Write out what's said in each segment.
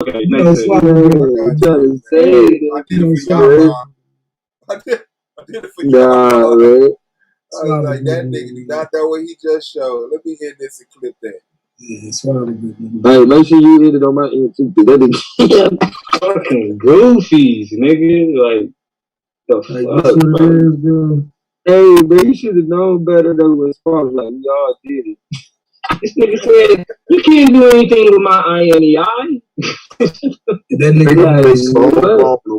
Okay, You know, swallow. I'm trying to say I did it for y'all. I did it for y'all. man. I was like, that nigga do not know what he just showed. Let me hit this and clip that. Yeah, swallow the nigga. Hey, make sure you hit it on my end too, cause that nigga fucking goofies, nigga. Like the Like, fuck, this what bro. it is, bro. Hey, man, you should have known better than when Sparks like we all did it. This nigga said you can't do anything with my eye in the eye. That nigga was no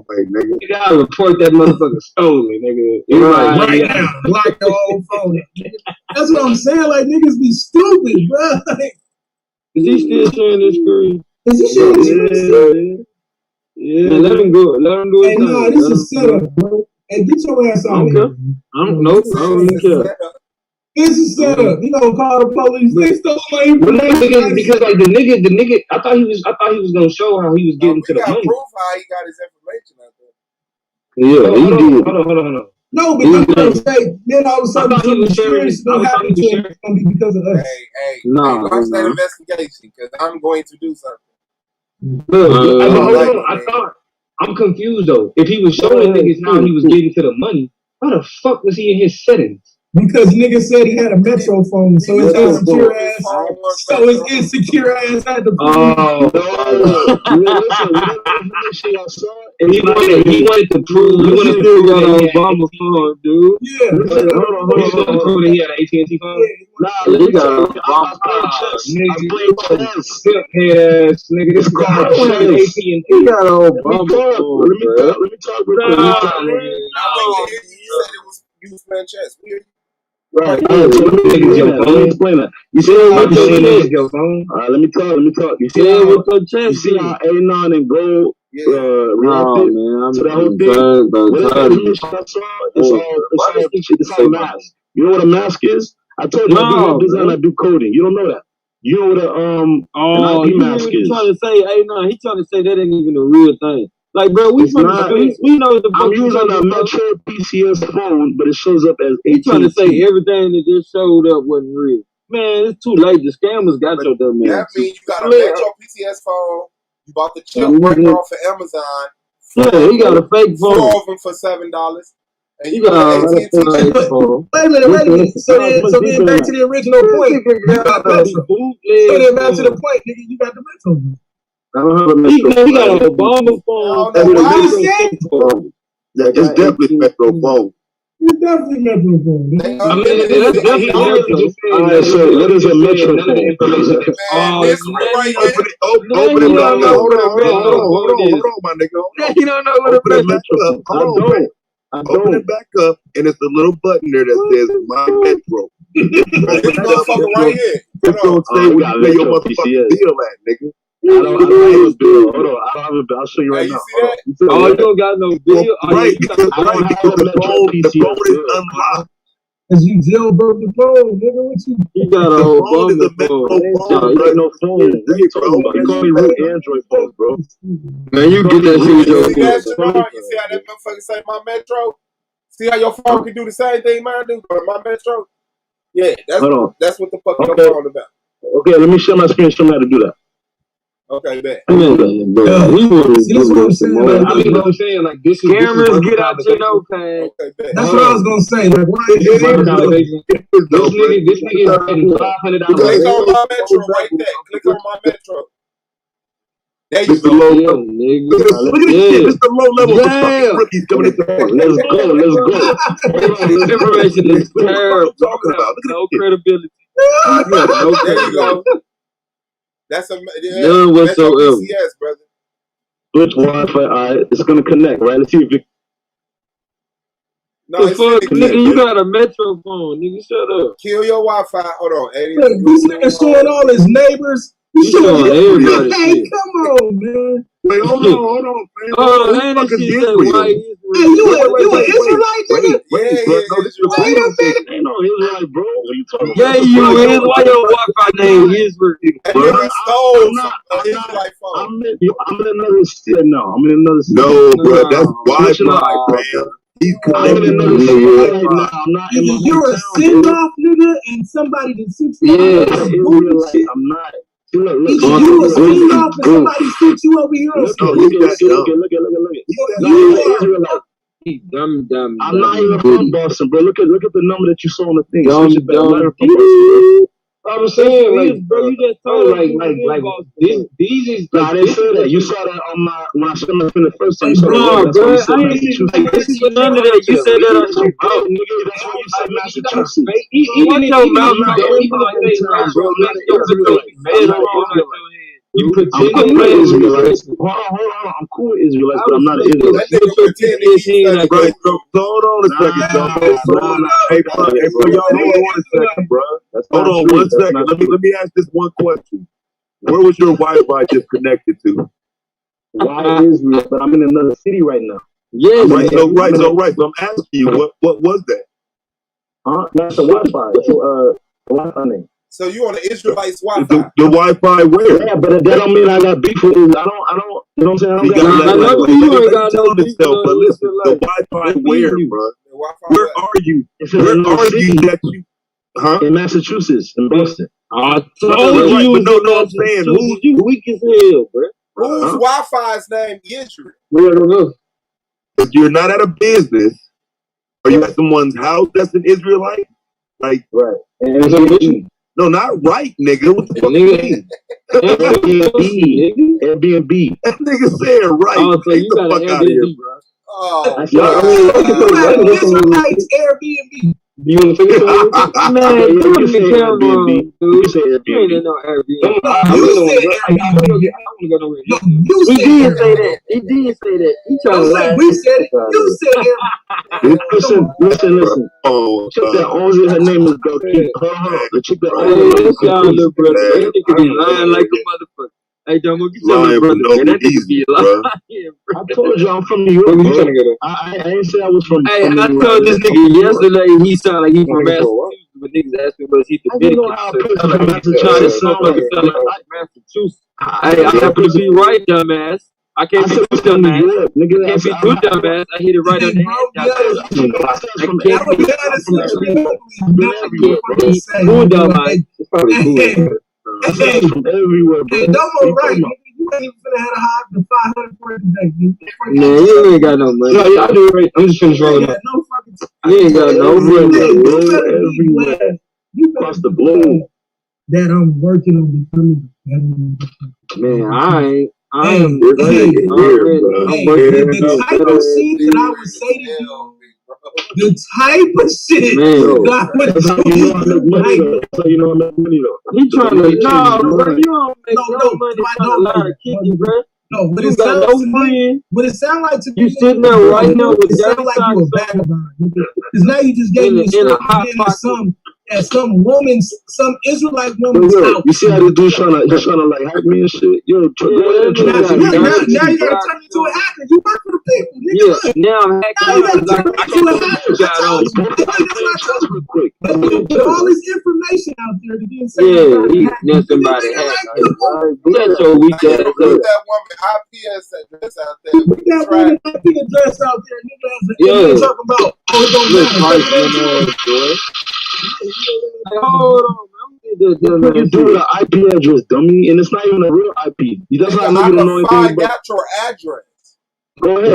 way, nigga. You gotta report that motherfucker stolen, nigga. right now, block the whole phone. That's what I'm saying. Like, niggas be stupid, bro. Like, Is he still sharing this screen? is he sharing this screen? Yeah, let him go. Let him do it. Hey, nah, this is setup, bro. Hey, get your ass out of here. I don't know. I don't even care. This is setup. You know, call the police. They stole my information. Because like the nigga, I thought he was gonna show how he was getting to the money. Proof how he got his information out there. Yeah, he did. Hold on. No, but that's what I'm saying. Then all of a sudden, some experience don't happen to him. It's gonna be because of us. Hey, watch that investigation because I'm going to do something. Hold on. I'm confused though. If he was showing niggas how he was getting to the money, how the fuck was he in his settings? Because nigga said he had a Metro phone, so his insecure ass. So his insecure ass had the phone. Listen, whatever information I saw, and he wanted to prove. He wanted to prove got an Obama phone, dude. Yeah. Hold on. To prove that he had an AT&T phone. Nah, he got an Obama phone. Nigga, head ass nigga. This car AT&T. He got an Obama phone. Let me talk real quick. You said it was you was playing chess. Right. Let me explain that. You see how I'm saying your phone? All right, let me talk. You see how A9 and Gold reacted to that whole thing? Whatever information I saw, it's all mask. You know what a mask is? I told you I do web design, I do coding. You don't know that. You know what an IP mask is. Trying to say A9, he's trying to say that ain't even a real thing. Like, bro, we from the streets. We know the I'm using a Metro PCS phone, but it shows up as AT&T. He's trying to say everything that just showed up wasn't real. Man, it's too late. The scammers got your dumb ass. That means you got a Metro PCS phone. You bought the chip right off of Amazon. Yeah, he got a fake phone. 4 of them for $7. And you got a fake phone. Wait a minute. So then back to the original point. You got Metro. So then back to the point, nigga, you got the Metro. I don't have a Metro. He got an Obama phone. It's definitely Metro phone. It's definitely Metro phone. I mean, that's definitely Metro. So what is a Metro phone? Open it back up. Hold on, my nigga. You don't know what a Metro phone. Open it back up, and it's the little button there that says My Metro. This motherfucker right here. It's gonna say where you pay your motherfucking bill at, nigga. I don't have a bill. Hold on, I don't have a bill. I'll show you right now. Oh, you don't got no bill? Right, because the phone is unlocked. Cause you jailbroke the phone, nigga. What you? You got a phone is a Metro phone. You ain't no phone. What are you talking about? You call me root Android phone, bro. Man, you get that shit with your phone. You see how that motherfucker say My Metro? See how your phone can do the same thing mine do? My Metro? Yeah, that's what the fuck your phone about. Okay, let me share my screen. Show me how to do that. Okay, bet. See, that's what I'm saying. I'm saying, like, this is cameras get out your notepad. Okay, bet. That's what I was gonna say. Like, why is this nigga is getting $500. Click on My Metro right there. Click on My Metro. There you go. Look at this shit. This is the low level rookies coming into the Let's go. This information is terrible. Talking about. No credibility. There you go. That's a none whatsoever. PCS, brother. Switch Wi-Fi. All right, it's gonna connect, right? Let's see if it. No, the fuck, nigga, you got a Metro phone, nigga. Shut up. Kill your Wi-Fi. Hold on, Eddie. This nigga showing all his neighbors. He's showing everybody. Hey, come on, man. Wait, hold on, man. Oh, ain't that shit say white Israel? Hey, you an Israelite, nigga? Yeah. Wait a minute. Ain't no Israelite, bro. What are you talking about? Yeah, you is. Why your Wi-Fi name Israel? I'm in another state now. I'm in another state. No, bro, that's Wi-Fi, man. He's connected to right now. I'm not You're a send-off, nigga, and somebody that sits Israelite. I'm not. You was clean off and somebody shoot you over here. Look at. He dumb. I'm not even from Boston, bro. Look at the number that you saw on the thing. I'm saying, like, bro, you just told like these is nah, they said that. You saw that on my when I showed up in the first time. No, bro, I ain't like this is none of that. You said that on your mouth. That's why you said Massachusetts. Even your mouth, you pretend to play Israelites. Hold on. I'm cool with Israelites, but I'm not an Israelite. Right, so hold on a second, Hey, bro, y'all, hold on a second, bro. Hold on 1 second. Let me ask this one question. Where was your Wi-Fi disconnected to? Why Israel? But I'm in another city right now. Yeah, right. So I'm asking you, what was that? That's the Wi-Fi. That's the Wi-Fi name. So you on the Israelites Wi-Fi? The Wi-Fi where? Yeah, but that don't mean I got beef with it. I don't. You know what I'm saying? You ain't tell yourself, but listen, the Wi-Fi where, bro? Where are you? Where are you that you? In Massachusetts, in Boston. I told you. But no, I'm saying you weak as hell, bro. Whose Wi-Fi's name Israel? We don't know. If you're not at a business, or you at someone's house that's an Israelite, like right. No, not right, nigga. What the fuck Airbnb. That nigga said right. Oh, so Get you the got fuck an out of here, Airbnb, bro. Oh, Israelites Airbnb. You want to figure it out? Man, you can say Airbnb. You say You ain't Airbnb. no Airbnb. You said Airbnb. He did say that. He trying to lie. We said it. You said Airbnb. Listen. Oh, Chick that owns it, her name is Belkis. Hold on. The chick that owns it. This y'all little brother. That nigga be lying like a motherfucker. Hey, Domo, get your little brother. Man, that nigga be lying. I told you I'm from New York. Where you trying to go to? I ain't say I was from. Hey, I told this nigga yesterday he sound like he from Massachusetts, but niggas asked me was he Dominican. Massachusetts. Hey, I happen to be right, dumbass. I can't be too dumbass. I can't be too dumbass. I hit it right on the head, dumbass. I can't be too dumbass. It's probably cool. From everywhere, bro. Hey, Domo, right? You ain't even finna have the 500 for it today. Man, you ain't got no money. No, yeah, I do it right. I'm just finished rolling up. You ain't got no money. Everywhere. Across the globe. That I'm working on becoming better. Man, I am the type of shit that I would say to you. The type of shit man, that I would say to you. That's how you know I make money though. He trying to bro, you don't make no money trying to lie to kick you, bro. No, but you it got sounds no friend. But it sounds like to you me, sitting there right now with it sounds like you a vagabond. Because now you just gave me a hot at some woman's, some Israelite woman's house. You see how this dude's trying to like hype me and shit? Yo, now you gotta turn into a hacker. You work for the people. Yeah, now I'm hacking. I put all this information out there to get now somebody hacked. That's your weak ass. Put that woman IPS address out there. Put that woman IP address out there. Nigga, talking about it don't matter. Hold on, what you do with an IP address, dummy? And it's not even a real IP. That's why I know you don't know anything about. I got your address. Go ahead.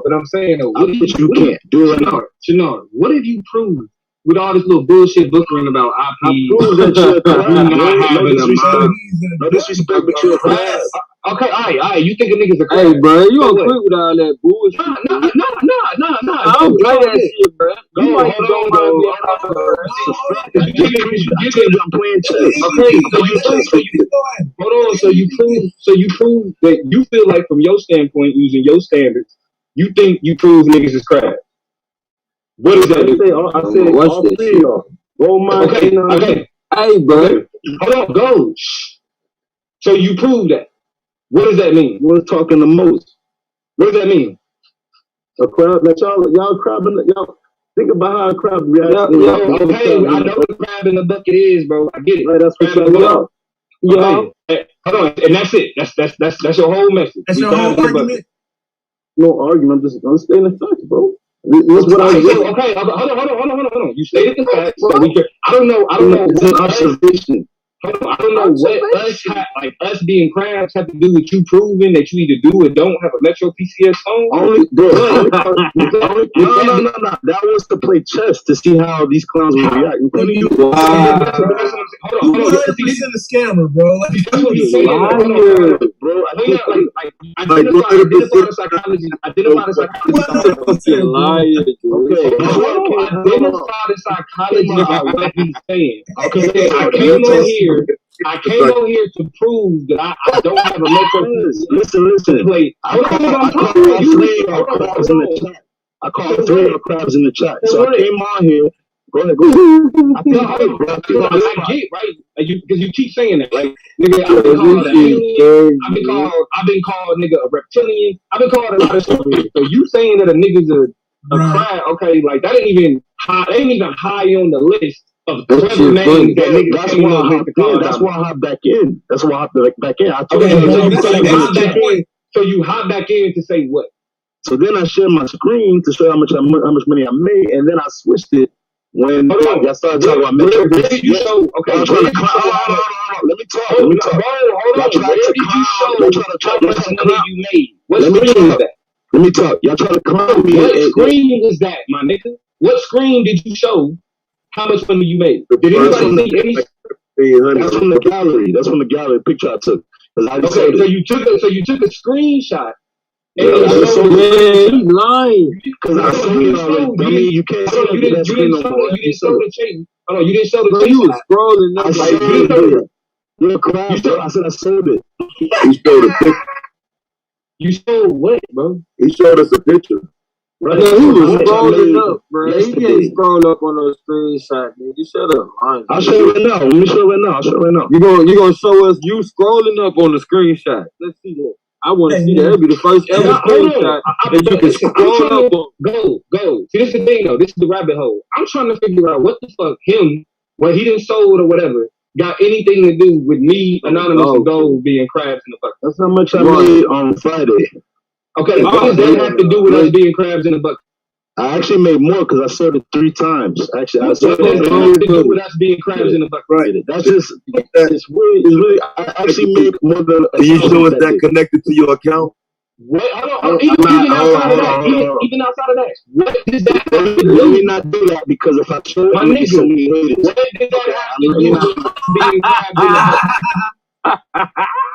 But I'm saying though, what if you can't do it now? Chinard, what if you prove with all this little bullshit bullshit about IP? I prove that you're a crab. No disrespect, but you're a crab. Okay, all right. You think a nigga's a crab? Hey, bro, you don't quit with all that bullshit. Nah. I don't play that shit, bro. You might go on. I'm playing chess. Okay, hold on. So you prove that you feel like from your standpoint, using your standards, you think you prove niggas is crab. What does that do? I said all three of y'all. Okay. Hey, bro. Hold on, go. So you prove that. What does that mean? We're talking the most. What does that mean? A crab that y'all crabbing. Y'all think about how a crab reacts. Okay, I know what a crab in the bucket is, bro. I get it. Right, that's what y'all are. Yeah. Hold on, and that's it. That's your whole message. That's your whole argument. No argument. I'm stating the facts, bro. That's what I do. Okay, hold on. You stated the facts. So I don't know. It's an observation. I don't know what us being crabs have to do with you proving that you either do or don't have a Metro PCS phone. No. That was to play chess to see how these clowns would react, including you. Hold on. 100% a scammer, bro. That's what he's saying, bro. Identify the psychology. Identify the psychology about what he's saying. Okay, I came on here to prove that I don't have a Metro. Listen. I called 3 crabs in the chat. So I came on here. Go ahead. I get right, because you keep saying that. Like, nigga, I've been called an alien. I've been called nigga a reptilian. I've been called a lot of stuff. So you saying that a nigga's a crab? Okay, like that ain't even high on the list of clever names that niggas. That's why I hop back in. I told you. So you hop back in to say what? So then I shared my screen to show how much money I made, and then I switched it when y'all started talking about Metro. Where did you show? Okay, let me talk. Hold on. Where did you show how much money you made? What screen was that? Let me talk. Y'all trying to clown me. What screen was that, my nigga? What screen did you show how much money you made? Did anybody see any? That's from the gallery. That's from the gallery picture I took. Okay, so you took a screenshot. And he's lying. Because I showed it already. You can't show that. You didn't show the chain. Hold on, you didn't show the chain. You was scrolling. I sold it. You're a crap. I said I sold it. He showed a picture. You sold what, bro? He showed us a picture. Right. Yeah, he was scrolling up, bro. He can't scroll up on those screenshots, man. You shut up. I'll show you right now. Let me show you right now. You gonna show us you scrolling up on the screenshot? Let's see that. I want to see that. That'll be the first ever screenshot that you can scroll up on. Go. See, this is the thing, though. This is the rabbit hole. I'm trying to figure out what the fuck what he done sold or whatever, got anything to do with me, Anonymous, and Gold being crabs in the bucket. That's how much I made on Friday. Okay, what does that have to do with us being crabs in the bucket? I actually made more because I sold it 3 times. Actually, I sold it. What to do with us being crabs in the bucket? Right. That's just it's really. I actually made more than. Can you show us that connected to your account? What? Even outside of that, what does that have to do? Let me not do that because if I show my nigga, what did that have to do with being crabs in the bucket?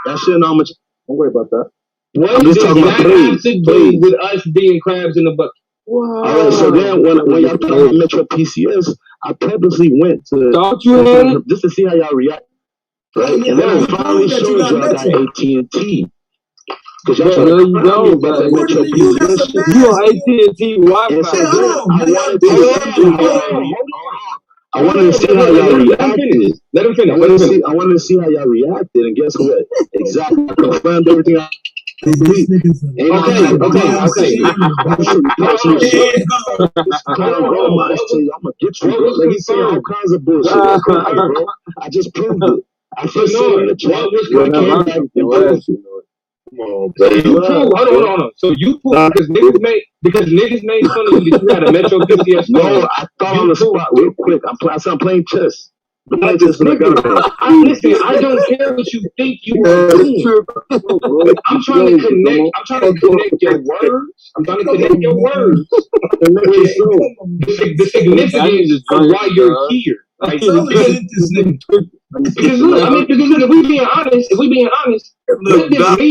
That shit not much. Don't worry about that. What does that have to do with us being crabs in the bucket? Wow. All right, so then when y'all talking about Metro PCS, I purposely went to just to see how y'all react. Right? And then I finally showed y'all I got AT&T. Because y'all you know, but Metro PCS. You on AT&T Wi-Fi. I wanted to see how y'all reacted. Let him finish. I wanted to see how y'all reacted, and guess what? Exactly. I confirmed everything. Okay. I'm gonna get you, bro. Like he's saying all kinds of bullshit. Bro. I just proved it. I feel so in the chat. Come on, baby. Hold on. So you proved because niggas made fun of you that you had a Metro PCS. No, I thought on the spot real quick. I'm playing chess. Listen, I don't care what you think you are doing. I'm trying to connect your words. The significance of why you're here. Like, because look, if we being honest, what does me,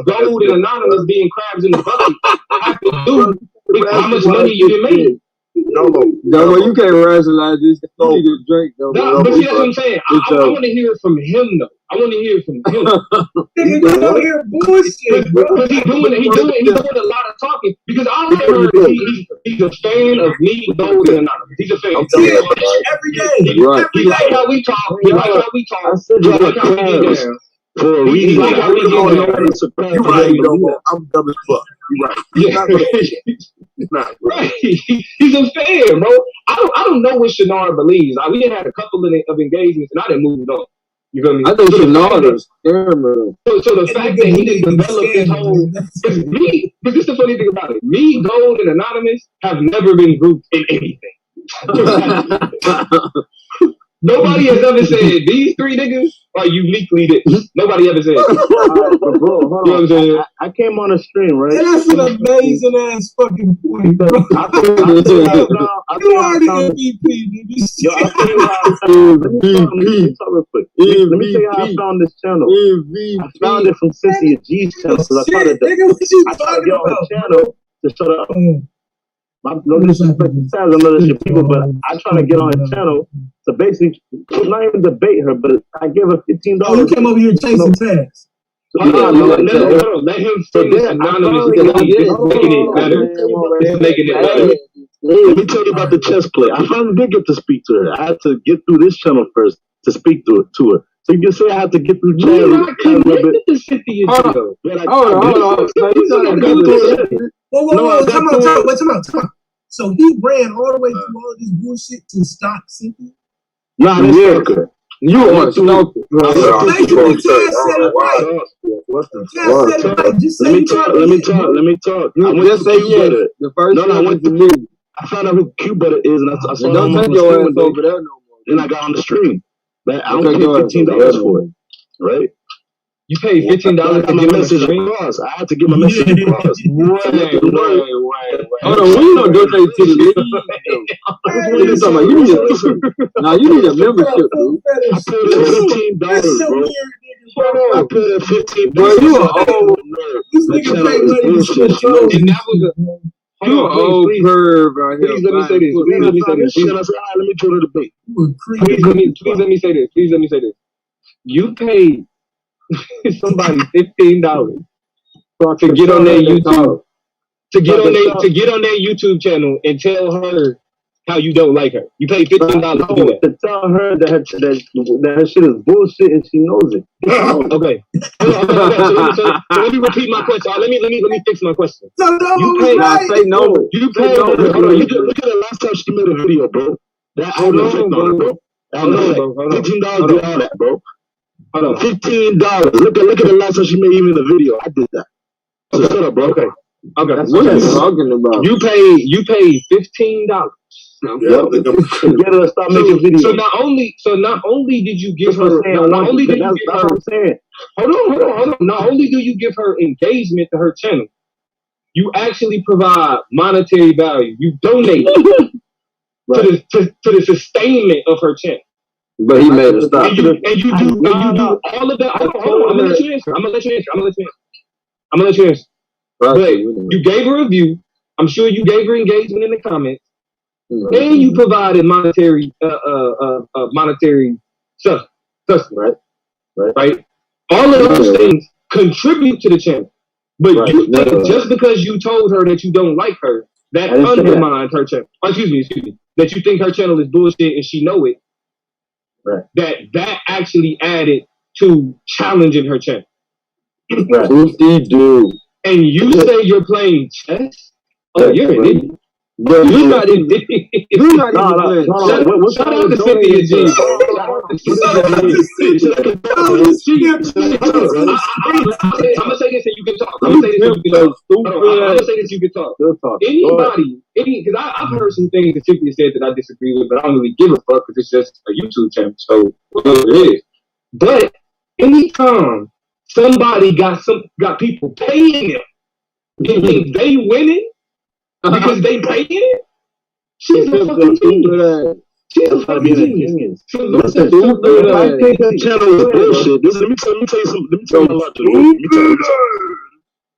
Gold, and Anonymous being crabs in the bucket have to do with how much money you done made? No, you can't rationalize this. You need to drink. But see, that's what I'm saying. I want to hear it from him, though. I want to hear it from him. Nigga, you don't hear bullshit, bro. Because he's doing a lot of talking. Because all I heard is he's a fan of me, Gold, and Anonymous. He's a fan. Every day. Right. He like how we talk. I said you like how we get down. For a reason. You're right, I'm dumb as fuck. You're right. Not right. He's a fan, bro. I don't know what Shanard believes. We had a couple of engagements and I didn't move on. You feel me? I know Shanard is So the fact that he didn't develop his whole because this is the funny thing about it. Me, Gold, and Anonymous have never been grouped in anything. Nobody has ever said these three niggas are uniquely this. Nobody ever said. Right, but bro, hold on. I came on a stream, right? And that's an amazing ass fucking point, bro. You are the MVP, nigga. Yo, I'll tell you how I found. Let me talk real quick. Let me tell you how I found this channel. I found it from Cynthia G's channel because I tried to get on her channel to shut up. No disrespect to Taz and other shit people, but I try to get on her channel to basically not even debate her, but I give her $15. Oh, you came over here chasing Taz. Let him finish anonymous because he's making it better. He's making it better. Let me tell you about the chess play. I finally did get to speak to her. I had to get through this channel first to speak to her. So you can say I had to get through the channel. You're not connected to Cynthia. Hold on. Come on. So he ran all the way through all of this bullshit to stop Cynthia? Nah, I didn't fuck her. You are a stalker. Let me talk. You just say yes. The first I went to me. I found out who Q Butter is, and I saw him on the stream over there no more. Then I got on the stream. I don't pay $15 for it, right? You paid $15 to get my message across. I had to get my message across. Wait. Hold on, we don't donate to the league. You need a membership, dude. I paid $15, bro. I paid $15. Bro, you are old. This nigga paid money. And that was a old perv right here. Please let me say this. Let me turn to the debate. Please let me say this. You paid somebody $15 to get on their YouTube, to get on their YouTube channel and tell her how you don't like her. You paid $15 to do that. To tell her that her shit is bullshit and she knows it. Okay. So let me repeat my question. Let me fix my question. You paid. Look at the last time she made a video, bro. That I don't know, bro. $15 do all that, bro. Hold on. $15. Look at the last time she made even a video. I did that. So shut up, bro. Okay. That's what you're talking about. You paid $15. Get her to stop making videos. So not only did you give her Hold on. Not only do you give her engagement to her channel, you actually provide monetary value. You donate to the sustainment of her channel. But he made a stop. And you do all of that. Hold on. I'm gonna let you answer. But you gave her a view. I'm sure you gave her engagement in the comments, and you provided monetary stuff, right? All of those things contribute to the channel. But you think just because you told her that you don't like her, that undermines her channel. Excuse me. That you think her channel is bullshit and she know it. Right. That actually added to challenging her channel. Right. And you say you're playing chess? Oh, you're an idiot. You're not an idiot. Shout out to Cynthia G. I'm gonna say this and you can talk. Anybody, because I've heard some things that Cynthia said that I disagree with, but I don't really give a fuck because it's just a YouTube channel. So whatever it is. But anytime somebody got people paying them and think they winning because they paying it, she's a fucking genius. She's a fucking genius. I think that channel is bullshit. Let me tell you something.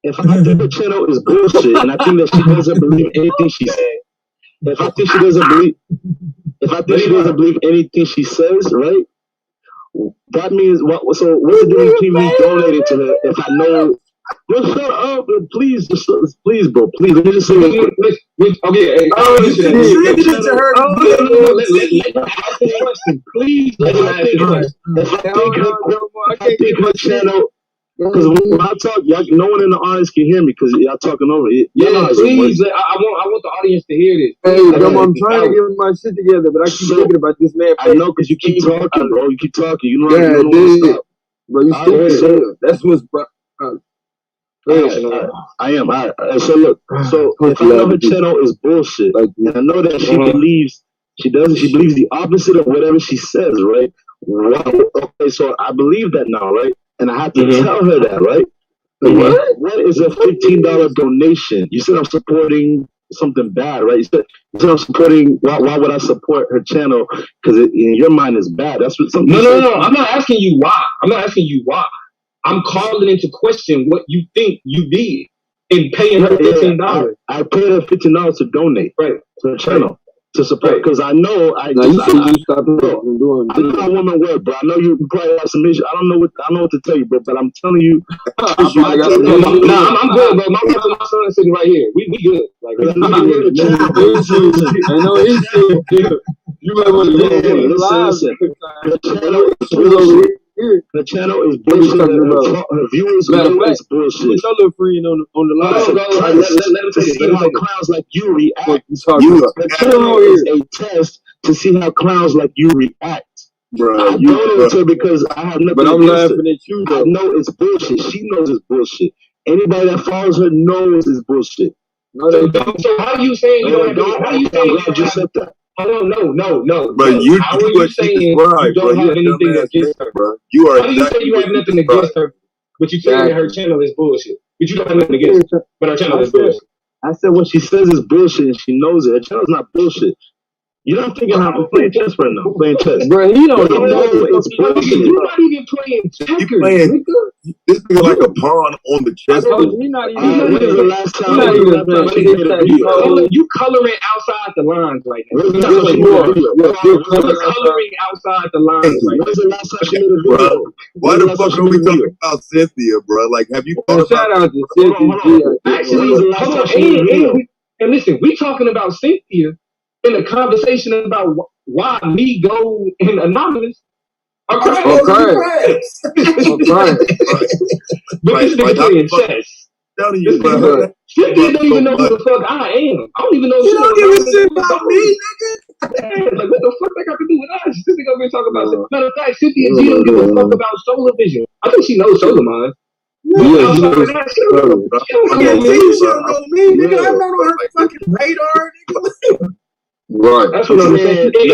If I think the channel is bullshit and I think that she doesn't believe anything she says, if I think she doesn't believe anything she says, right? That means what? So what's the difference between me donating to her if I know? Just shut up, please, bro. Please, let me just say this. Okay, please, I think her channel. Because when I talk, no one in the audience can hear me because y'all talking over it. Yeah, please. I want the audience to hear this. Hey, I'm trying to get my shit together, but I keep thinking about this man. I know because you keep talking, bro. You keep talking. You know what I mean? Bro, you stupid. That's what's. I am. So look. So if I know her channel is bullshit, and I know that she believes She doesn't. She believes the opposite of whatever she says, right? Wow. Okay, so I believe that now, right? And I have to tell her that, right? What is a $15 donation? You said I'm supporting something bad, right? You said I'm supporting. Why would I support her channel? Because in your mind is bad. That's what something. No. I'm not asking you why. I'm calling into question what you think you did in paying her $15. I paid her $15 to donate, right, to her channel. To support, because I know I know how women work, bro. I know you probably have some issues. I don't know what to tell you, bro. But I'm telling you, I'm good, bro. My wife and my son are sitting right here. We good. Like, I know issue. You might want to listen. The channel is bullshit. Her viewers is bullshit. Tell her free on the line. Let me see how clowns like you react. The channel is a test to see how clowns like you react. Bro, I don't know because I have nothing. But I'm laughing at you, though. I know it's bullshit. She knows it's bullshit. Anybody that follows her knows it's bullshit. No, they don't. So how are you saying you don't? How are you saying you just said that? Oh no. But how are you saying you don't have anything against her, bro? You are. How do you say you have nothing against her, but you saying that her channel is bullshit? But you don't have nothing against her, but her channel is bullshit. I said what she says is bullshit, and she knows it. Her channel's not bullshit. You're not thinking how I'm playing chess right now. I'm playing chess. Bro, he don't know it's bullshit. You're not even playing checkers. You playing this nigga like a pawn on the chessboard. When's the last time you made a video? You coloring outside the lines right now. You're coloring outside the lines right now. When's the last time she made a video? Why the fuck are we talking about Cynthia, bro? Like, have you thought shout about out to Cynthia? Actually, and listen, we talking about Cynthia in a conversation about why me go in anonymous. Okay. But this nigga playing chess. Cynthia don't even know who the fuck I am. I don't even know. You don't give a shit about me, nigga. Like, what the fuck that got to do with us? Cynthia gonna be talking about. Matter of fact, Cynthia G don't give a fuck about Solar Vision. I think she knows Solar Mine. She don't know me, nigga. I'm not on her fucking radar, nigga. Right. That's what I'm saying. If she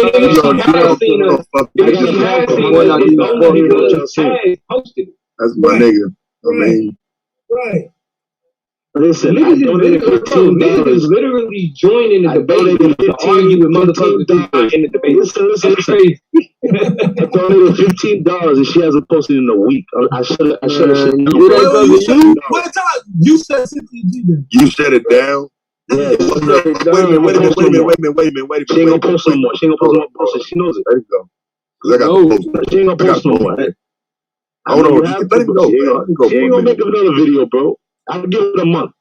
has seen us, posted. That's my nigga. I mean, right. Listen, niggas is literally joining the debate to argue with motherfuckers in the debate. Listen. I donated $15 and she hasn't posted in a week. I should have said you said Cynthia G then. You shut it down. Yeah. Wait a minute. She ain't gonna post no more. She ain't gonna post no more. She knows it. There you go. Cause I got to post. She ain't gonna post no more. I don't know. Let him go. She ain't gonna make another video, bro. I'll give it a month.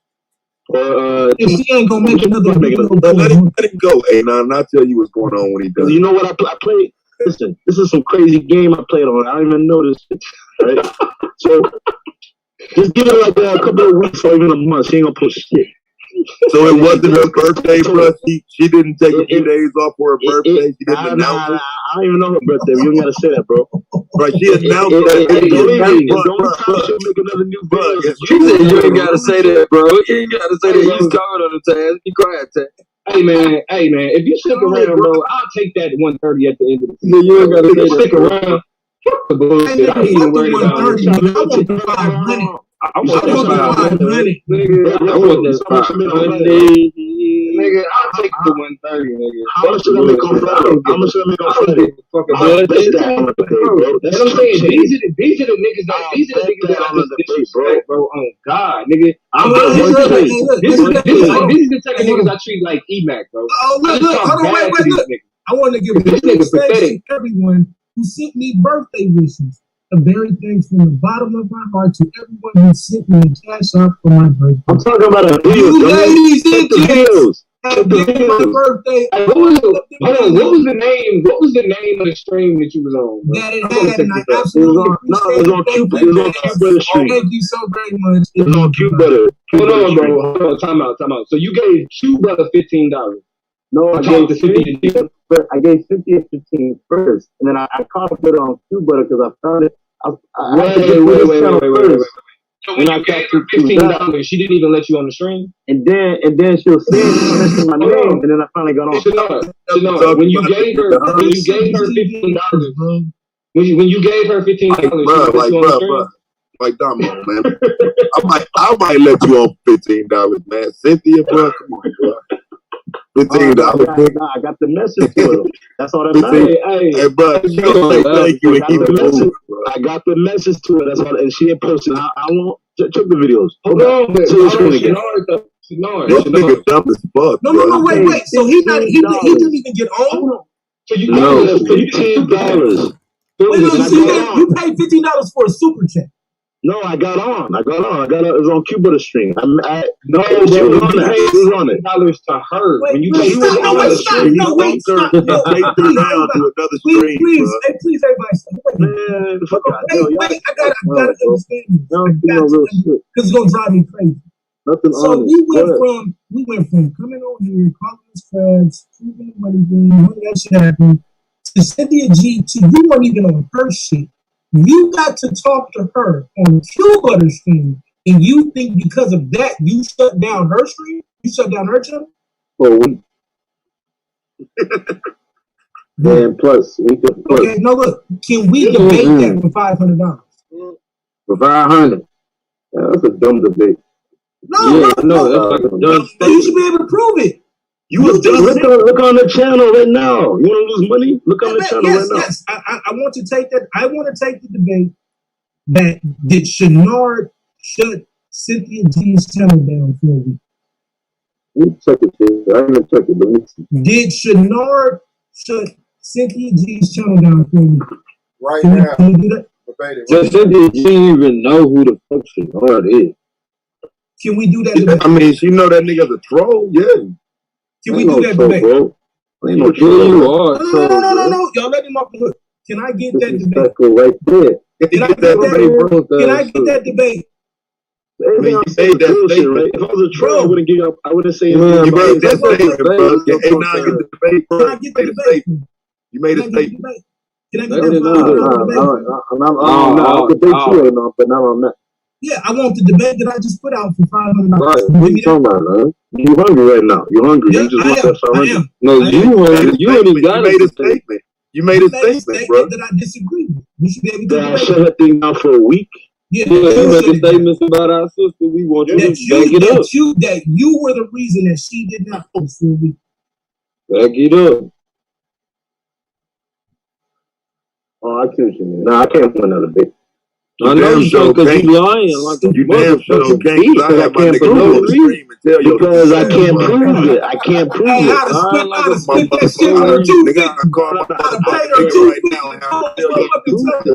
Or if she ain't gonna make another video, let him go. Hey, now I'll tell you what's going on when he does. You know what I play? Listen, this is some crazy game I played on. I don't even know this shit, right? So just give it like a couple of weeks or even a month. She ain't gonna post shit. So it wasn't her birthday, bro. She didn't take a few days off for her birthday. She didn't announce it. I don't even know her birthday. You don't gotta say that, bro. Right? She announced that. She'll make another new bug. You ain't gotta say that, bro. You ain't gotta say that. You covered on the task. Be quiet, Taz. Hey man, if you stick around, bro, I'll take that 130 at the end of the season. You ain't gotta say stick around. Fuck the bullshit. I ain't even worried about it. I want the 500. I want that 500. I want that 500. Nigga, I'll take the 130, nigga. How much should I make on Friday? How much should I make on Friday? That's what I'm saying. These are the niggas that got this disrespect, bro. Oh God, nigga. This is the type of niggas I treat like E-Mac, bro. Oh look, hold on, wait, look. I want to give a big thanks to everyone who sent me birthday wishes. A very thanks from the bottom of my heart to everyone who sent me a cash out for my birthday. I'm talking about a video. You ladies and gents, happy my birthday. What was the name? What was the name of the stream that you was on? That it had, and I absolutely appreciate it. It was on Q-Butter stream. Thank you so very much. It was on Q-Butter. Hold on, bro. Hold on. Time out. So you gave Q-Butter $15. No, I gave Cynthia 15 first, and then I caught up with it on Q-Butter because I found it. Wait. when I got to $15, she didn't even let you on the stream. And then she'll say mention my name, and then I finally got on. When you gave her $15, when you gave her $15, like Damo, man. I might let you on $15, man. Cynthia, bro, come on, bro. $15. I got the message for her. That's all that matters. Hey, bro, you gonna say thank you and keep it moving, bro. I got the message to her. That's all, and she had posted. I won't check the videos. Hold on, this nigga dumb as fuck. No, wait. So he didn't even get on. So you $15. You paid $15 for a super chat. No, I got on. It was on Cuba stream. She was on it. $15 to her. Wait, when you stop. Take her down to another stream. Please, everybody stop. Wait, I gotta understand this. Because it's gonna drive me crazy. So we went from coming on here, calling us crabs, proving the money thing, none of that shit happened, to Cynthia G to you weren't even on her shit. You got to talk to her on Q-Butter stream, and you think because of that you shut down her stream? You shut down her channel? For a week. And plus. Okay, no, look. Can we debate that for $500? For $500? That's a dumb debate. No, that's like a dumb thing. You should be able to prove it. Look on the channel right now. You want to lose money? Look on the channel right now. Yes, I want to take that. I want to take the debate that did Shenard shut Cynthia G's channel down for a week? Let me check it. I haven't checked it, but let me see. Did Shenard shut Cynthia G's channel down for a week? Right now. Can you do that? Cynthia G didn't even know who the fuck Shenard is. Can we do that debate? I mean, she know that nigga's a troll, yeah. Can we do that debate? Ain't no troll. You are. No. Y'all let him off the hook. Can I get that debate? Right there. Can I get that debate? I mean, you say that bullshit, right? If I was a troll, I wouldn't give up. I wouldn't say you anything. made that statement, bro. Get the debate, bro. Can I get the debate? You made a statement. Can I get that debate? I'll debate you enough, but not on that. Yeah, I want the debate that I just put out for $500. Right. What are you talking about, man? You hungry right now. You hungry. Yeah, you just want that $500. No, you only got made a statement. You made a statement, bro. That I disagree with. You should be able to debate. I shut that thing down for a week. Yeah, you made a statement about our sister. We want you to back it up. That you were the reason that she did not post for a week. Back it up. Oh, I see what you mean. Nah, I can't win another debate. I know you don't, because you lying like a motherfucking beast. I can't prove it. Because I can't prove it. I can't prove it. How to split that shit on 250. How to pay her 250.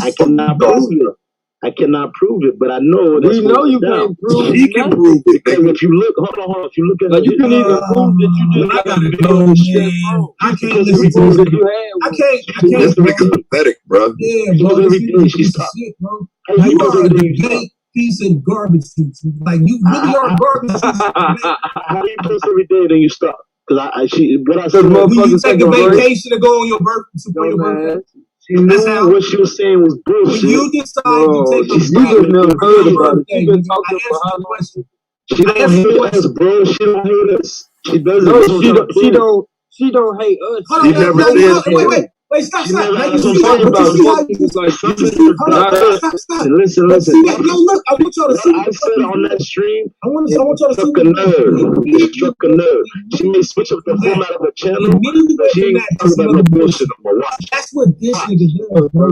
I cannot prove it. I cannot prove it, but I know. We know you can't prove it. She can prove it. If you look, hold on. If you look at you can even prove that you did. I gotta go, man. I can't listen to it. I can't. This nigga's pathetic, bro. Yeah, bro. This shit, bro. You are a debate piece of garbage. Like you really are garbage. How do you post every day then you stop? Because what I said, when you take a vacation to go on your birthday. She knew what she was saying was bullshit. When you decide to take a break, you never heard about it. You've been talking for how long? She don't hate us, bro. She don't hate us. She doesn't. No, she don't hate us. She never said. Wait, stop. Listen. Yo, look, I want y'all to see. I said on that stream, I want y'all to see. It struck a nerve. She may switch up the format of the channel. She ain't talking about no bullshit no more. Watch. That's what this nigga does, bro.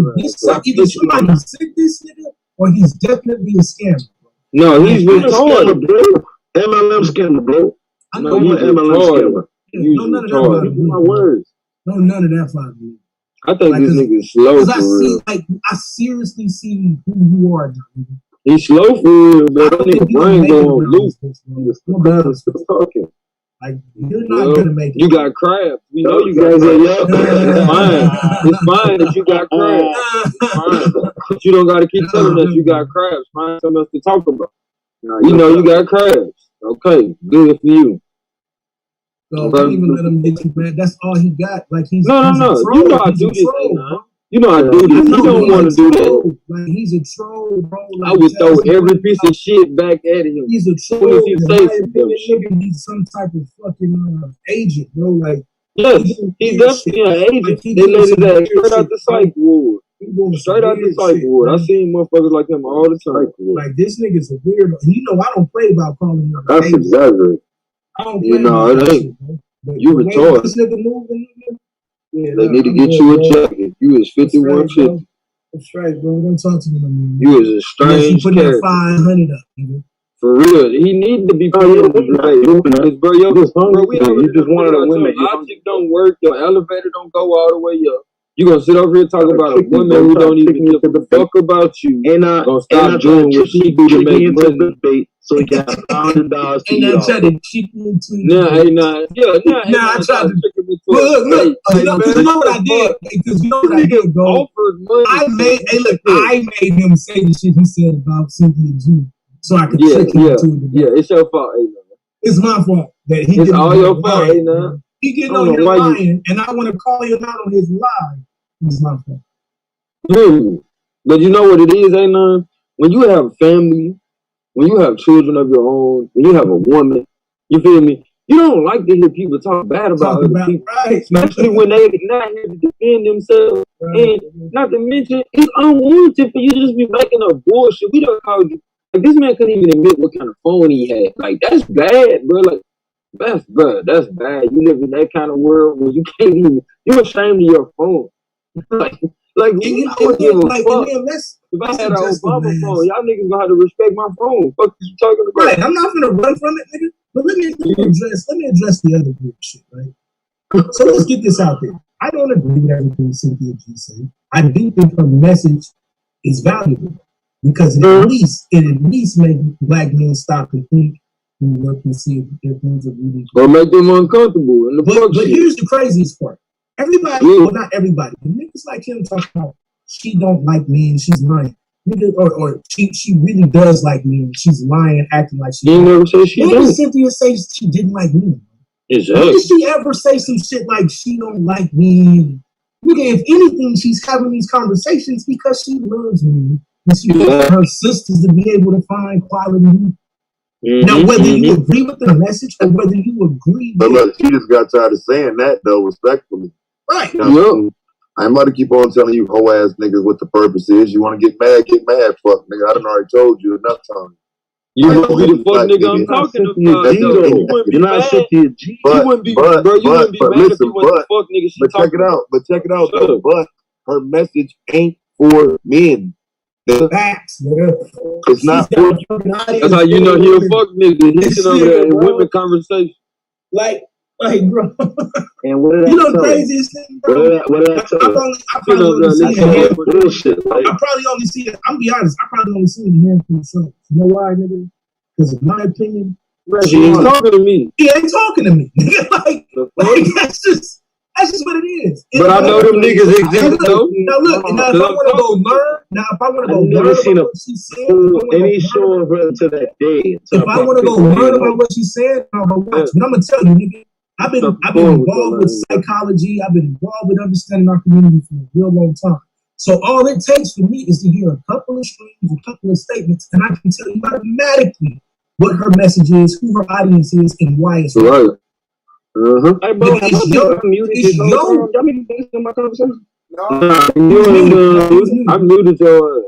Either somebody sick this nigga, or he's definitely a scammer. No, he's retarded, bro. MLM scammer, bro. I know you're MLM scammer. No, none of that. Give me my words. No, none of that, Father. I think this nigga's slow for real. I seriously see who you are, John. He's slow for real, but that nigga brain going loose. Still talking. Like, you're not gonna make it. You got crabs. We know you got crabs. It's fine. It's fine that you got crabs. It's fine. But you don't gotta keep telling us you got crabs. Find something else to talk about. You know you got crabs. Okay, good for you. So don't even let him get you, man. That's all he got. Like he's no. You know I do this thing, man. You know I do this. You don't want to do that. Like he's a troll, bro. Like, I would throw every piece of shit back at him. He's a troll. He's some type of fucking agent, bro. Like yes, he's definitely an agent. Like, they let his ass straight out the psych ward. Straight out the psych ward. I seen motherfuckers like him all the time. Like this nigga's a weirdo. You know I don't play about calling him. That's exaggerated. I don't play about it ain't. You retarded. This nigga moving. Yeah, they need to get you a jacket. You is 5150. That's right, bro. Don't talk to me no more. You is a strange character. 500 up, nigga. For real, he need to be put in the debate. Bro, you just one of the women. Your logic don't work. Your elevator don't go all the way up. You gonna sit over here talking about a woman who don't even give a fuck about you. And gonna stop doing what she do to make money. So you got $1,000 to eat off. Tried to cheat me into I tried to trick him into look, you know what I did? Because you know what I did, bro? I made him say the shit he said about Cynthia G. So I could trick him into it. Yeah, it's your fault, It's my fault that he It's all your fault, man. He getting on here lying, and I want to call him out on his lie. It's my fault. But you know what it is, when you have family, when you have children of your own, when you have a woman, you feel me? You don't like to hear people talk bad about other people, right. Especially when they're not here to defend themselves. Right. And not to mention, it's unwarranted for you to just be making up bullshit. We don't call you. Like, this man couldn't even admit what kind of phone he had. Like, that's bad, bro. Like, that's bad. You live in that kind of world where you can't even, you're ashamed of your phone. Like, I would give a fuck. If I had an Obama phone, y'all niggas gonna have to respect my phone. Fuck you talking about? Right, I'm not gonna run from it, nigga. But let me address the other group shit, right? So let's get this out there. I don't agree with everything Cynthia G said. I do think her message is valuable because it at least make black men stop and think and look and see if their things are really good. Or make them uncomfortable. But here's the craziest part. Everybody, well, not everybody, but niggas like him talk about she don't like me and she's lying. Nigga, or she really does like me and she's lying, acting like she. You never say she didn't. Cynthia say she didn't like me. Exactly. When did she ever say some shit like she don't like me? Nigga, if anything, she's having these conversations because she loves me and she wants her sisters to be able to find quality. Now, whether you agree with the message or whether you agree with... But look, she just got tired of saying that, though, respectfully. Right. You know, I'm about to keep on telling you hoe-ass niggas what the purpose is. You want to get mad, fuck, nigga. I done already told you enough times. You wouldn't be the fuck nigga I'm talking about, though. You're not Cynthia G. You wouldn't be mad if you wasn't the fuck nigga she talking about. But check it out, though. But her message ain't for men. Facts, it's not for you. That's how you know he a fuck nigga. He's over there in women conversation. Like, bro. And what did you know the craziest thing, bro? What did I tell you? I probably only see it. I'm be honest. I probably only seen a handful of songs. You know why, nigga? Because in my opinion, she ain't talking to me. She ain't talking to me. like that's just what it is. But I know them niggas exist though. Now look, if I want to go learn, never seen what she said, any show of her to that day. If I want to go learn about what she said, I'm gonna watch. And I'm gonna tell you, nigga, I've been involved with psychology. I've been involved with understanding our community for a real long time. So all it takes for me is to hear a couple of streams, a couple of statements, and I can tell you automatically what her message is, who her audience is, and why it's right. Hey, bro, I'm muted my conversation. I'm muted your ass.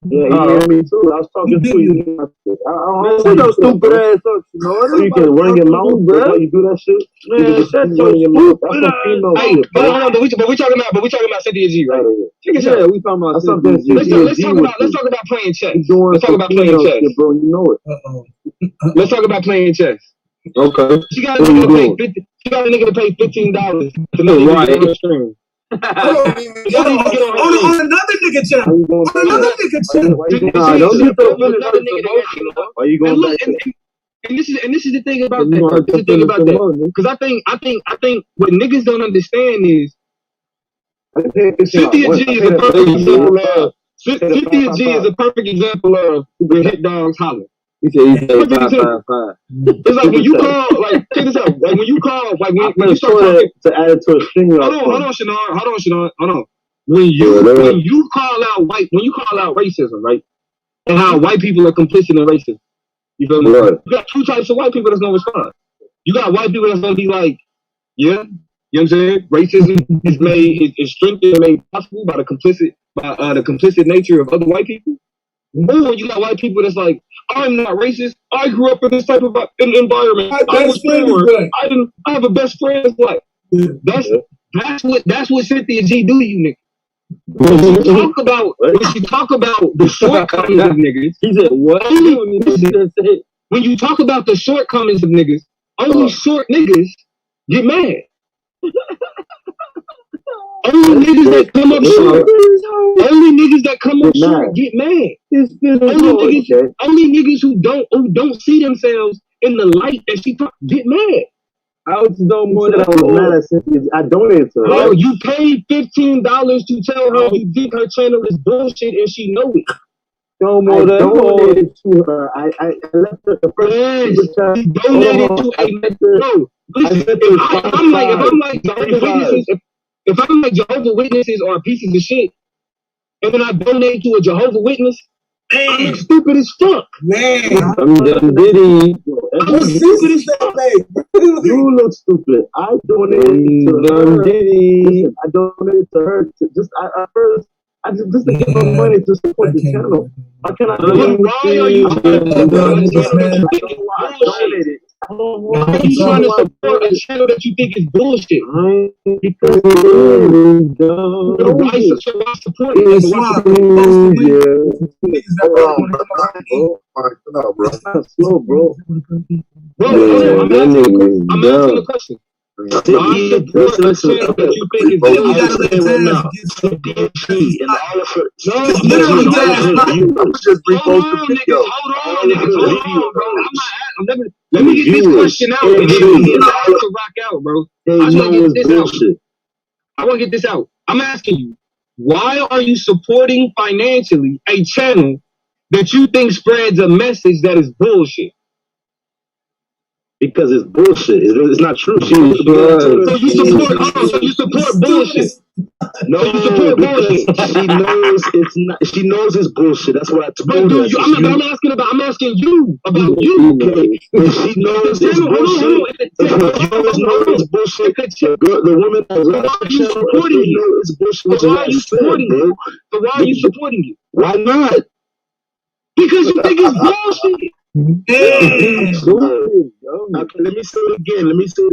Yeah, you hear me too. I was talking to you. Shut your stupid ass up, so you can run your mouth, bro. How you do that shit? Man, shut your mouth. That's a female shit. But we talking about Cynthia G, right? Yeah, we talking about Cynthia G. Let's talk about playing chess. Let's talk about playing chess, bro. You know it. Let's talk about playing chess. Okay. She got a nigga to pay $15 to know right on the stream. On another nigga channel. Another nigga channel. Don't get the Why you going back? And this is the thing about that. Because I think what niggas don't understand is Cynthia G is a perfect example of Cynthia G is a perfect example of when hit dogs holler. He said 555. It's like when you call, like, check this out. Like when you call, like when you start talking to add it to a string. Hold on, Shannon. when you call out racism, right? And how white people are complicit in racism. You feel me? Right. You got two types of white people that's gonna respond. You got white people that's gonna be like, yeah, you know what I'm saying? Racism is strengthened and made possible by the complicit nature of other white people. Or you got white people that's like, I'm not racist. I grew up in this type of environment. I was poor. I have a best friend that's black. That's what Cynthia G do to you, nigga. When you talk about the shortcomings of niggas, he said, what? When you talk about the shortcomings of niggas, only short niggas get mad. Only niggas that come up short. Only niggas that come up short get mad. Only niggas who don't see themselves in the light that she get mad. I was no more than I was mad at Cynthia. I donated to her. Bro, you paid $15 to tell her you think her channel is bullshit and she know it. No more than I donated to her. I left her the first. Yes, you donated to a bro. Listen, if I'm like Jehovah's Witnesses are pieces of shit, and then I donate to a Jehovah's Witness, I look stupid as fuck. Man, I'm Diddy. I'm stupid as fuck. You look stupid. I donated to her. Diddy. I donated to her. I just to give her money to support the channel. Why can't I do it? Why are you trying to support a channel that you think is bullshit? Because why support it? Slow, bro. I'm asking the question. Why support a channel that you think is bullshit? Hold on, bro. Let me get this question out, and then we to rock out, bro. I want to get this out. I'm asking you, why are you supporting financially a channel that you think spreads a message that is bullshit? Because it's bullshit. It's not true. So you support bullshit. No, you support bullshit. She knows it's bullshit. That's what I told her. I'm asking you about you. Okay. And she knows it's bullshit. It's bullshit. The woman has supporting you. It's bullshit. Why are you supporting it? So why are you supporting it? Why not? Because you think it's bullshit. Okay, let me say it again. Let me ask you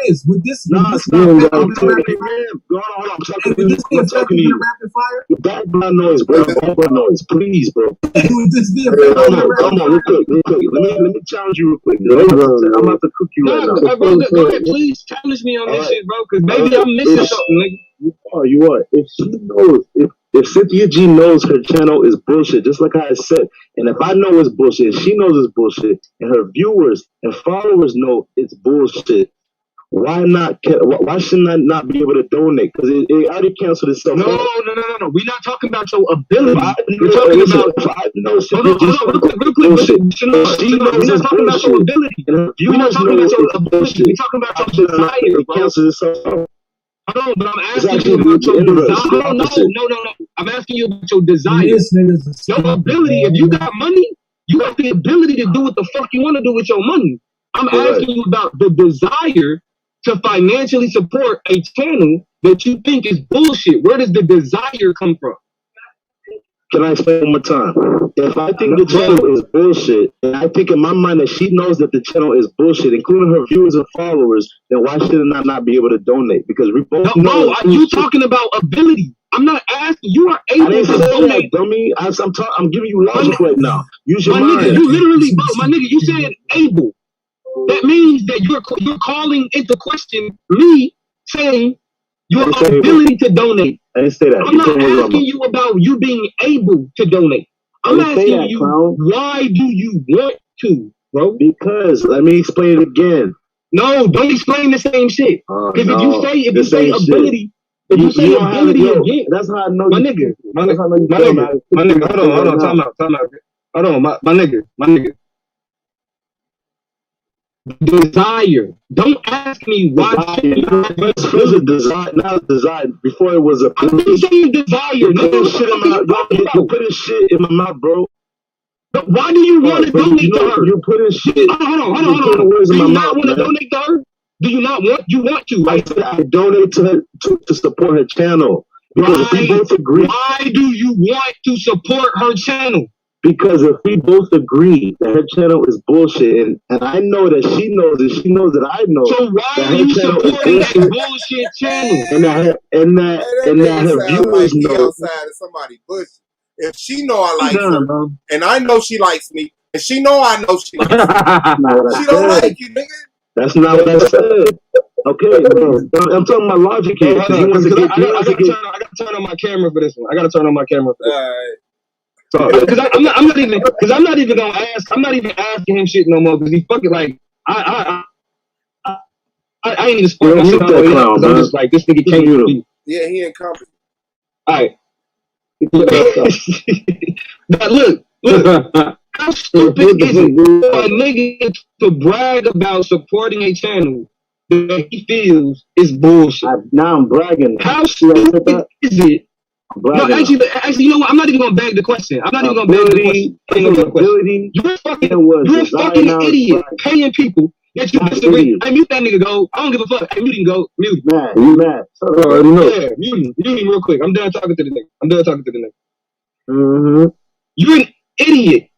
this: Would this be I'm talking to you? Background noise, bro. Background noise, please, bro. Would this be a come on, real quick. Let me challenge you real quick. I'm about to cook you right now. Go ahead, please challenge me on this shit, bro. Because maybe I'm missing something, nigga. You are. If she knows, if Cynthia G knows her channel is bullshit, just like I said, and if I know it's bullshit, she knows it's bullshit, and her viewers and followers know it's bullshit, why not? Why shouldn't I not be able to donate? Because it already canceled itself. No. We're not talking about your ability. We're talking about. Hold on, real quick. We're not talking about your ability. We're not talking about your ability. We're talking about your desire. It cancels itself. Hold on, but I'm asking you about your desire. No. I'm asking you about your desire. Your ability. If you got money, you got the ability to do what the fuck you want to do with your money. I'm asking you about the desire to financially support a channel that you think is bullshit. Where does the desire come from? Can I explain one more time? If I think the channel is bullshit, and I think in my mind that she knows that the channel is bullshit, including her viewers and followers, then why should I not be able to donate? Because we both know. You talking about ability. I'm not asking. You are able to donate. Dummy. I'm giving you logic right now. Use your mind. Nigga, you literally, my nigga, you said able. That means that you're calling into question me saying your ability to donate. I didn't say that. I'm not asking you about you being able to donate. I'm asking you, why do you want to, bro? Because, let me explain it again. No, don't explain the same shit. Because if you say ability, if you say ability again, that's how I know my nigga, hold on, time out. Hold on, my nigga. Desire. Don't ask me why. There's a desire, not desire. Before it was a. I'm saying desire. You're putting shit in my mouth, bro. But why do you want to donate to her? You're putting shit. Hold on. Do you not want to donate to her? Do you not want? You want to, right? I donate to her to support her channel. Because if we both agree. Why do you want to support her channel? Because if we both agree that her channel is bullshit, and I know that she knows it, she knows that I know. So why are you supporting a bullshit channel? And that her viewers know. Outside of somebody bullshit. If she know I like her, and I know she likes me, and she know I know she likes me, she don't like you, nigga. That's not what I said. Okay, bro. I'm talking about logic here. I gotta turn on my camera for this one. I gotta turn on my camera for this one. Because I'm not even gonna ask. I'm not even asking him shit no more because he fucking like I ain't even spark my shit out because I'm just like this nigga can't be. Yeah, he ain't competent. All right. But look, how stupid is it for a nigga to brag about supporting a channel that he feels is bullshit? Now I'm bragging. How stupid is it? No, actually, you know what? I'm not even gonna beg the question. I'm not even gonna beg the question. You're a fucking idiot paying people that you disagree. Hey, mute that nigga, go. I don't give a fuck. Hey, mute him, go. Mute him. Man, you mad. Yeah, mute him real quick. I'm done talking to the nigga. Mm-hmm. You're an idiot.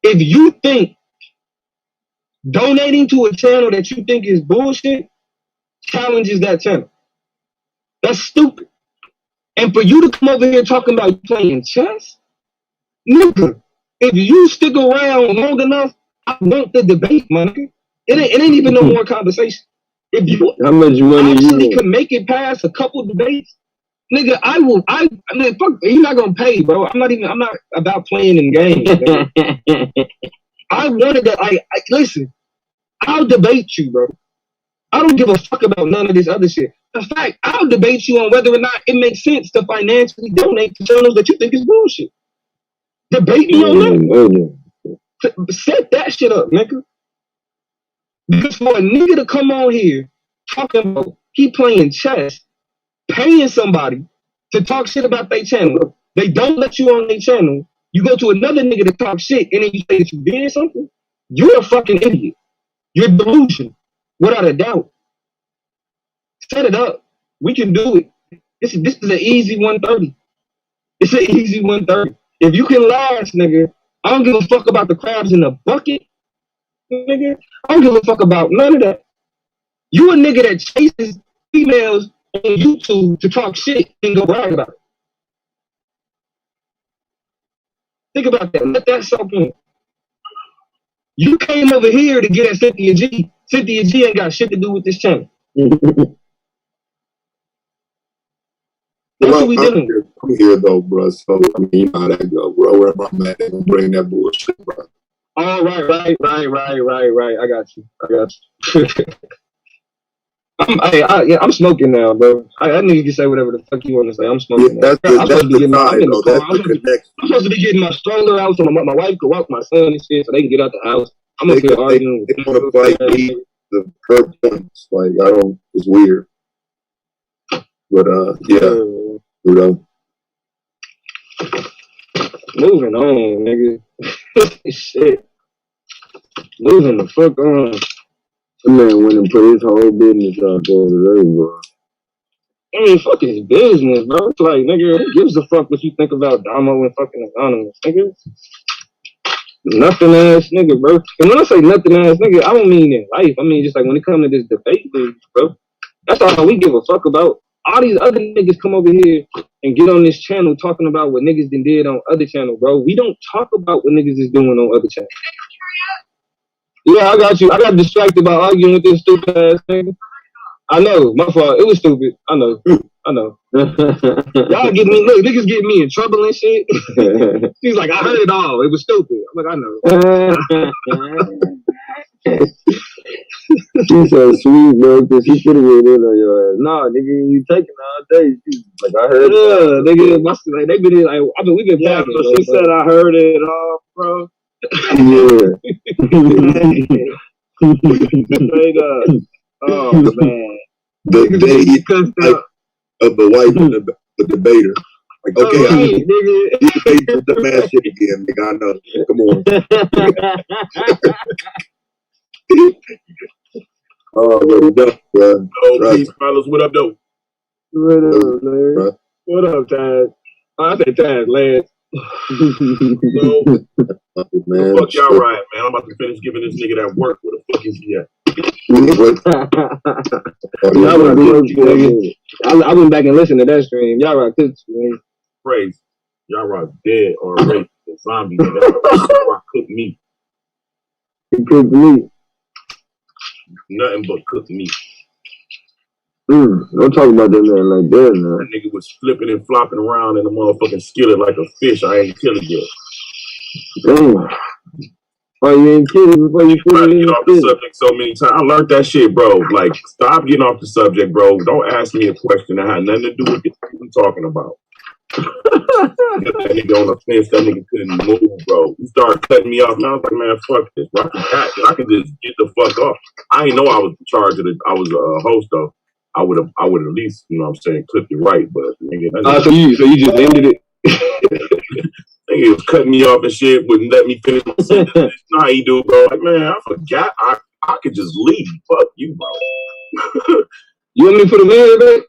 If you think donating to a channel that you think is bullshit challenges that channel, that's stupid. And for you to come over here talking about you playing chess, nigga, if you stick around long enough, I want the debate, my nigga. It ain't even no more conversation. If you actually can make it past a couple debates, nigga, I mean, fuck, you're not gonna pay, bro. I'm not about playing in games. I wanted that. Listen, I'll debate you, bro. I don't give a fuck about none of this other shit. In fact, I'll debate you on whether or not it makes sense to financially donate to channels that you think is bullshit. Debate me on that. Set that shit up, nigga. Because for a nigga to come on here talking about he playing chess, paying somebody to talk shit about their channel, they don't let you on their channel, you go to another nigga to talk shit, and then you say that you did something, you're a fucking idiot. You're delusional, without a doubt. Set it up. We can do it. This is an easy 130. It's an easy 130. If you can last, nigga, I don't give a fuck about the crabs in the bucket, nigga. I don't give a fuck about none of that. You a nigga that chases females on YouTube to talk shit and go brag about it. Think about that. Let that soak in. You came over here to get at Cynthia G. Cynthia G ain't got shit to do with this channel. That's what we doing. I'm here though, bro. So I mean, you know how that go, bro. Wherever I'm at, they gonna bring that bullshit, bro. Oh, right. I got you. I'm smoking now, bro. I nigga can say whatever the fuck you want to say. I'm smoking now. I'm supposed to be getting my stroller out so my wife can walk my son and shit so they can get out the house. I'm up here arguing with they want to fight me. The points, like I don't. It's weird. But yeah, you know. Moving on, nigga. Shit. Moving the fuck on. That man went and put his whole business out there today, bro. I mean, fuck his business, bro. It's like, nigga, who gives a fuck what you think about Damo and fucking Anonymous, nigga? Nothing ass nigga, bro. And when I say nothing ass nigga, I don't mean in life. I mean just like when it comes to this debate thing, bro. That's all we give a fuck about. All these other niggas come over here and get on this channel talking about what niggas did on other channels, bro. We don't talk about what niggas is doing on other channels. Yeah, I got you. I got distracted by arguing with this stupid ass nigga. I know, my fault. It was stupid. I know. Y'all get me, look, niggas get me in trouble and shit. He's like, I heard it all. It was stupid. I'm like, I know. She's so sweet, bro, because she should have been in on your ass. Nah, nigga, you taking all day. She's like, I heard it all. Nigga, like, they been like, I mean, we been yeah, packing. So she said, I heard it all, bro. Yeah. Straight up. Oh man. The day of the wife and the debater. Like, okay, these debaters the man shit again, nigga. I know. Come on. Oh, what up, bro? Oh, peace, fellas. What up, though? What up, man? What up, Taz? I say Taz, Lance. Man, fuck y'all right, man. I'm about to finish giving this nigga that work. Where the fuck is he at? I went back and listened to that stream. Y'all rock this stream. Praise. Y'all rock dead or raped. The zombie nigga. Rock cooked meat. He cooked meat. Nothing but cooked meat. Don't talk about that man like that, man. That nigga was flipping and flopping around in the motherfucking skillet like a fish. I ain't killing yet. Damn. Oh, you ain't kidding before you put it in get off the subject so many times. I learned that shit, bro. Like, stop getting off the subject, bro. Don't ask me a question that had nothing to do with what we talking about. That nigga on the fence, that nigga couldn't move, bro. He started cutting me off, and I was like, man, fuck this, bro. I can just get the fuck off. I ain't know I was in charge of it. I was a host, though. I would have at least, you know what I'm saying, clipped it right, but nigga, so you just ended it. Nigga was cutting me off and shit, wouldn't let me finish my sentence. You know how you do, bro. Like, man, I forgot I could just leave. Fuck you, bro. You want me to put him in, babe?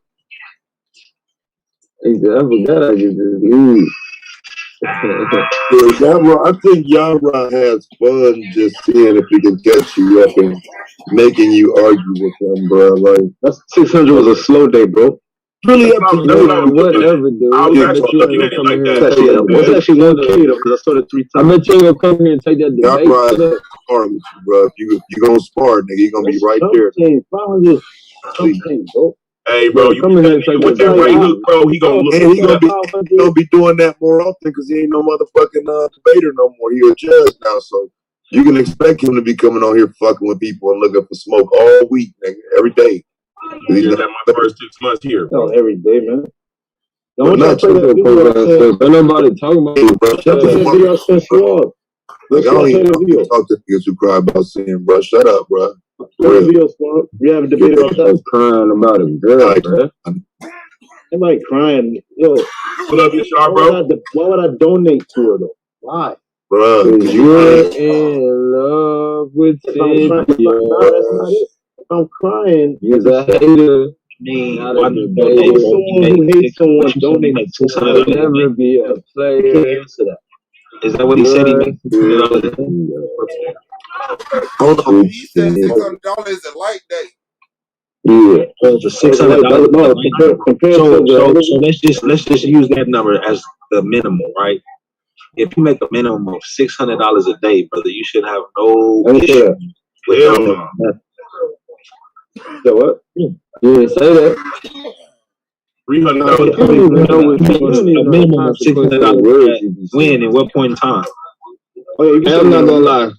I forgot I could just leave. I think Yara has fun just seeing if he can catch you up and making you argue with him, bro. Like, that's 600 was a slow day, bro. Really up to you. Whatever, dude. I was actually looking at it like that. It's actually 1K though, because I saw it 3 times. I bet you gonna come here and take that debate. Yara is spar with you, bro. If you gonna spar, nigga, you gonna be right there. 500 something, bro. Hey, bro, you come in and take with that right hook, bro. He gonna look. And he gonna be doing that more often because he ain't no motherfucking debater no more. He a judge now, so you can expect him to be coming on here fucking with people and looking for smoke all week, nigga, every day. He's that my first 6 months here, bro. Every day, man. Don't nobody talking about it, bro. Shut the video since swab. Like, I don't even talk to niggas who cry about sin, bro. Shut up, bro. Video swab. You have a debate about that. Crying about it, girl, bro. Everybody crying. Yo, what up, Yashar, bro? Why would I donate to her though? Why? Bro, you're in love with Cynthia. No, that's not it. I'm crying. You're a hater. Someone who hates someone donate to someone. I'll never be a player. Is that what he said? Hold on. He said $600 is a light day. Yeah, it's a $600. So let's just use that number as the minimum, right? If you make a minimum of $600 a day, brother, you should have no issue with that. So what? You didn't say that. $300. A minimum of $600. When and what point in time? I'm not gonna lie.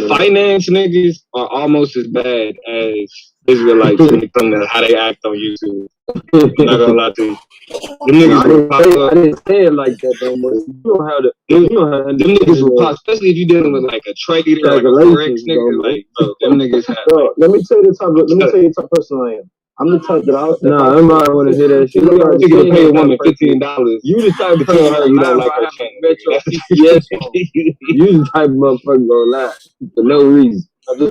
Finance niggas are almost as bad as Israelites when it comes to how they act on YouTube. I'm not gonna lie to you. Them niggas will pop up. I didn't say it like that though, but you know how to. Them niggas will pop, especially if you're dealing with like a trader, like a forex nigga. Like, bro, them niggas have. Bro, let me tell you the type of person I am. I'm the type that I'm not want to hear that shit. You're gonna pay a woman $15. You the type of tell her you don't like her chain. Yes, you the type of motherfucker gonna lie for no reason.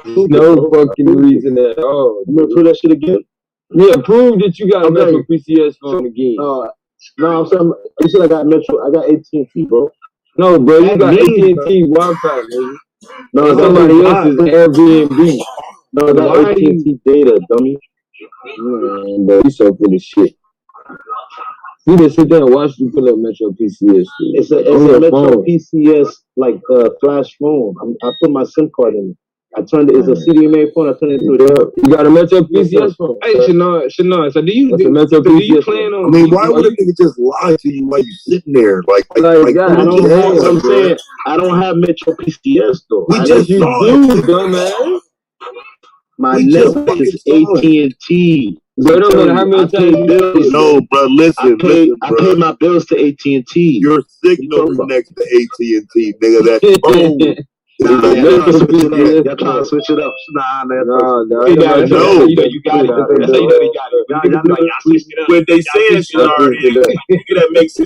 No fucking reason at all. You gonna prove that shit again? Yeah, prove that you got a Metro PCS phone again. No, I'm saying you said I got Metro. I got AT&T, bro. No, bro, you got AT&T Wi-Fi, nigga. No, somebody else's Airbnb. No, that AT&T data, dummy. Man, bro, you so full of shit. You just sit there and watch you pull up Metro PCS. It's a Metro PCS like flash phone. I put my SIM card in it. I turned it. It's a CDMA phone. I turned it into a. You got a Metro PCS phone? Hey, Shania. So do you plan on? I mean, why would a nigga just lie to you while you sitting there? Like I don't have Metro PCS though. We just do, dumbass. My network is AT&T. Bro, no matter how many times you bills. No, bro, listen, bro. I pay my bills to AT&T. Your signal connects to AT&T, nigga. That phone Y'all trying to switch it up. Nah, man. You gotta know. You got it. When they saying that makes $600 a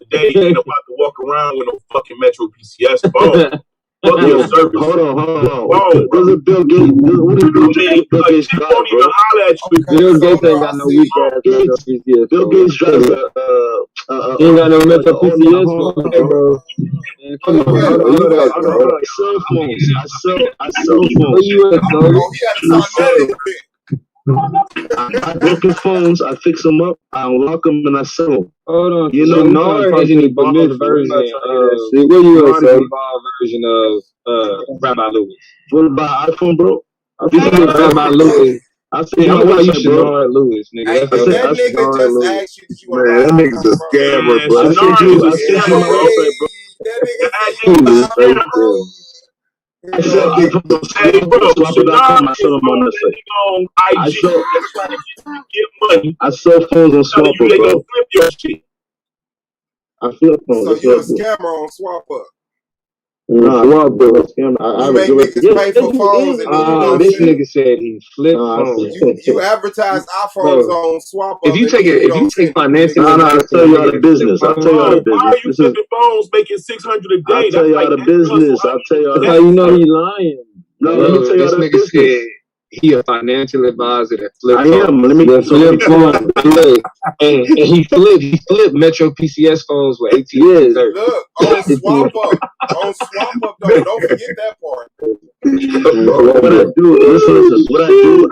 day, ain't about to walk around with no fucking Metro PCS phone. Fuck your service. Hold on. What is Bill Gates? What is Bill Gates? Bill Gates drive, won't even holler at you. Bill Gates ain't got no weak ass Metro PCS. Bill Gates drives he ain't got no Metro PCS phone, bro. Come on, hold on. Cell phones. I sell phones. Where you at, dog? I broken phones, I fix them up, I unlock them, and I sell them. Hold on, you know, Nard is an evolved version of where you at, evolved version of Rabbi Lewis. What about iPhone, bro? Rabbi Lewis. I said, I'm like you Shenard Lewis, nigga. Hey, that nigga just asked you if you want to buy. That nigga's a scammer, bro. I sent you my website, bro. That nigga said you bro. I said, hey, bro, I sell phones on Swapper, bro. I flip phones. So you're a scammer on Swapper. Nah, Swapper, scammer. You make niggas pay for phones and then this nigga said he flipped phones. You advertise iPhones on Swapper. If you take financing, I'll tell y'all the business. Why are you flipping phones making $600 a day? I'll tell y'all the business. That's how you know he lying. No, let me tell y'all the business. Said he a financial advisor that flipped. I am. Let me flip phone. and he flipped Metro PCS phones with AT&T. Look, on Swapper, though, don't forget that part. What I do, listen, what I do,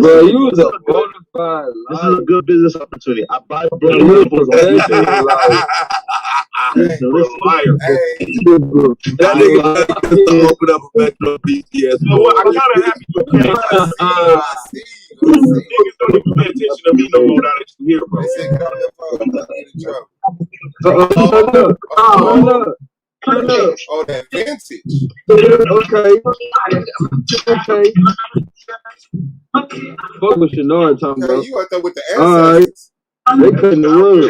bro, you was a bona fide liar. This is a good business opportunity. I buy vehicles on eBay. That nigga open up a Metro PCS. So what? I'm kind of happy with that. I see. Niggas don't even pay attention to me no more now that you here, bro. They said, get on your phone. Get in trouble. Oh, that vintage. Okay. Fuck with Shenard talking about. You out there with the ancestors. They cutting the rug.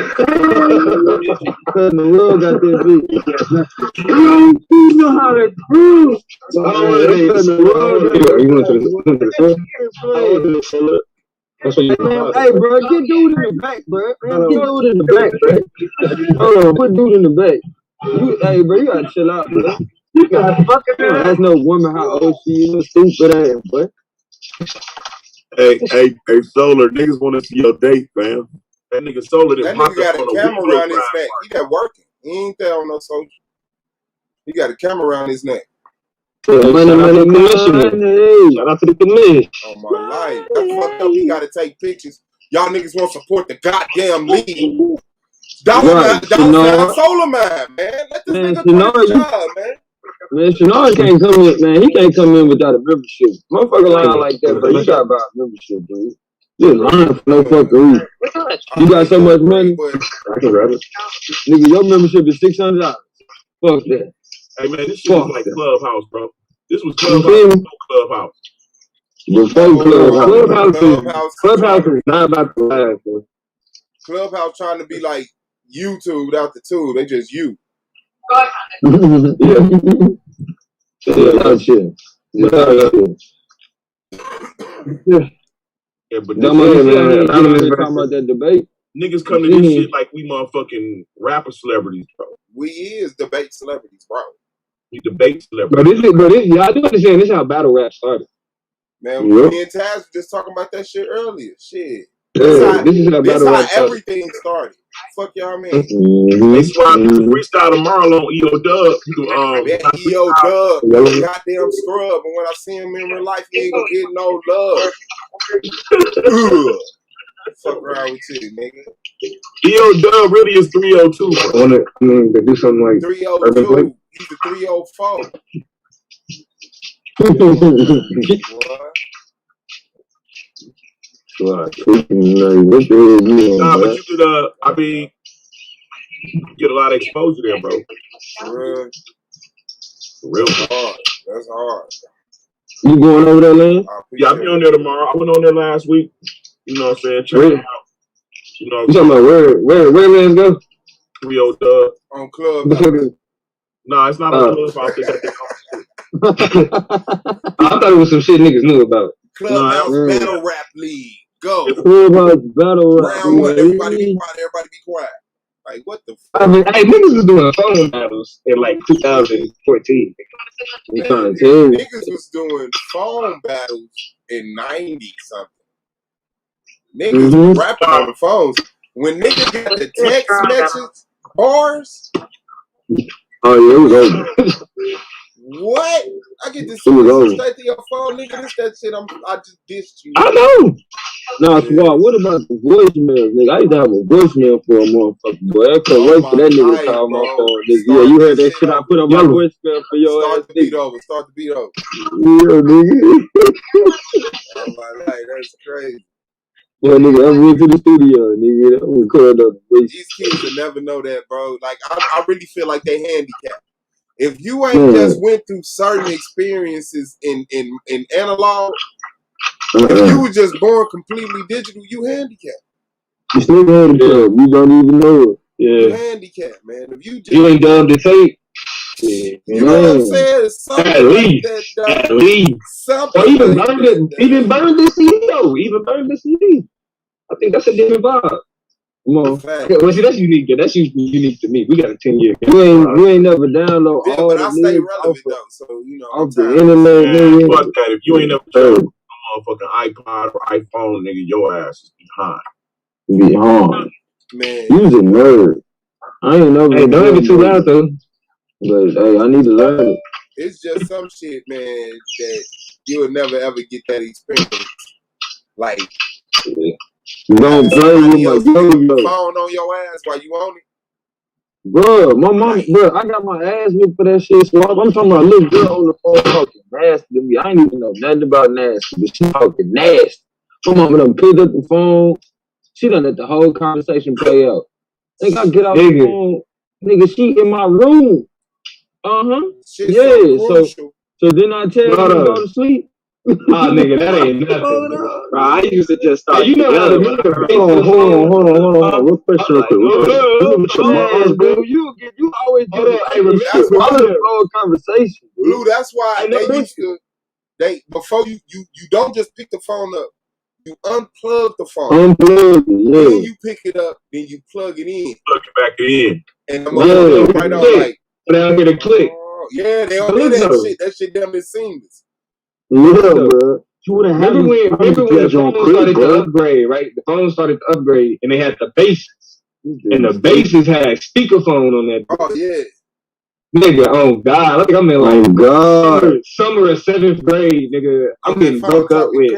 Cutting the rug out there, bitch. You know how to prove. They cutting the rug. You want to the front? That's what you hey, bro, get dude in the back, bro. Get dude in the back, bro. Hold on, put dude in the back. Hey, bro, you gotta chill out, bro. You gotta fucking that's no woman how old she is. Stupid ass, bro. Hey, Solar, niggas want to see your date, fam. That nigga Solar, that nigga got a camera around his neck. He got working. He ain't there on no soldier. He got a camera around his neck. Money, commissioner. Shout out to the commission. Oh my life. That's fucked up. He gotta take pictures. Y'all niggas won't support the goddamn league. Don't Solar Man, man. Let this nigga do his job, man. Man, Shenard can't come in, man. He can't come in without a membership. Motherfucker lying like that, but you got about a membership, dude. You're lying for no fucking reason. You got so much money. I can grab it. Nigga, your membership is $600. Fuck that. Hey, man, this shit was like Clubhouse, bro. This was Clubhouse. Before Clubhouse is not about to last, bro. Clubhouse trying to be like YouTube without the two. They just you. Yeah, but talking about that debate. Niggas come to this shit like we motherfucking rapper celebrities, bro. We is debate celebrities, bro. We debate celebrities. But I do understand this is how battle rap started. Man, me and Taz were just talking about that shit earlier. Shit. This is how everything started. Fuck y'all mean? They freestyle tomorrow on EO Dub. EO Dub, goddamn scrub. And when I see him in real life, he ain't gonna get no love. Fuck around with you, nigga. EO Dub really is 302. I want to do something like 302. He's the 304. But you could, get a lot of exposure there, bro. For real. Hard. That's hard. You going over there, Lane? Yeah, I'll be on there tomorrow. I went on there last week. You know what I'm saying? Check it out. You know, you talking about where Lance go? 302 on Clubhouse. No, it's not on Clubhouse. They got I thought it was some shit niggas knew about. Clubhouse Battle Rap League. Go. Clubhouse Battle Rap. Round one. Everybody be quiet. Everybody be quiet. Like, what the fuck? I mean, hey, niggas was doing phone battles in like 2014. Man, niggas was doing phone battles in 90 something. Niggas was rapping on the phones. When niggas get the text message bars. Oh yeah, it was over. What? I get this straight to your phone, nigga. This that shit. I just dissed you. I know. Nah, Swab, what about the voicemail, nigga? I used to have a voicemail for a motherfucker, boy. I couldn't wait for that nigga to call my phone. Yeah, you heard that shit I put on my voicemail for your ass. Start the beat over. Start the beat over. Yeah, nigga. Oh my life, that's crazy. Well, nigga, I went to the studio, nigga. I was called up. These kids will never know that, bro. Like, I really feel like they handicapped. If you ain't just went through certain experiences in analog, if you were just born completely digital, you handicapped. You still handicapped. You don't even know it. Yeah. You handicapped, man. If you just, ain't dumb to take. Yeah. You know what I'm saying? It's something at least. Like that, at least. Something or even like burned it. Even burned the CD. Even burned the CD. I think that's a different vibe. Well, see, that's unique. That's unique to me. We got a 10-year. You ain't never download all but the I stay relevant though, so you know. Off the internet, nigga. Fuck that. If you ain't never tried a motherfucking iPod or iPhone, nigga, your ass is behind. Behind. Man, you's a nerd. I ain't never. Hey, don't be too loud though. But hey, I need to learn it. It's just some shit, man, that you'll never ever get that experience. Like. You don't play with my phone on your ass while you on it. Bro, my mom, bro, I got my ass whipped for that shit. So I'm talking about a little girl on the phone talking nasty to me. I ain't even know nothing about nasty, but she talking nasty. My mama done picked up the phone. She done let the whole conversation play out. Think I get off the phone, nigga, she in my room. Yeah, so then I tell her to go to sleep. Nah, nigga, that ain't nothing. Bro, I used to just start. You know how to hold on. Real question, real quick. You always get that's why the whole conversation. Blue, that's why they used to. Before you don't just pick the phone up. You unplug the phone. Unplug it, yeah. Then you pick it up. Then you plug it in. Plug it back in. And the motherfucker right on like. Down here to click. Yeah, they don't do that shit. That shit damn near seamless. Yeah, bro. Remember when the phone started to upgrade, right? The phone started to upgrade, and they had the bases, and the bases had speakerphone on that. Oh yeah, nigga. Oh God, I think I'm in like summer of 7th grade, nigga. I'm getting broke up with.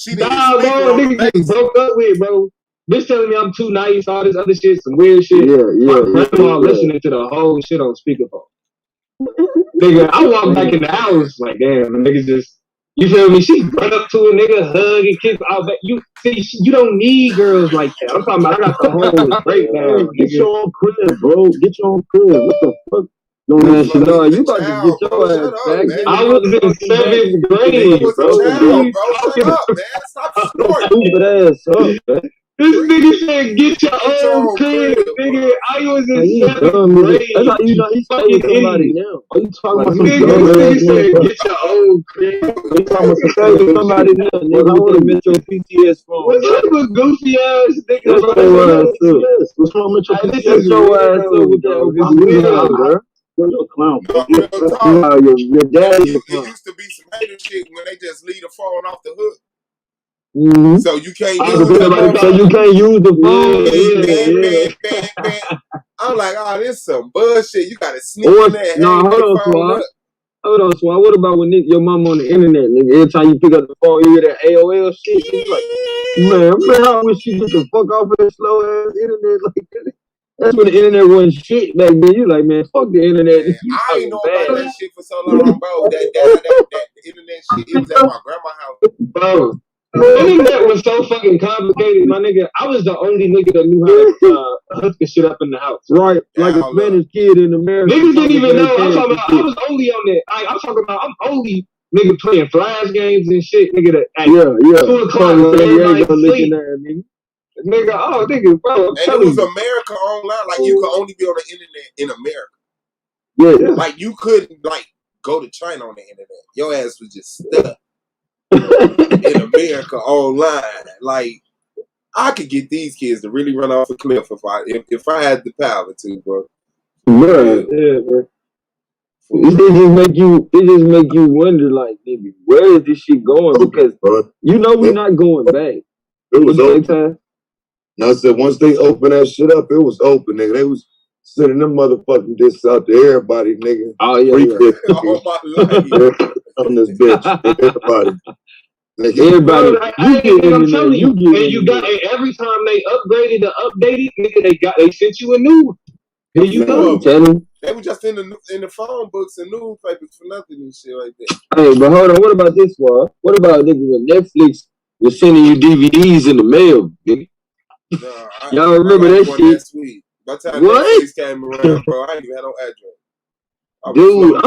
Nah, bro, nigga getting broke up with, bro. Bitch telling me I'm too nice, all this other shit, some weird shit. My grandma listening to the whole shit on speakerphone. Nigga, I walk back in the house like, damn, niggas just, you feel me? She run up to a nigga, hug and kiss. You see, you don't need girls like that. I'm talking about, I got the whole breakdown. Get your own crib, bro. Get your own crib. What the fuck? No, you about to get your ass back. Man. I was in 7th grade, bro. Shut up, man. Stop snoring. Stupid ass up, man. This nigga said, get your own crib, nigga. I was in 7th grade. That's how you know he's fucking somebody now. Are you talking about some nigga said, get your own crib. You talking about somebody now, nigga. I want to met your PTS phone. What's up with goofy ass nigga? What's wrong with your PTS? Your ass up with that OPC, bro. You're a clown. Your dad is a clown. It used to be some hater shit when they just leave the phone off the hook. Mm-hmm. So you can't use the phone. Yeah. I'm like, oh, this is some bullshit. You gotta sneak in there. Hold on, Swat. What about when your mom on the internet, nigga? Every time you pick up the phone, you hear that AOL shit. You like, man, I wish you get the fuck off of that slow ass internet like that. That's when the internet wasn't shit back then. You like, man, fuck the internet. Man, I ain't know about that shit for so long, bro. That internet shit, it was at my grandma's house. Bro. The internet was so fucking complicated, my nigga. I was the only nigga that knew how to hook the shit up in the house. Right, like a Spanish kid in America. Niggas didn't even know. I'm talking about, I was only on that. I'm talking about, I'm only nigga playing flash games and shit, nigga. At 2 o'clock, everybody sleep. Nigga, oh, nigga, bro. And it was America online. Like, you could only be on the internet in America. Yeah. Like you couldn't like go to China on the internet. Your ass was just stuck in America online. Like I could get these kids to really run off a cliff if I had the power to, bro. Bro, yeah, bro. It just make you wonder, like, nigga, where is this shit going? Because you know we're not going back. It was open. And I said once they opened that shit up, it was open, nigga. They was sending them motherfucking discs out to everybody, nigga. Oh yeah. All my life. On this bitch, everybody. Everybody, I'm telling you, and you got, and every time they upgraded or updated, nigga, they sent you a new one. Here you go. They were just in the phone books and newspapers for nothing and shit like that. Hey, but hold on, what about this one? What about nigga when Netflix was sending you DVDs in the mail, nigga? Y'all remember that shit? By the time Netflix came around, bro, I ain't even had no address. Dude,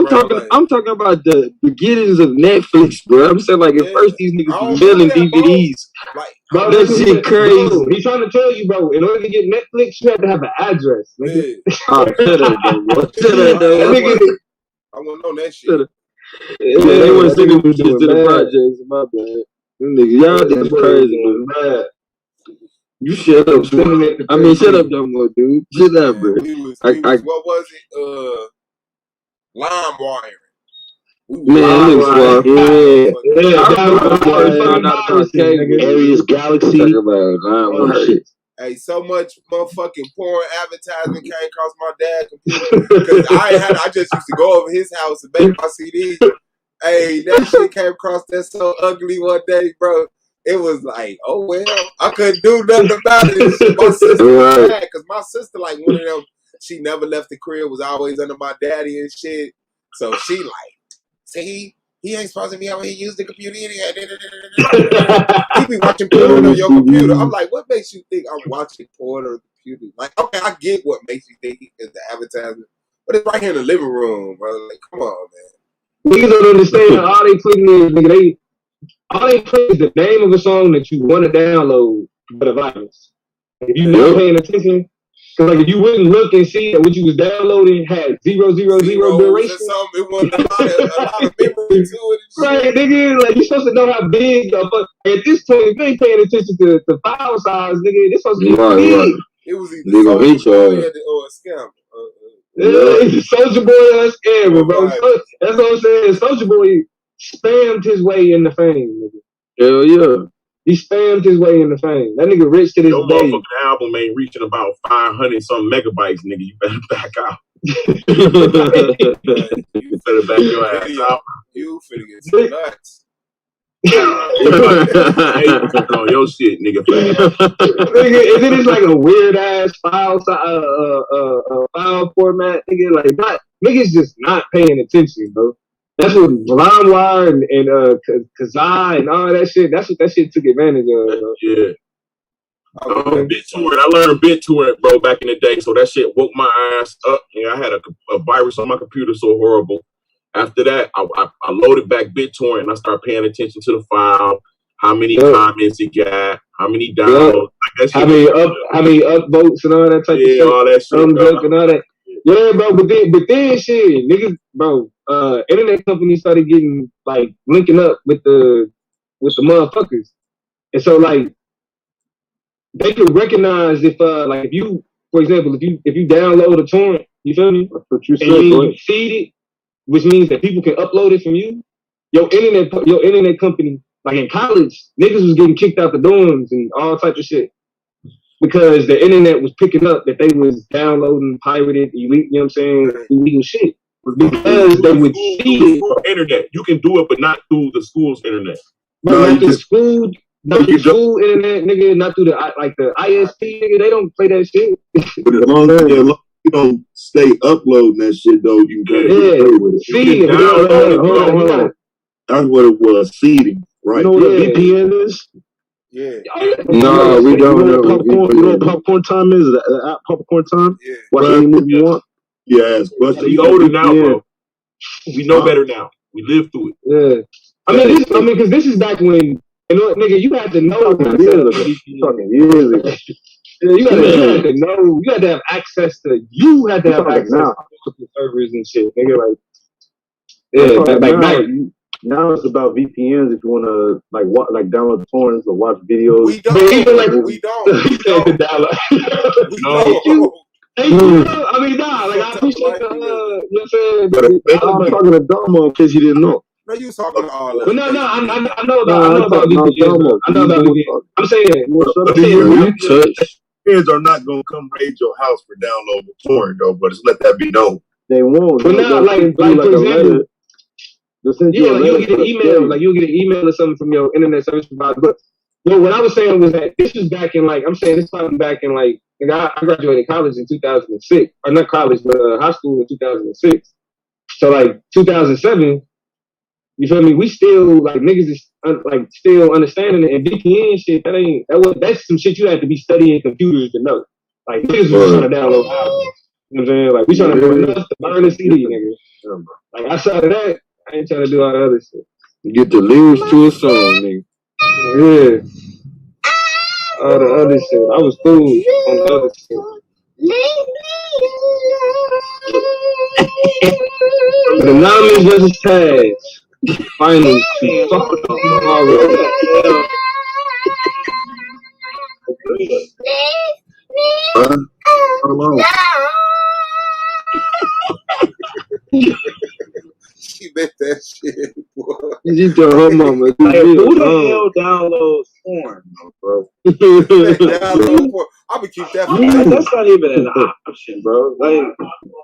I'm talking about the beginnings of Netflix, bro. I'm saying, like, at first these niggas was mailing DVDs. Bro, that shit crazy. Bro, he's trying to tell you, bro, in order to get Netflix, you have to have an address. Nigga. Shut up, though. I want to know that shit. Yeah, they want to send them shit to the projects. My bad. Them niggas, y'all just crazy, man. You shut up. Shut up, dumb boy, dude. Shut up, bro. What was it? LimeWire. Man, Aries Galaxy. Hey, so much motherfucking porn advertising came across my dad's computer because I just used to go over his house and make my CDs. Hey, that shit came across that so ugly one day, bro. It was like, oh well, I couldn't do nothing about it. My sister was mad because my sister, like one of them, she never left the crib, was always under my daddy and shit. So she like, see, he ain't supposed to be able to use the computer anyway. He be watching porn on your computer. I'm like, what makes you think I'm watching porn on the computer? Like, okay, I get what makes you think is the advertisement, but it's right here in the living room, bro. Like, come on, man. Niggas don't understand all they putting is, nigga, all they put is the name of a song that you want to download, but a virus. If you're not paying attention, because like if you wouldn't look and see that what you was downloading had 000 duration. It wasn't a lot of memory to it. Right, nigga, like you supposed to know how big. But at this point, if you ain't paying attention to the file size, nigga, this supposed to be big. It was either Soulja Boy or a scam. It's a Soulja Boy or a scammer, bro. So, that's what I'm saying. Soulja Boy spammed his way into fame, nigga. Hell yeah. He spammed his way into fame. That nigga rich to this day. Your motherfucking album ain't reaching about 500 some megabytes, nigga. You better back out. You better back your ass out. You finna get some nuts. On your shit, nigga. Nigga, it is like a weird ass file format, nigga. Like, niggas just not paying attention, bro. That's what LimeWire and Kazaa and all that shit. That's what that shit took advantage of. Bro. Yeah. BitTorrent. I learned BitTorrent, bro, back in the day. So that shit woke my ass up. And I had a virus on my computer so horrible. After that, I loaded back BitTorrent and I started paying attention to the file, how many comments it got, how many downloads, like how many upvotes and all that type of shit. All that shit. Thumbs up and all that. Yeah, bro, but then shit, niggas, bro, internet companies started getting like linking up with the motherfuckers. And so like they could recognize if like if you, for example, if you download a torrent, you feel me? That's what you said, and you feed it, which means that people can upload it from you. Your internet company, like in college, niggas was getting kicked out the dorms and all types of shit. Because the internet was picking up that they was downloading pirated, illegal, you know what I'm saying, illegal shit. Because they would see it. Internet. You can do it, but not through the school's internet. Not through the school, internet, nigga, not through the ISP, nigga, they don't play that shit. But as long as you don't stay uploading that shit, though, you can play with it. Seeding. Hold on. That's what it was, seeding, right? You know what a VPN is? Yeah. No, we don't know. You know what popcorn time is? The app Popcorn Time? Yeah. Watch any movie you want? Yes. But you older now, bro. We know better now. We live through it. Yeah. I mean, because this is back when, you know, nigga, you had to know. Talking years ago. Yeah, you had to know. You had to have access to. You had to have access. Now. fucking servers and shit, nigga. Like, yeah, like night. Now it's about VPNs if you want to like download torrents or watch videos. We don't. We don't. download. I mean, nah. Like I appreciate the. You know what I'm saying? But I'm talking to Domo in case you didn't know. No, you was talking to all that. But no, I know about VPNs. I know about VPNs. I'm saying, VPNs are not gonna come raid your house for downloading torrent though. But just let that be known. They won't. But now, like for example. Yeah, like you'll get an email, or something from your internet service provider. But what I was saying was that this was back in this probably back in I graduated college in 2006, or not college, but high school in 2006. So 2007, you feel me? We still niggas is still understanding it, and VPN shit. That's some shit you have to be studying computers to know. Like niggas was trying to download albums. You know what I'm saying? Like we trying to do enough to burn a CD, nigga. Like outside of that. I ain't trying to do all the other shit. You get the lyrics to a song, nigga. Yeah. All the other shit. I was cool on the other shit. The Anonymous versus Taz. Finally, fuck with them already. She bet that shit, boy. You tell her mama. Who the hell downloads porn, bro? Download porn. I'm gonna keep that. That's not even an option, bro.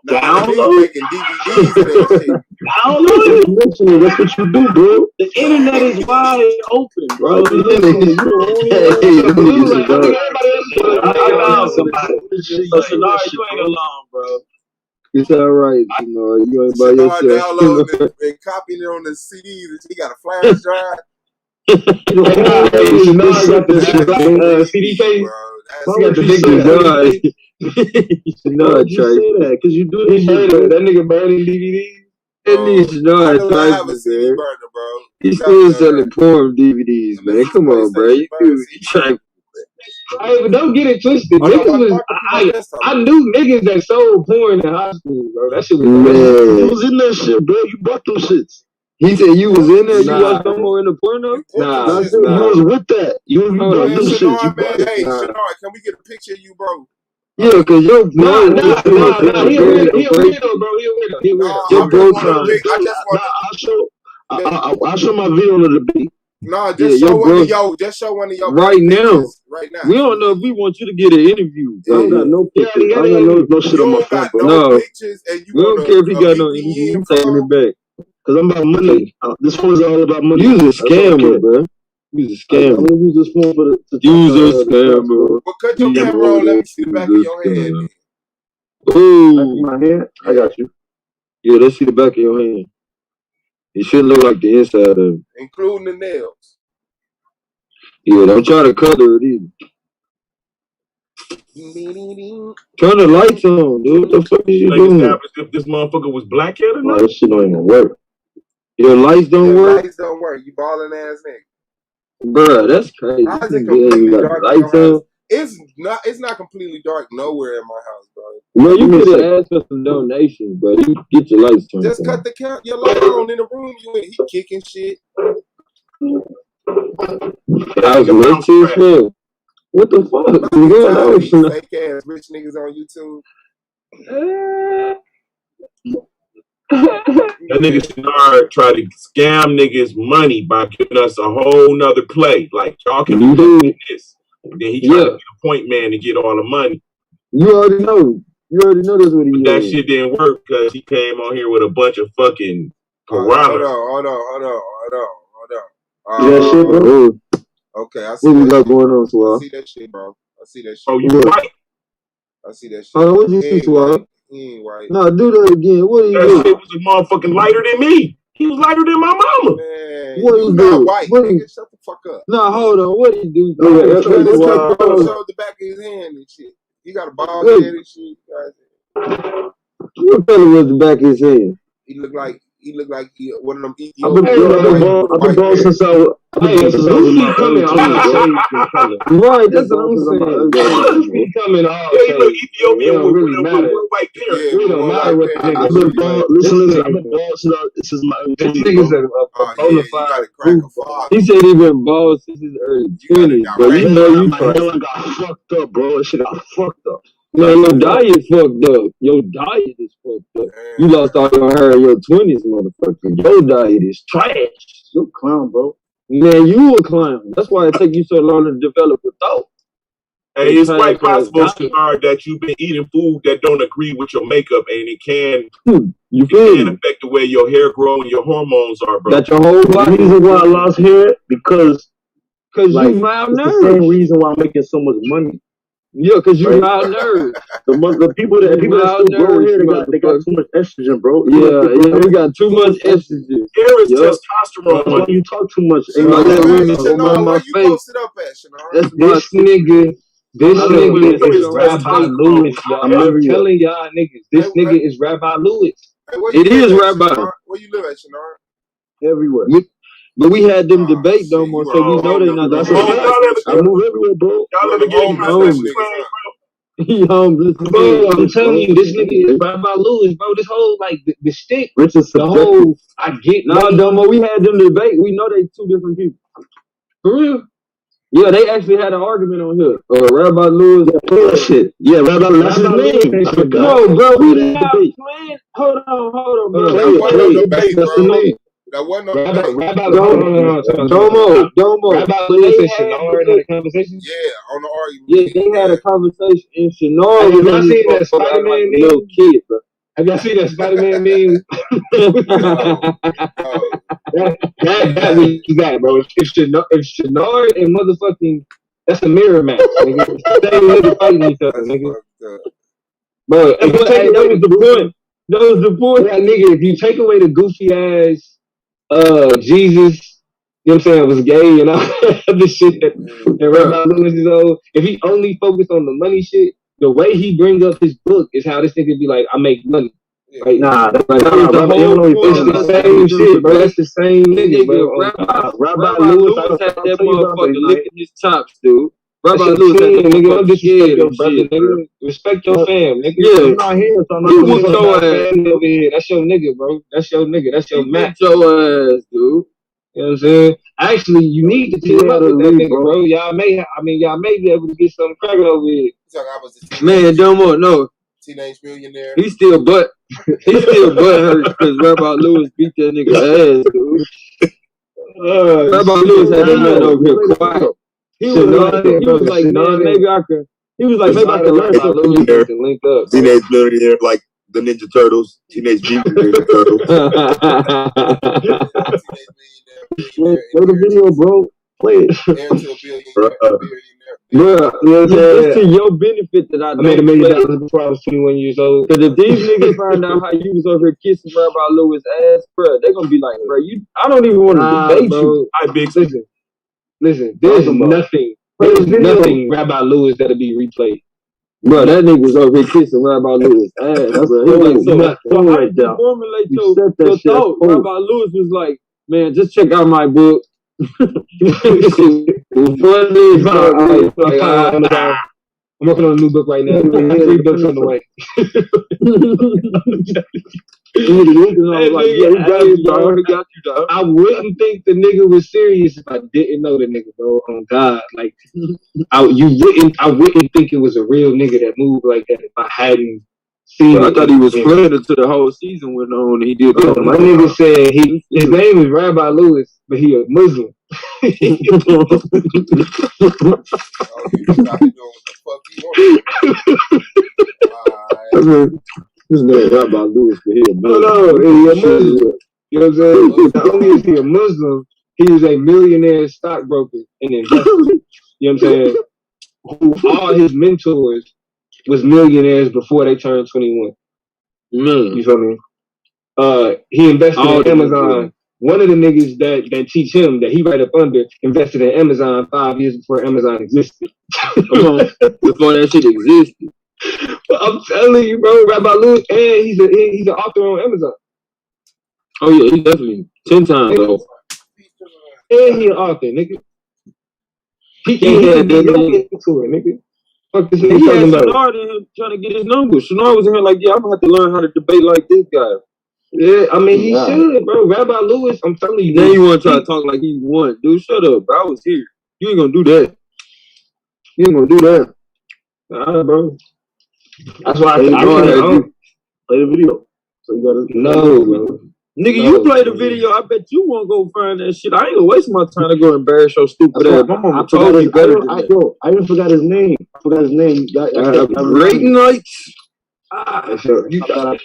Download making DVDs of that shit. Download it. That's what you do, bro. The internet is wide open, bro. I found somebody. So Shannara, you ain't alone, bro. It's alright, you ain't by yourself. Downloading and copying it on the CDs. He got a flash drive. CD case. Bro, got the big guy. Because you do this shit. That nigga burning DVDs. At least I have a CD burner, bro. He's still selling porn DVDs, man. Come on, bro. You trying. Hey, but don't get it twisted. I knew niggas that sold porn in high school, bro. That shit was you was in that shit, bro. You bought them shits. He said you was in there. You watched no more in the porno. Nah, you was with that. You bought them shits. Hey, Shannara, can we get a picture of you, bro? Yeah, cause your bro. He a weirdo, bro. Your bro trying. I'll show my video of the beat. No, just show one of your. Just show one of your. Right now. Right now. We don't know if we want you to get an interview. I don't got no pictures. I don't got no shit on my phone, bro. No. Pictures and you we don't care if he got no interview. You taking it back. Cause I'm about money. This phone is all about money. Use a scammer, bro. Use a scammer. I'm gonna use this phone for use a scammer. But cut your camera on. Let me see the back of your head. Ooh. My hand. I got you. Yeah, let's see the back of your hand. It shouldn't look like the inside of it. Including the nails. Yeah, don't try to color it either. Turn the lights on, dude. What the fuck is you doing? If this motherfucker was blackhead or not? This shit don't even work. Your lights don't work? Lights don't work. You balling ass nigga. Bruh, that's crazy. How's it completely dark in your house? It's not completely dark nowhere in my house, bro. Well, you could have asked for some donations, bro. You get your lights turned on. Just cut your light on in the room. You in. He kicking shit. I was rich as hell. What the fuck? Fake ass rich niggas on YouTube. That nigga Shannara tried to scam niggas money by giving us a whole nother play. Like, y'all can do this. And then he tried to be the point man to get all the money. You already know. That's what he did. That shit didn't work because he came on here with a bunch of fucking piranhas. Hold on. That shit, bro. Okay, I see what that we got shit, going on, Swab? I see that shit, bro. I see that shit. Oh, you right. I see that shit. What you see, Swab? He ain't right. No, do that again. What are you doing? That shit was a motherfucking lighter than me. He was lighter than my mama. Man, what you not white, nigga. Shut the fuck up. No, hold on. What do you do? Show the back of his hand and shit. He got a bald head and shit. What color was the back of his head? He looked like one of them. I've been bald since I Hey, it's coming all shades and colors. Right, that's what I'm saying. It's coming all Yeah, shades. Ethiopian It with really matter. white parents. It don't matter what the nigga I've been bald. Listen, I've been bald since my early 20s. This nigga's a bona fide goofball. He said he been bald since his early 20s, bro. You know you my hairline got fucked up, bro. That shit got fucked up. Man, your diet fucked up. Your diet is fucked up. You lost all your hair in your 20s, motherfucker. Your diet is trash. You a clown, bro. Man, you a clown. That's why it take you so long to develop a thought. Hey, it's quite possible, Shamar, that you've been eating food that don't agree with your makeup, and it can affect the way your hair grows and your hormones are, bro. That your whole body. The reason why I lost hair because like, you malnourished. It's the same reason why I'm making so much money. Yeah, because you malnourished. The people that still grow hair, they got too much estrogen, bro. Yeah, we got too much estrogen. Hair is testosterone. Why you talk too much? Where you posted up at, Shanara? This nigga is Rabbi Lewis, y'all. I'm telling y'all niggas, this nigga is Rabbi Lewis. It is Rabbi. Where you live at, Shanara? Everywhere. But we had them debate though more, so we know they not. That's I move everywhere, bro. Y'all ever get homeless? Bro, I'm telling you, this nigga is Rabbi Lewis, bro. This whole like the stick, the whole I get. Nah, Domo, we had them debate. We know they two different people. For real? Yeah, they actually had an argument on here. Rabbi Lewis. Shit. Yeah, Rabbi Lewis. No, bro, we not playing. Hold on, bro. That wasn't no Rabbi Domo. Rabbi Lewis and Shanara had a conversation? Yeah, on the argument. Yeah, they had a conversation in Shanara. Have y'all seen that Spider-Man meme? Little kid, bro. Have y'all seen that Spider-Man meme? That was that, bro. If Shanara and motherfucking, that's a mirror match, nigga. Same nigga fighting each other, nigga. Bro, that was the point. That was the point. Yeah, nigga, if you take away the goofy ass Jesus, you know what I'm saying, was gay and all the shit that Rabbi Lewis is on, if he only focused on the money shit, the way he bring up his book is how this nigga be like, I make money. Like, that's the same shit, bro. That's the same nigga, bro. Rabbi Lewis had that motherfucker licking his chops, dude. Rabbi Lewis had that nigga. Don't disrespect your brother, nigga. Respect your fam, nigga. Yeah, I'm not here, so I'm not with your ass over here. That's your nigga, bro. That's your nigga. That's your match. Your ass, dude. You know what I'm saying? Actually, you need to chill out with that nigga, bro. Y'all may be able to get something cracking over here. Man, Domo, no. Teenage Millionaire. He still butt hurt because Rabbi Lewis beat that nigga ass, dude. Rabbi Lewis had that man over here quiet. He was like, man, maybe I could learn something to link up. Teenage Millionaire, like the Ninja Turtles, Teenage Mutant Ninja Turtles. Play the video, bro. Play it. It's to your benefit that I made $1 million before I was 21 years old. Because if these niggas find out how you was over here kissing Rabbi Lewis' ass, bro, they're gonna be like, bro, I don't even want to debate you. Listen, there's nothing Rabbi Lewis that'll be replayed. Bro, that nigga was over here kissing Rabbi Lewis' ass, bro. He was like, so how did you formulate your thought? Rabbi Lewis was like, man, just check out my book. I'm working on a new book right now. 3 books on the way. I wouldn't think the nigga was serious if I didn't know the nigga, bro. On God, like I wouldn't think it was a real nigga that moved like that if I hadn't seen it. I thought he was playing until the whole season went on. And he did. My nigga said his name is Rabbi Lewis, but he a Muslim. This nigga Rabbi Lewis, but he a Muslim. No, he a Muslim. You know what I'm saying? Not only is he a Muslim, he is a millionaire stockbroker and investor. You know what I'm saying? Who all his mentors was millionaires before they turned 21. You feel me? He invested in Amazon. One of the niggas that teach him that he right up under invested in Amazon 5 years before Amazon existed. Before that shit existed. But I'm telling you, bro, Rabbi Lewis, and he's an author on Amazon. Oh yeah, he's definitely 10 times though. And he an author, nigga. He had that into it, nigga. Fuck this nigga talking about. Shenard in here trying to get his numbers. Shenard was in here like, yeah, I'm gonna have to learn how to debate like this guy. Yeah, I mean, he should, bro. Rabbi Lewis, I'm telling you. Now you want to try to talk like he won. Dude, shut up, bro. I was here. You ain't gonna do that. You ain't gonna do that. Nah, bro. That's why I play the video. So you gotta no, bro. Nigga, you play the video. I bet you won't go find that shit. I ain't gonna waste my time to go embarrass your stupid ass. My mama told me better than that. I even forgot his name. Great nights. You got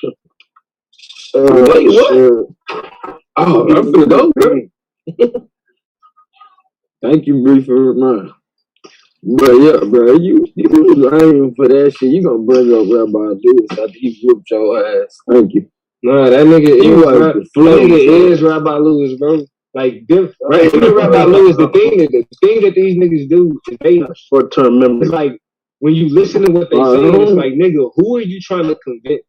wait, what? Oh, I'm finna go, bro. Thank you, Bree, for reminding. But yeah, bro, you aiming for that shit. You gonna bring up Rabbi Lewis after he whooped your ass. Thank you. Nah, that nigga is Rabbi Lewis, bro. Like, right? Rabbi Lewis, the thing that these niggas do is they short-term memory. It's like when you listen to what they say, it's like, nigga, who are you trying to convince?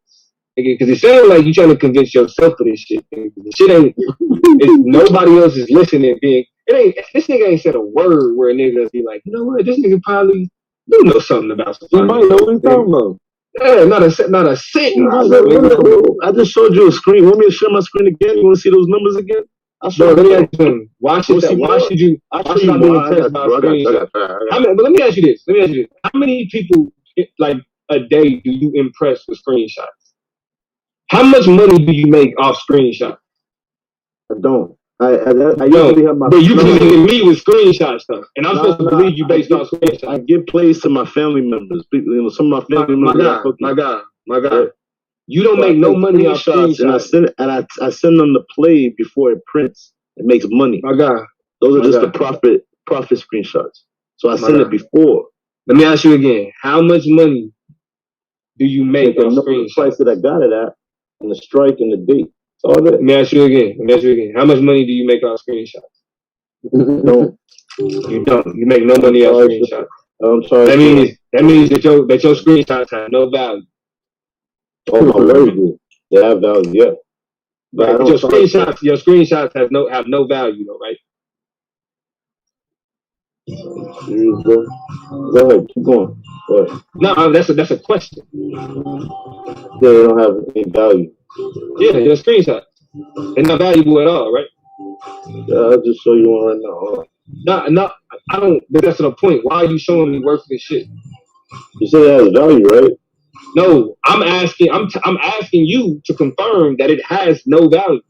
Because it sounds like you trying to convince yourself of this shit. Nigga. The shit ain't. If nobody else is listening, this nigga ain't said a word where a nigga be like, you know what? This nigga probably do know something about something. You might know what he's talking about. Yeah, not a sentence. I just showed you a screen. Want me to share my screen again? You want to see those numbers again? Let me ask you, why should I be impressed by screenshots? But let me ask you this. How many people like a day do you impress with screenshots? How much money do you make off screenshots? I don't. I usually have my. But you believe me with screenshot stuff, and I'm supposed to believe you based on screenshots. I give plays to my family members. Some of my family members. My God. You don't make no money off screenshots, and I send them the play before it prints. It makes money. My God. Those are just the profit screenshots. So I send it before. Let me ask you again. How much money do you make off screenshots? The price that I got it at, and the strike and the date. So let me ask you again. How much money do you make off screenshots? No. You don't. You make no money off screenshots. I'm sorry. That means that your screenshots have no value. Oh, my word, they have value, yeah. But your screenshots have no value though, right? Go ahead, keep going. Go ahead. No, that's a question. Yeah, they don't have any value. Yeah, your screenshots. They're not valuable at all, right? Yeah, I'll just show you one right now. No, I don't. But that's the point. Why are you showing me worthless shit? You said it has value, right? No, I'm asking you to confirm that it has no value.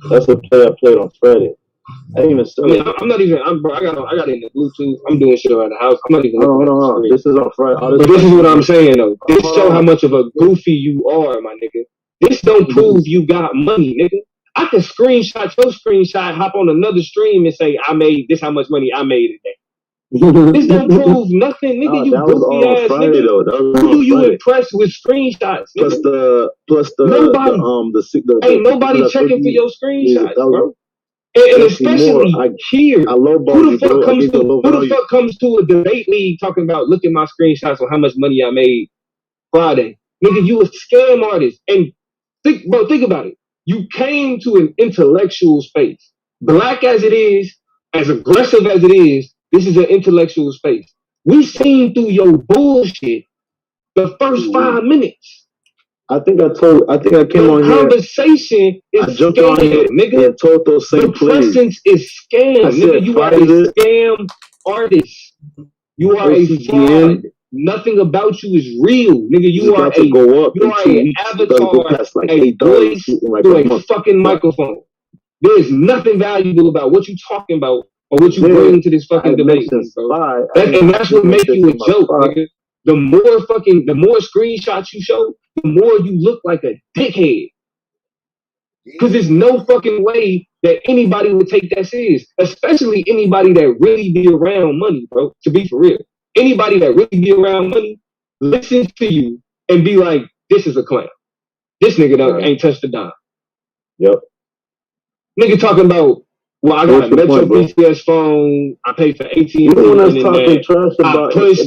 That's a play I played on Friday. I didn't even. I got it in the Bluetooth. I'm doing shit around the house. I'm not even. Hold on. This is on Friday. But this is what I'm saying though. This show how much of a goofy you are, my nigga. This don't prove you got money, nigga. I can screenshot your screenshot, hop on another stream, and say I made this. How much money I made today? This don't prove nothing, nigga. You goofy ass Friday, nigga. Who do you impress with screenshots? Nigga? Plus the nobody. Ain't nobody checking for your screenshots, bro. And especially here, who the fuck comes to a debate league talking about look at my screenshots on how much money I made Friday? Nigga, you a scam artist. And think about it. You came to an intellectual space. Black as it is, as aggressive as it is, this is an intellectual space. We seen through your bullshit the first 5 minutes. I think I came on here. Conversation is scam, nigga. And told those same plays. The presence is scam, nigga. You are a scam artist. You are a fraud. Nothing about you is real, nigga. You are an avatar, a voice through a fucking microphone. There is nothing valuable about what you talking about or what you bring to this fucking debate, bro. And that's what makes you a joke, nigga. The more screenshots you show, the more you look like a dickhead. Because there's no fucking way that anybody would take that serious, especially anybody that really be around money, bro. To be for real. Anybody that really be around money listens to you and be like, this is a clown. This nigga ain't touched a dime. Yep. Nigga talking about, well, I got a Metro PCS phone. I paid for 18 minutes. I push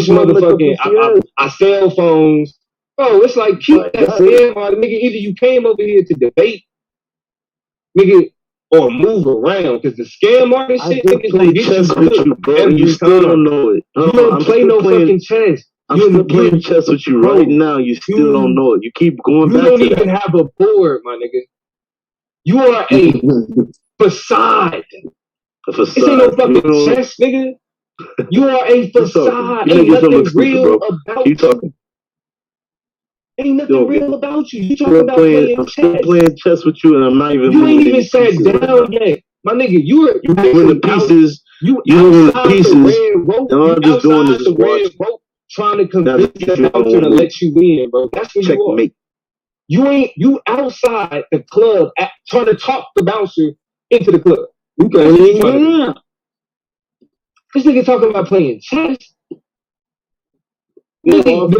motherfucking, I sell phones. Bro, it's like, keep that scam, nigga. Either you came over here to debate, nigga, or move around because the scam market shit niggas play chess with you, bro. You still don't know it. You don't play no fucking chess. I'm still playing chess with you right now. You still don't know it. You keep going back to that. You don't even have a board, my nigga. You are a facade. This ain't no fucking chess, nigga. You are a facade. Ain't nothing real about you. Ain't nothing real about you. You talking about playing chess. I'm still playing chess with you, and I'm not even. You ain't even sat down yet, my nigga. You moving the pieces. You moving the pieces. And all I'm just doing is just watching. Trying to convince the bouncer to let you in, bro. That's what Checkmate. You outside the club trying to talk the bouncer into the club. You can't even. This nigga talking about playing chess. Nigga,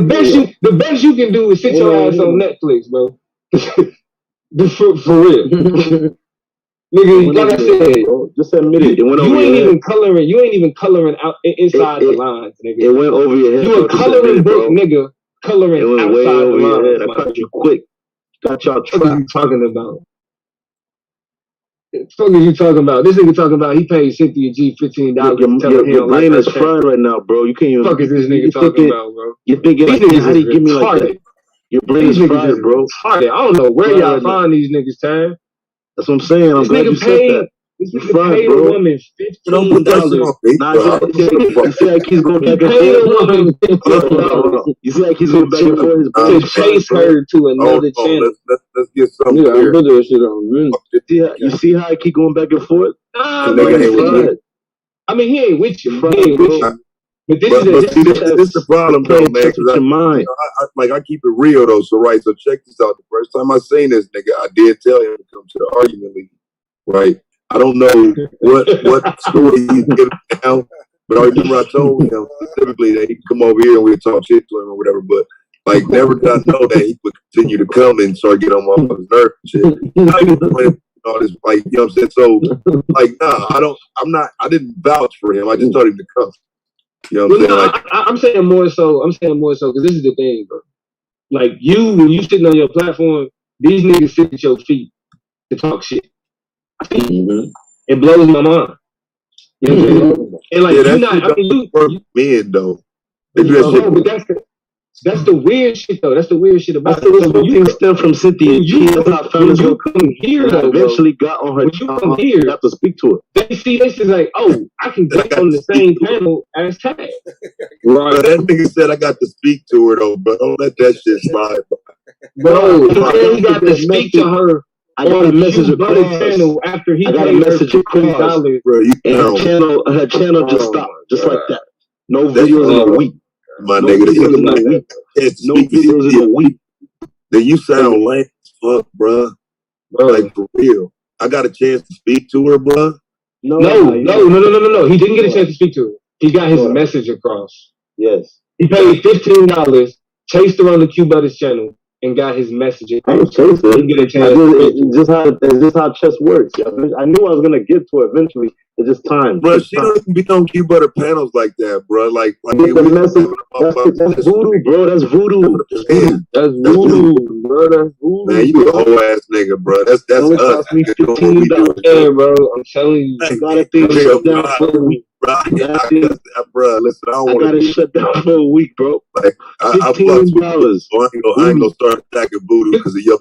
the best you can do is sit your ass on Netflix, bro. For real. Nigga, like I said, bro, just admit it. You ain't even coloring out inside the lines, nigga. It went over your head. You a coloring book, nigga. Coloring outside the lines. I caught you quick. Got y'all trapped. What are you talking about? What the fuck are you talking about? This nigga talking about he paid Cynthia G $15. Your brain is fried right now, bro. You can't even. What the fuck is this nigga talking about, bro? You're thinking like, how do you give me like that? Your brain is fried, bro. I don't know where y'all find these niggas, Tad. That's what I'm saying. I'm glad you said that. This nigga paid a woman $15. You see how he's going back and forth? You see how he's going back and forth? To chase her to another channel. Let's get something clear. You see how I keep going back and forth? I mean, he ain't with you. But this is the problem, though, man. I keep it real, though. So, right. So, check this out. The first time I seen this nigga, I did tell him to come to the argument league. Right. I don't know what story he's giving now, but I remember I told him specifically that he could come over here and we'd talk shit to him or whatever. But like, never did I know that he would continue to come and start getting on my nerves and shit. All this, like, you know what I'm saying? So, like, nah, I didn't vouch for him. I just told him to come. You know what I'm saying? Like, I'm saying more so because this is the thing, bro. Like, when you sitting on your platform, these niggas sit at your feet to talk shit. It blows my mind. You know what I'm saying? And like, you're not, I mean, men, though. But that's the weird shit, though. That's the weird shit about it. This whole thing stemmed from Cynthia. You come here, though, eventually got on her. You come here, you have to speak to her. They see this is like, oh, I can get on the same panel as Tad. Right. That nigga said I got to speak to her, though, but don't let that shit slide. Bro, he got to speak to her. I got a message across. After he I got a message across. And her channel just stopped, just like that. No videos in a week. My nigga, no videos in a week. Then you sound lame as fuck, bro. Like, for real. I got a chance to speak to her, bro. No. He didn't get a chance to speak to her. He got his message across. Yes. He paid $15, chased her on the Q Butters channel, and got his message. I was chasing. Didn't get a chance. It's just how chess works. I knew I was gonna get to it eventually. It's just time. Bro, she don't even be on Q Butter panels like that, bro. Like that's voodoo, bro. That's voodoo. That's voodoo, bro. That's voodoo. Man, you a whole ass nigga, bro. That's us. Me $15. Yeah, bro. I'm telling you. I gotta think shut down for a week. Bro, listen, I don't want to. I gotta shut down for a week, bro. Like, I fucked with you, so I ain't gonna start attacking voodoo because of your.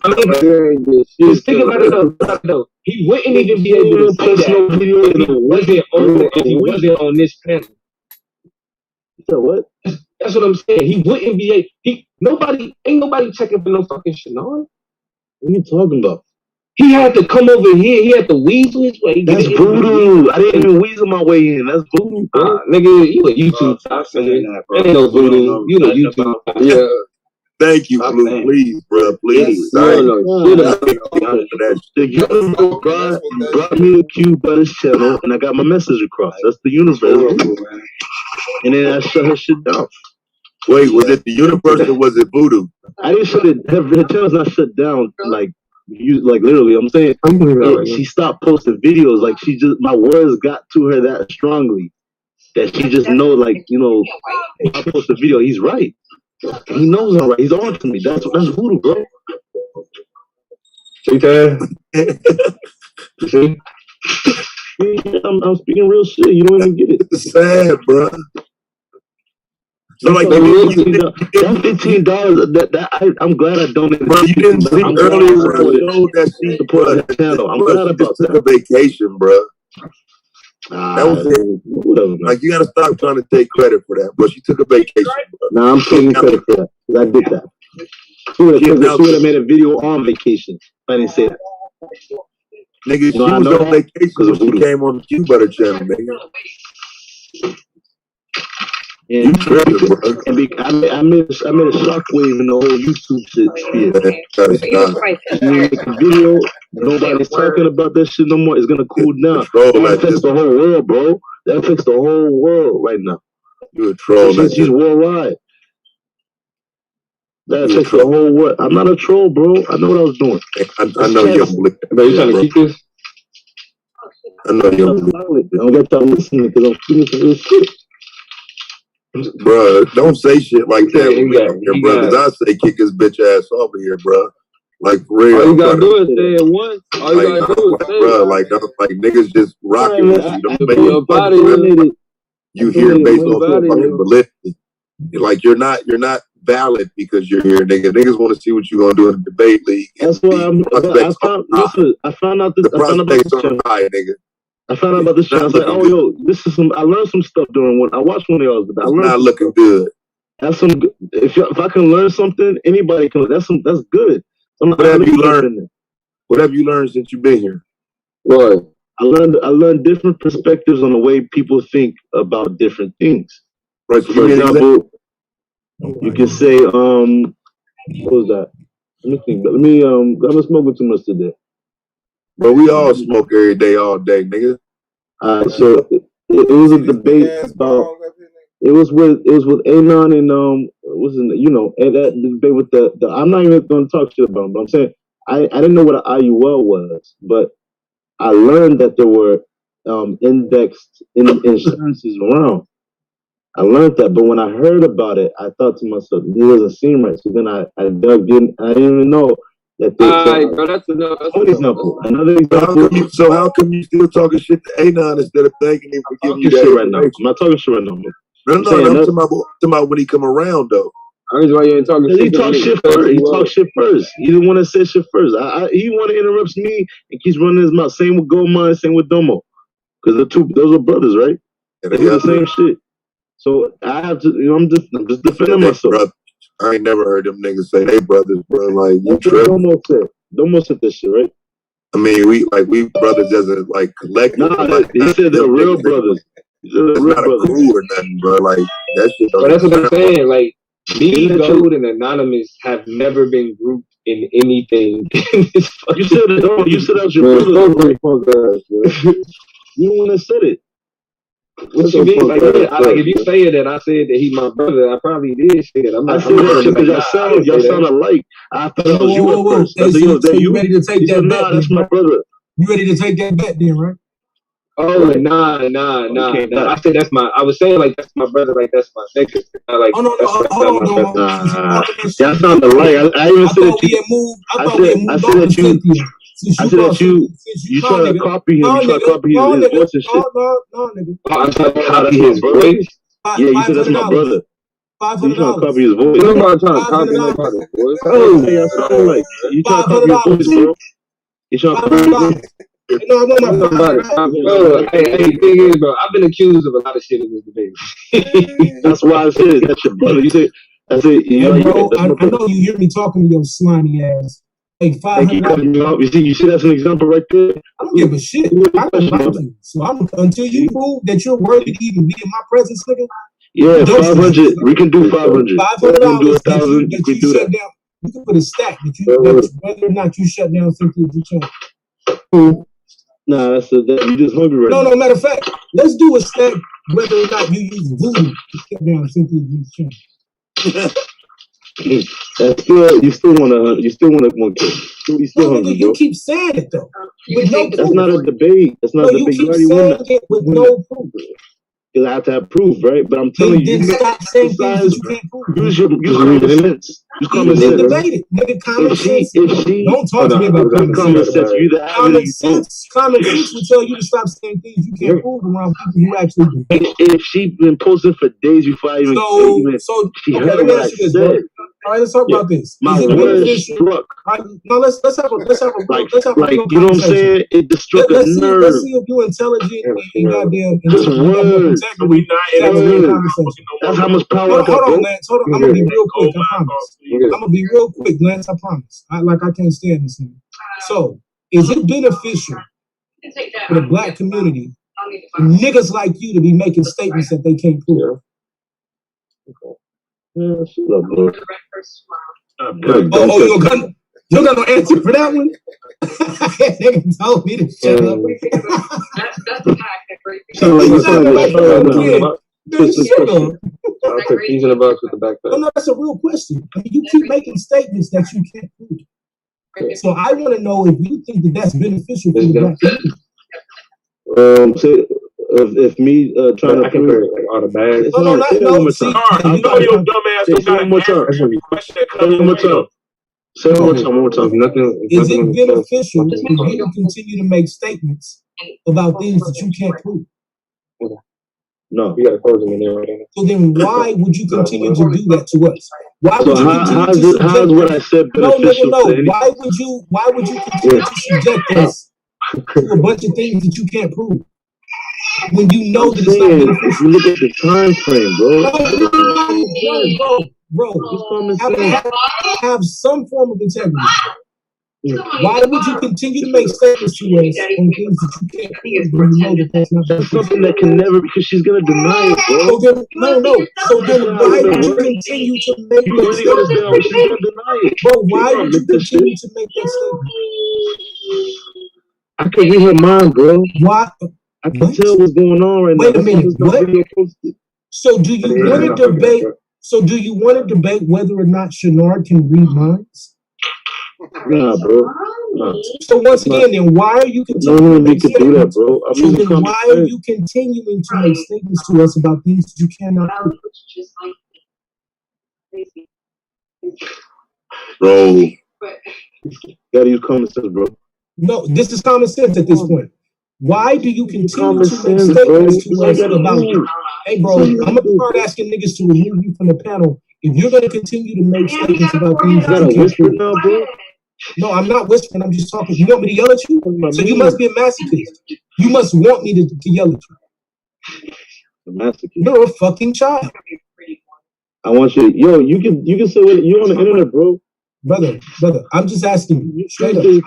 Just think about it though. He wouldn't even be able to post no video if he wasn't on this panel. So what? That's what I'm saying. He wouldn't be ain't nobody checking for no fucking Shannon. What are you talking about? He had to come over here. He had to weasel his way. That's voodoo. I didn't even weasel my way in. That's voodoo, bro. Nigga, you a YouTube top, nigga. Ain't no voodoo. You a YouTube top. Yeah. Thank you, Blue. Please, bro. Please. The universe brought me to Q Butters channel, and I got my message across. That's the universe. And then I shut her shit down. Wait, was it the universe or was it voodoo? I didn't shut it. Her channel's not shut down. Like literally, I'm saying she stopped posting videos. Like my words got to her that strongly that she just know, like, you know, if I post a video, he's right. He knows I'm right. He's on to me. That's voodoo, bro. See, Tad? See? I'm speaking real shit. You don't even get it. It's sad, bro. So like that $15, I'm glad I donated. Bro, you didn't see earlier when I showed that she supported her channel. I'm glad about that. Took a vacation, bro. That was it. Like, you gotta stop trying to take credit for that, bro. She took a vacation, bro. Nah, I'm taking credit for that. I did that. She would have made a video on vacation. I didn't say that. Nigga, she was on vacation when she came on the Q Butter channel, nigga. And, I made a shockwave in the whole YouTube shit sphere. She make a video, nobody's talking about that shit no more. It's gonna cool down. That affects the whole world, bro. That affects the whole world right now. You're a troll. She's worldwide. That affects the whole world. I'm not a troll, bro. I know what I was doing. I know you're trying to keep this. I know you're I don't get y'all listening because I'm speaking some real shit. Bro, don't say shit like that when we up here, bro. Because I say kick his bitch ass off of here, bro. Like, for real. All you gotta do is say it once. All you gotta do is say it. Like, niggas just rocking with you. Don't make it funny. You hear based off your fucking validity. Like, you're not valid because you're here, nigga. Niggas want to see what you're gonna do in the debate league. That's why I found out this. The prospects are high, nigga. I found out about this shit. I was like, oh, yo, this is I learned some stuff during I watched one of y'all's, but I learned not looking good. That's some. If I can learn something, anybody can. That's good. What have you learned? What have you learned since you've been here? What? I learned different perspectives on the way people think about different things. Right. For example, you can say, what was that? Let me think. I've been smoking too much today. But we all smoke every day, all day, nigga. So it was a debate about. It was with Anon and and that debate with the. I'm not even going to talk shit about them, but I'm saying I didn't know what an IUL was, but I learned that there were indexed insurances around. I learned that, but when I heard about it, I thought to myself, it doesn't seem right. So then I dug in. I didn't even know. That's another example. So how come you still talking shit to Anon instead of thanking him for giving you that shit right now? I'm not talking shit right now. No, I'm talking about when he come around though. I mean, why you ain't talking shit? He talk shit first. He talk shit first. He the one that said shit first. He want to interrupt me and keeps running his mouth. Same with Goldmine, same with Domo, because those are brothers, right? They do the same shit. So I have to, I'm just defending myself. Brother. I ain't never heard them niggas say they brothers, bro. Like, you tripping. Domo said this shit, right? I mean, we brothers as a collective. Nah, he said they're real brothers. It's not a crew or nothing, bro. Like, that shit. But that's what I'm saying. Like, me, Gold, and Anonymous have never been grouped in anything. You said that was your brother. You the one that said it. What you mean? Like, if you say it and I said that he's my brother, I probably did say that. I said that because y'all sound alike. I thought it was you at first. So you ready to take that bet? That's my brother. You ready to take that bet then, right? Oh, nah. I said I was saying like that's my brother, like that's my nigga. Like, hold on. Y'all sound alike. I even said that you. I said that you. I said that you trying to copy him. You trying to copy his voice and shit. No, nigga. I'm trying to copy his voice. Yeah, you said that's my brother. You trying to copy his voice. I'm not trying to copy nobody's voice. Oh, yeah, sound like you trying to copy his voice, bro. You trying to copy his voice. Hey, thing is, bro, I've been accused of a lot of shit in this debate. That's why I said that's your brother. You said, I said, I know you hear me talking to your slimy ass. Hey, $500. You see, that's an example right there. I don't give a shit. I don't like you. So until you prove that you're worthy to even be in my presence, nigga. Yeah, 500. We can do 500. $500. We can do that. You can put a stack that whether or not you shut down Cynthia G channel. Nah, you just hungry right now. No, matter of fact, let's do a stack whether or not you use voodoo to shut down Cynthia G's channel. You still want to You still hungry, you keep saying it though. That's not a debate. That's not a debate. You keep saying it with no proof. because I have to have proof, right? But I'm telling you, stop saying things that you can't prove. Use common sense. Use common sense. Debate it, nigga. Common sense. Don't talk to me about common sense. Common sense will tell you to stop saying things you can't prove around people who actually debate. If she been posting for days before I even she heard what I said. All right, let's talk about this. My word struck. No, let's have a like you know what I'm saying? It struck a nerve. Let's see if you're intelligent and goddamn. Just words. That's how much power. Hold on, Lance. Hold on. I'm gonna be real quick. I promise. I'm gonna be real quick, Lance. I promise. I can't stand this thing. So, is it beneficial for the black community, niggas like you, to be making statements that they can't prove? Yeah, she love good. You got no answer for that one? Nigga told me to shut up. That's the fact that great He's in a box with the backpack. No, that's a real question. I mean, you keep making statements that you can't prove. So I want to know if you think that that's beneficial for the black community. If me trying to prove like all the bags. No. I know your dumb ass don't got an answer to every question that comes one more time. Say it one more time. Is it beneficial for you to continue to make statements about things that you can't prove? No. You gotta close them in there right now. So then why would you continue to do that to us? Why would you continue to subject how's what I said beneficial? No. Why would you continue to subject us to a bunch of things that you can't prove? When you know that it's not beneficial. You look at the time frame, bro. Have some form of integrity. Why would you continue to make statements to us on things that you can't prove when you know that that's not That's something that can never, because she's gonna deny it, bro. So then, So then why would you continue to make that statement? She's gonna deny it. Bro, why would you continue to make that statement? I can read her mind, bro. Why? I can tell what's going on right now. Wait a minute. What? So do you want to debate? So do you want to debate whether or not Shenard can read minds? Nah, bro. Nah. So once again, then why are you continuing to do that, bro? So then why are you continuing to make statements to us about things that you cannot prove? Bro. Gotta use common sense, bro. No, this is common sense at this point. Why do you continue to make statements to us about you? Hey, bro, I'm going to start asking niggas to remove you from the panel if you're going to continue to make statements about things that you can't prove. Now, bro? No, I'm not whispering. I'm just talking. You want me to yell at you? So you must be a masochist. You must want me to yell at you. A masochist? You're a fucking child. I want you. Yo, you can say what you on the internet, bro. Brother, I'm just asking you straight up. I'm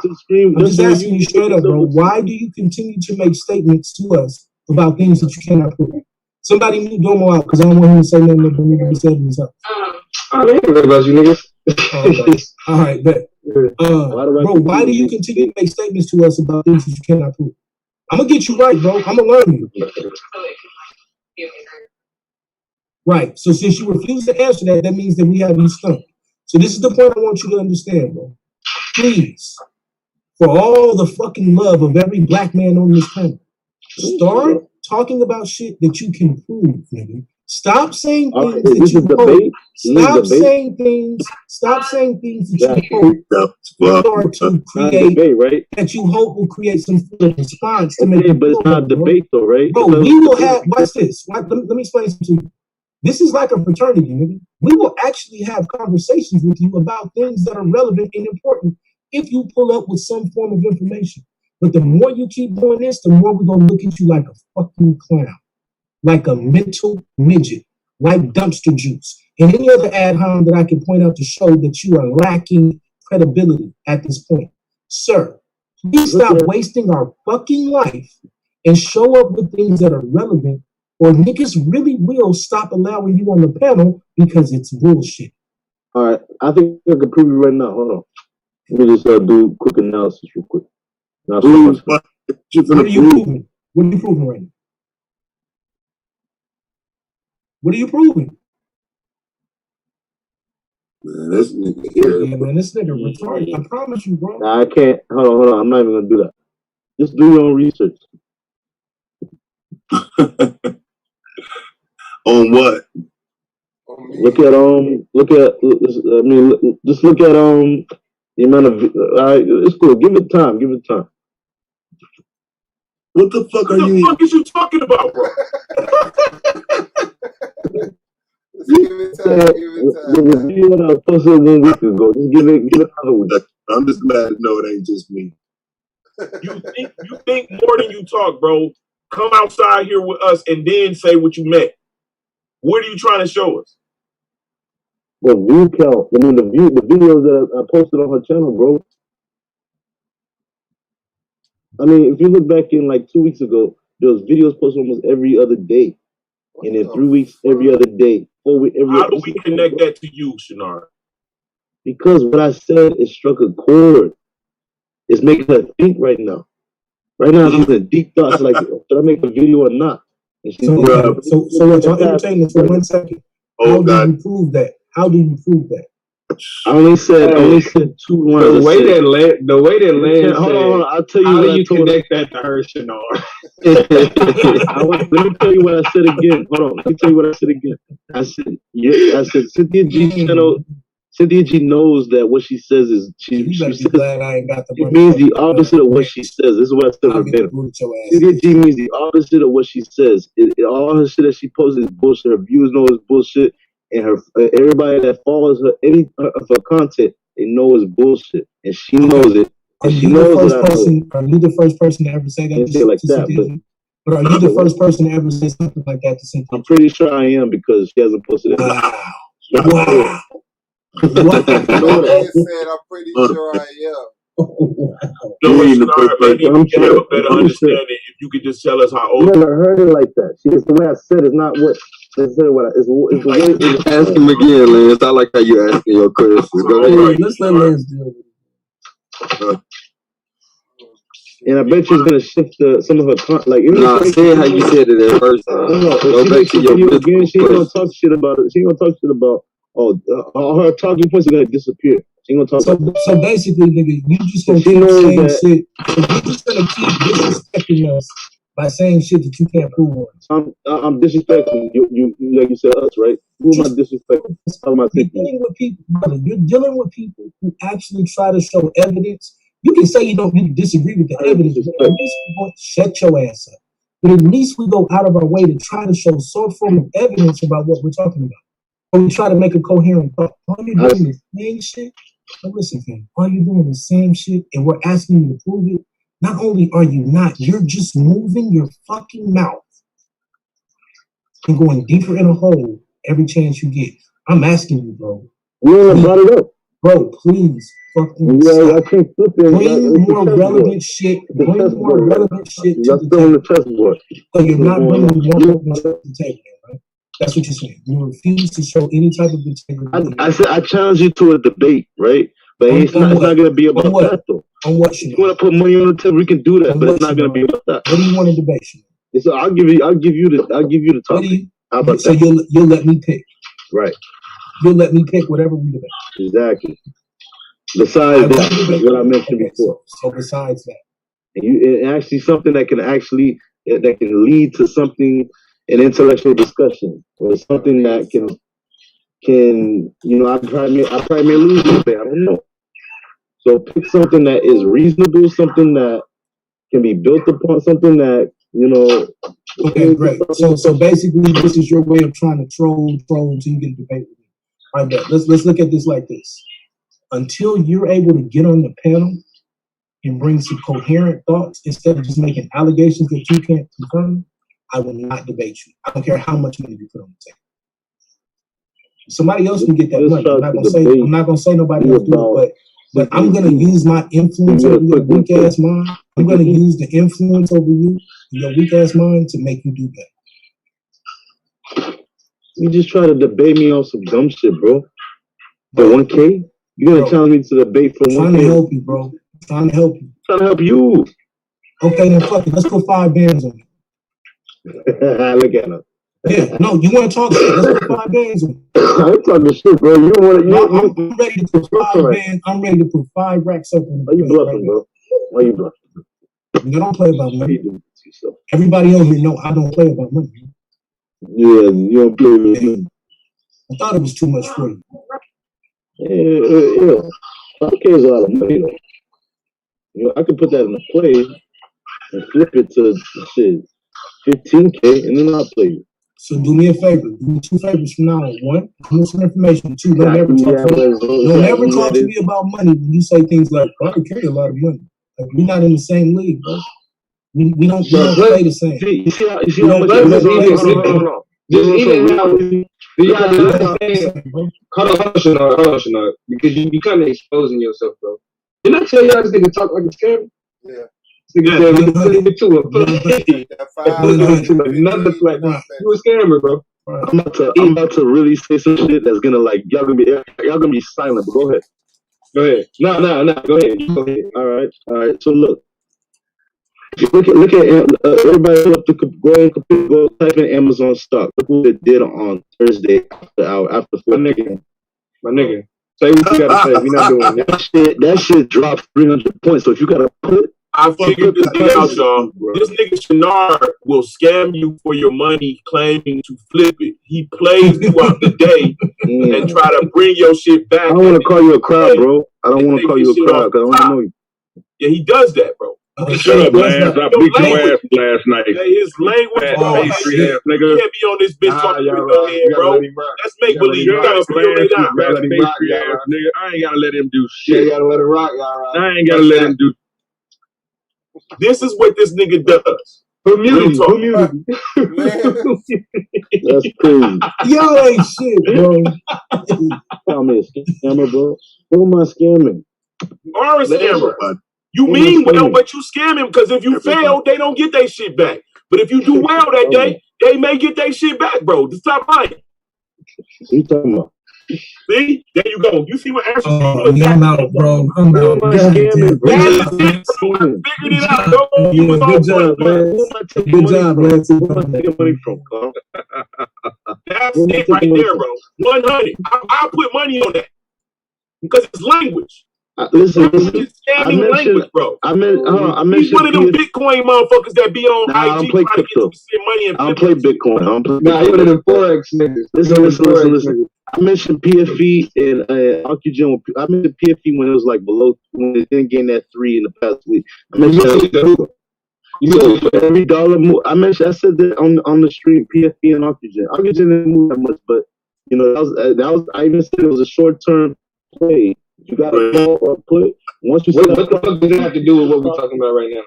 just asking you straight up, bro. Why do you continue to make statements to us about things that you cannot prove? Somebody mute Domo out because I don't want him to say nothing that don't need to be said in his house. I don't know about you niggas. All right, bet. Bro, why do you continue to make statements to us about things that you cannot prove? I'm gonna get you right, bro. I'm gonna learn you. Right. So since you refuse to answer that, that means that we have you stumped. So this is the point I want you to understand, bro. Please, for all the fucking love of every black man on this planet, start talking about shit that you can prove, nigga. Stop saying things that you hope. Stop saying things that you hope start to create that you hope will create some response to make it. But it's not a debate though, right? Bro, we will have, watch this. Let me explain something to you. This is like a fraternity, nigga. We will actually have conversations with you about things that are relevant and important if you pull up with some form of information. But the more you keep doing this, the more we're going to look at you like a fucking clown, like a mental midget, like dumpster juice, and any other ad hom that I can point out to show that you are lacking credibility at this point. Sir, please stop wasting our fucking life and show up with things that are relevant, or niggas really will stop allowing you on the panel because it's bullshit. All right, I think I can prove you right now. Hold on. Let me just do quick analysis real quick. What are you proving? What are you proving right now? What are you proving? Man, this nigga this nigga retarded. I promise you, bro. Nah, I can't. Hold on. I'm not even gonna do that. Just do your own research. On what? Look at just look at the amount of. It's cool. Give it time. Give it time. What the fuck are you? What the fuck is you talking about, bro? Give it time. The video that I posted 1 week ago. Just give it another week. I'm just mad to know it ain't just me. You think more than you talk, bro. Come outside here with us and then say what you meant. What are you trying to show us? The view count. I mean, the videos that I posted on her channel, bro. I mean, if you look back in like 2 weeks ago, there was videos posted almost every other day. And in 3 weeks, every other day. 4 weeks, every How do we connect that to you, Shenard? Because what I said, it struck a chord. It's making her think right now. Right now, she's in deep thoughts like, should I make a video or not? And she's so what y'all entertain this for 1 second. How do you prove that? How do you prove that? I only said 2 lines. The way that Lance hold on, I'll tell you how what do I you told connect that to her, Shenard? Let me tell you what I said again. Hold on, let me tell you what I said again. I said Cynthia G channel. Cynthia G knows that what she says is she says, glad I ain't got the it means the opposite of what she says. This is what I said verbatim. Cynthia G means the opposite of what she says. All her shit that she posts is bullshit. Her views know it's bullshit, and everybody that follows her, any of her content, they know it's bullshit, and she knows it. And she knows that I know. Are you the first person to ever say that? Say like that, but are you the first person to ever say something like that to Cynthia? I'm pretty sure I am because she hasn't posted it. Wow. What? No, man said, I'm pretty sure I am. No, maybe you can have a better understanding if you could just tell us how old. I never heard it like that. It's the way I said it's not what. It's the way. Ask him again, Lance. I like how you asking your questions. Go ahead. Let's let Lance do it. And I bet she's gonna shift some of her like. Say how you said it at first. Go back to your again. She ain't gonna talk shit about it. She ain't gonna talk shit about. All her talking points are gonna disappear. She ain't gonna talk. So basically, nigga, you just gonna keep saying shit. So you just gonna keep disrespecting us by saying shit that you can't prove on. I'm disrespecting you like you said us, right? Who am I disrespecting? You're dealing with people, brother. You're dealing with people who actually try to show evidence. You can say you disagree with the evidence, but at least we won't shut your ass up. But at least we go out of our way to try to show some form of evidence about what we're talking about. Or we try to make a coherent thought. All you're doing is saying shit. But listen, fam, all you're doing is same shit, and we're asking you to prove it. Not only are you not, you're just moving your fucking mouth and going deeper in a hole every chance you get. I'm asking you, bro. You brought it up. Bro, please fucking stop. Bring more relevant shit. Bring more relevant shit to the table. So you're not bringing more relevant shit to the table, right? That's what you're saying. You refuse to show any type of integrity. I said I challenge you to a debate, right? But it's not going to be about that, though. On what? If you want to put money on the table, we can do that, but it's not going to be about that. What do you want to debate? So I'll give you the topic. How about so that? You'll let me pick. Right. You'll let me pick whatever we debate. Exactly. Besides that, what I mentioned before. So besides that, and actually something that can lead to something, an intellectual discussion, or something that can I probably may lose this thing. I don't know. So pick something that is reasonable, something that can be built upon, something that Okay, great. So basically, this is your way of trying to troll until you get a debate with me. All right, let's look at this like this. Until you're able to get on the panel and bring some coherent thoughts instead of just making allegations that you can't confirm, I will not debate you. I don't care how much money you put on the table. Somebody else can get that money. I'm not gonna say nobody else do it, but I'm gonna use my influence over your weak ass mind. I'm gonna use the influence over you, your weak ass mind, to make you do that. You just try to debate me on some dumb shit, bro. For 1K? You're gonna challenge me to debate for 1K? I'm trying to help you, bro. I'm trying to help you. Trying to help you. Okay, then fuck it. Let's put 5 bands on it. Look at him. Yeah, no, you want to talk shit? Let's put 5 bands on it. I'm talking shit, bro. You want to? I'm ready to put 5 bands. I'm ready to put 5 racks up on the. Why you bluffing, bro? Why you bluffing? You don't play about money. Everybody over here know I don't play about money. Yeah, you don't play with me. I thought it was too much for you. Yeah. 5K is a lot of money though. You know, I could put that in a play and flip it to shit 15K, and then I'll play you. So do me a favor. Do me 2 favors from now on. 1, give me some information. 2, don't ever talk to me about money when you say things like, I don't carry a lot of money. Like, we're not in the same league, bro. We don't play the same. You see how much hold on. Just even how you gotta understand. Hold on, because you kind of exposing yourself, bro. Didn't I tell y'all this nigga talk like a scammer? Yeah. This nigga said, we put it to a another platform. You a scammer, bro. I'm about to really say some shit that's gonna like y'all gonna be silent. But go ahead. No. Go ahead. All right. So look at everybody up to go type in Amazon stock. Look what it did on Thursday after 4 nigga. My nigga. Say what you gotta say. We not doing that shit dropped 300 points. So if you gotta put. I figured this thing out, y'all. This nigga Shenard will scam you for your money, claiming to flip it. He plays throughout the day and try to bring your shit back. I don't want to call you a crowd, bro. I don't want to call you a crowd because I don't know you. Yeah, he does that, bro. Shut up, Lance. I beat your ass last night. His language, bro. He can't be on this bitch talking with your head, bro. That's make believe. You gotta Lance. Nigga, I ain't gotta let him do shit. You gotta let it rock, y'all. Right? I ain't gotta let him do. This is what this nigga does. Community. That's crazy. Y'all ain't shit, bro. Tell me a scammer, bro. Who am I scamming? You are a scammer. You mean well, but you scam him because if you fail, they don't get their shit back. But if you do well that day, they may get their shit back, bro. Just stop lying. What you talking about? See? There you go. You see what answer I'm out, bro. I'm out. I figured it out, bro. Good job, man. Good job, man. Where am I taking money from, Carl? That's it right there, bro. 100. I'll put money on that. Because it's language. Listen. Language, bro. I mentioned he's one of them Bitcoin motherfuckers that be on IG trying to get you to send money. I don't play Bitcoin. Nah, you're one of them Forex niggas. Listen. I mentioned PFE and Oxygen. I mentioned PFE when it was like below, when it didn't gain that 3 in the past week. I mentioned for every dollar move. I said that on the stream, PFE and Oxygen. Oxygen didn't move that much, but you know that was. I even said it was a short term play. You gotta call or put. Once you what the fuck does it have to do with what we're talking about right now?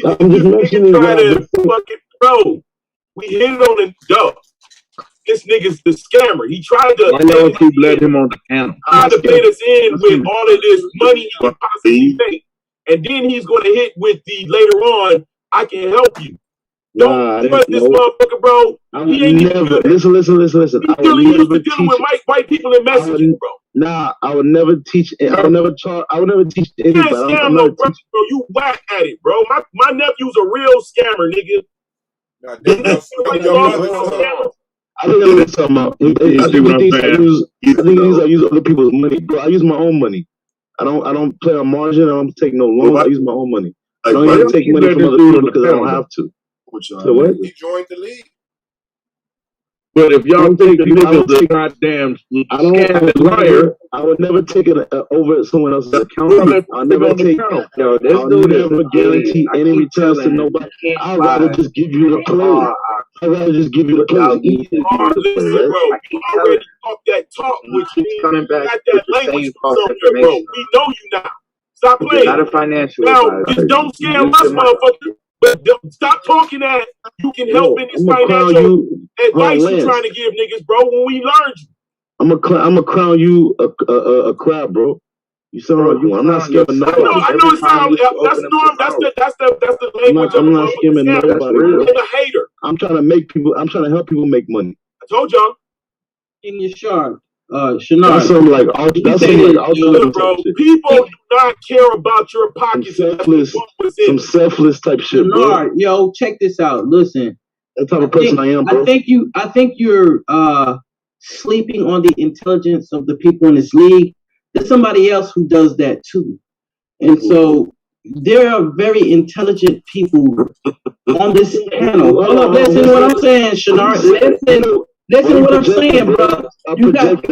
I'm just mentioning bro. We hit it on the dub. This nigga's the scammer. He tried to. Why y'all keep letting him on the panel? Tried to bait us in with all of this money he can possibly make, and then he's going to hit with the later on. I can help you. Don't trust this motherfucker, bro. He ain't never. Listen. He's dealing with white people in messaging, bro. Nah, I would never teach. I would never teach anybody. You can't scam no bro. You whack at it, bro. My nephew's a real scammer, nigga. I think that's what I'm talking about. I think I use other people's money, bro. I use my own money. I don't play on margin. I don't take no loans. I use my own money. I don't even take money from other people because I don't have to. So what? He joined the league. But if y'all think the nigga's a goddamn liar, I would never take it over someone else's account. I'll never guarantee any returns to nobody. I'd rather just give you the play. I'd rather just give you the play. You already talk that talk, which means coming back got that language from somewhere, bro. We know you now. Stop playing. Not a financial now, just don't scam us, motherfucker. But stop talking that you can help in this financial advice you're trying to give niggas, bro. When we learned you, I'm gonna crown you a crowd, bro. You sound like you. I'm not scared of nobody. I know it sounds. That's the norm. That's the language. I'm not scared of nobody. I'm a hater. I'm trying to make people. I'm trying to help people make money. I told y'all. In your Shenard. That's something like bro. People do not care about your pockets. Some selfless type shit, bro. Yo, check this out. Listen, that type of person I am, bro. I think you're sleeping on the intelligence of the people in this league. There's somebody else who does that too, and so there are very intelligent people on this panel. Hold up, listen to what I'm saying, Shanard. Listen to what I'm saying, bro. You got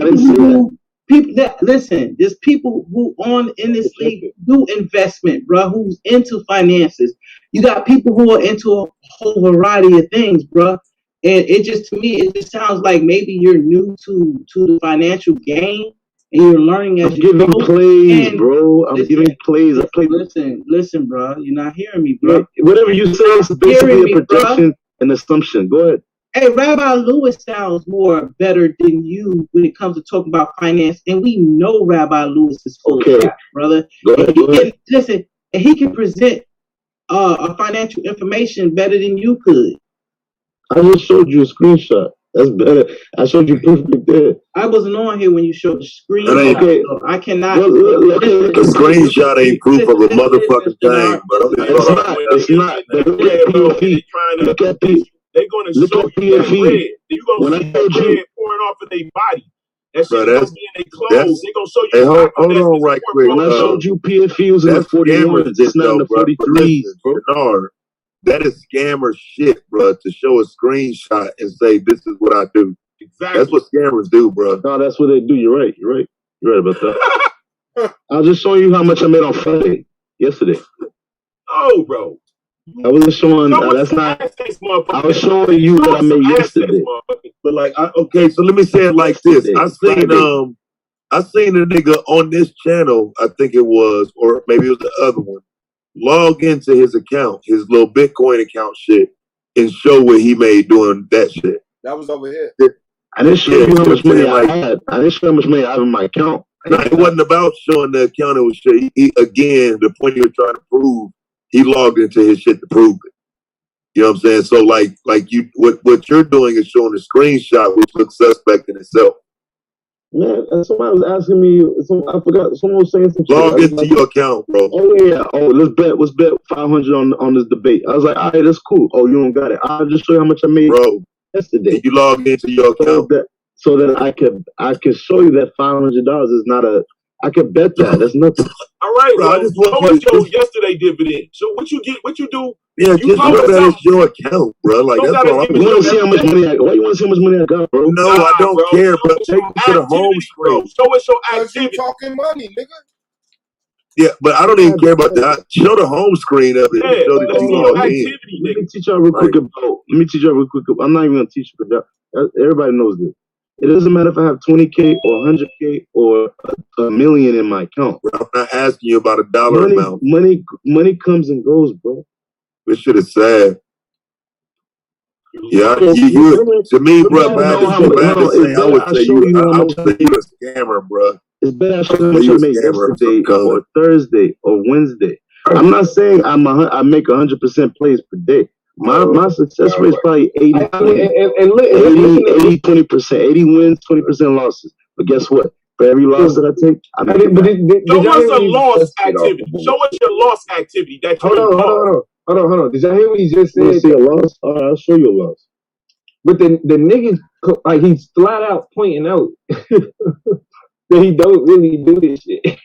people that listen. There's people who in this league do investment, bro. Who's into finances. You got people who are into a whole variety of things, bro. And it just, to me, it just sounds like maybe you're new to the financial game. And you're learning as you go. I'm giving plays, bro. I'm giving plays. Listen, bro. You're not hearing me, bro. Whatever you say is basically a projection and assumption. Go ahead. Hey, Rabbi Lewis sounds more better than you when it comes to talking about finance, and we know Rabbi Lewis is full of crap, brother. Go ahead. Listen, and he can present a financial information better than you could. I just showed you a screenshot. That's better. I showed you proof right there. I wasn't on here when you showed the screen. Okay. So I cannot. The screenshot ain't proof of a motherfucking thing, but it's not. Look at the. They're going to show you that bread. You're going to see that bread pouring off of their body. That shit's going to be in their clothes. They're going to show you. Hey, hold on right quick. When I showed you PFUs in the 41s, it's not in the 43s, bro. That is scammer shit, bro, to show a screenshot and say, this is what I do. Exactly. That's what scammers do, bro. No, that's what they do. You're right. You're right about that. I was just showing you how much I made on Friday, yesterday. Oh, bro. I wasn't showing, that's not, I was showing you what I made yesterday. But like, okay, so let me say it like this. I seen a nigga on this channel, I think it was, or maybe it was the other one, log into his account, his little Bitcoin account shit, and show what he made doing that shit. That was over here. I didn't show you how much money I had. I didn't show how much money I have in my account. No, it wasn't about showing the account. It was again, the point he was trying to prove, he logged into his shit to prove it. You know what I'm saying? So like you, what you're doing is showing a screenshot, which looks suspect in itself. Man, somebody was asking me. I forgot. Someone was saying some log shit. Into your account, bro. Oh yeah. Oh, let's bet 500 on this debate. I was like, all right, that's cool. Oh, you don't got it. I'll just show you how much I made, bro. Yesterday. You log into your account so that I can show you that $500 is not a. I could bet that. That's nothing. All right, bro. I just want to yesterday dividend. So what you do? Yeah, just know that it's your account, bro. Like that's all. You want to see how much money I got? Why you want to see how much money I got, bro? No, I don't care, bro. Take it to the home screen. Show us your activity. You talking money, nigga. Yeah, but I don't even care about that. Show the home screen of it. Yeah, show that you logged in. Let me teach y'all real quick about. I'm not even gonna teach you, but everybody knows this. It doesn't matter if I have 20K or 100K or a million in my account. Bro, I'm not asking you about a dollar amount. Money comes and goes, bro. This shit is sad. Yeah, to me, bro, I would say you're a scammer, bro. It's better I show you make yesterday or Thursday or Wednesday. I'm not saying I make 100% plays per day. My success rate is probably 80, 20%, 80 wins, 20% losses. But guess what? For every loss that I take, I make it. Show us a loss activity. Show us your loss activity. Hold on. Did y'all hear what he just said? You see a loss? All right, I'll show you a loss. But the nigga, like, he's flat out pointing out that he don't really do this shit.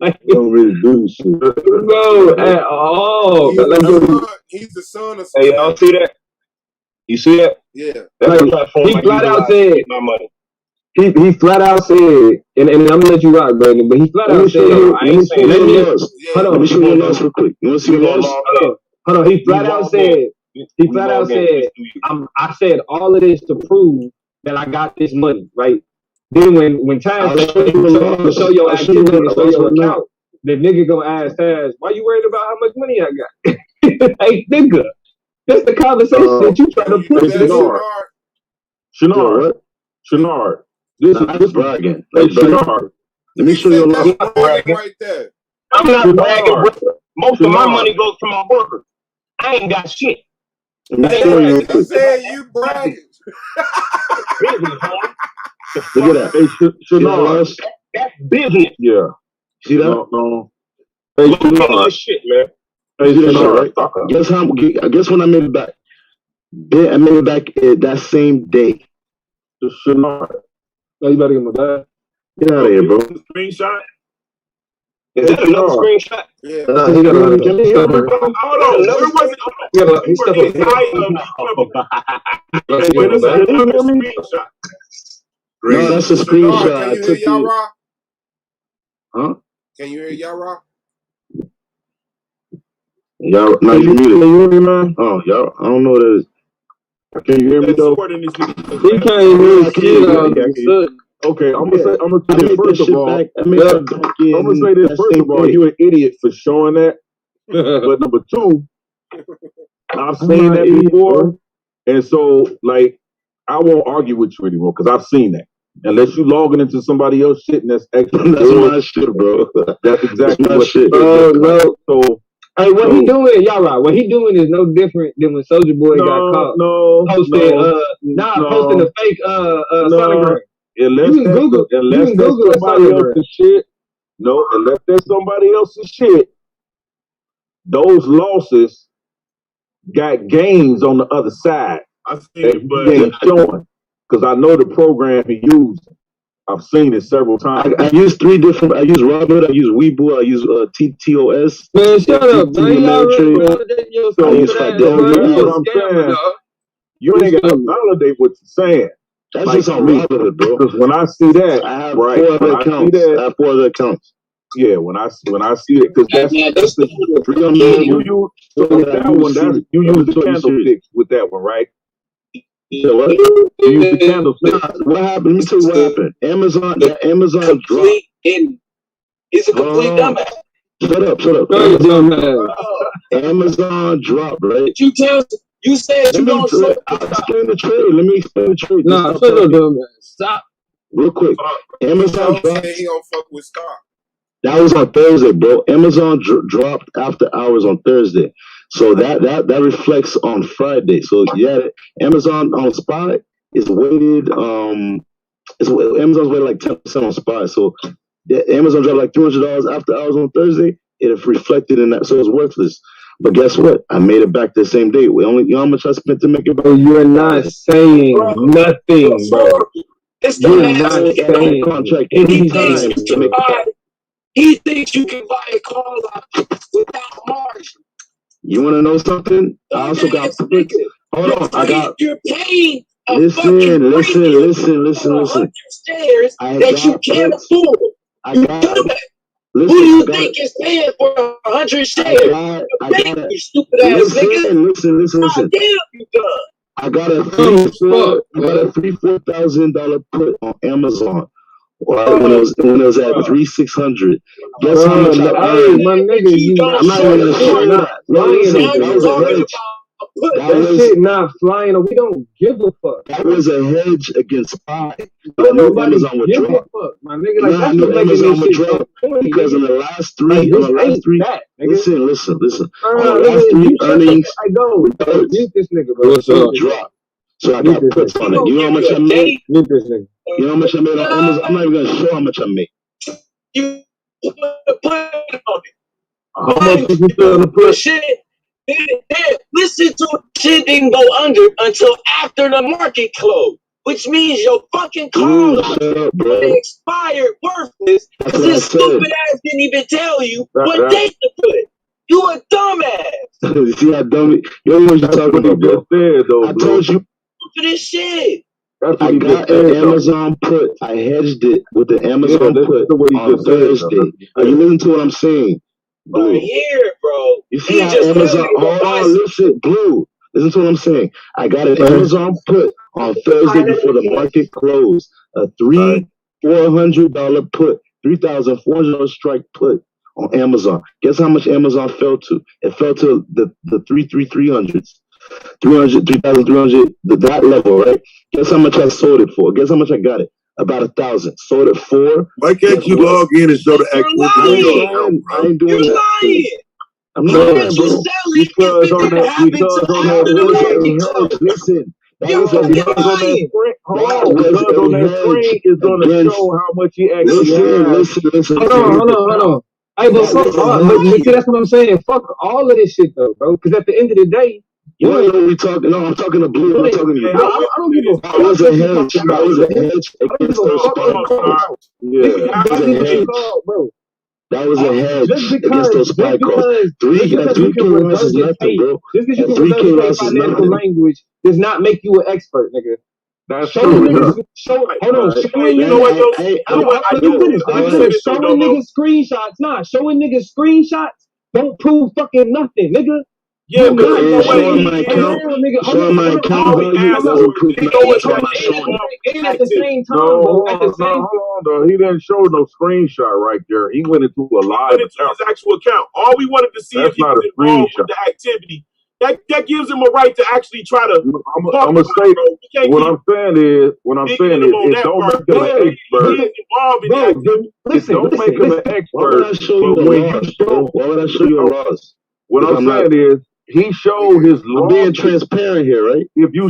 Like, don't really do this shit. No, at all. He's the son of. Hey, y'all see that? You see that? Yeah. Like, he flat out said, my money. He flat out said, and I'm gonna let you rock, Brandon, but he flat out said, Let me show you a loss real quick. You want to see a loss? Hold on. He flat out said, I said all of this to prove that I got this money, right? Then when Taz to show your activity, to show your account, the nigga gonna ask Taz, why you worried about how much money I got? Hey, nigga, that's the conversation that you try to put. Shanard. This bragging. Shanard. Let me show you a loss. Right there. I'm not bragging. Most of my money goes to my workers. I ain't got shit. Let me show you real quick. Said you bragging. Look at that. Hey, that's business. Yeah. See that? No. Hey, look at this shit, man. Hey, Shanard, right? Guess when I made it back? I made it back that same day. Shanard. Oh, you better get my bag. Get out of here, bro. Screenshot? Is that another screenshot? Yeah. Hold on. Where was it? No, that's a screenshot. Can you hear Yara? Huh? Can you hear Yara? Y'all, no, you muted. Can you hear me, man? Oh, y'all, I don't know what that is. Can you hear me though? He can't even hear shit. Okay, I'm gonna say this first of all. I'm gonna say this first of all. You an idiot for showing that. But number two, I've seen that before, and so like I won't argue with you anymore because I've seen that. Unless you logging into somebody else's shit and that's extra. That's my shit, bro. That's exactly my what shit. No. So hey, what he doing, y'all right? What he doing is no different than when Soulja Boy got caught posting a fake sonogram. Unless that's somebody else's shit. No, unless that's somebody else's shit. Those losses got gains on the other side. I see it, but he ain't showing because I know the program he used. I've seen it several times. I use 3 different. I use Robert. I use Weeble. I use TTOS. Man, shut up, man. You ain't got to validate what you're saying. That's like just on Robert, bro. Because when I see that, I have 4 other accounts. I have 4 other accounts. Yeah, when I see it, because that's you use the candlesticks with that one, right? So what? You use the candlesticks. What happened? Let me tell you what happened. Amazon dropped. He's a complete dumbass. Shut up. Amazon dropped, right? You said you don't say. I'll explain the trade. Let me explain the trade. Nah, shut up, dumbass. Stop. Real quick. Amazon dropped. He don't fuck with stock. That was on Thursday, bro. Amazon dropped after hours on Thursday. So that reflects on Friday. So yeah, Amazon on spot is weighted. Amazon's weighted like 10% on spot. So Amazon dropped like $300 after hours on Thursday. It reflected in that, so it's worthless. But guess what? I made it back the same day. You know how much I spent to make it back? You're not saying nothing, bro. You're not saying contract. He thinks you can buy a car without margin. You want to know something? I also got. Hold on, I got. You're paying. Listen. Shares that you can't afford. I got. Who do you think is paying for 100 shares? You stupid ass nigga. Listen. Damn, you done. I got a $4,000 put on Amazon. When it was at 3,600. Guess how much I earned? My nigga, I'm not even gonna show you that. That was a hedge. That shit not flying. We don't give a fuck. That was a hedge against SPY. Nobody give a fuck, my nigga. Like that's what making this shit so funny. Because in the last three, listen. On the last 3 earnings, I go. Mute this nigga, bro. What's up? Drop. So I got puts on it. You know how much I made? Mute this nigga. You know how much I made on Amazon? I'm not even gonna show how much I made. You put on it. How much did you put on the put? Shit. Listen to shit didn't go under until after the market closed, which means your fucking call expired worthless because this stupid ass didn't even tell you what date to put. You a dumbass. You see how dumb you know what you're talking about, bro. I told you for this shit. I got an Amazon put. I hedged it with the Amazon put on Thursday. Are you listening to what I'm saying? Blue. Here, bro. You see how Amazon? Hold on, listen, Blue. Listen to what I'm saying. I got an Amazon put on Thursday before the market closed. A $400 put, $3,400 strike put on Amazon. Guess how much Amazon fell to? It fell to the 3,300s. 3,300, that level, right? Guess how much I sold it for? Guess how much I got it? About 1,000. Sold it for. Why can't you log in and show the actual? I ain't doing You're that. lying. I'm not, bro. Because on that, listen. That was a hedge on that screen. Hold on, because on that screen is going to show how much he actually has. Listen. Hold on. Hey, but fuck all. But see, that's what I'm saying. Fuck all of this shit though, bro. Because at the end of the day, you know what we talking? No, I'm talking to Blue. I'm talking to you. I don't give a fuck. That was a hedge. That was a hedge against those stocks. Yeah, bro. That was a hedge against those spike calls. 3K loss is nothing, bro. Just because you can regurgitate financial language does not make you an expert, nigga. That's showing true. Niggas, showing niggas screenshots. Nah, showing niggas screenshots don't prove fucking nothing, nigga. Yeah, but showing my account value doesn't prove nothing. And at the same time, hold on, though. He didn't show no screenshot right there. He went into a live account. His actual account. All we wanted to see if he was involved with the activity. That gives him a right to actually try to. I'm gonna say what I'm saying is it don't make him an expert. It don't make him an expert. Why would I show you a loss? What I'm saying is he showed his loss. I'm being transparent here, right? If you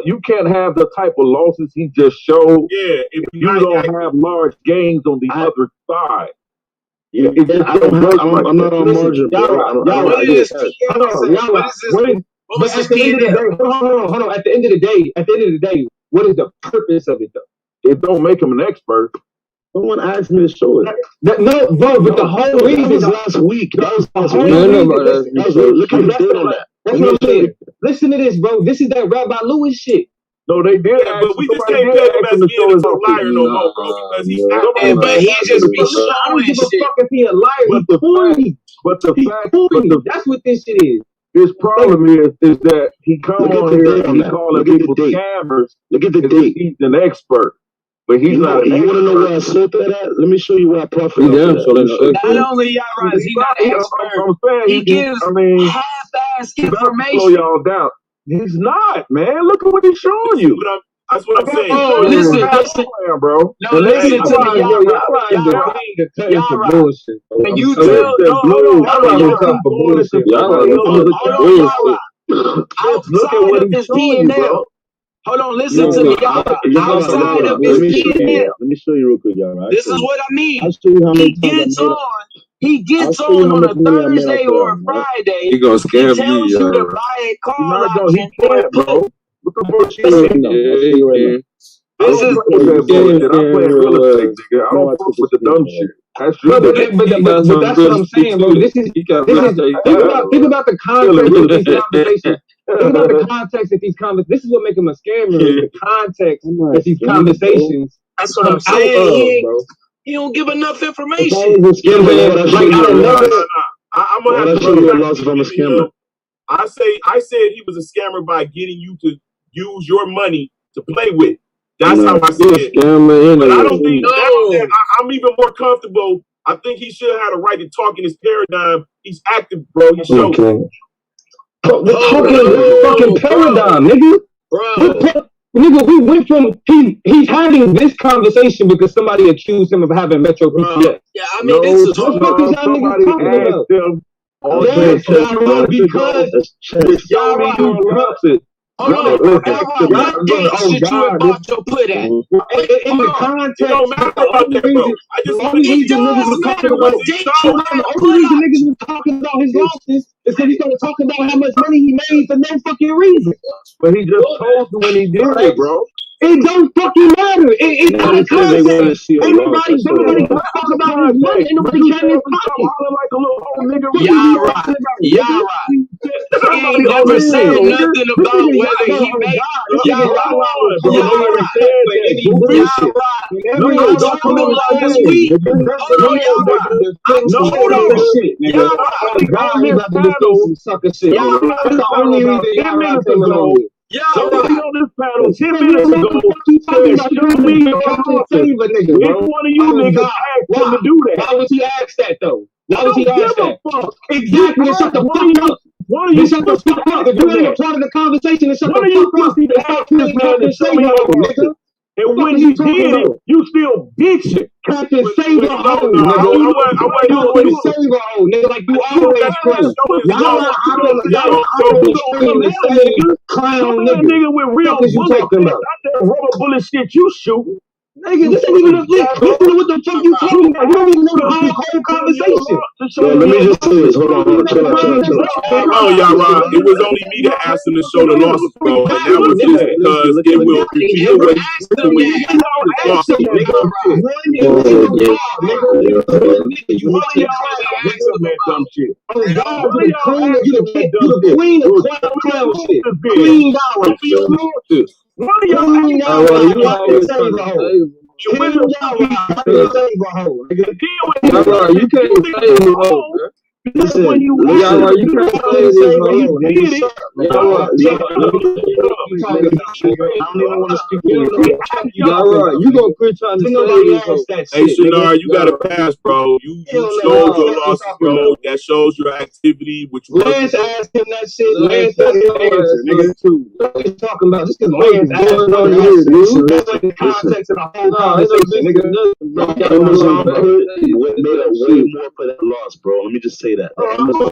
you can't have the type of losses he just showed. Yeah, if you don't have large gains on the other side. Yeah, I'm not on margin, bro. Hold on. At the end of the day, what is the purpose of it though? It don't make him an expert. Someone asked me to show it. No, bro, but the whole reason was last week. That was last week. Look at the did on that. That's what I'm saying. Listen to this, bro. This is that Rabbi Lewis shit. No, they did. Yeah, but we just can't peg him as being a liar no more, bro. Because he's but he just be showing I don't give a fuck if he a liar. That's what this shit is. His problem is that he come on here and he calling people scammers. Look at the date. He's an expert. But he's not. You want to know where I sold that at? Let me show you where I profited. Not only y'all is he not an expert. He gives half-ass information. Slow y'all down. He's not, man. Look at what he's showing you. That's what I'm saying. Oh, listen, bro. No, listen to me, y'all. And you tell, outside of this DNL. Hold on, listen to me, y'all. Outside of this DNL. Let me show you real quick, y'all. Right? This is what I mean. I'll show you how many He gets on a Thursday or a Friday. He gonna scam he tells you to buy a car he can't, bro. Look at what she's saying. This is I play real estate, nigga. I don't fuck with the dumb shit. That's but that's what I'm saying, bro. This is think about the context of these conversations. Think about the context of these conversations. This is what makes him a scammer. The context of these conversations. That's what I'm saying. He don't give enough information. I'm gonna have to show you a loss if I'm a scammer. I said he was a scammer by getting you to use your money to play with. That's how I said it. But I don't think I'm even more comfortable. I think he should have had a right to talk in his paradigm. He's active, bro. He showed. We're talking fucking paradigm, nigga. Bro. Nigga, we went from he's having this conversation because somebody accused him of having Metro PCS. Yeah, I mean, this is what the fuck is y'all niggas talking about? Because y'all right. Hold on, what gate should you have bought your put at? In the context, it don't matter about that, bro. I just the only reason niggas was talking about his losses is because he started talking about how much money he made for no fucking reason. But he just told you when he did it, bro. It don't fucking matter. It's not a context. Everybody talk about his money. Nobody trying to talk like a little old nigga. Y'all right. He ain't never said nothing about whether he made. Y'all right. I told him last week. Hold on. That's the only reason y'all right taking on it. Somebody on this panel 10 minutes ago said, show me your losses. Which one of you niggas asked him to do that? Why would he ask that, though? Why would he ask that? Exactly. Shut the fuck up. One of you shut the fuck up. If you ain't a part of the conversation, shut the fuck up. You asked this man to show me your losses. And when he did it, you still bitching. Captain Saber Ho, nigga. Saber Ho, nigga, like you always claim. Y'all clown nigga with real bullets. Not that rubber bullet shit you shoot. Nigga, this ain't even a flip. Listen to what the fuck you talking about. You don't even know the whole conversation. Let me just say this. Hold on. Chill out. Oh, Yara, it was only me that asked him to show the losses, bro. And that was just because it will reveal what he's doing when he losses. You the queen of clown shit. Queen Yara. One of y'all ain't save a hoe. You can't save a hoe. Listen, you can't save this hoe. I don't even want to speak to you. You gonna quit trying to save this hoe. Hey, Shinar, you got to pass, bro. You showed your losses, bro. That shows your activity, which you Lance asked him that shit. Lance got his answer, nigga. What he's talking about? Just because Lance asked him that in the context of the whole conversation, nigga. Amazon made up way more for that loss, bro. Let me just say that. Amazon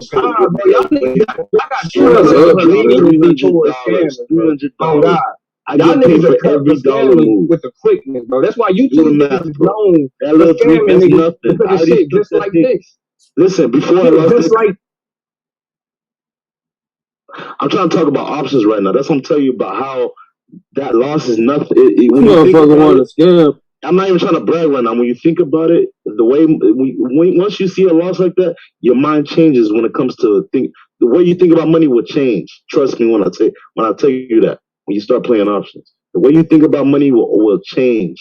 $300. I got paid for every dollar move with the quickness, bro. That's why you two niggas is known that little scamming niggas niggas because of shit just like this. Listen, before I lost just like I'm trying to talk about options right now. That's what I'm telling you about how that loss is nothing. When you think about it, scam. I'm not even trying to brag right now. When you think about it, the way once you see a loss like that, your mind changes when it comes to the way you think about money will change. Trust me when I tell you that. When you start playing options, the way you think about money will change.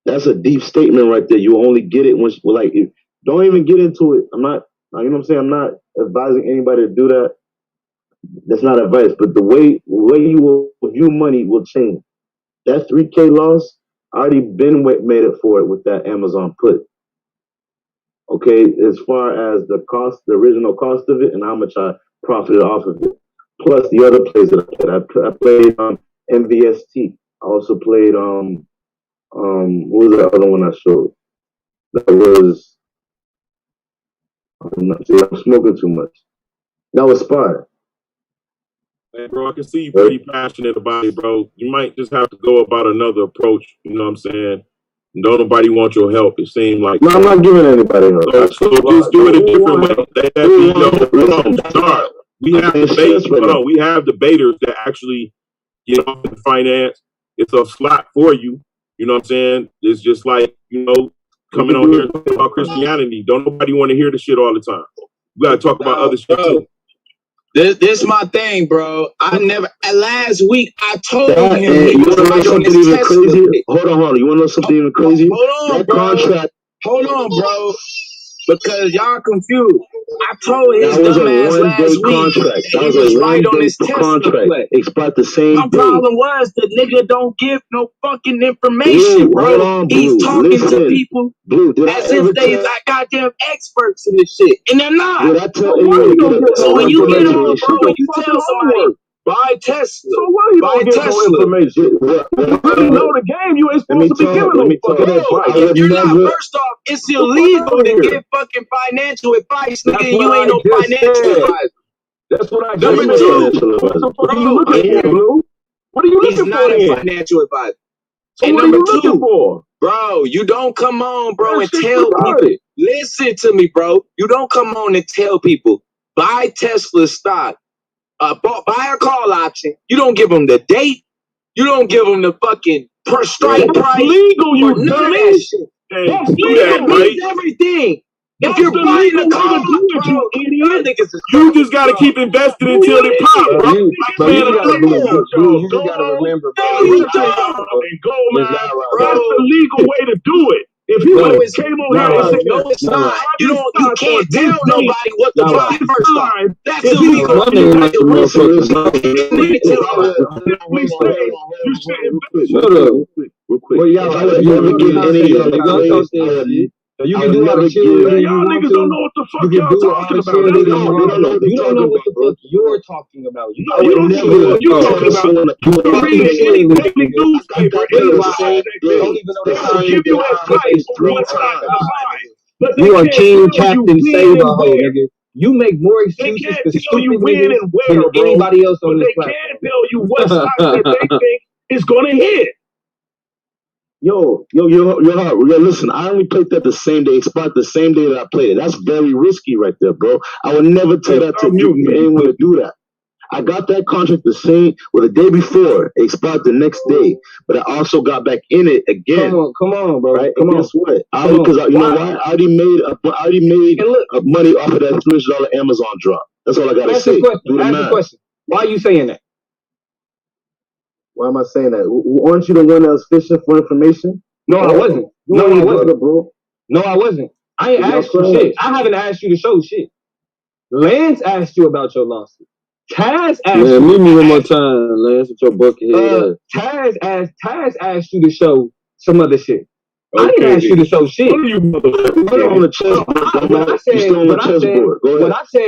That's a deep statement right there. You only get it once. Don't even get into it. I'm not. You know what I'm saying? I'm not advising anybody to do that. That's not advice. But the way you will view money will change. That 3K loss, I already been made it for it with that Amazon put. Okay, as far as the original cost of it, and how much I profited off of it. Plus the other plays that I played. I played MVST. I also played what was the other one I showed? That was I'm smoking too much. That was Spy. Hey, bro, I can see you pretty passionate about it, bro. You might just have to go about another approach. You know what I'm saying? Don't nobody want your help. It seemed like no, I'm not giving anybody help. So just do it a different way. Let that be hold on, start. We have debaters. Hold on, we have debaters that actually get off in finance. It's a slot for you. You know what I'm saying? It's just like, coming on here and talking about Christianity. Don't nobody want to hear the shit all the time. We gotta talk about other shit too. This my thing, bro. Last week I told him he was right on his Tesla. Hold on. You wanna know something even crazy? Hold on, bro. Because y'all confused. I told his dumbass last week that he was right on his Tesla play. Expired the same My problem was the nigga don't give no fucking information, bro. He's talking to people as if they like goddamn experts in this shit, and they're not. Did I tell you? So when you get on, bro, when you tell somebody buy Tesla, so what you buy don't get Tesla. No information? You know the game. You ain't supposed to be giving no fucking advice. If you're not, first off, it's illegal to give fucking financial advice, nigga, and you ain't no financial advisor. That's what I just Number said. two, What the fuck are you looking for, Blue? What are you looking for? He's not a financial advisor. So and what number are you looking for? Bro, you don't come on, bro, and tell people. Listen to me, bro. You don't come on and tell people buy Tesla stock, buy a call option. You don't give them the date. You don't give them the fucking per strike price. Legal, you dummy. That's legal. Means everything. If you're buying a car, bro, you just gotta keep investing until it pops, bro. You just gotta remember, bro. No, you don't. That's the legal way to do it. If you came on here and said, no, it's not. You can't tell nobody what to buy first off. That's illegal. Real quick. Well, y'all, you ever get any of the you can do all the shit. Y'all niggas don't know what the fuck y'all talking about. You don't know what the fuck you're talking about. You don't know what you're talking about. You read any daily newspaper, they'll give you advice on what stock to buy. You are King Captain Saber, nigga. You make more excuses for stupid niggas than anybody else on this platform. They can't tell you what stock that they think is gonna hit. Yo, listen, I only played that the same day, expired the same day that I played it. That's very risky right there, bro. I would never tell that to anyone to do that. I got that contract the day before. It expired the next day, but I also got back in it again. Come on, bro. Right? Come and on. guess what? Because you know why? I already made money off of that $300 Amazon drop. That's all I gotta say. Ask the question. Why are you saying that? Why am I saying that? Aren't you the one that was fishing for information? No, I wasn't. No, I wasn't, bro. No, I wasn't. I ain't asked you shit. I haven't asked you to show shit. Lance asked you about your lawsuit. Taz asked you. Leave me one more time, Lance, with your bucket head. Taz asked you to show some other shit. Okay. I didn't ask you to show shit. What on the chessboard?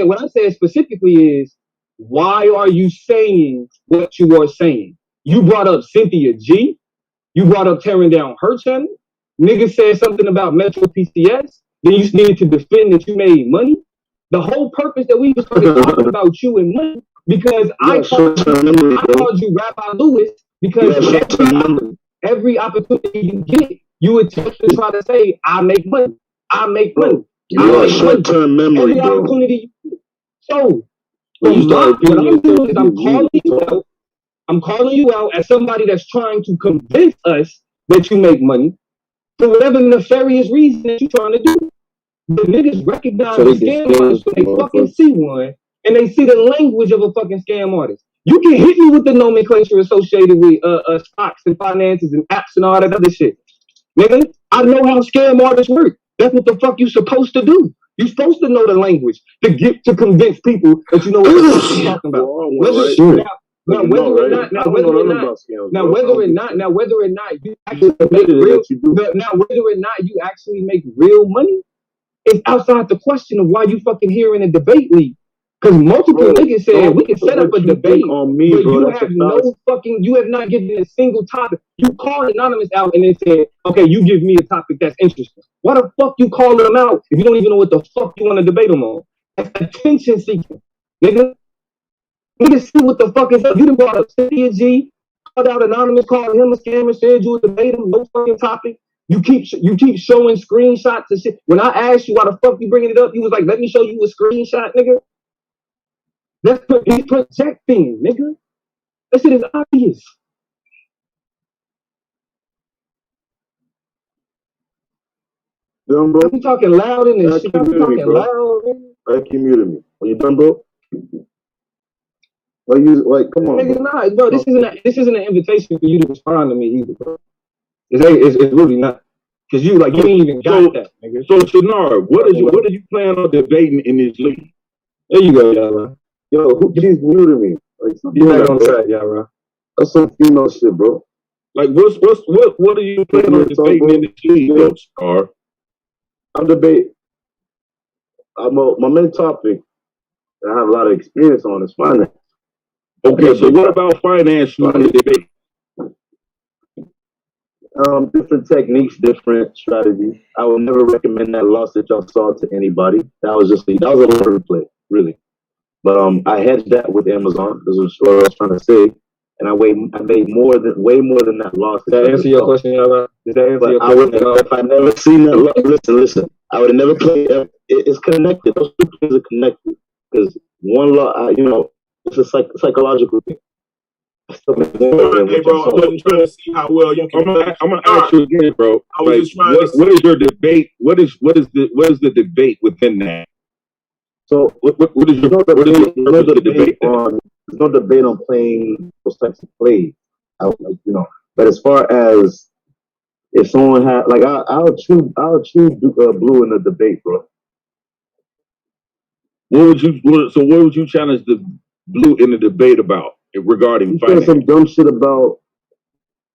What I said specifically is, why are you saying what you are saying? You brought up Cynthia G. You brought up tearing down her channel. Niggas said something about Metro PCS. Then you needed to defend that you made money. The whole purpose that we started talking about you and money, because I called you Rabbi Lewis, because every opportunity you get, you attempt to try to say, I make money. I make money. You're a short-term memory, every bro. Opportunity. So, what I'm doing is I'm calling you out as somebody that's trying to convince us that you make money for whatever nefarious reason that you're trying to do. The niggas recognize the scam artist when they fucking see one, and they see the language of a fucking scam artist. You can hit me with the nomenclature associated with stocks and finances and apps and all that other shit. Nigga, I know how scam artists work. That's what the fuck you supposed to do. You're supposed to know the language to convince people that you know what the fuck you're talking about. Now, whether or not you actually make real, whether or not you actually make real money, it's outside the question of why you fucking here in a debate league. Because multiple niggas said we can set up a debate on me, but you have you have not given a single topic. You called Anonymous out and then said, okay, you give me a topic that's interesting. Why the fuck you calling them out if you don't even know what the fuck you want to debate them on? That's attention seeking, nigga. Niggas see what the fuck is up. You done brought up Cynthia G, called out Anonymous, called him a scammer, said you would debate him, no fucking topic. You keep showing screenshots and shit. When I asked you why the fuck you bringing it up, you was like, let me show you a screenshot, nigga. He's protecting, nigga. That shit is obvious. Done, bro? I'm talking loud in this shit. I'm talking loud, man. I keep muting me. Are you done, bro? Come on, nigga, nah, bro. This isn't an invitation for you to respond to me either, bro. It's really not. Cause you ain't even got that, nigga. So Shanard, what are you planning on debating in this league? There you go, y'all. Yo, who keeps muting me? You back on track, y'all. That's some female shit, bro. Like, what are you planning on debating in this league, though, Scar? I'm debating. My main topic that I have a lot of experience on is finance. Okay, so what about finance you want to debate? Different techniques, different strategies. I would never recommend that loss that y'all saw to anybody. That was a lottery play, really. But I hedged that with Amazon. This is what I was trying to say, and I made way more than that loss. Did that answer your question, y'all? Did that answer your question? If I never seen that, listen. I would have never played. It's connected. Those two things are connected because one loss, it's a psychological thing. Hey, bro, I wasn't trying to see how well you can. I'm gonna ask you again, bro. I was just trying what is your debate? What is the debate within that? So what is your debate on? There's no debate on playing those types of plays. But as far as if someone had I'll choose Blue in the debate, bro. What would you challenge the Blue in the debate about regarding finance? Some dumb shit about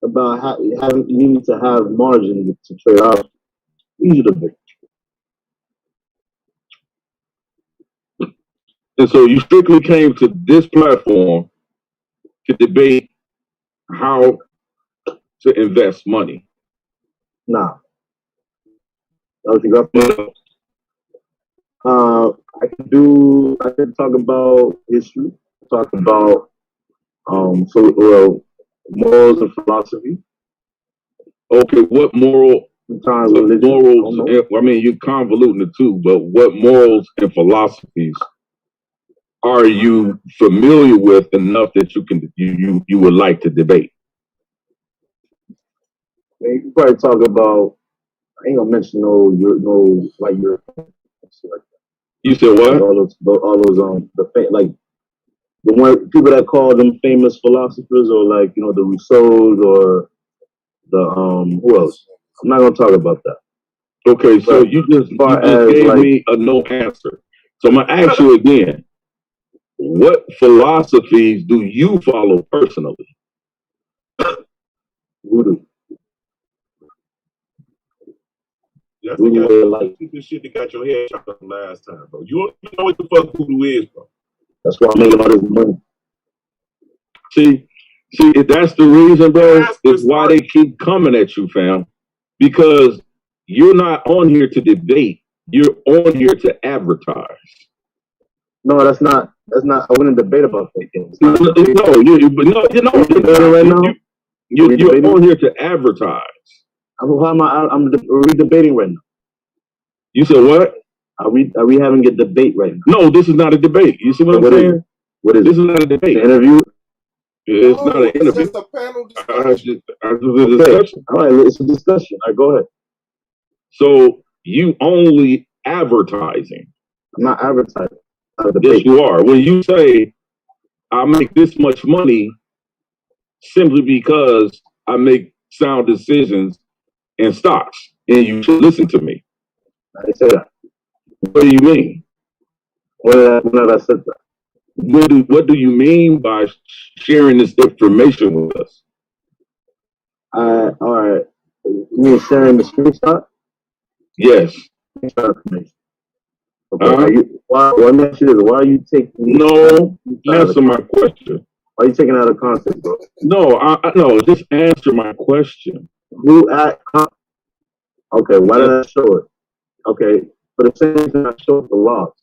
how you need to have margin to trade off. Easy debate. And so you strictly came to this platform to debate how to invest money. Nah. That was your girlfriend? I can talk about history, talk about morals and philosophy. Okay, what morals? I mean, you're convoluting the two, but what morals and philosophies are you familiar with enough that you would like to debate? You can probably talk about. I ain't gonna mention no like your. You said what? All those like the one people that call them famous philosophers, or like the Rousseaus, or the who else? I'm not gonna talk about that. Okay, so you just gave me a no answer. So I'm gonna ask you again. What philosophies do you follow personally? Voodoo. That's the shit that got your head chopped up last time, bro. You don't know what the fuck voodoo is, bro. That's why I'm making all this money. See, if that's the reason, bro, it's why they keep coming at you, fam. Because you're not on here to debate. You're on here to advertise. No, that's not. I wouldn't debate about that. You're on here to advertise. I'm debating right now. You said what? Are we having a debate right now? No, this is not a debate. You see what I'm saying? What is this? Is not a debate. An interview? It's not an interview. It's just a panel discussion. Discussion. All right, it's a discussion. All right, go ahead. So you only advertising. I'm not advertising. Yes, you are. When you say, I make this much money simply because I make sound decisions in stocks, and you should listen to me. I didn't say that. What do you mean? When have I said that? What do you mean by sharing this information with us? All right. You mean sharing the screenshot? Yes. Screenshot information. Okay. Why are you taking? No, answer my question. Why are you taking out of context, bro? No, just answer my question. Okay, why did I show it? Okay, for the same reason I showed the laws.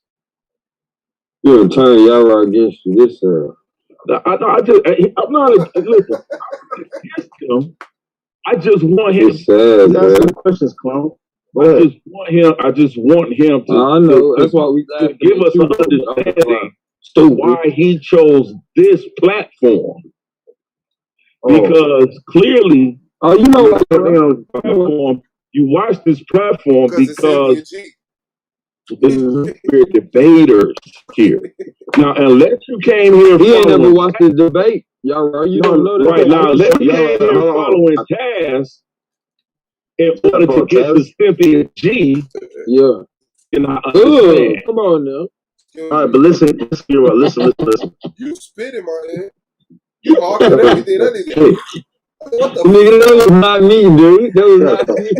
You're turning y'all against you. This I'm not. Listen, I just want him. It's sad, man. Asking questions, clown. I just want him to. I know. That's why we to give us an understanding to why he chose this platform. Because clearly, you watch this platform because we're debaters here. Now, unless you came here, he ain't never watched the debate. Y'all, you don't know that. Right now, unless you came here following Taz in order to get to Cynthia G. Yeah. And I understand. Come on now. All right, but listen. You spit in my head. You arguing everything. That is. What the nigga, that was not me, dude. That was not me.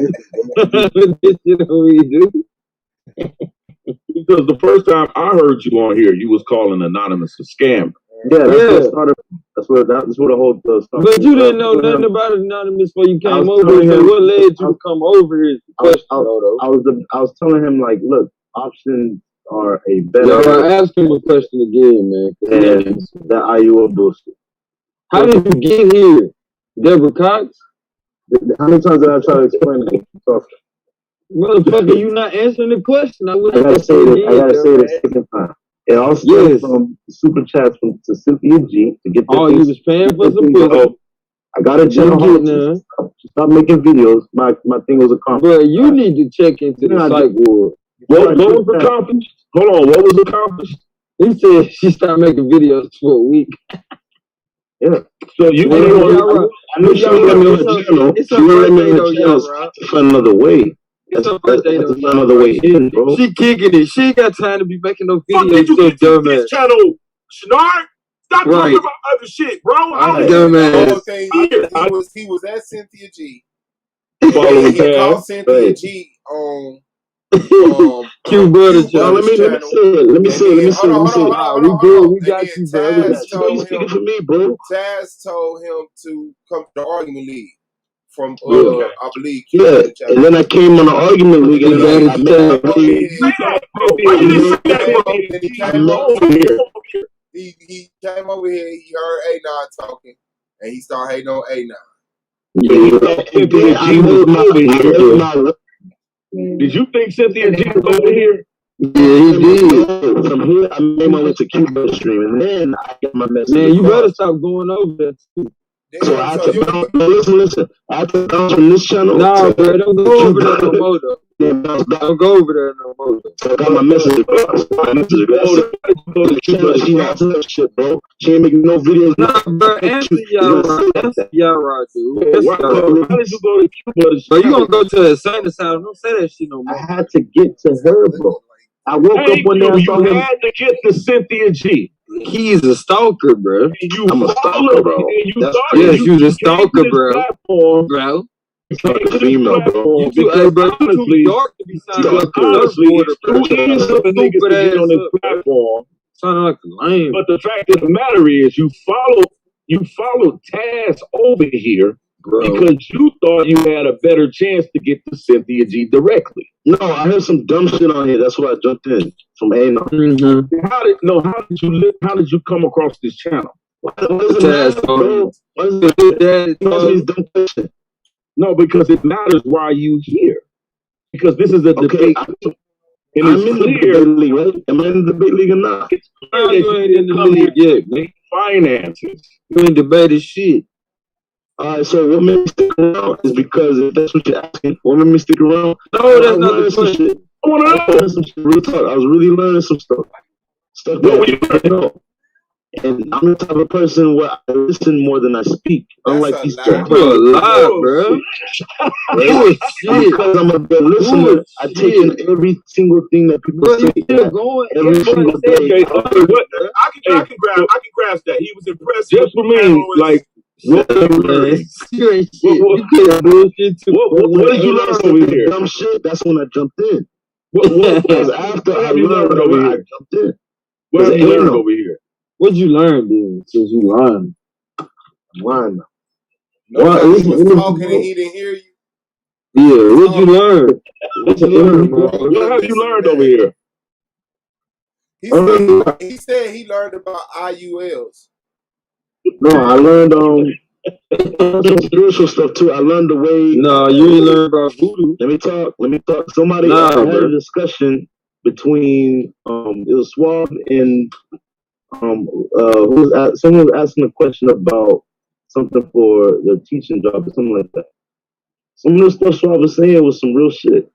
This shit on me, dude. Because the first time I heard you on here, you was calling Anonymous a scammer. Yeah, that's where the whole started. But you didn't know nothing about Anonymous before you came over here. What led you to come over here? I was telling him, like, look, options are a better. Yo, ask him a question again, man. And that Iowa bullshit. How did you get here? Deborah Cox? How many times did I try to explain it? Motherfucker, you not answering the question. I gotta say it a second time. It all stems from super chats to Cynthia G to get. Oh, you was paying for some pussy. I got a general to stop making videos. My thing was accomplished. Bro, you need to check into the psych ward. What was accomplished? Hold on, what was accomplished? He said she stopped making videos for a week. Yeah. So you I knew she would let me on the channel. She would let me on the channel to find another way. It's her birthday though. Another way in, bro. She kicking it. She ain't got time to be making no videos. Fuck did you get to this channel, Shnard? Stop talking about other shit, bro. He was at Cynthia G. He called Cynthia G on Q Brother. Let me see it. We good. We got you, bro. You speaking for me, bro. Taz told him to come to the argument league from I believe. And then I came on the argument league and I he came over here, he heard A9 talking, and he started hating on A9. You thought Cynthia G was over here. Did you think Cynthia G was over here? Yeah, he did. From here, I made my way to Cuba stream, and then I got my message. Man, you better stop going over there too. So I had to bounce. Listen. I had to bounce from this channel. Nah, bro, don't go over there no more though. Don't go over there no more though. So I got my message across. She not that shit, bro. She ain't making no videos. Nah, bro, answer y'all, dude. How did you go to Cuba? Bro, you gonna go to the insane asylum? Don't say that shit no more. I had to get to her, bro. I woke up one day and saw him. You had to get to Cynthia G. He's a stalker, bro. I'm a stalker, bro. Yes, you're a stalker, bro. Bro. Female, bro. Hey, bro, you too dark to be signing up to honestly, border, bro. too easy for niggas to get on this platform. Sounding like a lame. But the fact of the matter is, you followed Taz over here, bro, because you thought you had a better chance to get to Cynthia G directly. No, I heard some dumb shit on here. That's why I jumped in from A-N. How did you come across this channel? No, because it matters why you here. Because this is a debate. I'm in the debate league, right? Am I in the debate league or not? You ain't in the league yet, man. Finances. You ain't debating shit. Alright, so what made me stick around is because if that's what you're asking, what made me stick around? No, that's not the question. I learned some shit. Real talk. I was really learning some stuff. Stuff that I know. And I'm the type of person where I listen more than I speak. Unlike these guys. You're a lie, bro. Because I'm a good listener, I take in every single thing that people say. Every single day. I can grasp that. He was impressive. Just for me, like, what did you learn over here? Dumb shit. That's when I jumped in. Because after I learned over here, I jumped in. What have you learned over here? What'd you learn, dude? Since you learned, I'm lying now. Nobody was talking and he didn't hear you. Yeah, what'd you learn? What have you learned over here? He said he learned about IULs. No, I learned some spiritual stuff too. I learned the way. No, you ain't learned about voodoo. Let me talk. Somebody had a discussion between it was Swab and someone was asking a question about something for the teaching job or something like that. Some of the stuff Swab was saying was some real shit.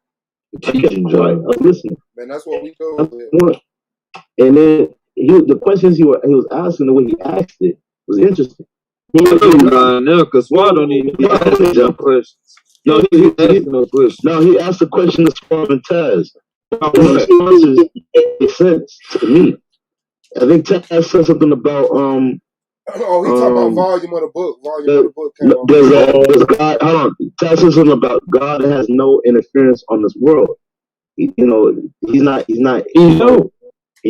The teaching job. I was listening. Man, that's what we go with. And then the questions he was asking, the way he asked it was interesting. No, because Swab don't even ask jump questions. No, he asked no questions. No, he asked a question to Swab and Taz. The responses make sense to me. I think Taz said something about he talking about volume of the book. Does God? Hold on. Taz said something about God has no interference on this world. He's not. He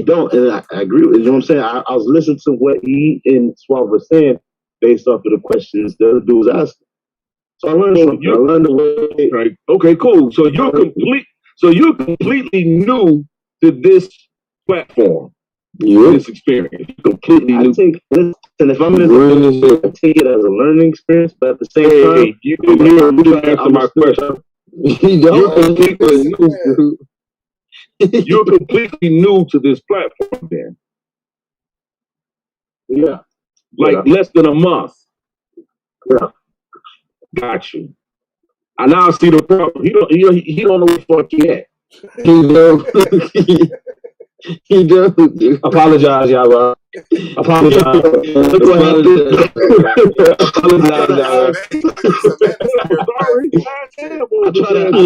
don't. And I agree with you. You know what I'm saying? I was listening to what he and Swab were saying based off of the questions the other dude was asking. So I learned something. I learned the way. Right. Okay. Cool. So you're completely new to this platform. This experience. You're completely new. If I'm in this, I take it as a learning experience, but at the same time, you didn't answer my question. You're completely new to this platform, then. Yeah. Less than a month. Yeah. Got you. I now see the problem. He don't know what the fuck he at. He does. Apologize, y'all. Apologize. I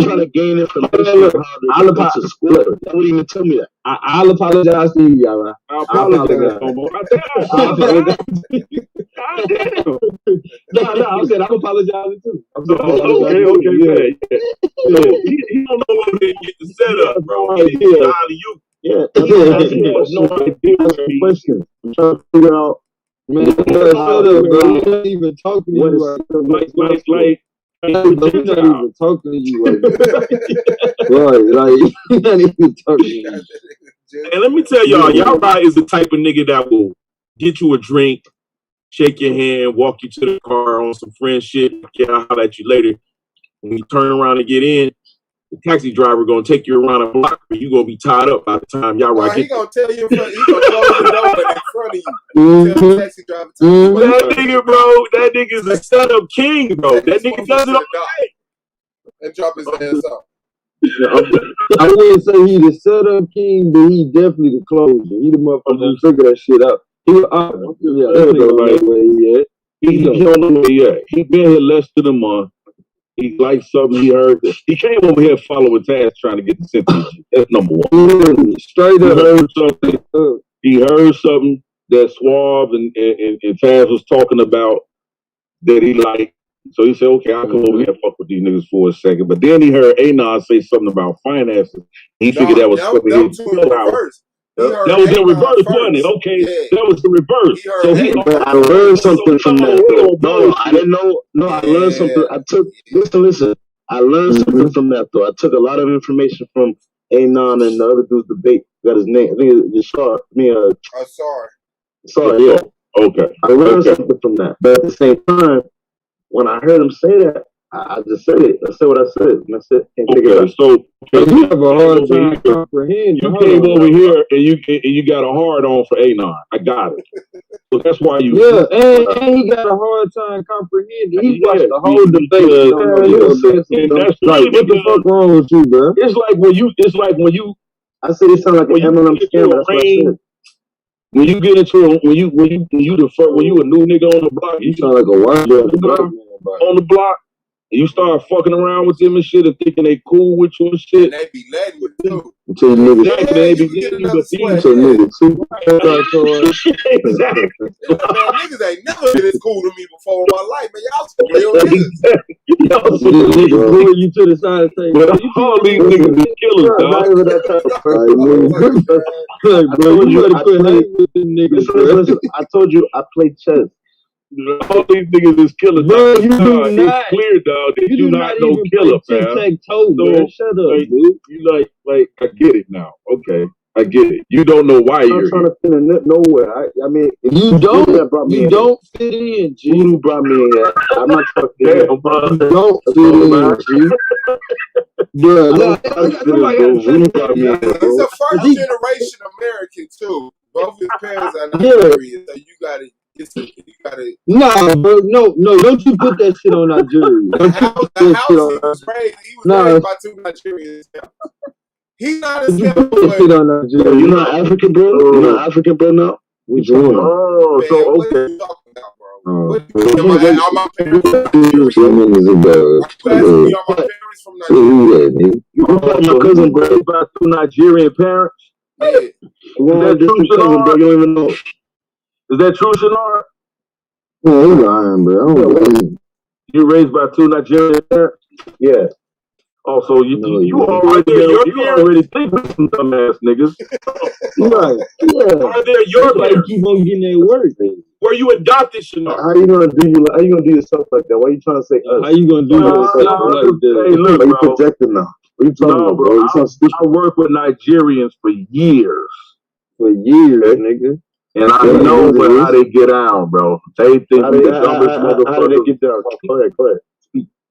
try to gain information. I wouldn't even tell me that. I'll apologize to you, y'all. I apologize. No, I said I'm apologizing too. Okay. He don't know what to get the setup, bro. He's out of you. Yeah, no idea. Question. I'm trying to figure out. Man, shut up, bro. He's not even talking to you right now. He's not even talking to you right now. Right, he's not even talking to you. And let me tell y'all right is the type of nigga that will get you a drink, shake your hand, walk you to the car on some friend shit. Yeah, I'll holler at you later. When you turn around and get in, the taxi driver gonna take you around a block, and you gonna be tied up by the time y'all right. He gonna tell you, he gonna close the door in front of you. Tell the taxi driver. That nigga, bro, that nigga's a setup king, bro. That nigga does it all day. And drop his ass off. I wouldn't say he the setup king, but he definitely the closer. He the motherfucker who figure that shit out. He don't know where he at. He been here less than a month. He liked something he heard. He came over here following Taz trying to get the sympathy. That's number one. Straight up. He heard something that Suave and Taz was talking about that he liked. So he said, okay, I'll come over here and fuck with these niggas for a second. But then he heard Anon say something about finances. He figured that was something in reverse. That was in reverse, wasn't it? Okay, that was the reverse. I learned something from that. No, I didn't know. No, I learned something. Listen. I learned something from that, though. I took a lot of information from Anon and the other dude's debate. Got his name. I think it's Sorry, yeah. Okay. I learned something from that. But at the same time, when I heard him say that, I just said it. I said what I said. And that's it. So you have a hard time comprehending. You came over here and you got a hard on for Anon. I got it. So that's why you. Yeah, and he got a hard time comprehending. He watched the whole debate. And that's like, what the fuck wrong with you, bro? It's like when you. I said it sound like an MLM scammer. That's what I said. When you get into when you a new nigga on the block, you sound like a white man on the block. You start fucking around with them and shit and thinking they cool with you and shit. And they be letting you too. Until niggas Exactly. Man, niggas ain't never been as cool to me before in my life, man. Y'all some real niggas. Y'all some niggas pulling you to the side and saying, all these niggas is killers, dog. You gotta quit hating with them niggas. I told you I played chess. All these niggas is killers. Bro, you do it's not. Clear, dog. That you not no killer, man. So, shut up, dude. You like, I get it now. Okay, I get it. You don't know why you're trying to fit in nowhere. I mean, you don't fit in, G. Voodoo brought me in here. I'm not trying to fit in. You don't fit in, G. Bro, he's a first generation American too. Both his parents are Nigerian, so you got it. No, bro, no, don't you put that shit on Nigeria. The house he was raised by two Nigerians. He's not a Nigeria. You're not African, bro? You're not African, bro, now? Which one? Oh, so what are you talking about, bro? Are my parents from Nigeria? You look like my cousin, bro. By two Nigerian parents? Yeah. Is that true, cousin, bro? You don't even know. Is that true, Shanard? No, he's lying, bro. I don't believe. You raised by two Nigerian parents? Yeah. Oh, so you already think with some dumbass niggas. Right. Yeah. Are there your parents? Keep on getting that work, man. Were you adopted, Shanard? How you gonna do yourself like that? Why are you trying to say us? How you gonna do yourself like that? Hey, look, bro. You projecting now. What are you talking about, bro? I work with Nigerians for years. For years, nigga. And I know how they get down, bro. They think we the dumbest motherfuckers. How do they get down? Go ahead.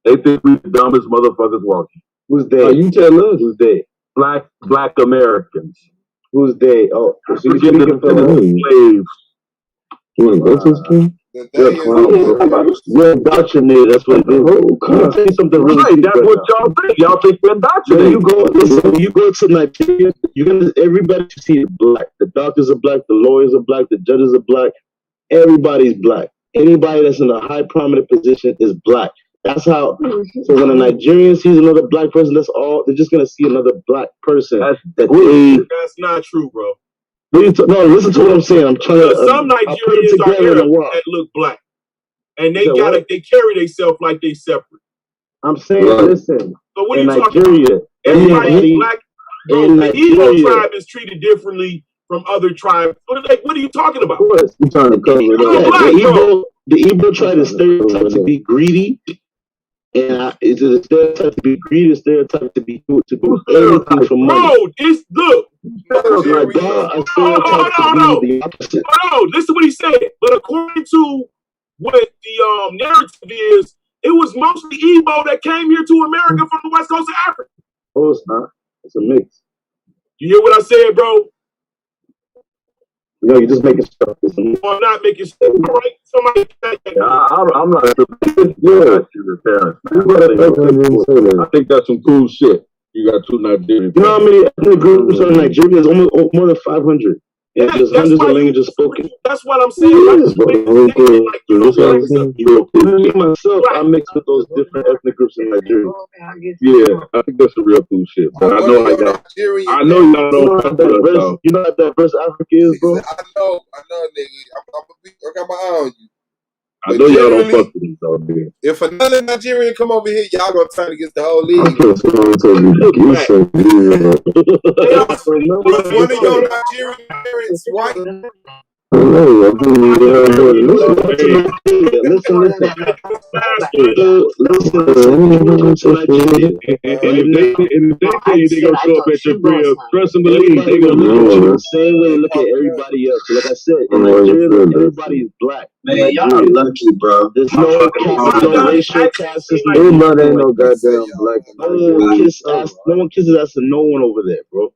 They think we the dumbest motherfuckers walking. Who's they? Oh, you tell us. Who's they? Black Americans. Who's they? Oh, so you get the slaves. You want to go to this game? You're indoctrinated. That's what it is. I'll tell you something really right. That's what y'all think. Y'all think we're indoctrinated. When you go to Nigeria, everybody you see is black. The doctors are black. The lawyers are black. The judges are black. Everybody's black. Anybody that's in a high prominent position is black. That's how. So when a Nigerian sees another black person, that's all. They're just gonna see another black person. That's not true, bro. No, listen to what I'm saying. I'm trying to. Some Nigerians are Arab that look black, and they carry themselves like they separate. I'm saying, listen. So what are you talking about? Everybody black. Bro, the Igbo tribe is treated differently from other tribes. What are you talking about? I'm trying to cover it up. The Igbo try to stereotype to be greedy. And it's a stereotype to be greedy, a stereotype to be anything for money. Bro, it's look. Hold on. Listen to what he said. But according to what the narrative is, it was mostly Igbo that came here to America from the west coast of Africa. Oh, it's not. It's a mix. You hear what I said, bro? No, you're just making stuff. I'm not making stuff. All right, somebody. I'm not. Yeah, I think that's some cool shit. You got two Nigerians. You know how many ethnic groups are in Nigeria? There's almost more than 500. Yeah, there's hundreds of languages spoken. That's what I'm saying. Me myself, I mix with those different ethnic groups in Nigeria. Yeah, I think that's some real cool shit. But I know y'all don't. You know how diverse Africa is, bro. I know, nigga. I got my eye on you. I know y'all don't fuck with these out there. If another Nigerian come over here, y'all gonna turn against the whole league. One of your Nigerian parents white. Trust and believe. They gonna look at you the same way they look at everybody else. Like I said, in Nigeria, everybody is black. Man, y'all lucky, bro. There's no racial caste system. Everybody ain't no goddamn black. No one kisses ass to no one over there, bro.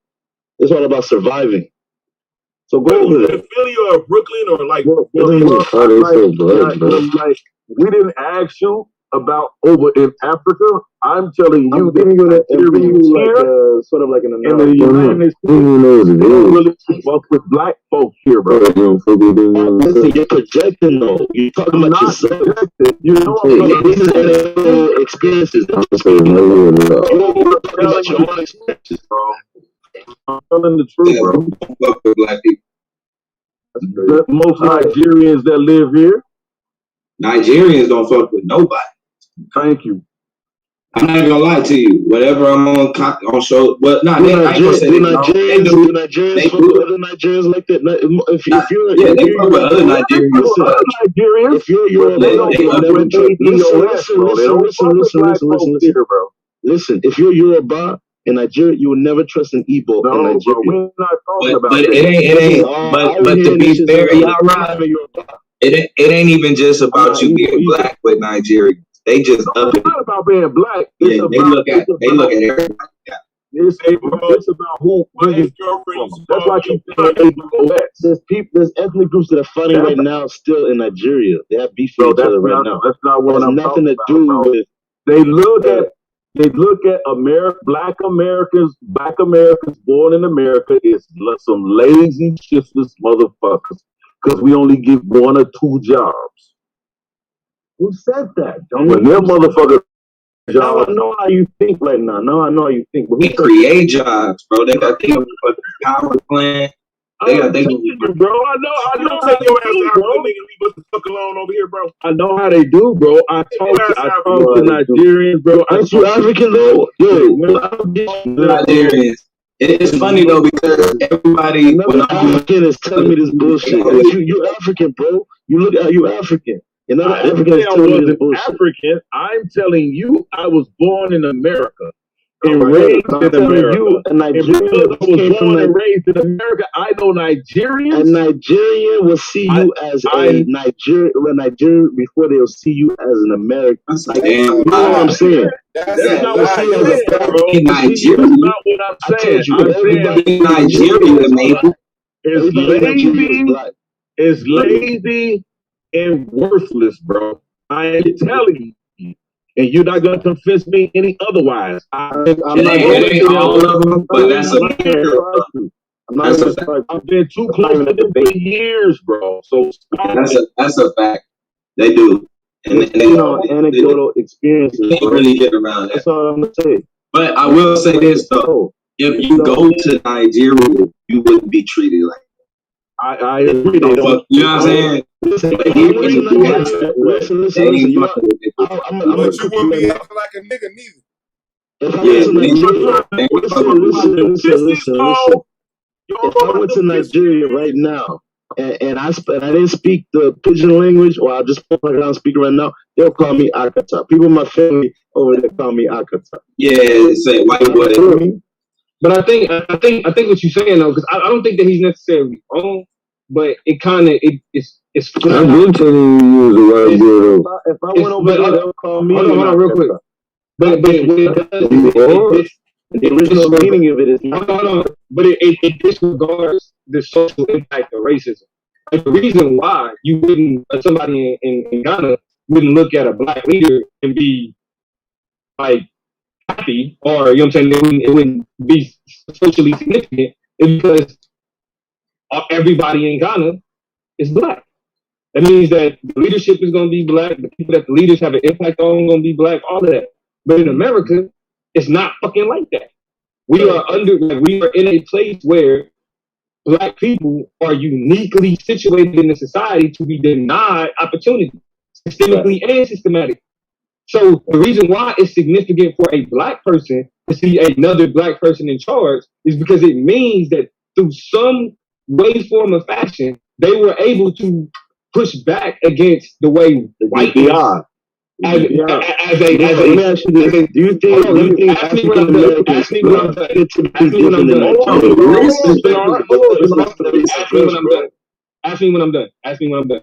It's all about surviving. So go over there. Philly or Brooklyn or like. We didn't ask you about over in Africa. I'm telling you that sort of like an in the United States, really fuck with black folks here, bro. Listen, you're projecting though. You're talking about yourself. You know, this is experiences. You're talking about your own experiences, bro. I'm telling the truth, bro. Fuck with black people. Most Nigerians that live here. Nigerians don't fuck with nobody. Thank you. I'm not even gonna lie to you. Whatever I'm on show, but not Nigerians fuck with other Nigerians like that. If you're they fuck with other Nigerians. If you're listen. If you're Yoruba in Nigeria, you will never trust an Igbo in Nigeria. We're not talking about it ain't. But to be fair, y'all right. It ain't even just about you being black with Nigeria. They just it's not about being black. They look at everybody. It's about who. That's why you there's ethnic groups that are fighting right now still in Nigeria. They have beef with each other right now. That's not what I'm nothing to do with. They look at black Americans born in America is some lazy, shiftless motherfuckers because we only give 1 or 2 jobs. Who said that? When their motherfucker Now I know how you think right now. Now I know how you think. But they create jobs, bro. They got things like the power plant. They got things. Bro, I know take your ass out, bro. Leave us the fuck alone over here, bro. I know how they do, bro. I talk to Nigerians, bro. Aren't you African though? Nigerians. It's funny though because everybody African is telling me this bullshit. You African, bro. You African. You're not African. African. I'm telling you, I was born in America and raised in America. You, a Nigerian I was born and raised in America. I know Nigerians. A Nigerian will see you as a Nigerian before they'll see you as an American. You know what I'm saying? That's not what I'm saying, bro. Nigerian. That's not what I'm saying. Is lazy and worthless, bro. I am telling you, and you're not gonna convince me any otherwise. I'm not going all of them, but that's a I've been too close to them for years, bro. So that's a fact. They do, and anecdotal experiences. You can't really get around that. That's all I'm gonna say. But I will say this though: if you go to Nigeria, you wouldn't be treated like. I agree. They don't. You know what I'm saying? Listen. You won't be acting like a nigga neither. If I went to Nigeria right now, and I didn't speak the pidgin language, or I just spoke like I'm speaking right now, they'll call me Akata. People in my family over there call me Akata. Yeah, say white boy. But I think what you're saying though, because I don't think that he's necessarily wrong, but it kind of it's. I've been telling you the right word. If I went over there, they'll call me. Hold on, real quick. But what it does, the original meaning of it is not. Hold on. But it disregards the social impact of racism. Like the reason why you wouldn't, somebody in Ghana wouldn't look at a black leader and be like happy, or you know what I'm saying, it wouldn't be socially significant, is because everybody in Ghana is black. That means that the leadership is going to be black, the people that the leaders have an impact on are going to be black, all of that. But in America, it's not fucking like that. We are in a place where black people are uniquely situated in the society to be denied opportunity, systemically and systematically. So the reason why it's significant for a black person to see another black person in charge is because it means that through some way, form, or fashion, they were able to push back against the way white people are. Let me ask you this. Do you think African Americans get to be different than that? Ask me when I'm done.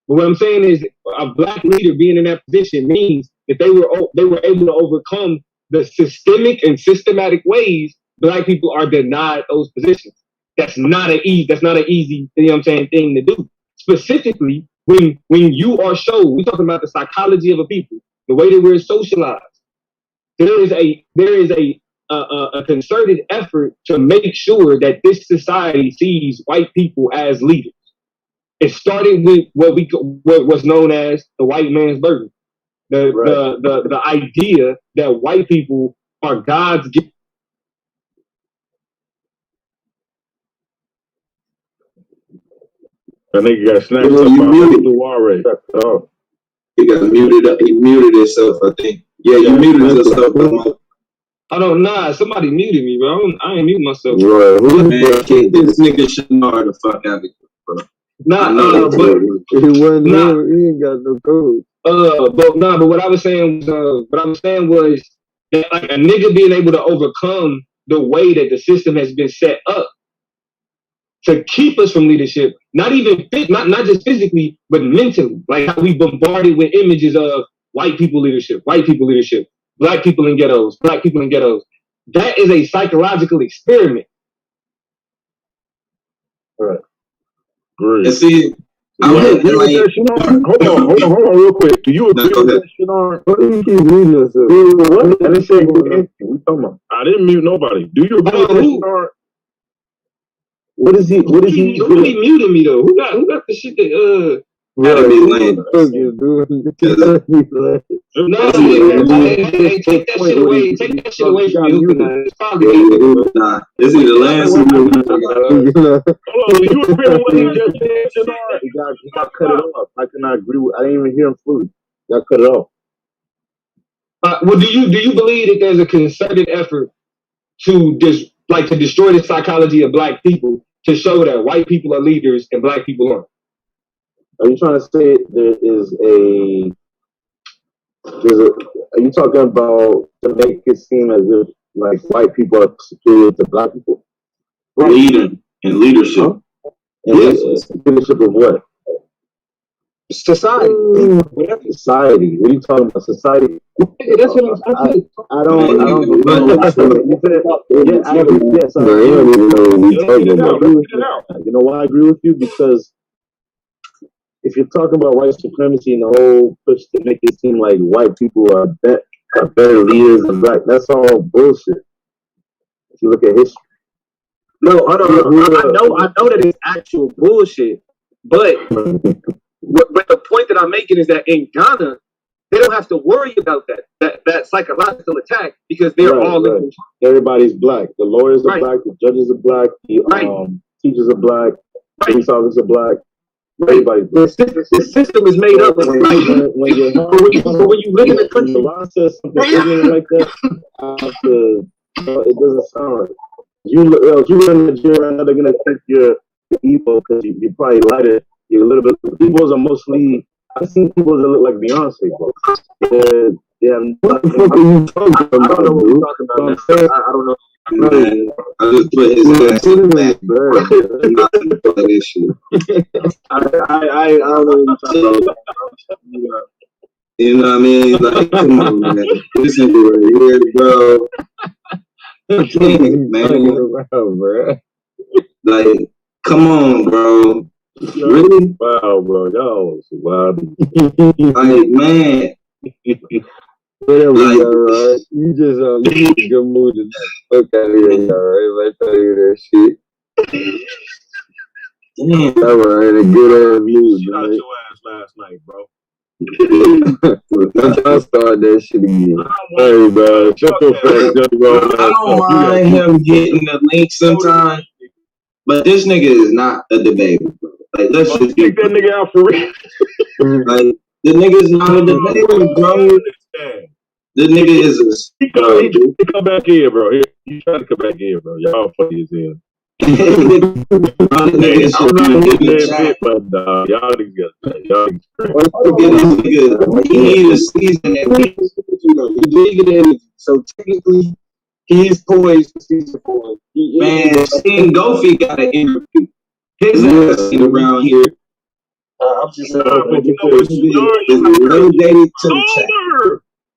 But what I'm saying is, a black leader being in that position means that they were able to overcome the systemic and systematic ways black people are denied those positions. That's not an easy, you know what I'm saying, thing to do. Specifically, when you are shown, we're talking about the psychology of a people, the way that we're socialized. There is a concerted effort to make sure that this society sees white people as leaders. It started with what was known as the white man's burden, the idea that white people are God's gift. That nigga got snatched up by the Ware. Oh. He got muted up. He muted himself, I think. Yeah, you muted yourself. I don't know. Somebody muted me, bro. I ain't muted myself. Right. Man, kick this nigga Shinar the fuck out of here, bro. But he wasn't there. He ain't got no code. But what I was saying was that like a nigga being able to overcome the way that the system has been set up to keep us from leadership, not just physically, but mentally. Like how we bombarded with images of white people leadership, black people in ghettos, black people in ghettos. That is a psychological experiment. All right. Great. And see, hold on, real quick. Do you agree with that, Shinar? What do you keep muting yourself? What? I didn't say we talking about. I didn't mute nobody. Do you agree with that, Shinar? What is he? Nobody muted me though. Who got the shit that gotta be lame. No, take that shit away. Take that shit away from you. Nah, it's either Lance or Hold on, you agree with what he just said, Shinar? He got cut it off. I cannot agree with. I didn't even hear him fully. He got cut it off. Well, do you believe that there's a concerted effort to destroy the psychology of black people to show that white people are leaders and black people aren't? Are you trying to say there is are you talking about to make it seem as if like white people are superior to black people? Leading and leadership. Yes. Leadership of what? Society. Society. What are you talking about? Society. That's what I'm I don't know. Yes, you know why I agree with you? Because if you're talking about white supremacy and the whole push to make it seem like white people are better leaders than black, that's all bullshit. If you look at history. No, I know that it's actual bullshit, but the point that I'm making is that in Ghana, they don't have to worry about that psychological attack because they're all right. Everybody's black. The lawyers are black. The judges are black. The teachers are black. Police officers are black. Everybody's black. The system is made up of when you live in the country. When says something like that, it doesn't sound right. You live in Nigeria right now, they're gonna think you're Evo because you probably light it. You're a little bit. Evos are mostly. I've seen people that look like Beyonce, bro. Yeah. What the fuck are you talking about? I don't know what you're talking about. I don't know. I just put his ass in the back, bro. This shit. I don't know what you're talking about. You know what I mean? Like, come on, man. Listen to it here, bro. Man, bro. Like, come on, bro. Really? Wow, bro. Y'all was wild. Like, man. Whatever, like, right? You just you in a good mood tonight. Fuck out of here, alright? If I tell you that shit. Damn. I was in a good ass mood, Shit out right? your ass last night, bro. Let's not start that shit again. Hey, bro. Shut your face. I don't mind him getting the link sometimes, but this nigga is not a debater, bro. Like, let's just kick that nigga out for real. Like, the nigga's not a debater, bro. The nigga is a. He come back here, bro. He trying to come back here, bro. Y'all funny as hell. Y'all niggas he need a season at least. You know, he did get in, so technically he is poised for season 4. Man, Steen Gofi got an interview. His ass around here. I'm just saying, relegated to the chat.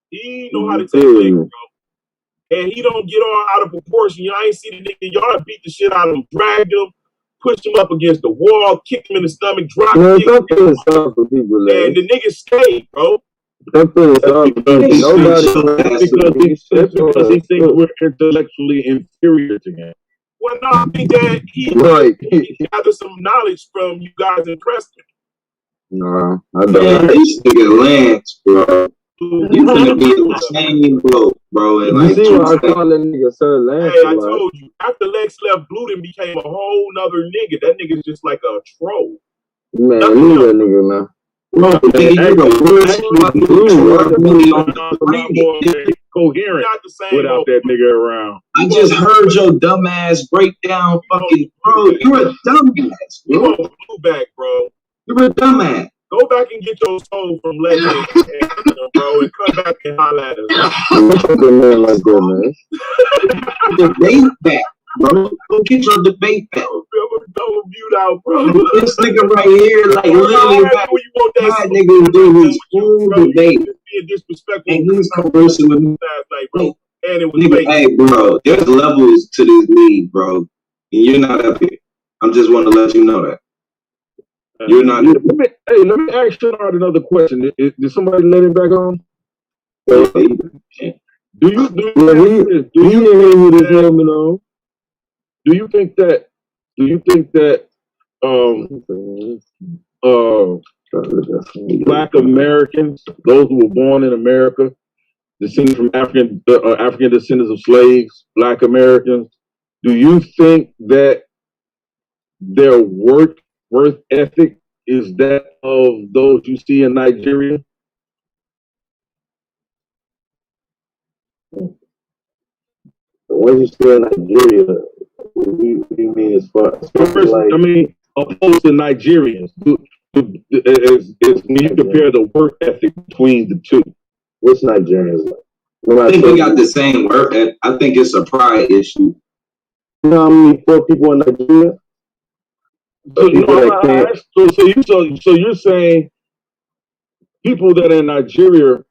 He know how to take things, bro. And he don't get all out of proportion. Y'all ain't see the nigga. Y'all beat the shit out of him, dragged him, pushed him up against the wall, kicked him in the stomach, dropped him. And the nigga stayed, bro. That's because he thinks we're intellectually inferior to him. Well, no, I think that he gathered some knowledge from you guys in Preston. No, I don't. Man, this nigga Lance, bro. You gonna be the same bloke, bro. And like, you see why I call that nigga Sir Lance? Hey, I told you. After Lex left, Bluden became a whole nother nigga. That nigga's just like a troll. Man, leave that nigga now. Bro, coherent without that nigga around. I just heard your dumbass breakdown, fucking bro. You're a dumbass. You want blue back, bro? You're a dumbass. Go back and get your soul from Legend, bro, and come back and holla at us. Debate back, bro. Go get your debate back. Double mute out, bro. This nigga right here, like literally, that nigga do his full debate, and he's conversing with me last night, bro. And it was nigga, hey, bro, there's levels to this league, bro, and you're not up here. I'm just want to let you know that. You're not. Let me ask you another question. Did somebody let him back on? Do you think that Black Americans, those who were born in America, descended from African descendants of slaves, Black Americans, do you think that their worth ethic is that of those you see in Nigeria? When you say Nigeria, what do you mean as far as like? I mean, opposed to Nigerians, when you compare the work ethic between the two. What's Nigerians like? I think we got the same work ethic. I think it's a pride issue. You know how many poor people in Nigeria? So you're saying people that in Nigeria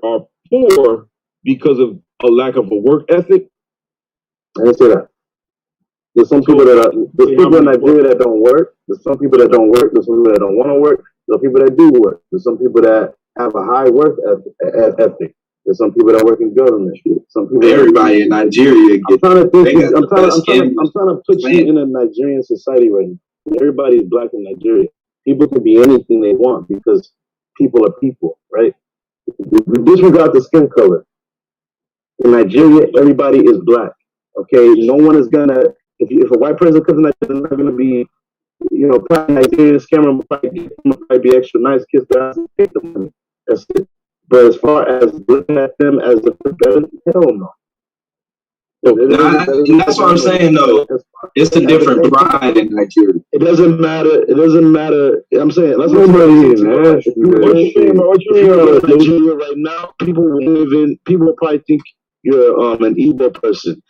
are poor because of a lack of a work ethic? I didn't say that. There's some people that there's people in Nigeria that don't work. There's some people that don't work. There's some people that don't want to work. There's some people that do work. There's some people that have a high work ethic. There's some people that work in government. Some people. Everybody in Nigeria. I'm trying to put you in a Nigerian society right now. Everybody is Black in Nigeria. People can be anything they want because people are people, right? Disregard the skin color. In Nigeria, everybody is Black. Okay, no one is gonna. If a white person comes in, they're not gonna be, probably Nigerian scammer might be extra nice, kiss their ass and take the money. That's it. But as far as looking at them as if they're better, hell no. That's what I'm saying, though. It's a different pride in Nigeria. It doesn't matter. I'm saying, let's nobody even ask you. What you mean? Nigeria right now, people probably think you're an Igbo person.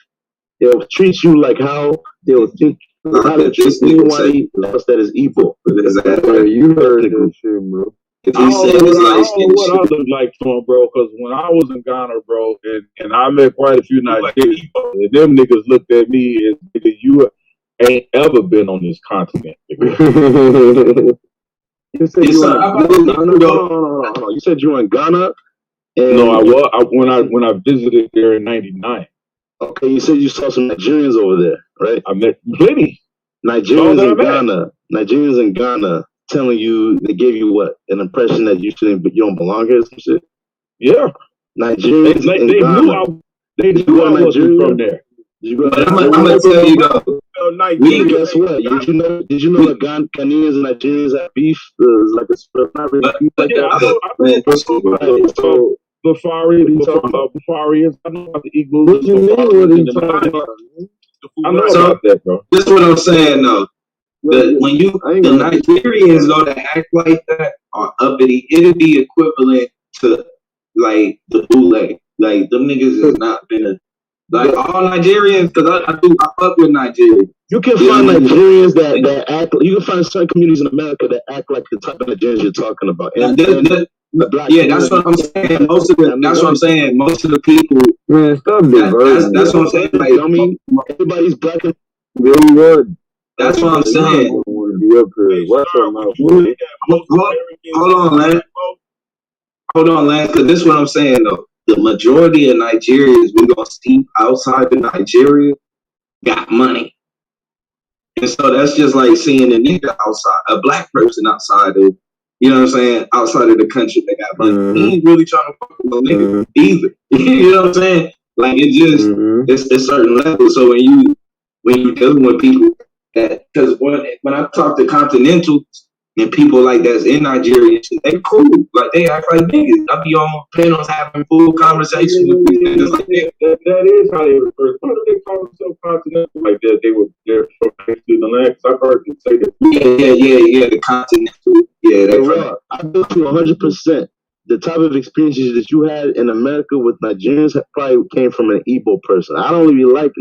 They'll treat you like how they'll think how to treat anybody else that is Igbo. Exactly. You heard that shit, bro. I don't know what I look like to him, bro, because when I was in Ghana, bro, and I met quite a few Nigerians, and them niggas looked at me as, nigga, you ain't ever been on this continent. You said you were in Ghana? No. You said you were in Ghana? No, I was. When I visited there in '99. Okay, you said you saw some Nigerians over there, right? I met plenty. Nigerians in Ghana telling you, they gave you what? An impression that you don't belong here or some shit? Yeah. Nigerians in Ghana. They knew I wasn't from there. I'm gonna tell you though. Guess what? Did you know that Ghanaians and Nigerians have beef? Like not really beef like that. So Bafarians. I know about the Eagles. What you mean? What are you talking about? I know about that, bro. This is what I'm saying, though. The Nigerians, though, that act like that are uppity, it'd be equivalent to like the bootleg. Like them niggas has not been like all Nigerians, because I fuck with Nigeria. You can find Nigerians that act. You can find certain communities in America that act like the type of Nigerians you're talking about. That's what I'm saying. That's what I'm saying. Most of the people, man, stop diverting. That's what I'm saying. Like, I mean, everybody's black and really would. That's what I'm saying. Hold on, Lance, because this is what I'm saying, though. The majority of Nigerians we're going to see outside of Nigeria got money. And so that's just like seeing a nigga outside, a black person outside of, you know what I'm saying, outside of the country that got money. He ain't really trying to fuck with no nigga either. You know what I'm saying? Like, it just, it's certain levels. So when you dealing with people that, because when I talk to Continentals and people like that's in Nigeria, they cool. Like, they act like niggas. I be on panels having full conversations with these niggas like that. That is how they refer. Why do they call themselves Continental like that? They're from next to the land. Because I've heard them say that. Yeah, the Continental. Yeah, that's right. I bet you 100%. The type of experiences that you had in America with Nigerians probably came from an Igbo person. I don't really like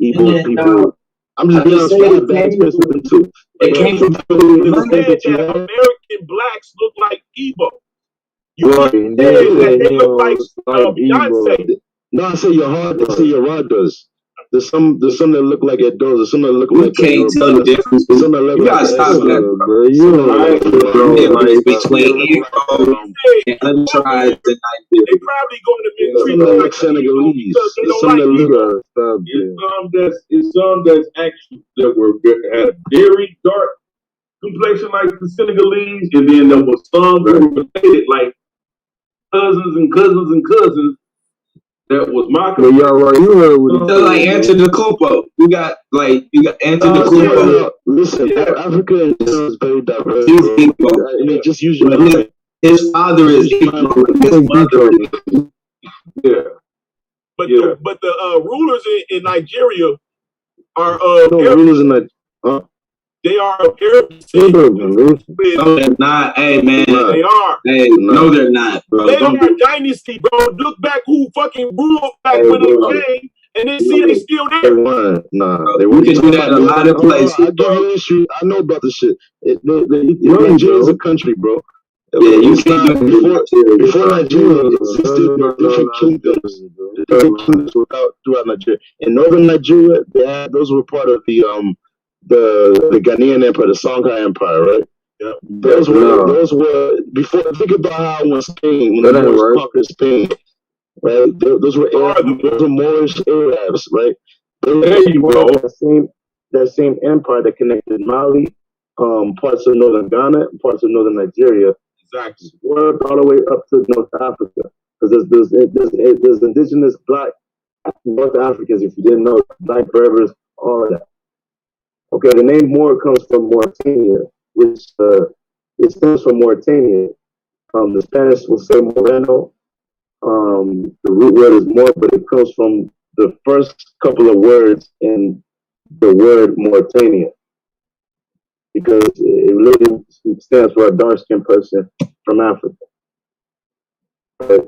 Igbo people. I'm just being honest, I had bad experience with them too. It came from American blacks look like Igbo. You said that they look like Beyonce. No, I say your heart. I say your rod does. There's some that look like it does. There's some that look like can't tell the difference. Some that look you gotta stop that, bro. You know, between Igbo and untried tonight. They probably going to be treated like Senegalese. Some that look it's some that's actually that had a very dark complexion like the Senegalese, and then there was some that were related like cousins and cousins and cousins. That was my cousin. Yeah, right. You heard what he like Enter the Kupo. You got Enter the Kupo. Listen, Africa is very diverse. I mean, just use your head. His father is Igbo. His mother. Yeah. But the rulers in Nigeria are rulers in Nigeria. They are Arab. No, they're not. Hey, man. They are. Hey, no, they're not, bro. They are a dynasty, bro. Look back who fucking ruled back when they came, and then see they still there. They weren't. Nah, they weren't. You can do that in a lot of places. I give you history. I know about the shit. Nigeria is a country, bro. Yeah, you can't do it. Before Nigeria existed, different kingdoms. Different kingdoms throughout Nigeria. In northern Nigeria, those were part of the Ghanaian Empire, the Songhai Empire, right? Yeah. Those were before. Think about how when the Moors conquered Spain, right? Those were Moorish Arabs, right? There you go. That same empire that connected Mali, parts of northern Ghana, parts of northern Nigeria, exactly, worked all the way up to North Africa. Because there's indigenous black North Africans, if you didn't know, black Berbers, all of that. Okay, the name Moor comes from Mauritania, which it stems from Mauritania. The Spanish will say Moreno. The root word is Moor, but it comes from the first couple of words in the word Mauritania, because it really stands for a dark-skinned person from Africa. Right?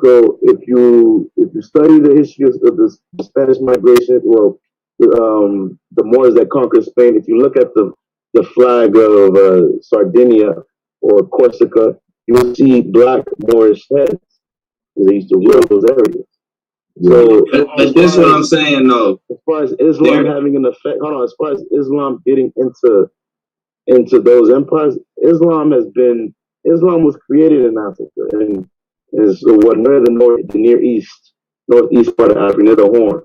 So if you study the history of the Spanish migration, well, the Moors that conquered Spain, if you look at the flag of Sardinia or Corsica, you will see black Moorish heads. They used to rule those areas. So, but this is what I'm saying, though. As far as Islam having an effect, as far as Islam getting into those empires, Islam was created in Africa and is the Near East, northeast part of Africa, near the Horn.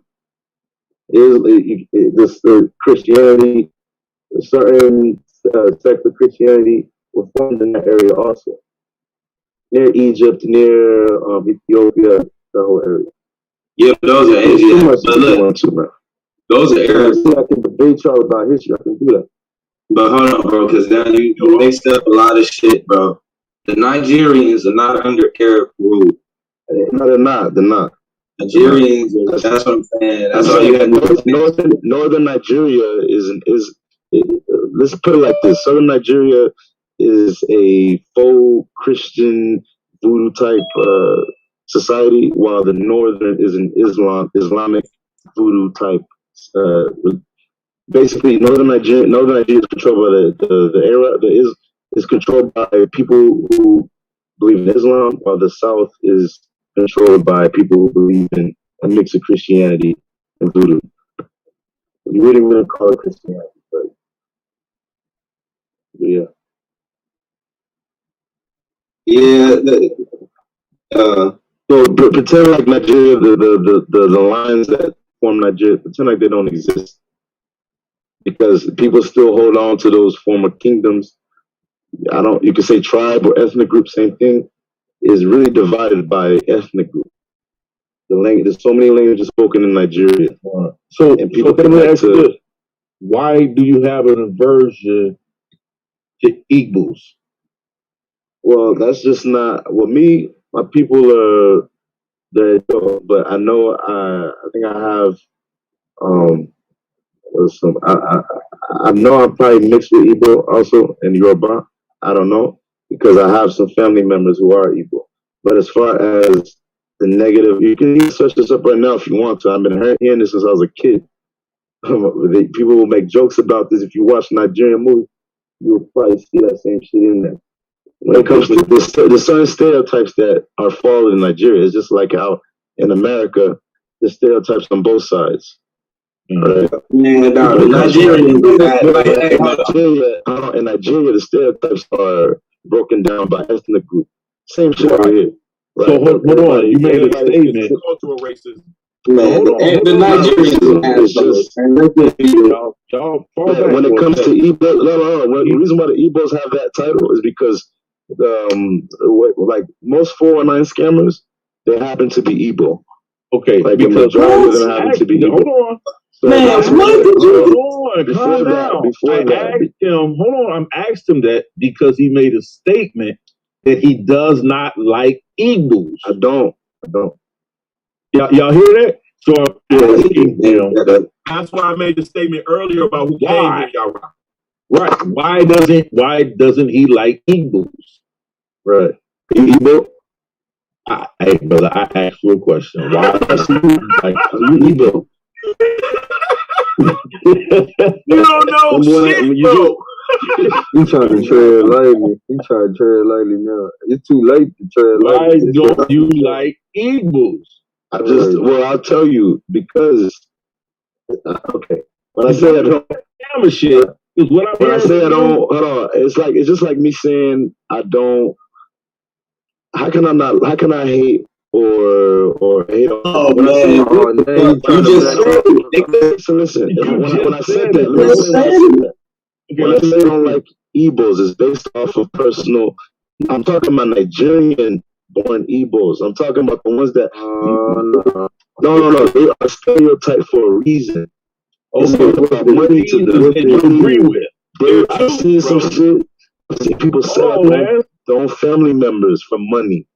The Christianity, certain sects of Christianity were formed in that area also. Near Egypt, near Ethiopia, the whole area. Yeah, but those are areas. But look, those are areas. I can debate y'all about history. I can do that. But hold on, bro, because now you mixed up a lot of shit, bro. The Nigerians are not under Arab rule. No, they're not. They're not. Nigerians, that's what I'm saying. That's all you had to do. Northern Nigeria is let's put it like this. Southern Nigeria is a faux Christian voodoo type society, while the northern is an Islamic voodoo type. Basically, northern Nigeria is controlled by the Arab. Is controlled by people who believe in Islam, while the South is controlled by people who believe in a mix of Christianity and voodoo. You really wouldn't call it Christianity, but yeah. Yeah. So pretend like Nigeria, the lines that form Nigeria, pretend like they don't exist, because people still hold on to those former kingdoms. You could say tribe or ethnic group, same thing, is really divided by ethnic group. There's so many languages spoken in Nigeria. So let me ask you this. Why do you have an aversion to Igbos? Well, that's just not, my people are there, but I know, I think I have, I know I'm probably mixed with Igbo also in Yoruba. I don't know, because I have some family members who are Igbo. But as far as the negative, you can even search this up right now if you want to. I've been hearing this since I was a kid. People will make jokes about this. If you watch Nigerian movies, you'll probably see that same shit in there. When it comes to the certain stereotypes that are followed in Nigeria, it's just like how in America, the stereotypes on both sides. Right. Man, in Nigeria, the stereotypes are broken down by ethnic group. Same shit over here. Right? So hold on, you made a statement. Cultural racism. Man, the Nigerians just when it comes to Igbo, the reason why the Igbos have that title is because like most 419 scammers, they happen to be Igbo. Okay, like the majority of them happen to be Igbo. Hold on. So Man, calm down. I asked him that because he made a statement that he does not like Igbos. I don't. Y'all hear that? So I'm asking him. That's why I made the statement earlier about who came here, y'all. Right. Why doesn't he like Igbos? Right. Igbo? Hey, brother, I asked you a question. Why does he like Igbo? You don't know shit, bro. You trying to tread lightly. Now. It's too late to tread lightly. Why don't you like Igbos? I'll tell you, because okay. When I say I don't shit is what I'm when I say I don't, hold on, it's just like me saying I don't. How can I hate or hate on? Oh man, listen. When I said that, when I say I don't like Igbos, it's based off of personal. I'm talking about Nigerian-born Igbos. I'm talking about the ones that. No. They are stereotyped for a reason. It's about money to them. You agree with? I've seen some shit. I've seen people set up their own family members for money.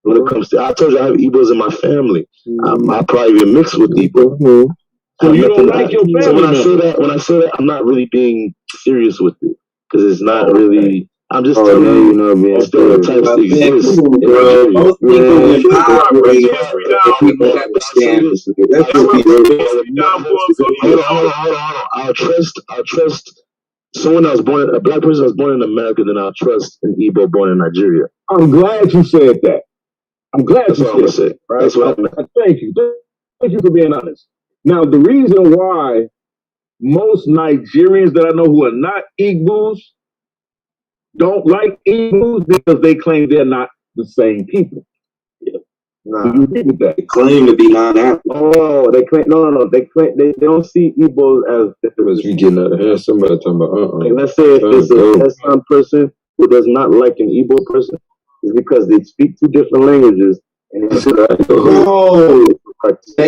When it comes to, I told you I have Igbos in my family. I probably even mixed with Igbo. So you don't like your family? So when I say that, I'm not really being serious with it because it's not really. I'm just telling you, stereotypes exist. Most people in power people have to stand. Hold on. I'll trust someone that was born, a black person that was born in America, then I'll trust an Igbo born in Nigeria. I'm glad you said that. I'm glad That's you said that. Right? That's what I meant. Thank you. Thank you for being honest. Now, the reason why most Nigerians that I know who are not Igbos don't like Igbos because they claim they're not the same people. Yeah. Nah. Do you agree with that? They claim to be non-African. Oh, they claim no. They claim they don't see Igbos as different. You getting out of here? Somebody talking about Like, let's say if some person who does not like an Igbo person is because they speak two different languages and it's the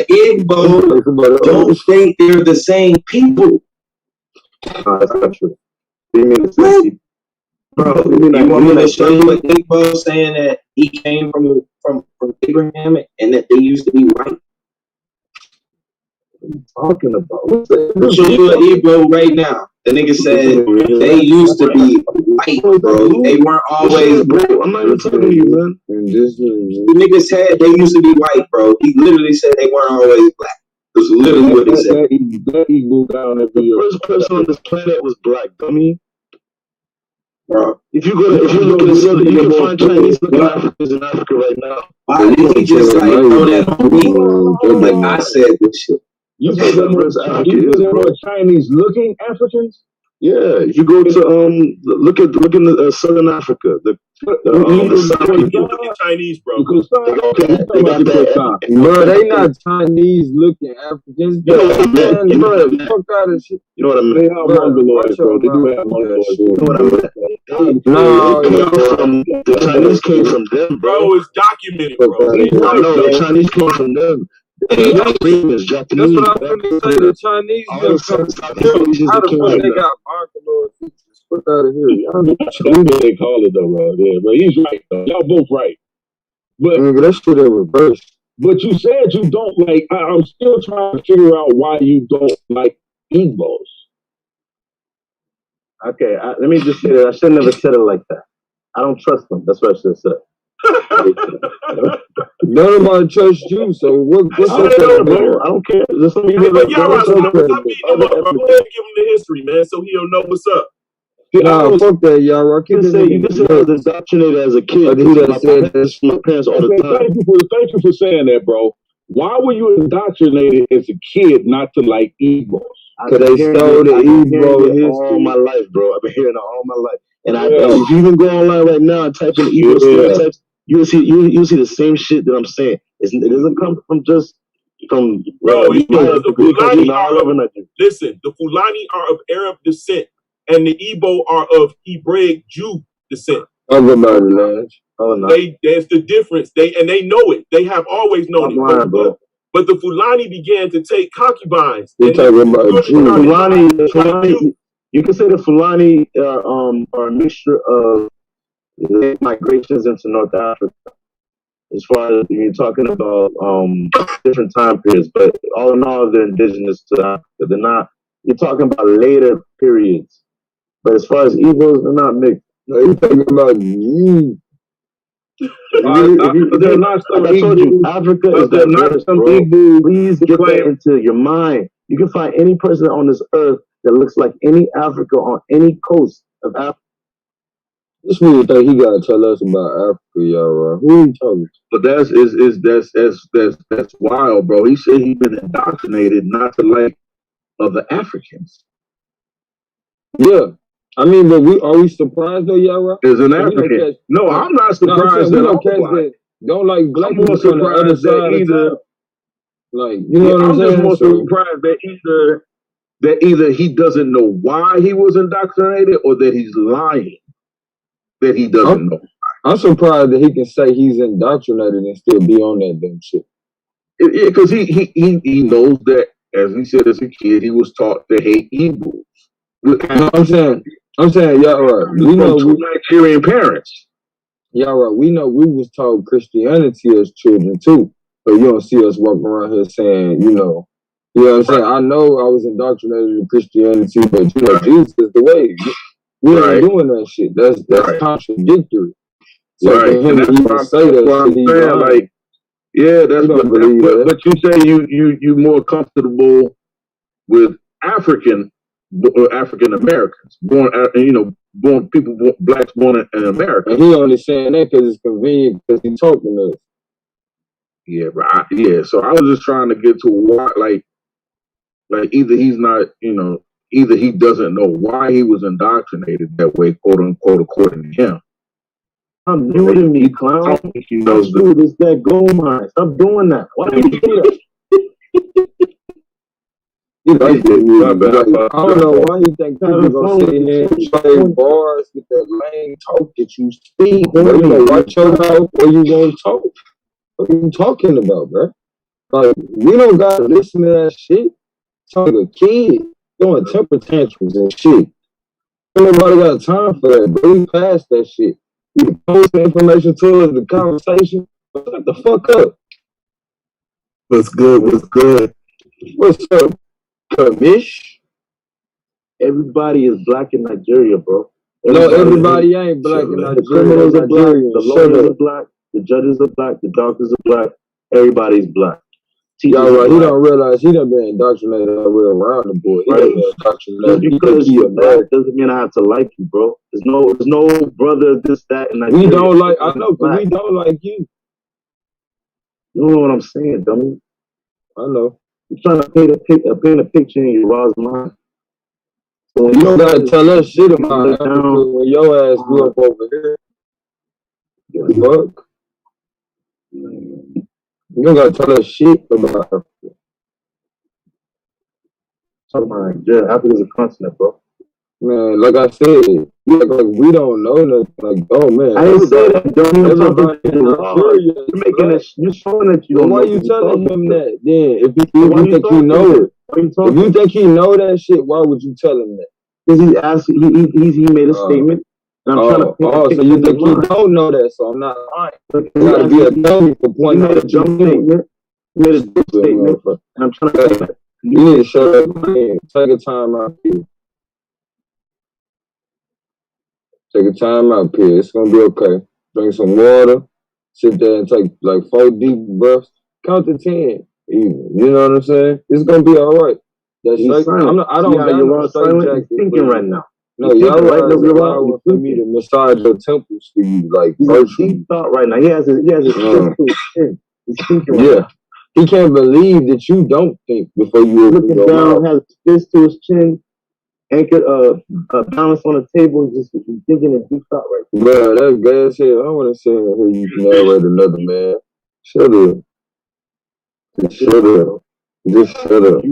Igbo don't think they're the same people. No, that's not true. They mean the same people. Bro, you want me to show you an Igbo saying that he came from Abraham and that they used to be white? What are you talking about? I'll show you an Igbo right now. The nigga said they used to be white, bro. They weren't always black. I'm not even talking to you, man. The nigga said they used to be white, bro. He literally said they weren't always black. That's literally what he said. The first person on this planet was black, dummy. Bro, if you look at the southern, you can find Chinese looking Africans in Africa right now. Why did he just like throw that on me? Like I said this shit. You said there were Chinese looking Africans? Yeah, if you go to look in the Southern Africa, the Chinese, bro. Bro, they not Chinese looking Africans. Fuck out of shit. You know what I mean? They have mongoloids, bro. They do have mongoloids. You know what I mean? The Chinese came from them, bro. It's documented, bro. I know the Chinese came from them. Japanese. That's what I'm going to say. The Chinese how the fuck they got mongoloids? Fuck out of here. What they call it though, bro. Yeah, but he's right though. Y'all both right. But that shit in reverse. But you said you don't like. I'm still trying to figure out why you don't like Igbos. Okay, let me just say that I should never said it like that. I don't trust them. That's what I should have said. Nobody trust you, so what's that, bro? I don't care. Just let me give him the history, man, so he'll know what's up. Nah, fuck that, y'all. You can say I was indoctrinated as a kid. My parents all the time. Thank you for saying that, bro. Why were you indoctrinated as a kid not to like Igbos? Because they stole the Igbo history all my life, bro. I've been hearing it all my life. And if you even go online right now and type in Igbo stereotypes, you'll see the same shit that I'm saying. It doesn't come from just from the Fulani are of Arab descent, and the Igbo are of Hebraic Jew descent. That's the difference. They know it. They have always known it. But the Fulani began to take concubines. You're talking about Fulani. You can say the Fulani are a mixture of migrations into North Africa. As far as you're talking about different time periods, but all in all, they're indigenous to Africa. They're not. You're talking about later periods. But as far as Igbos, they're not mixed. No, you're talking about you. They're not some I told you, Africa is diverse, bro. Please get that into your mind. You can find any person on this earth that looks like any Africa on any coast of Africa. This nigga think he gotta tell us about Africa, y'all. Who are you talking to? But that's wild, bro. He said he's been indoctrinated not to like other Africans. Yeah. I mean, but are we surprised though, y'all? As an African? No, I'm not surprised at all. Don't like black people on the other side either. Like, you know what I'm saying? I'm just more surprised that either he doesn't know why he was indoctrinated or that he's lying that he doesn't know. I'm surprised that he can say he's indoctrinated and still be on that dumb shit. Yeah, because he knows that, as he said as a kid, he was taught to hate Igbos. I'm saying, y'all right. We know Nigerian parents. Yeah, right. We know we was taught Christianity as children too. So you don't see us walking around here saying, you know what I'm saying? I know I was indoctrinated in Christianity, but you know, Jesus is the way. We ain't doing that shit. That's contradictory. So Right. for him to even say that I'm shit, saying, like, yeah, but you say you more comfortable with African Americans, blacks born in America. And he only saying that because it's convenient because he's talking to us. Yeah, right. Yeah. So I was just trying to get to why, like either he's not, either he doesn't know why he was indoctrinated that way, quote unquote, according to him. I'm new to me, clown. I think he knows this that gold mine. Stop doing that. Why do you do that? I don't know why you think people gonna sit here and trade bars with that lame talk that you speak. Bro, you know, watch your mouth or you gonna talk. What are you talking about, bro? Like, we don't gotta listen to that shit. Talking to kids, throwing temper tantrums and shit. Nobody got time for that, bro. We past that shit. You can post the information to us, the conversation. Shut the fuck up. What's good? What's good? What's up, Kamish? Everybody is black in Nigeria, bro. Everybody ain't black in Nigeria. The criminals are black, the lawyers are black, the judges are black, the doctors are black. Everybody's black. Y'all right, he don't realize he done been indoctrinated all the way around the boy. He done been indoctrinated. Just because you're black doesn't mean I have to like you, bro. There's no brother, this, that, and we don't like, I know, because we don't like you. You know what I'm saying, dummy? I know. You're trying to paint a picture in your Ra's mind. So you don't gotta tell us shit about Africa when your ass grew up over here. Fuck. You don't gotta tell us shit about Africa. Talking about Nigeria. Africa's a continent, bro. Man, like I said, like we don't know nothing. Like, oh man, I didn't say that. Don't even everybody in Nigeria. You're making it. You're showing that you don't know. Why you telling him that? Then, if you think you know it, if you think he know that shit, why would you tell him that? Because he's asking. He made a statement. And I'm trying to so you think he don't know that? So I'm not lying. You gotta be a dummy for pointing out a dumb statement. He made a dumb statement, and I'm trying to say that. You need to shut up, man. Take a time out here. Take a time out here. It's gonna be okay. Drink some water. Sit there and take like 4 deep breaths. Count to 10. Even. You know what I'm saying? It's gonna be all right. That's like, I don't got no straight jacket. Thinking right now. No, y'all right now for me to massage your temples for you, like deep thought right now. He has his chin. He's thinking right now. He can't believe that you don't think before you looking down, has his fist to his chin, anchored, balance on the table, just thinking in deep thought right now. Bro, that's gas here. I want to say here you can narrate another man. Shut up. Just shut up. Just shut up.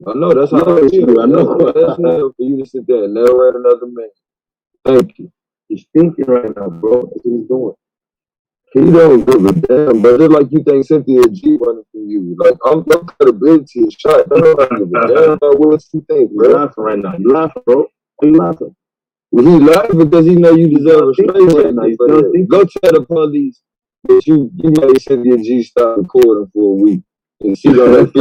I know. That's how I feel. I know. That's enough for you to sit there and narrate another man. Thank you. He's thinking right now, bro. That's what he's doing. He don't give a damn, but just like you think Cynthia G running for you. Like, I'm no credibility is shot. I don't give a damn about what you think, bro. You're laughing right now. You laughing, bro. Why you laughing? Well, he laughing because he know you deserve a straight right now. Go tell the police that you made Cynthia G stop recording for a week. And she gonna 50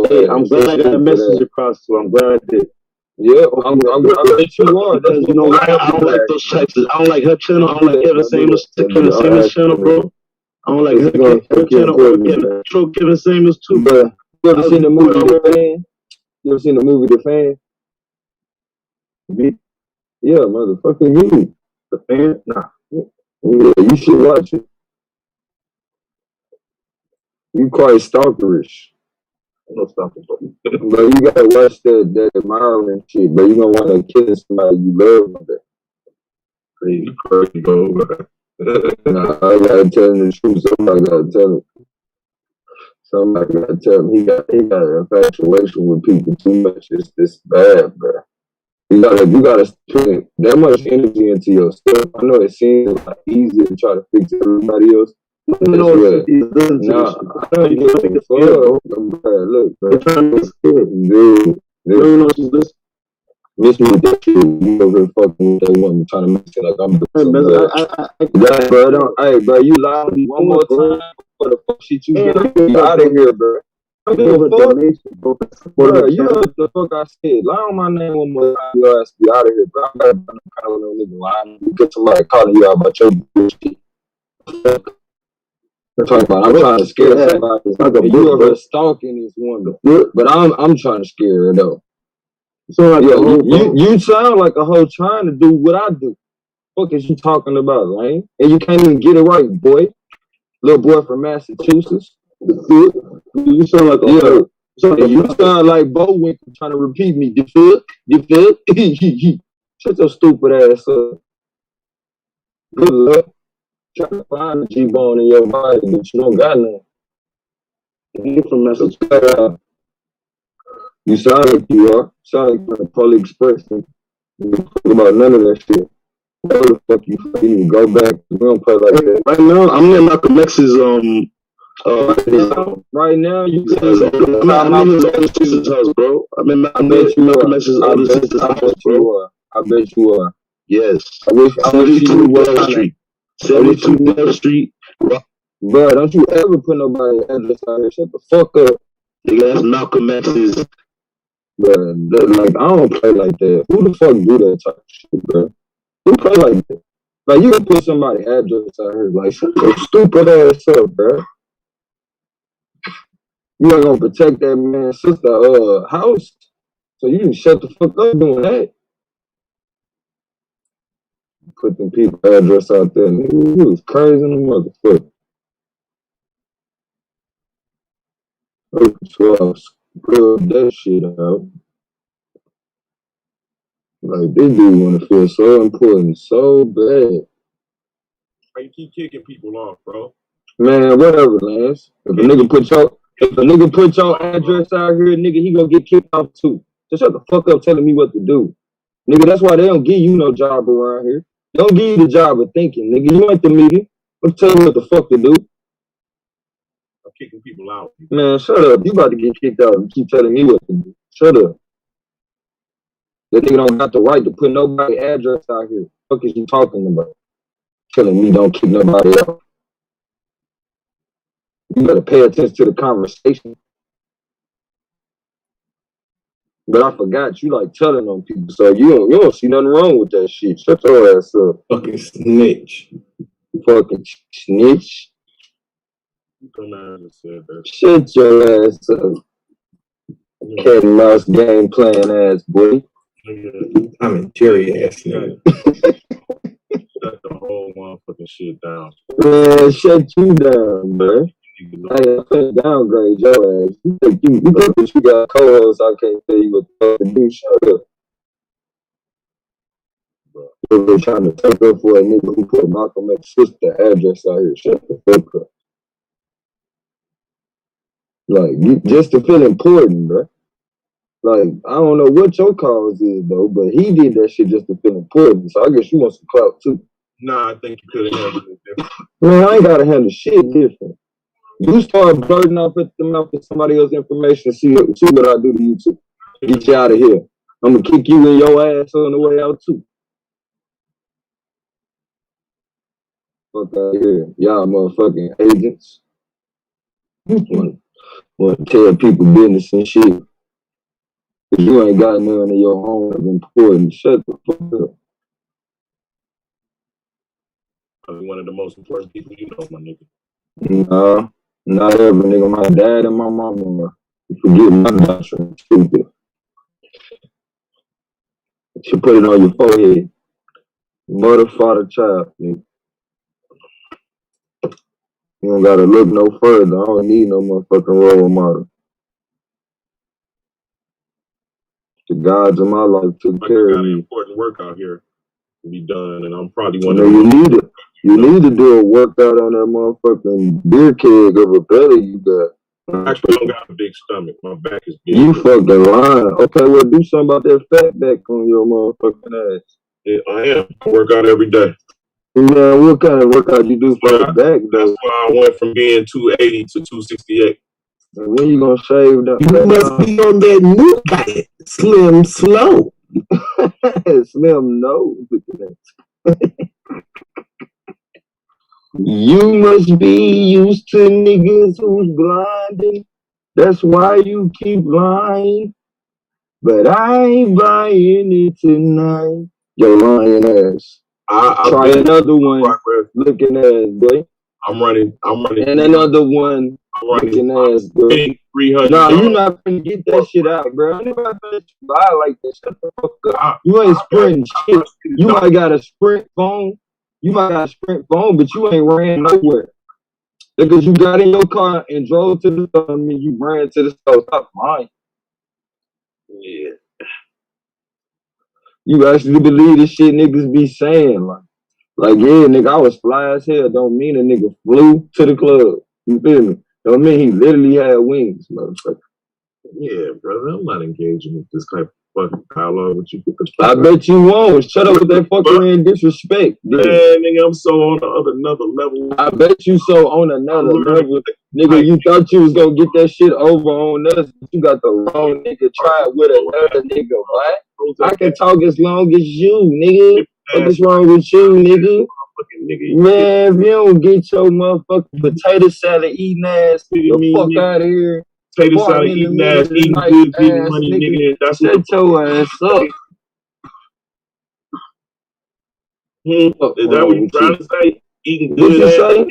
Hey, I'm glad I got a message across to her. I'm glad I did. Yeah, I bet you are. Because you know what? I don't like those types. I don't like her channel. I don't like Kevin Samuels channel, bro. I don't like her channel or Kevin Samuels too. But you ever seen the movie The Fan? You ever seen the movie The Fan? Me? Yeah, motherfucking you. The Fan? Nah. Yeah, you should watch it. You quite stalkerish. No stalking, but you gotta watch that admiring shit, but you gonna want to kill somebody you love with that. Crazy, bro. Nah, I gotta tell him the truth. Somebody gotta tell him. Somebody gotta tell him he got an infatuation with people too much. It's bad, bro. You gotta put that much energy into yourself. I know it seems like easy to try to fix everybody else. I don't give a fuck. Look, bro. You're trying to get scared. Dude. You don't know she's listening. Miss me with that shit. You over here fucking with that woman trying to make it like I'm doing bro. Hey, bro, you lie to me one more time for the fuck shit you got. You out of here, bro. Bro, you know what the fuck I said. Lie on my name one more time, your ass be out of here, bro. I'm not gonna call no nigga lying. You get somebody calling you out about your bullshit. I'm trying to scare somebody. You over stalking this woman, but I'm trying to scare her though. So like you sound like a hoe trying to do what I do. What is you talking about, Lane? And you can't even get it right, boy. Little boy from Massachusetts. You sound like a hoe. You sound like Bo Winkle trying to repeat me. You feel? Shut your stupid ass up. Good luck. Trying to find the G-bone in your body, but you don't got none. You from Massachusetts. You sound like you are. Sound like you're a Poly Express. You talk about none of that shit. Where the fuck you fucking go back? We don't play like that. Right now, I'm in Malcolm X's right now, you I'm in his older sister's house, bro. I bet Malcolm X's older sister's house, bro. I bet you are. Yes. I wish you were Street. 72 Bell Street. Bro, don't you ever put nobody's address out here. Shut the fuck up. Nigga, that's Malcolm X's. Bro, like, I don't play like that. Who the fuck do that type of shit, bro? Who play like that? Like, you can put somebody's address out here. Like, shut your stupid ass up, bro. You ain't gonna protect that man's sister house. So you can shut the fuck up doing that. Put them people's address out there. Nigga, you was crazy in the motherfucker. So I that shit out. Like, this dude wanna feel so important, so bad. Why you keep kicking people off, bro? Man, whatever, Lance. If a nigga put your address out here, nigga, he gonna get kicked off too. Just shut the fuck up telling me what to do. Nigga, that's why they don't give you no job around here. They don't give you the job of thinking, nigga. You ain't the media. I'm telling you what the fuck to do. I'm kicking people out. Man, shut up. You about to get kicked out and keep telling me what to do. Shut up. That nigga don't got the right to put nobody's address out here. What the fuck is you talking about? Telling me don't kick nobody out. You better pay attention to the conversation. But I forgot you like telling on people, so you don't see nothing wrong with that shit. Shut your ass up. Fucking snitch. Fucking snitch. Shut your ass up. Cat and mouse game playing ass boy. I'm a Jerry ass nigga. Shut the whole motherfucking shit down. Man, shut you down, bro. Hey, I can't downgrade your ass. You think that you got co-hosts, I can't tell you what the fuck to do. Shut up. They're trying to take up for a nigga who put Malcolm X's sister address out here. Shut the fuck up. Like, you just to feel important, bro. Like, I don't know what your cause is, though, but he did that shit just to feel important. So I guess you want some clout, too. Nah, I think you could have handled it different. Man, I ain't gotta handle shit different. You start blurting off at the mouth with somebody else's information, see what I do to you, too. Get you out of here. I'm gonna kick you in your ass on the way out, too. Fuck out of here. Y'all motherfucking agents. Want to tell people business and shit. Cause you ain't got none of your own of importance. Shut the fuck up. I'm one of the most important people you know, my nigga. Nah, not ever, nigga. My dad and my mama. You forget my doctrine. Stupid. You should put it on your forehead. Mother, father, child, nigga. You don't gotta look no further. I don't need no motherfucking role model. The gods of my life took care of me. Important work out here to be done, and I'm probably one of them. You need to do a workout on that motherfucking beer keg of a belly you got. I actually don't got a big stomach. My back is big. You fucking lying. Okay, well, do something about that fat back on your motherfucking ass. Yeah, I am. I work out every day. Man, what kind of workout you do for the back, though? That's why I went from being 280 to 268. And when you gonna shave that? You must be on that new diet, Slim Slow. Slim no. You must be used to niggas who's blinding. That's why you keep lying. But I ain't buying it tonight. Yo, lying ass. I'll try another one. Looking ass, boy. I'm running. And another one. Looking ass, bro. 300. Nah, you not finna get that shit out, bro. Anybody finna lie like that? Shut the fuck up. You ain't sprinting shit. You might got a sprint phone. But you ain't ran nowhere. Because you got in your car and drove to the store and you ran to the store. Stop lying. Yeah. You actually believe the shit niggas be saying. Like, yeah, nigga, I was fly as hell. Don't mean a nigga flew to the club. You feel me? Don't mean he literally had wings, motherfucker. Yeah, brother, I'm not engaging with this type of fucking dialogue with you. I bet you won't. Shut up with that fucking disrespect. Man, nigga, I'm so on another level. I bet you so on another level. Nigga, you thought you was gonna get that shit over on us, but you got the wrong nigga. Try it with another nigga, what? I can talk as long as you, nigga. What's wrong with you, nigga? Man, if you don't get your motherfucking potato salad eating ass, the fuck out of here. Potato salad eating ass, eating good, getting money, nigga. That's shut your ass up. Is that what you trying to say? Eating good ass?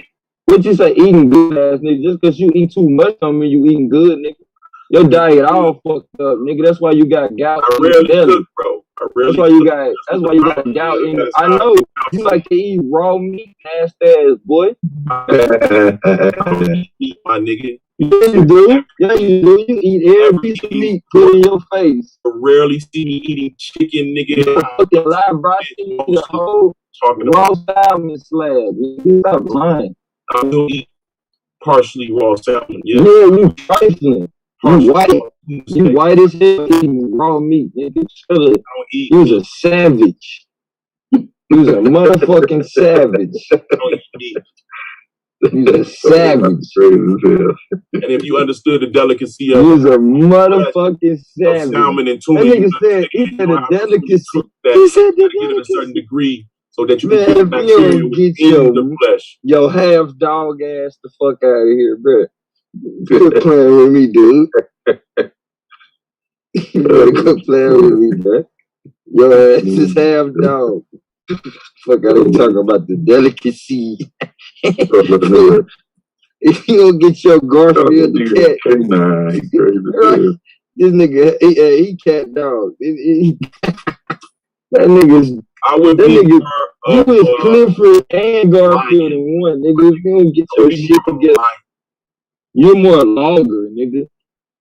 What you say? Eating good ass, nigga? Just because you eat too much don't mean you eating good, nigga. Your diet all fucked up, nigga. That's why you got gout. I rarely cook, bro. That's why you got gout in it. I know you like to eat raw meat, nasty ass boy. My nigga. Yeah, you do. Yeah, you do. You eat every piece of meat put in your face. I rarely see me eating chicken, nigga. Fucking live broccoli, the whole raw salmon slab. Nigga, stop lying. I will eat partially raw salmon. Yeah, you trifling. You white. You white as hell eating raw meat, nigga. You's a savage. You's a motherfucking savage. You's a savage. And if you understood the delicacy of you's a motherfucking savage. Salmon and tuna, that nigga said he said a delicacy. He said the delicacy. Get a certain degree so that you can get bacteria in the flesh. Yo, half dog ass the fuck out of here, bro. Quit playing with me, dude. You better quit playing with me, bro. Your ass is half dog. Fuck out of talking about the delicacy. If you don't get your Garfield the cat, this nigga, he cat dog. That nigga's. You was Clifford and Garfield in one, nigga. If you don't get your shit together, you're more longer, nigga.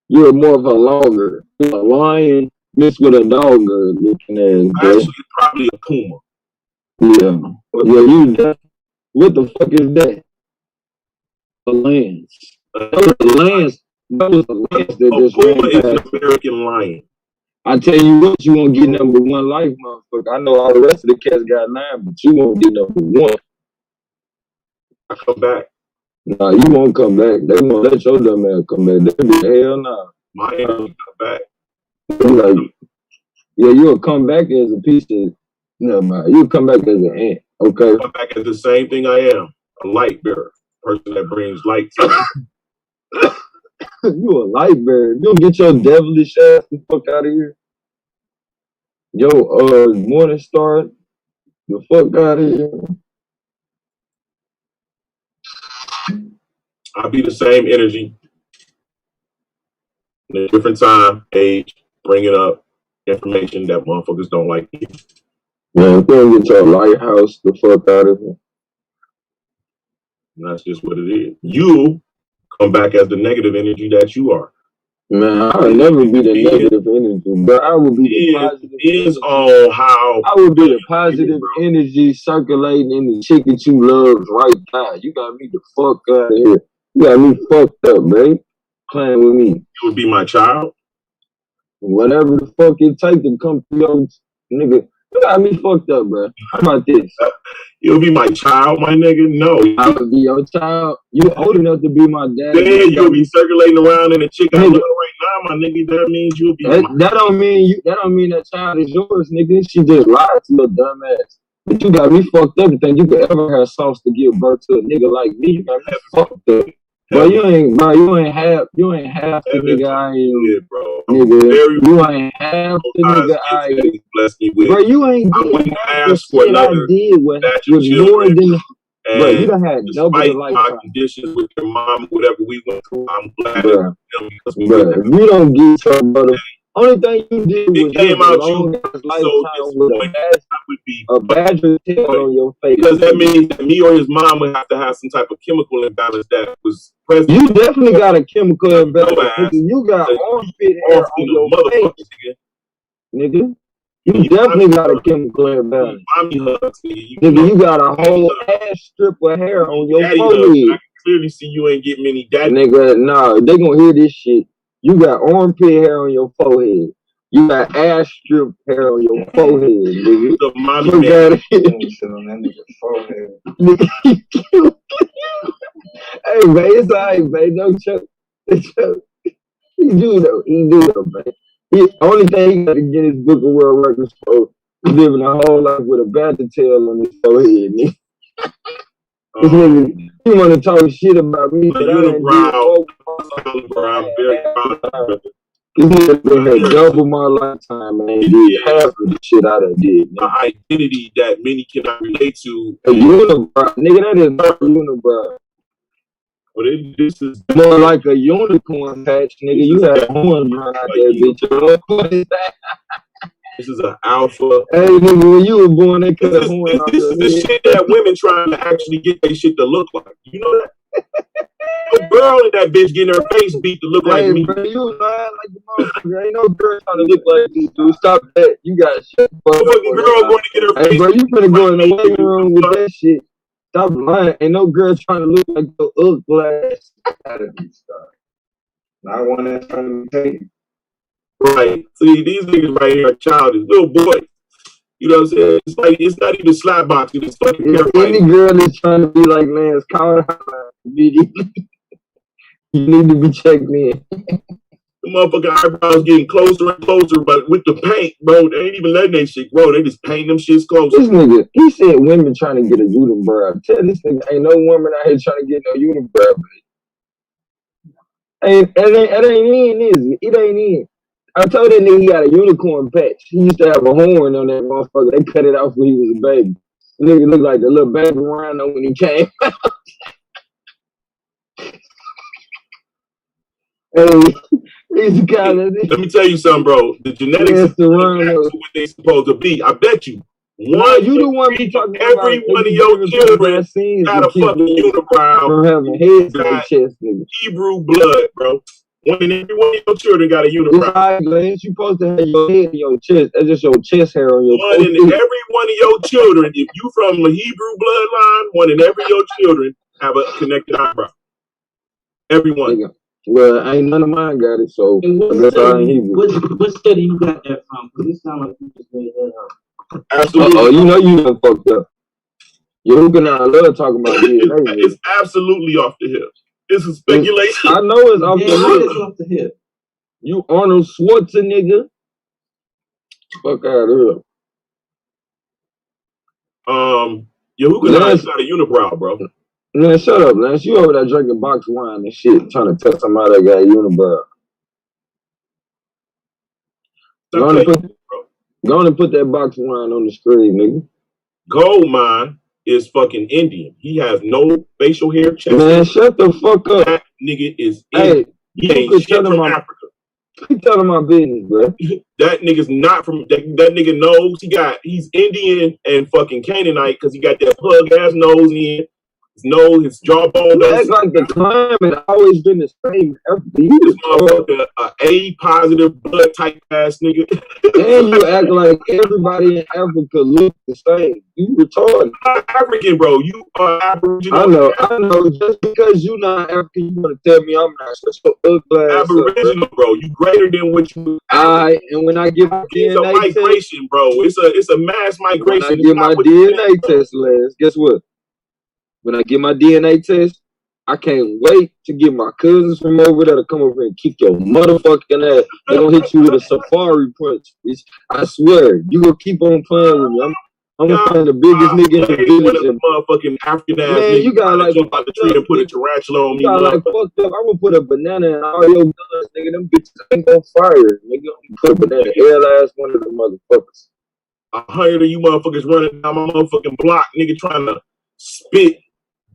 You're more of a longer. You're a lion mixed with a dogger looking ass, bro. Actually, probably a puma. Yeah, you that. What the fuck is that? A lance. That was a lance that just ran past. An American lion. I tell you what, you won't get number one life, motherfucker. I know all the rest of the cats got 9, but you won't get number one. I come back. Nah, you won't come back. They won't let your dumb ass come back. They be hell nah. My ass will come back. Like, yeah, you'll come back as a piece of. No, man, you'll come back as an ant. Okay. I'll come back as the same thing I am. A light bearer. Person that brings light to me. You a light bearer. You don't get your devilish ass the fuck out of here. Yo, morning star, the fuck out of here. I'll be the same energy. In a different time, age, bring it up, information that motherfuckers don't like. Man, don't get your lighthouse the fuck out of here. And that's just what it is. You come back as the negative energy that you are. Man, I'll never be the negative energy, but I will be the positive energy. On how I will be the positive energy circulating in the chick that you love right now. You got me the fuck out of here. You got me fucked up, man. Playing with me. You would be my child? Whatever the fuck it take to come through your nigga. You got me fucked up, bro. How about this? You'll be my child, my nigga? No. I would be your child. You old enough to be my dad. Then you'll be circulating around in a chick I love right now, my nigga. That means you'll be that don't mean that child is yours, nigga. She just lied to your dumb ass. But you got me fucked up to think you could ever have sauce to give birth to a nigga like me. You got me fucked up. But you ain't half the nigga I am, bro. Nigga, you ain't half the nigga I am. Bro, you ain't doing half the shit I did with more than. Bro, you done had double the lifetime. My conditions with your mom, whatever we went through, I'm glad. Bro, if you don't get your brother. Only thing you did was came out you lifetime with a badger tail on your face. Because that means that me or his mom would have to have some type of chemical imbalance that was present. You definitely got a chemical imbalance. You got armpit hair on your face, nigga. You definitely got a chemical imbalance. Nigga, you got a whole ass strip of hair on your forehead. I can clearly see you ain't getting many daddy. Nigga, nah, they gonna hear this shit. You got armpit hair on your forehead. You got ass strip hair on your forehead, nigga. The mommy man. On that nigga's forehead. Nigga, hey, man, it's alright, man. No joke. He do though, man. Only thing he got to get his book of world records for is living a whole life with a badger tail on his forehead, nigga. This nigga, he want to talk shit about me, but I ain't I'm very proud of you. This nigga had double my lifetime, man. Did half of the shit I done did. An identity that many cannot relate to. A unibrow, nigga, that is not a unibrow. But this is more like a unicorn patch, nigga. You had horns around that bitch. This is an alpha. Hey, nigga, when you were born, they cut a horn off This is the shit that women trying to actually get their shit to look like. You know that? A girl in that bitch getting her face beat to look like me. Bro, you lying like the motherfucker. Ain't no girl trying to look like this, dude. Stop that. You got shit. Fucking girl going to get her face. Hey, bro, you finna go in the waiting room with that shit. Stop lying. Ain't no girl trying to look like your ugly glass. Gotta be stopped. Not one that's trying to be taken. Right. See, these niggas right here are childish. Little boys. You know what I'm saying? It's like, it's not even slap boxing. It's fucking any girl that's trying to be like Lance, call her immediately. You need to be checked in. The motherfucking eyebrows getting closer and closer, but with the paint, bro, they ain't even letting that shit grow. They just paint them shits closer. This nigga, he said women trying to get a unibrow. Tell this nigga, ain't no woman out here trying to get no unibrow, but it ain't in, is it? It ain't in. I told that nigga he got a unicorn patch. He used to have a horn on that motherfucker. They cut it off when he was a baby. The nigga looked like the little baby rhino when he came out. Hey, let me tell you something, bro. The genetics is what they supposed to be. I bet you. You the one be talking every about one of your children got a fucking unibrow. From having heads in the chest, nigga. Hebrew blood, bro. One in every one of your children got a unibrow. You supposed to have your head in your chest. That's just your chest hair on your One in every one of your children. If you from the Hebrew bloodline, one in every your children have a connected eyebrow. Everyone. Nigga. Well, ain't none of mine got it, so what study you got that from? Because it sounds like you just made that up. Absolutely. You know you done fucked up. You and I love talking about DNA. It's absolutely off the hip. It's a speculation. I know it's off the hip. You Arnold Schwarzenegger. Fuck out of here. Yahuwah got a unibrow, bro. Man, shut up, Lance. You over there drinking box wine and shit, trying to tell somebody that got a unibrow. Go on and put that box wine on the screen, nigga. Goldmine is fucking Indian. He has no facial hair. Man, shut the fuck up. That nigga is Indian. Hey, he ain't shit from Africa. Keep telling my business, bro. That nigga's not from that nigga knows he's Indian and fucking Canaanite because he got that plug ass nose in. his jawbone. That's like the climate always been the same. This motherfucker, A positive blood type ass nigga. And you act like everybody in Africa look the same. You retarded. Not African, bro. You are Aboriginal. I know. Just because you not African, you want to tell me I'm not so ugly. Aboriginal, bro. You greater than what you. And when I get my it's DNA a migration, test, bro. It's a mass migration. When I get my DNA test last, guess what? When I get my DNA test, I can't wait to get my cousins from over there to come over and kick your motherfucking ass. They're gonna hit you with a safari punch. I swear, you gonna keep on playing with me. I'm playing the biggest nigga in the village. And motherfucking African ass man, you got like jump out the tree and put a tarantula on me. You got like fucked up. I'm gonna put a banana in all your guns, nigga. Them bitches ain't gonna fire, nigga. Put a banana in every last one of them motherfuckers. 100 of you motherfuckers running down my motherfucking block, nigga, trying to spit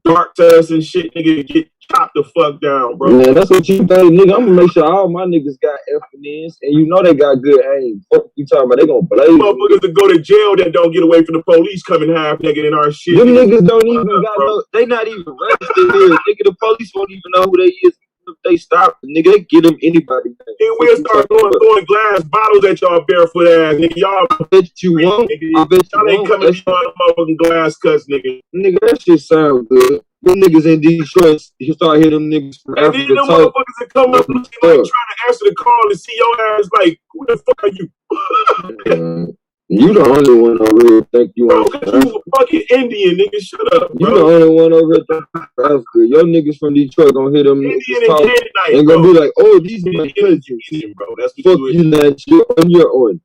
dark to us and shit, nigga, get chopped the fuck down, bro. Man, that's what you think, nigga. I'm gonna make sure all my niggas got FNNs, and you know they got good aim. Fuck you talking about? They gonna blaze. Motherfuckers that go to jail that don't get away from the police coming half naked in our shit. Them niggas don't even got no. They not even registered here, nigga. The police won't even know who they is. If they stop, nigga, they get them anybody. And we'll start throwing glass bottles at y'all barefoot ass, nigga. Y'all bet you won't. I bet y'all ain't coming beyond the motherfucking glass cuts, nigga. Nigga, that shit sound good. Them niggas in Detroit, you start hitting them niggas from and Africa. And then them motherfuckers that come up looking like trying to answer the call and see your ass like, who the fuck are you? You the only one over here think you bro, cause you a fucking Indian, nigga. Shut up, bro. You the only one over here think Africa. Your niggas from Detroit gonna hit them Indian and Canaanite, and gonna be like, oh, these are my cousins. Bro, that's what fuck you, not you on your own.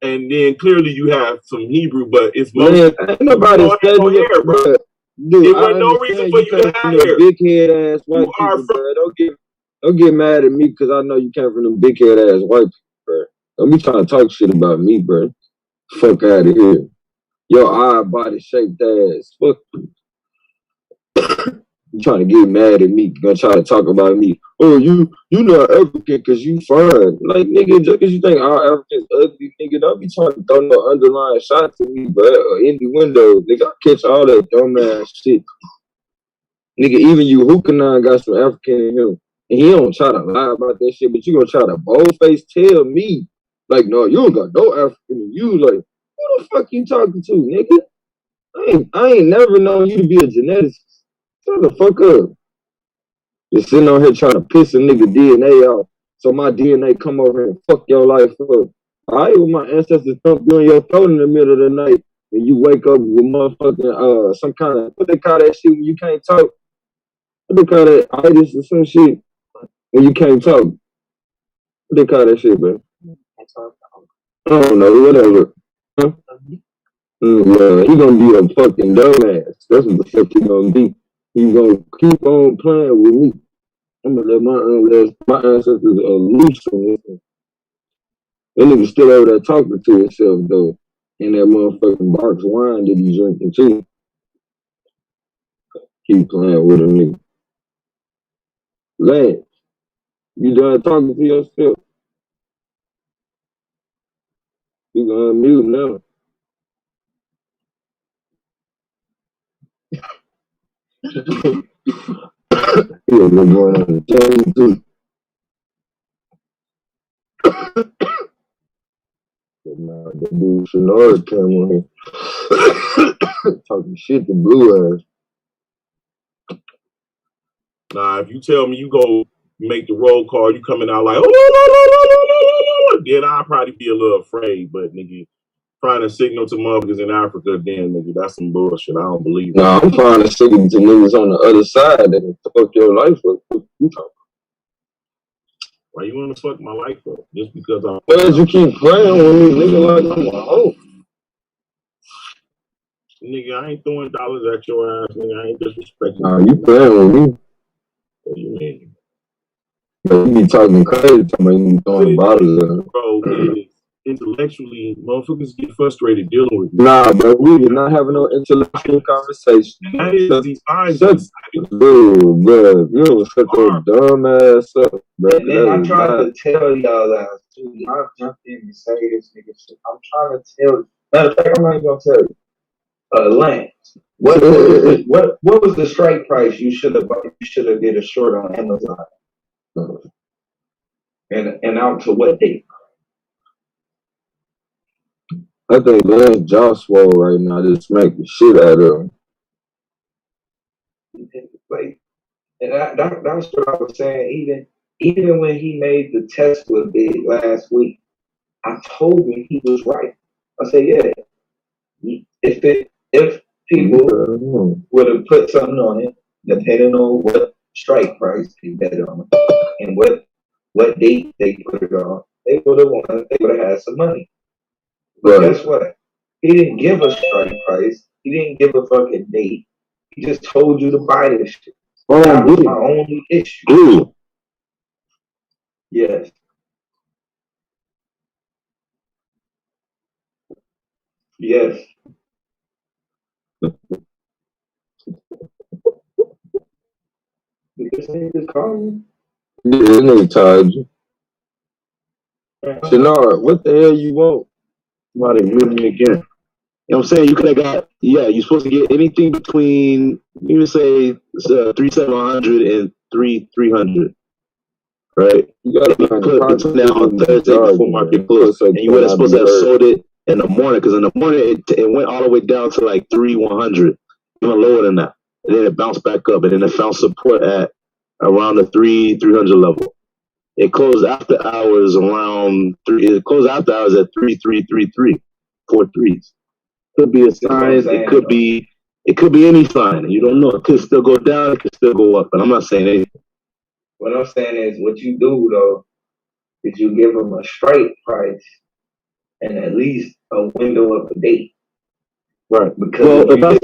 And then clearly you have some Hebrew, but it's mostly ain't nobody studying hair, bro. Dude, there was no reason for you to have hair. Big head ass white people, bro. Don't get mad at me because I know you came from them big head ass white people, bro. Don't be trying to talk shit about me, bro. Fuck out of here. Your eye body shaped ass. Fuck you. You trying to get mad at me? Gonna try to talk about me? Oh, you not African because you fine. Like nigga, just because you think all Africans ugly, nigga, don't be trying to throw no underlying shots at me, bro. Or in the window, nigga, I catch all that dumbass shit. Nigga, even you Hukanan got some African in him, and he don't try to lie about that shit, but you gonna try to boldface tell me like, no, you don't got no African in you. Like, who the fuck you talking to, nigga? I ain't never known you to be a geneticist. Shut the fuck up. You're sitting on here trying to piss a nigga DNA off so my DNA come over here and fuck your life up. Alright, well, my ancestors thump you on your throat in the middle of the night and you wake up with motherfucking some kind of, what they call that shit when you can't talk? What they call that? Itis or some shit when you can't talk. What they call that shit, bro? I don't know, whatever. Huh? Yeah, he gonna be a fucking dumbass. That's what the fuck he gonna be. He gonna keep on playing with me. I'm gonna let my ancestors loose on this. That nigga still over there talking to himself though. And that motherfucking box wine that he's drinking too. Keep playing with a nigga. Lance, you done talking to yourself? You gonna unmute now. Yeah, we're going on the chain too. Nah, that dude Shenard came on here talking shit to Blue ass. Nah, if you tell me you go make the roll call, you coming out like, oh, then I'll probably be a little afraid. But nigga, trying to signal to motherfuckers in Africa, then nigga, that's some bullshit. I don't believe that. Nah, I'm trying to signal to niggas on the other side that can fuck your life up. What you talking? Why you want to fuck my life up? Just because I'm... Because you keep playing with me, nigga, like I'm a hoe. Nigga, I ain't throwing dollars at your ass, nigga. I ain't disrespecting. Nah, you playing with me. What you mean? But you be talking crazy to me, you be throwing bottles at me. Bro, intellectually, motherfuckers get frustrated dealing with me. Nah, bro, we did not have no intellectual conversation. That is these signs. Dude, bro, you was such a dumb ass up, bro. And then I tried to tell y'all that too. I jumped in and say this nigga shit. I'm trying to tell you. Matter of fact, I'm not even gonna tell you. Lance, What was the strike price you should have did a short on Amazon? And out to what date? I think Lance Joshua right now just smack the shit out of him. Like, and that's what I was saying. Even when he made the Tesla bid last week, I told him he was right. I said, yeah, if people would have put something on it, depending on what strike price they bet on and what date they put it on, they would have won. They would have had some money. But guess what? He didn't give a strike price. He didn't give a fucking date. He just told you to buy this shit. That was my only issue. Yes. Yes. This nigga's calling. Yeah, this nigga tired you. Shenard, what the hell you want? Somebody mute me again. You know what I'm saying? You could have got, you're supposed to get anything between, you would say, 3,700 and 3,300. Right? You got to put between that on Thursday before market close. And you were supposed to have sold it in the morning, because in the morning it went all the way down to like 3,100, even lower than that. And then it bounced back up, and then it found support at around the 300 level. It closed after hours around 3. It closed after hours at 3,333, 4 threes. Could be a sign. It could be any sign. You don't know. It could still go down. It could still go up. But I'm not saying anything. What I'm saying is, what you do though, is you give them a straight price and at least a window of a date. Right. Because if I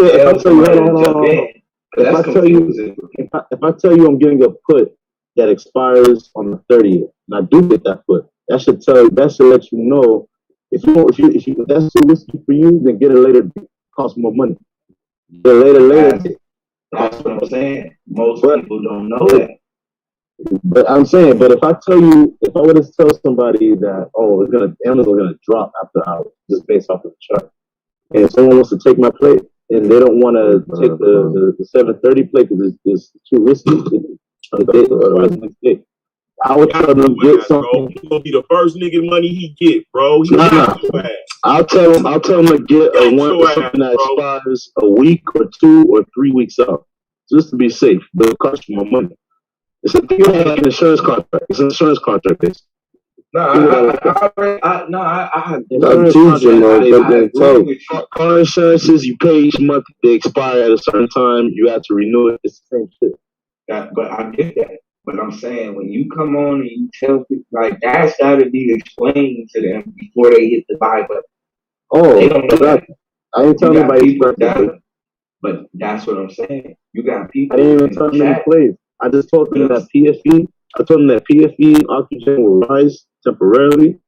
tell you I'm getting a put that expires on the 30th, and I do get that put, that should let you know if that's too risky for you, then get it later. It costs more money. Get it later. That's what I'm saying. Most people don't know that. But I'm saying, if I were to tell somebody that, Amazon's gonna drop after hours, just based off of the chart, and if someone wants to take my play and they don't want to take the 730 play because it's too risky, I would tell them get something. He's gonna be the first nigga money he get, bro. I'll tell him to get something that expires a week or 2 or 3 weeks out, just to be safe, but it costs you more money. It's like an insurance contract. It's an insurance contract. Car insurances, you pay each month. They expire at a certain time. You have to renew it. It's the same shit. But I get that. But I'm saying, when you come on and you tell people, like, that's got to be explained to them before they hit the buy button. Oh, they don't know that. I ain't telling anybody. But that's what I'm saying. You got people. I didn't even tell them any plays. I just told them that PFE. I told them that PFE oxygen will rise temporarily.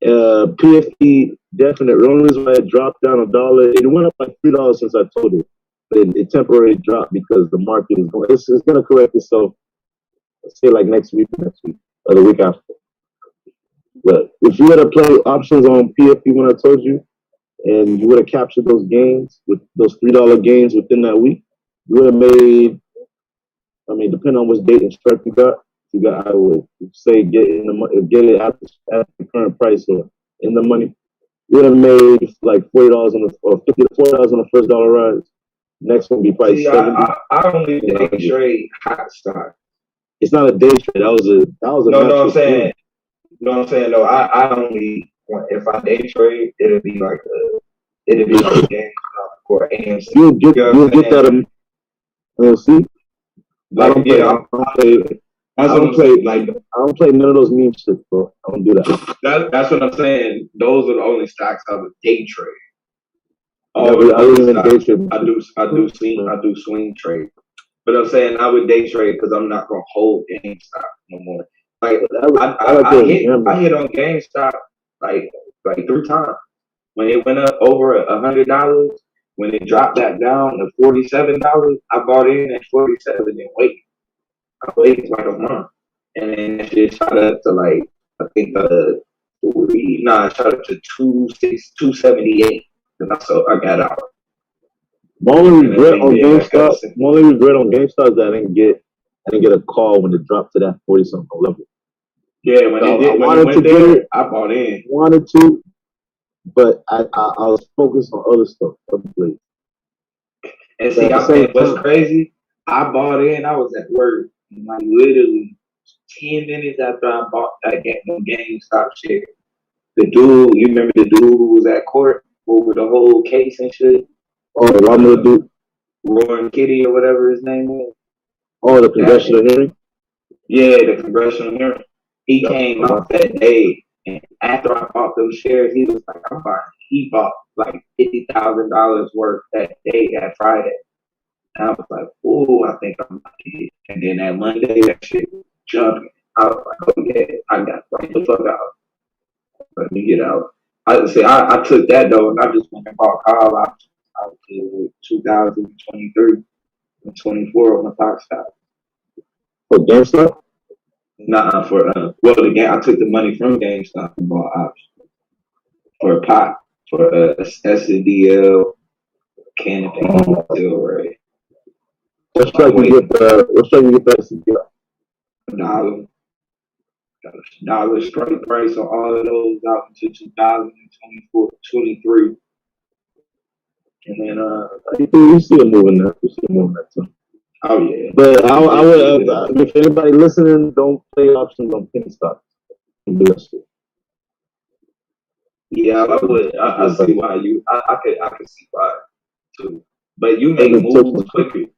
PFE definite. The only reason why it dropped down $1, it went up like $3 since I told it. But it temporarily dropped because the market is going. It's going to correct itself. Let's say like next week or the week after. But if you would have played options on PFP when I told you, and you would have captured those gains with those $3 gains within that week, you would have made. I mean, depending on which date and strike you got, I would say get it at the current price or in the money. You would have made like $40 or $50 to $40 on the first dollar rise. Next one be probably 70. I only day trade hot stock. It's not a day trade. That was a. No, I'm saying. Thing. No, I'm saying no. I only if I day trade, it'll be like GameStop or AMC. You'll get that AMC. I don't play none of those meme shit, bro. I don't do that. That's what I'm saying. Those are the only stocks I would day trade. I do swing trade. But I'm saying I would day trade because I'm not gonna hold GameStop no more. Like I hit on GameStop like 3 times. When it went up over $100, when it dropped back down to $47, I bought in at 47 and waited. I waited like a month, and then it just shot up to like I think it shot up to 278, and I got out. My only regret on GameStop is that I didn't get a call when it dropped to that 40-something level. Yeah, when it did, when it went there, I bought in. Wanted to, but I was focused on other stuff. Probably. And see, what's crazy? I bought in. I was at work, and like literally 10 minutes after I bought that GameStop share, the dude, you remember the dude who was at court over the whole case and shit? Oh, the Romero dude, Warren Kitty or whatever his name is. Oh, the congressional hearing. Yeah, the congressional hearing. He came out that day, and after I bought those shares, he was like, he bought like $50,000 worth that day, that Friday. And I was like, oh, I think I'm lucky. And then that Monday, that shit was jumping. I was like, oh yeah, I got right the fuck out. Let me get out. I took that though, and I just went and bought call options out to 2023 and 24 on the Fox stock. For GameStop? Nah, for I took the money from GameStop and bought options for a pot for SDL Canopy Silver. What's trying to get the SDL? $1 straight price on all of those out into 2023. And then you see a move in that. Too. Oh yeah. But I would if anybody listening, don't play options on penny stocks. Yeah, I would. I see why you. I could see why too. But you make moves quicker.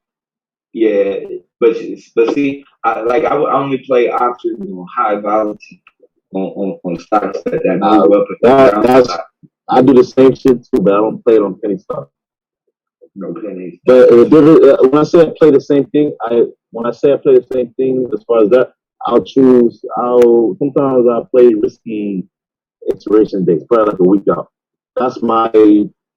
Yeah, but see, I only play options on high volatility on stocks that move up and down. I do the same shit too, but I don't play it on penny stocks. No pennies. But when I say I play the same thing, as far as that, sometimes I play risky expiration dates, probably like a week out. That's my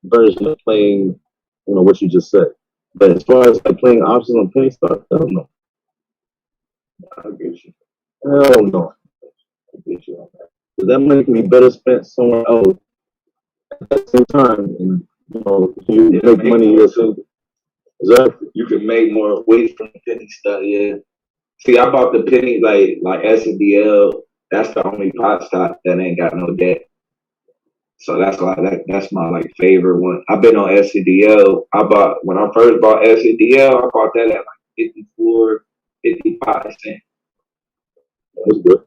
version of playing, what you just said. But as far as like playing options on penny stocks, I don't know. I get you. Hell no. I get you on that. That money can be better spent somewhere else at the same time, and you make money yourself. Exactly. You can make more away from the penny stock. Yeah. See, I bought the penny like SDL. That's the only pot stock that ain't got no debt. So that's why that's my favorite one. I've been on SCDL. When I first bought SCDL, I bought that at 54, 55 cents. That's good.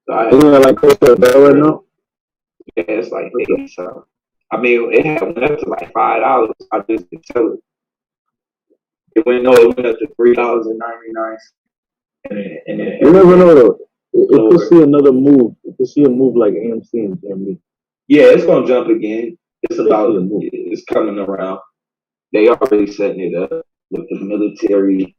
So isn't it like close to $1 right now? Yeah, it's like 80 something. I mean, it had went up to like $5. I just didn't tell it. It went up to $3.99. And then you never know though. If you see another move, a move like AMC and GME. Yeah, it's gonna jump again. It's coming around. They already setting it up with the military.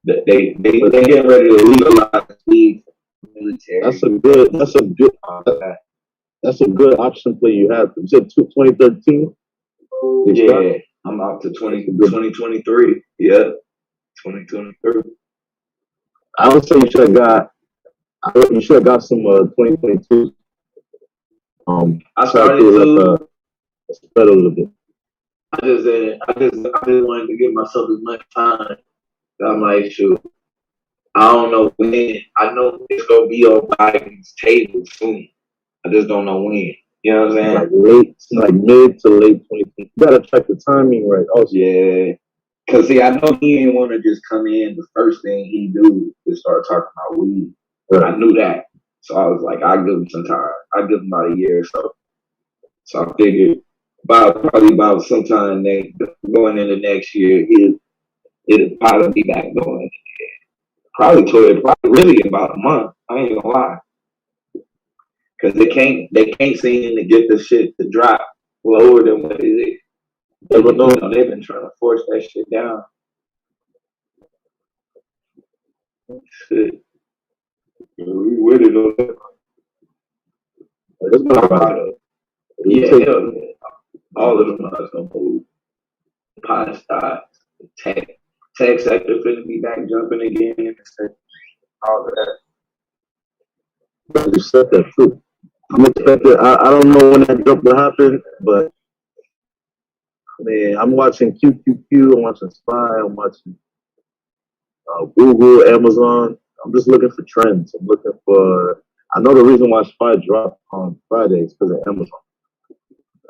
They getting ready to legalize the military. That's a good option play you have. You said 2013. Yeah, I'm out to 2023. Yeah, 2023. I would say you should have got some 2022. I started to spread a little bit. I just wanted to give myself as much time. I'm like, shoot, I don't know when. I know it's gonna be on Biden's table soon. I just don't know when. You know what I'm saying? Like mid to late 2020. You gotta check the timing right. Oh yeah. Cause see, I know he didn't want to just come in. The first thing he do is start talking about weed. But I knew that, so I was like, I'll give him some time. I'll give him about a year or so. So I figured probably about sometime going into next year, it'll probably be back going. Probably really about a month. I ain't gonna lie. Cause they can't seem to get the shit to drop lower than what it is. They've been trying to force that shit down. Shit. We with it on that. Yeah, all of them are gonna move. Pot stocks, tech sector finna be back jumping again. All of that. You said that too. I'm expecting. I don't know when that jump will happen, but Man, I'm watching QQQ. I'm watching Spy. I'm watching Google, Amazon. I'm just looking for trends. I'm looking for. I know the reason why Spy dropped on Friday is because of Amazon.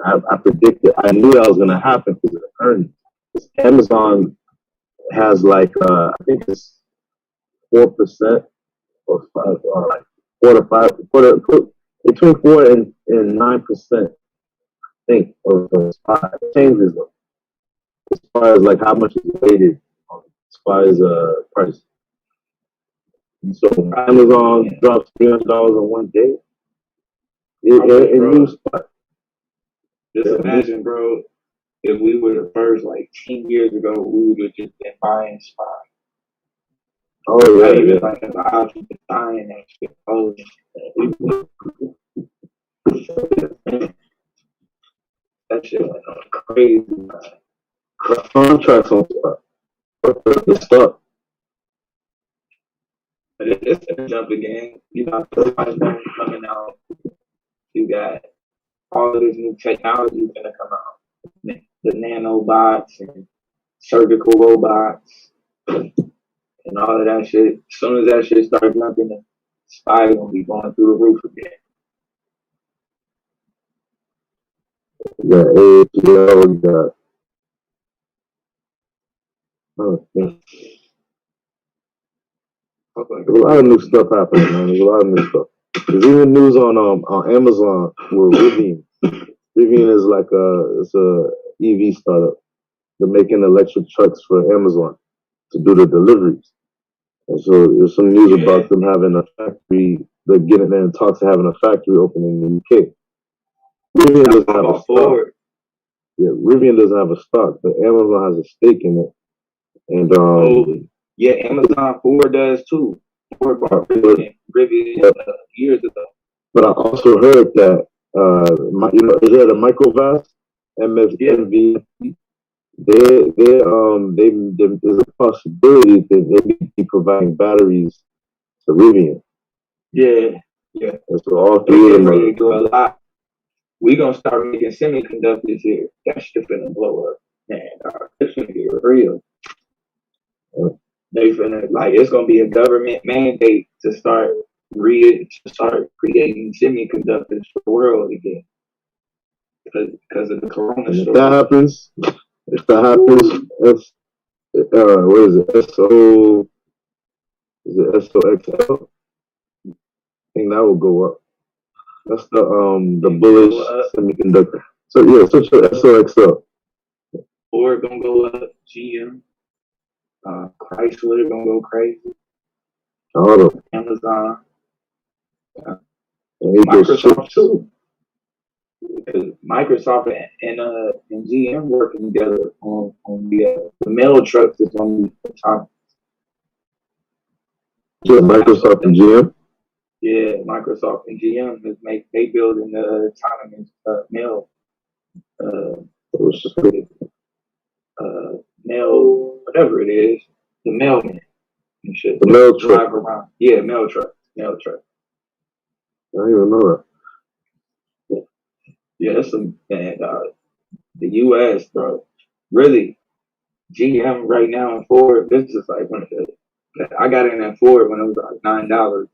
I predicted. I knew that was going to happen because of the earnings. Amazon has like I think it's 4% or 5, or like 4 to 5, between 4 and 9%. I think of the Spy changes them as far as like how much is weighted on Spy's price. And so Amazon drops $300 in one day. It moves Spy. Just imagine, bro, if we were the first, like 10 years ago, we would have just been buying Spy. Oh yeah, even like an option to buying that shit. Oh, that shit went on crazy, man. Contracts on the stuff. But it's a jump again. You got the iPhone coming out. You got all of this new technology gonna come out. The nanobots and surgical robots and all of that shit. As soon as that shit starts jumping, the Spy gonna be going through the roof again. We got there's a lot of new stuff happening, man. There's a lot of new stuff. There's even news on Amazon with Rivian. Rivian is like it's a EV startup. They're making electric trucks for Amazon to do the deliveries. And so there's some news about them having a factory. They're getting there in talks of having a factory opening in the UK. Rivian doesn't have a stock. Yeah, Rivian doesn't have a stock, but Amazon has a stake in it. And Amazon Ford does too. Ford bought Rivian years ago. But I also heard that is that a Microvast MV? There's a possibility that they may be providing batteries to Rivian. Yeah. And so all three of them do a lot. We gonna start making semiconductors here. That shit finna blow up, man. It's gonna get real. They finna it's gonna be a government mandate to start creating semiconductors for the world again because of the corona. If that happens, what is it? SOXL? I think that will go up. That's the bullish semiconductor. So yeah, switch to SOXL. Ford gonna go up. GM, Chrysler gonna go crazy. Amazon, Microsoft too. Because Microsoft and GM working together on the mail trucks that's on the top. Yeah, Microsoft and GM. Yeah, Microsoft and GM they building the autonomous mail mail, whatever it is, the mailman and shit. The mail truck. Drive around. Yeah, mail truck. I didn't even know that. Yeah, that's some man. The U.S., bro, really, GM right now and Ford. This is like I got in at Ford when it was like $9.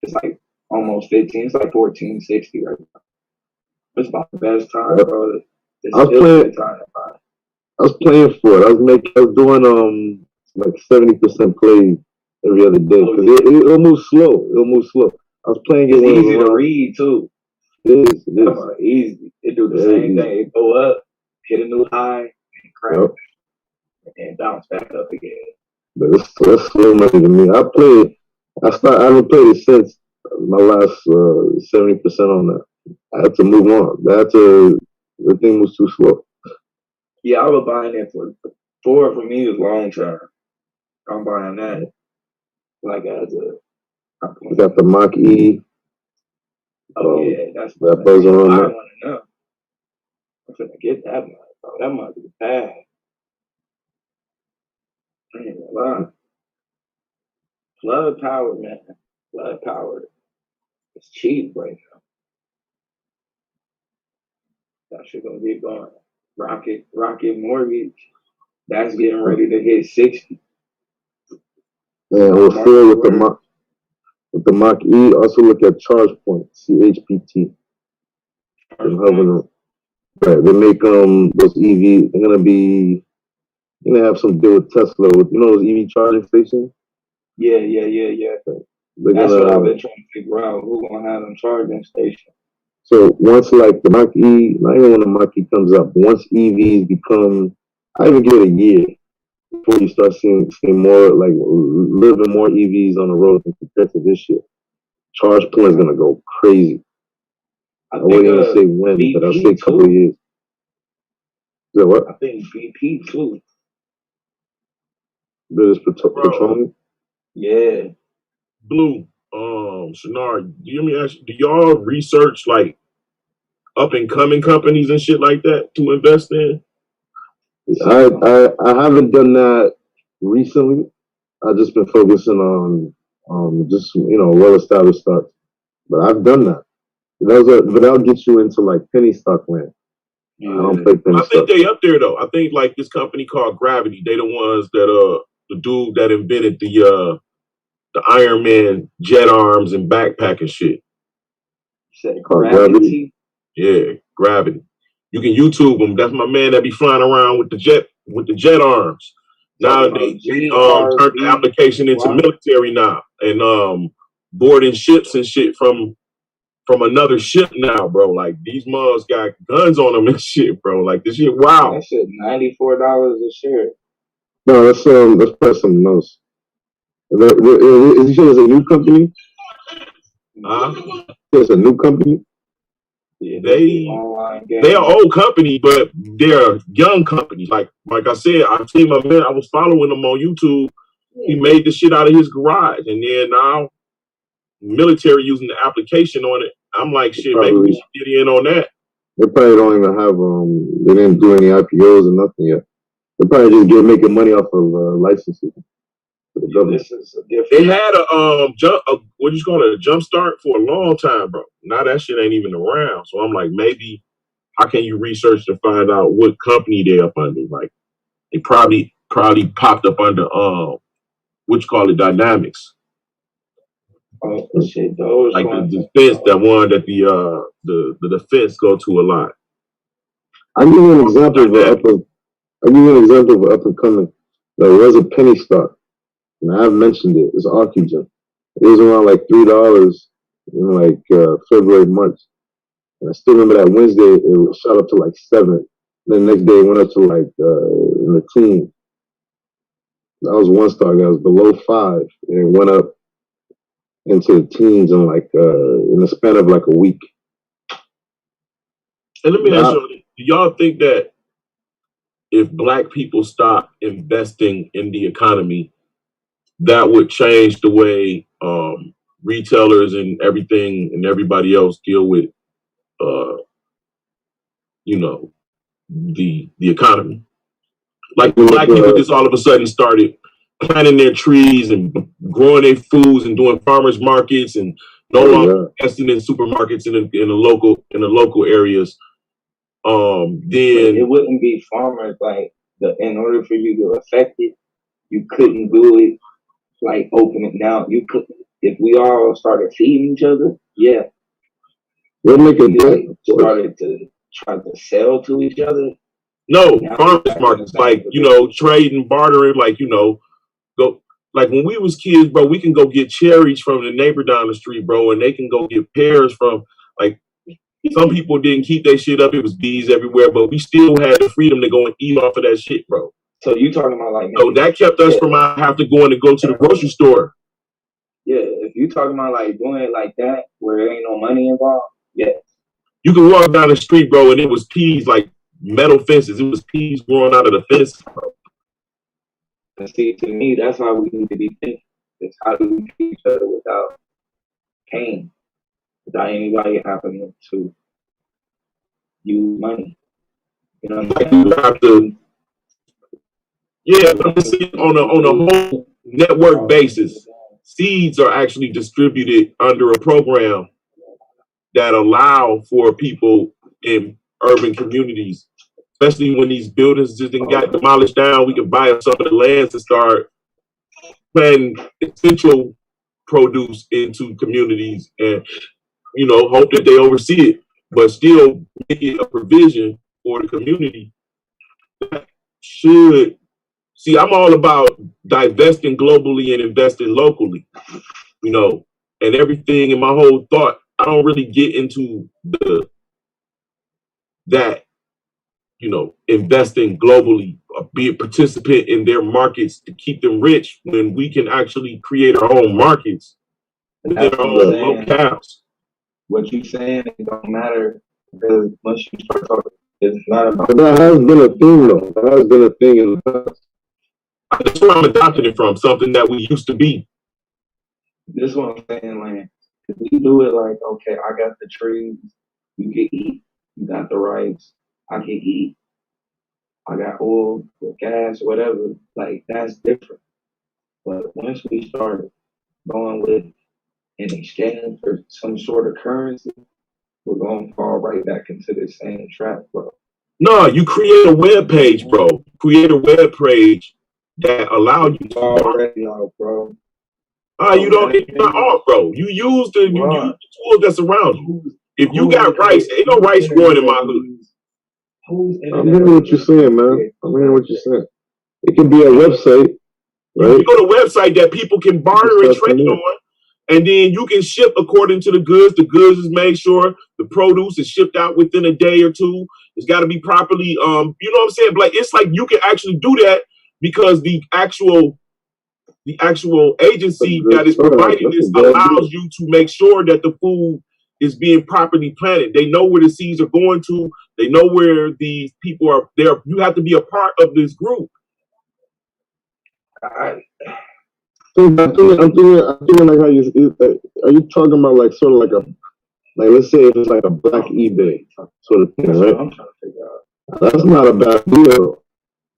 It's like almost 15. It's like $14.60 right now. It's about the best time, bro. I was playing for it. I was doing like 70% play every other day. It'll move slow. I was playing it. It's easy to read too. It is. Easy. It do the same thing. It go up, hit a new high, and crash, and bounce back up again. But that's slow money to me. I haven't played it since my last 70% on that. I had to move on. The thing was too slow. Yeah, I was buying it for me is long term. I'm buying that. Like you got the Mach E. Oh yeah, that's that buzzer on I there. want to know. I'm finna get that one. Oh, that might be bad. I ain't gonna lie. Flood power, man. Flood power. It's cheap right now. That shit gonna get going. Rocket Mortgage. That's getting ready to hit 60. And we'll share with the Mach E. Also look at ChargePoint, CHPT. Right, they make those EV. They're gonna have some deal with Tesla with those EV charging stations. Yeah. That's what I've been trying to figure out. Who's gonna have them charging stations? So once like the Mach E, not even when the Mach E comes up, once EVs become, I even give it a year before you start seeing more like living more EVs on the road compared to this year. ChargePoint is gonna go crazy. I wouldn't even say when, BP, but I'll say a couple of years. Is that what? I think BP too. British Petroleum. Yeah. Blue. Shenard, do y'all research like up and coming companies and shit like that to invest in? I haven't done that recently. I've just been focusing on just well established stocks. But I've done that. But that'll get you into like penny stock land. Yeah. I don't play penny stock. I think they up there though. I think like this company called Gravity. They the ones that the dude that invented the Iron Man jet arms and backpack and shit. Gravity? Yeah, Gravity. You can YouTube them. That's my man that be flying around with the jet arms. Now they turned the application into military now and boarding ships and shit from another ship now, bro. Like these mugs got guns on them and shit, bro. Like this shit, wow. That shit $94 a share. No, let's press something else. Is it a new company? It's a new company. Yeah, they are old company, but they're young companies. Like I said, I've seen my man. I was following him on YouTube. He made the shit out of his garage, and then now military using the application on it. I'm like, shit, maybe we should get in on that. They probably don't even have they didn't do any IPOs or nothing yet. They probably just making money off of licensing. They had a jump start for a long time, bro. Now that shit ain't even around. So I'm like, maybe how can you research to find out what company they up under? Like they probably popped up under Dynamics. Oh shit, those like the defense, that one that the defense go to a lot. I'll give you an example of up and coming. There was a penny stock. And I've mentioned it. It's Oxygen. It was around like $3 in like February, March. And I still remember that Wednesday it shot up to like 7. Then the next day it went up to like in the teens. That was one stock that was below 5, and it went up into the teens in like in the span of like a week. And let me ask you, do y'all think that if Black people stop investing in the economy, that would change the way retailers and everything and everybody else deal with, the economy? Like Black people just all of a sudden started planting their trees and growing their foods and doing farmers markets and no longer investing in supermarkets in the local areas. Then it wouldn't be farmers. Like in order for you to affect it, you couldn't do it. Like open it now. You could, if we all started feeding each other, yeah. We'll make it started to try to sell to each other. No, farmers markets, like trade and bartering, like go like when we was kids, bro. We can go get cherries from the neighbor down the street, bro, and they can go get pears from like. Some people didn't keep their shit up. It was bees everywhere, but we still had the freedom to go and eat off of that shit, bro. So you talking about like? So that kept us from having to go to the grocery store. Yeah, if you talking about like doing it like that, where there ain't no money involved, yeah. You can walk down the street, bro, and it was peas, like metal fences. It was peas growing out of the fence, bro. And see, to me, that's how we need to be thinking. It's how do we treat each other without pain, without anybody having to use money. You know what I'm saying? You have to. Yeah, but on a whole network basis, seeds are actually distributed under a program that allow for people in urban communities especially when these buildings just didn't got demolished down. We can buy up some of the lands and start planting essential produce into communities and, hope that they oversee it, but still make it a provision for the community. Should see, I'm all about divesting globally and investing locally, and everything in my whole thought. I don't really get into investing globally, be a participant in their markets to keep them rich when we can actually create our own markets within our own locales. What you saying it don't matter because once you start talking, it's not about. But that has been a thing, though. That has been a thing in the past. That's where I'm adopting it from, something that we used to be. This is what I'm saying, like, if we do it like, okay, I got the trees, you can eat, you got the rice, I can eat, I got oil, gas, whatever, like, that's different. But once we start going with an exchange for some sort of currency, we're going to fall right back into the same trap, bro. No, you create a web page, bro. Create a web page that allow you to already off, bro. You don't get not off, bro. You use the tools that's around you. If you got rice, ain't no rice growing in my hood. I'm hearing what you're saying, man. I'm hearing what you're saying. It can be a website, right? You go to a website that people can barter and trade on, and then you can ship according to the goods. The goods is made sure the produce is shipped out within a day or two. It's got to be properly, you know what I'm saying? Like, it's like you can actually do that because the actual agency that is providing this allows you to make sure that the food is being properly planted. They know where the seeds are going to. They know where these people are there. You have to be a part of this group. I'm thinking like how are you talking about like sort of like let's say it's like a black eBay sort of thing, right? I'm trying to figure out. That's not a bad deal.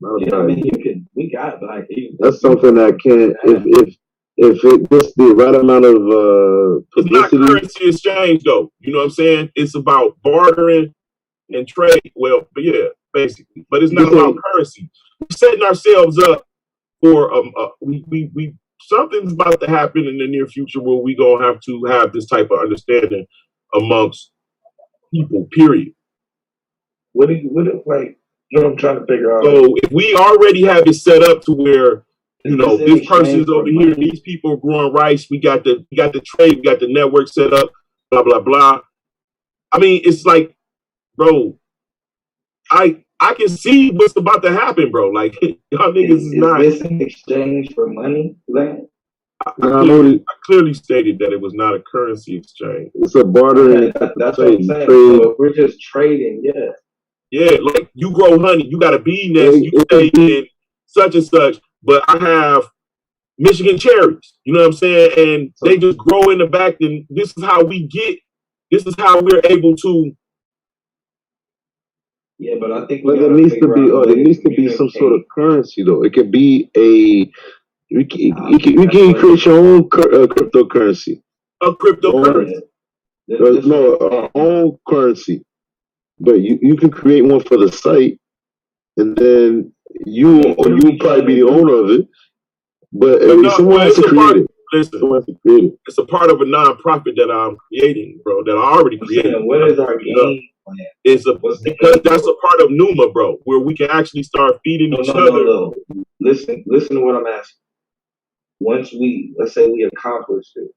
We got black eBay. That's something that can, if it gets the right amount of publicity. It's not currency exchange though. You know what I'm saying? It's about bartering and trade. Well, but yeah, basically. But it's not about currency. We're setting ourselves up for we something's about to happen in the near future where we gonna have to have this type of understanding amongst people. Period. What I'm trying to figure out. So if we already have it set up to where this person's over here, these people are growing rice, we got the trade, we got the network set up, blah blah blah. I mean, it's like, bro, I can see what's about to happen, bro. Like, y'all niggas is not. Is this in exchange for money, land? I clearly stated that it was not a currency exchange. It's a bartering. That's what I'm saying. So if we're just trading, yeah. Yeah, like you grow honey, you got a bee nest, you stay in such and such, but I have Michigan cherries, you know what I'm saying? And they just grow in the back, and this is how we're able to. Yeah, but I think there needs to be some sort of currency though. It could be you can create your own cryptocurrency. A cryptocurrency? No, our own currency. But you can create one for the site, and then you probably be the owner of it. But someone has to create it. Listen, it's a part of a nonprofit that I'm creating, bro. That I already created. What is our game plan? Because that's a part of Numa, bro, where we can actually start feeding each other. No. Listen to what I'm asking. Once let's say we accomplish this,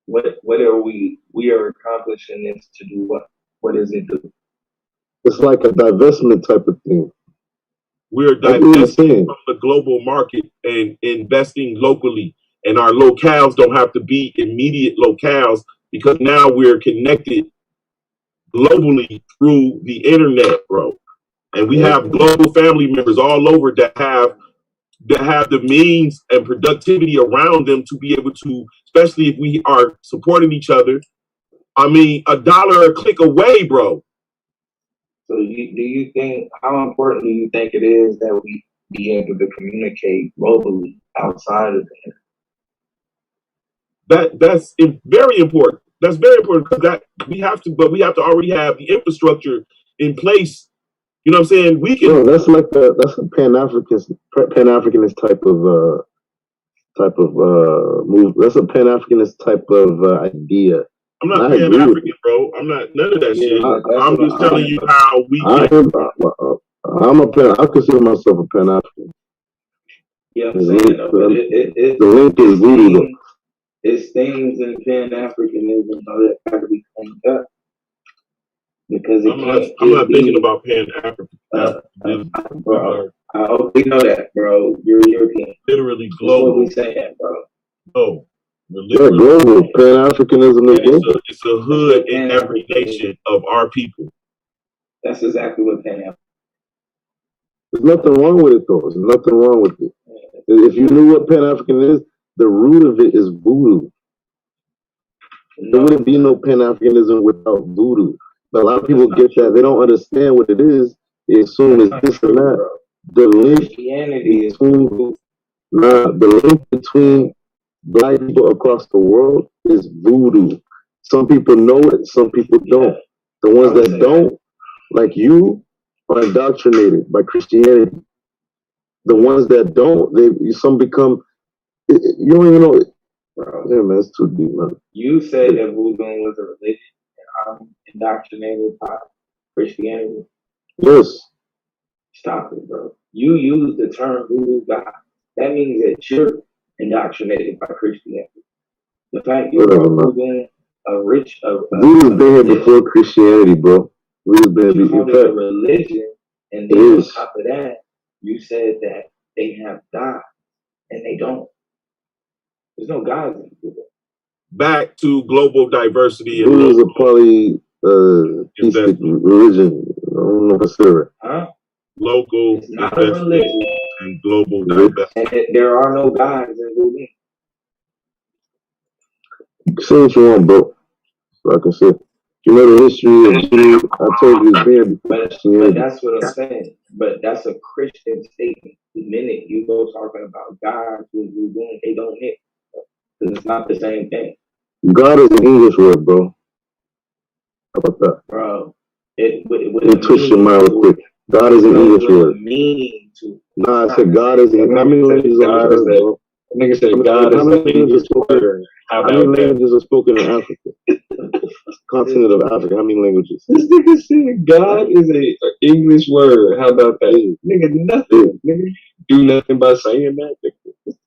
what are we are accomplishing this to do what? What does it do? It's like a divestment type of thing. We're divesting from the global market and investing locally. And our locales don't have to be immediate locales because now we're connected globally through the internet, bro. And we have global family members all over that have the means and productivity around them to be able to, especially if we are supporting each other. I mean, $1 a click away, bro. So do you think, how important do you think it is that we be able to communicate globally outside of the internet? That's very important. That's very important because we have to already have the infrastructure in place, You know what I'm saying? We can. No, that's a Pan-Africanist type of move. That's a Pan-Africanist type of idea. I'm not Pan-African, bro. I'm not none of that shit. I'm just telling you how we can. I consider myself a Pan-African. Yeah, I'm saying the link is voodoo. It's things in Pan-Africanism that have to be cleaned up. Because I'm not thinking about Pan-African. Bro, I hope you know that, bro. You're European. Literally global. That's what we saying, bro. No. Yeah, global. Pan-Africanism is global. It's a hood in every nation of our people. That's exactly what Pan-African. There's nothing wrong with it, though. There's nothing wrong with it. If you knew what Pan-African is, the root of it is voodoo. There wouldn't be no Pan-Africanism without voodoo. But a lot of people get that. They don't understand what it is. They assume it's this and that. The link between black people across the world is voodoo. Some people know it, some people don't. The ones that don't, like you, are indoctrinated by Christianity. The ones that don't, some become, you don't even know it. Bro, yeah, man, it's too deep, man. You said that voodoo was a religion, and I'm indoctrinated by Christianity. Yes. Stop it, bro. You use the term voodoo god. That means that you're indoctrinated by Christianity. The fact you're voodoo voodoo's been here before Christianity, bro. Voodoo's been here before. A religion, and then on top of that, you said that they have gods, and they don't. There's no gods in voodoo. Back to global diversity. Voodoo is a polytheistic religion. I don't know what's there. Huh? Local, it's not a religion, and global diversity. And there are no gods in voodoo. Say what you want, bro. Like I said, you know the history of voodoo. I told you it's been. But that's what I'm saying. But that's a Christian statement. The minute you go talking about gods with voodoo, they don't hit. Because it's not the same thing. God is an English word, bro. How about that? Bro, twist your mind real quick. God is an English word. Meaning to. Nah, I said God is. How many languages are there? Nigga said God is an English word. How many languages are spoken in Africa? Continent of Africa. How many languages? This nigga said God is an English word. How about that? Nigga, nothing. Nigga, do nothing by saying that.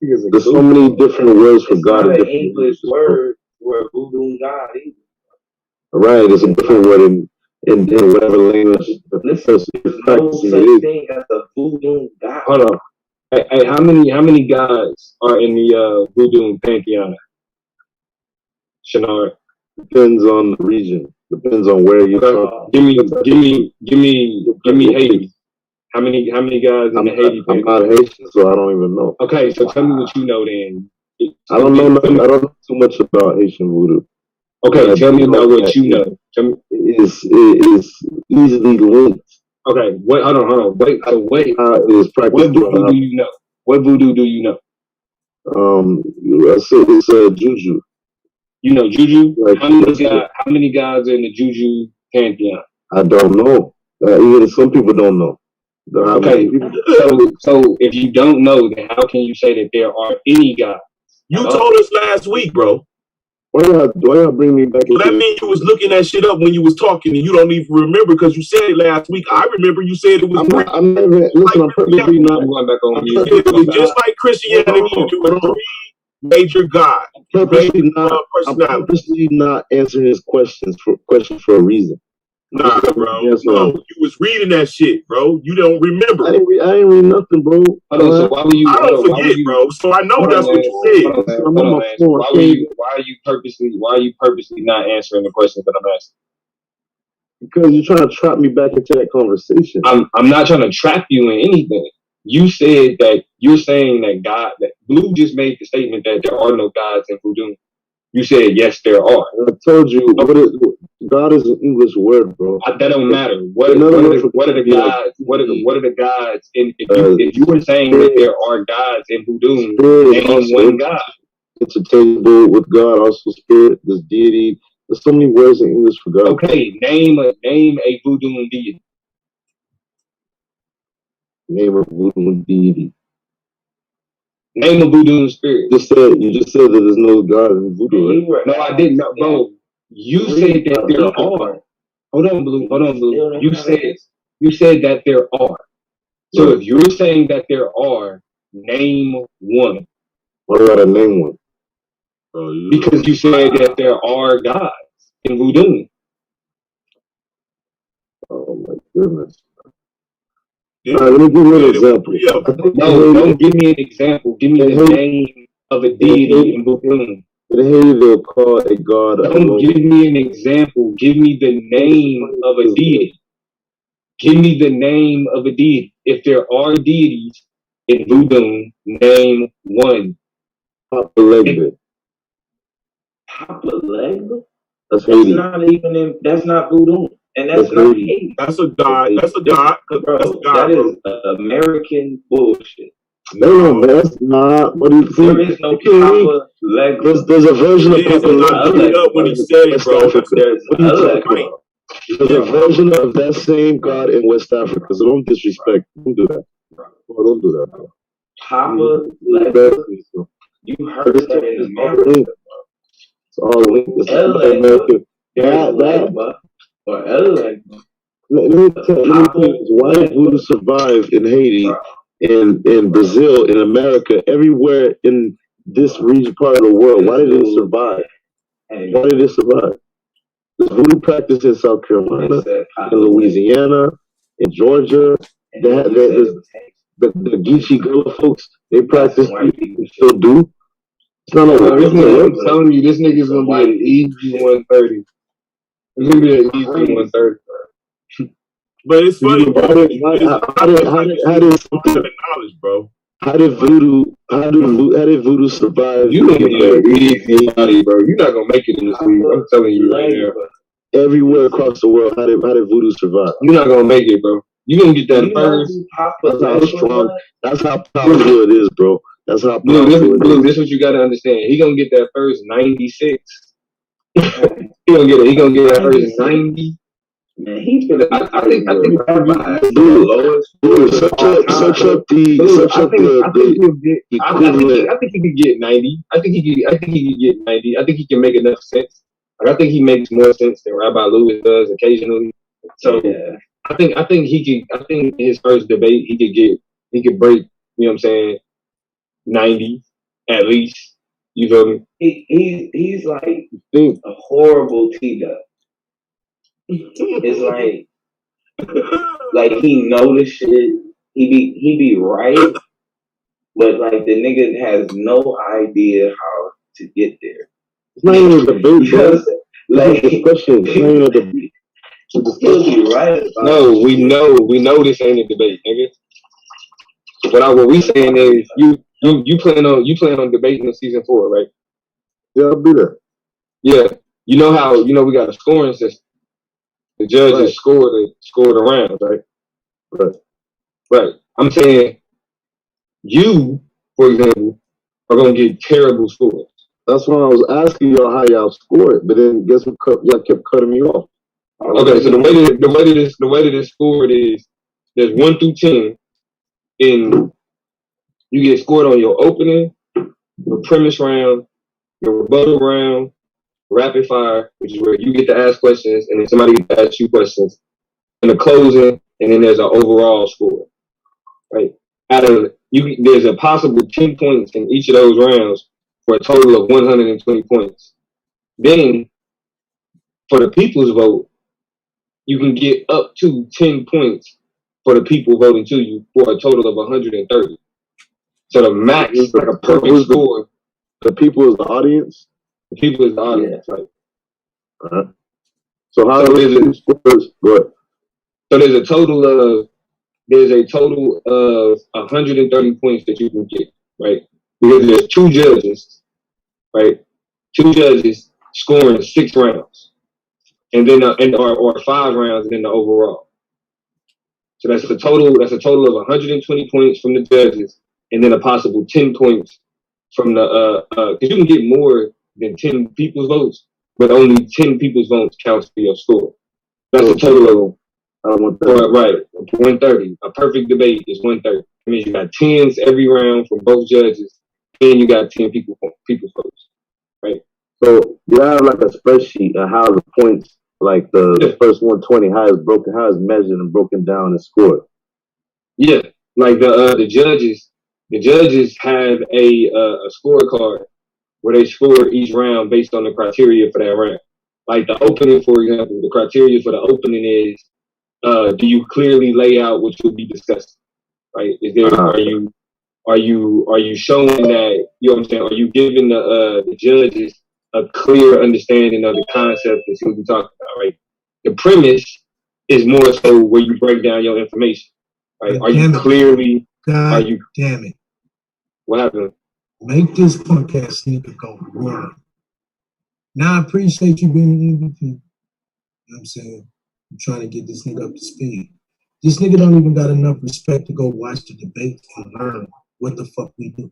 There's so many different words for God. It's not an English word for voodoo God either. Right, it's a different word in whatever language the person is practicing. No such thing as a voodoo God. Hold on. Hey, how many gods are in the voodoo pantheon? Shanard. Depends on the region. Depends on where you are. Give me Haiti. How many guys in the Haiti? I'm not Haitian, so I don't even know. Okay, so tell me what you know then. I don't know nothing. I don't know too much about Haitian voodoo. Okay, tell me about what you know. Tell me. It's easily linked. Okay, wait, hold on. Wait. It is practiced. What voodoo do you know? What voodoo do you know? It's juju. You know juju? Like, how many guys are in the juju pantheon? I don't know. Even some people don't know. Okay, so if you don't know, then how can you say that there are any gods? You told us last week, bro. Why y'all bring me back? That means you was looking that shit up when you was talking, and you don't even remember because you said it last week. I remember you said it was. I'm purposely not going back on mute. Just like Christianity, you do three major gods. I'm purposely not answering his questions for a reason. Nah, bro. No, you was reading that shit, bro. You don't remember. I ain't read nothing, bro. So why were you? I don't forget, bro. So I know that's what you said. Why are you purposely not answering the questions that I'm asking? Because you're trying to trap me back into that conversation. I'm not trying to trap you in anything. You said that you're saying that Blue just made the statement that there are no gods in voodoo. You said yes, there are. I told you God is an English word, bro. That don't matter. What are the gods? What are the gods? If you were saying that there are gods in voodoo, name one god. Interchangeable with God, also spirit. There's deity. There's so many words in English for God. Okay, name a voodoo deity. Name a voodoo deity. Name a voodoo spirit. You just said that there's no God in voodoo. Right? No, I didn't. No, bro. You said that there are. Hold on, Blue. You said that there are. So if you're saying that there are, name one. Why do I gotta name one? Because you said that there are gods in voodoo. Oh my goodness. Let me give you an example. No, don't give me an example. Give me the name of a deity in voodoo. In Haiti, they'll call a god. Don't give me an example. Give me the name of a deity. Give me the name of a deity. If there are deities in voodoo, name one. Papa Legba. Papa Legba? That's Haiti. That's not voodoo. And that's not Haiti. That's a god. That's a god. Bro, that is American bullshit. No, that's not. What do you think? There is no Papa Legba. There's a version of Papa Legba. When he said it, bro. There's a version of that same God in West Africa. So don't disrespect. Don't do that. Oh, don't do that, bro. Papa Legba. You heard that in America. It's all linked. It's American. Or Legba. Let me tell you, why did voodoo survive in Haiti, in Brazil, in America, everywhere in this region part of the world? Why did it survive? Why did it survive? There's voodoo practice in South Carolina, in Louisiana, in Georgia. The Geechee Gullah folks, they practice, they still do. It's not I'm telling you, this nigga's gonna be an easy 130. It's gonna be an easy 130. But it's funny, bro. How did knowledge, bro? How did voodoo survive? You gonna be an easy body, bro. You're not gonna make it in this league. I'm telling you right now. Everywhere across the world, how did voodoo survive? You're not gonna make it, bro. You gonna get that first. That's how strong. That's how powerful it is, bro. That's how powerful This is what you gotta understand. He gonna get that first 96. He gonna get that first 90. Man, he's gonna. I think search up the equivalent. I think he could get 90. I think he could get 90. I think he can make enough sense. Like, I think he makes more sense than Rabbi Lewis does occasionally. So yeah. I think he could. I think his first debate he could break. You know what I'm saying? 90 at least. You feel me? He's like a horrible T-Duck. It's like he know the shit. He be right, but like the nigga has no idea how to get there. It's not even a debate, bro. Like discussion. It's not even a debate. Still be right. No, we know this ain't a debate, nigga. What we saying is you plan on debating in season 4, right? Yeah, I'll be there. Yeah, you know how we got a scoring system. The judges score the rounds, right? Right. I'm saying you, for example, are gonna get terrible scores. That's why I was asking y'all how y'all score it, but then guess what? Y'all kept cutting me off. Okay, so the way that this scored is there's 1 through 10, and you get scored on your opening, your premise round, your rebuttal round, rapid fire, which is where you get to ask questions and then somebody gets to ask you questions, and the closing, and then there's an overall score, right? There's a possible 10 points in each of those rounds for a total of 120 points. Then, for the people's vote, you can get up to 10 points for the people voting to you for a total of 130. So the max, like a perfect score. The people is the audience? The people is the audience, right? So how is it scores? What? So there's a total of 130 points that you can get, right? Because there's 2 judges, right? 2 judges scoring 6 rounds, and then or 5 rounds, and then the overall. So that's a total of 120 points from the judges, and then a possible 10 points from the because you can get more than 10 people's votes, but only 10 people's votes counts for your score. That's a total of Right, 130. A perfect debate is 130. That means you got 10s every round from both judges, and you got 10 people votes. Right. So you have like a spreadsheet of how the points, like the first 120, how it's measured and broken down and scored. Yeah, like the judges have a scorecard where they score each round based on the criteria for that round. Like the opening, for example, the criteria for the opening is, do you clearly lay out what you'll be discussing? Right? Is there are you showing that, you know what I'm saying? Are you giving the judges a clear understanding of the concept that you'll be talking about? Right? The premise is more so where you break down your information. Right? Are you clearly? God damn it! What happened? Make this podcast nigga go wrong. Now I appreciate you being an MVP. You know what I'm saying? I'm trying to get this nigga up to speed. This nigga don't even got enough respect to go watch the debate and learn what the fuck we do.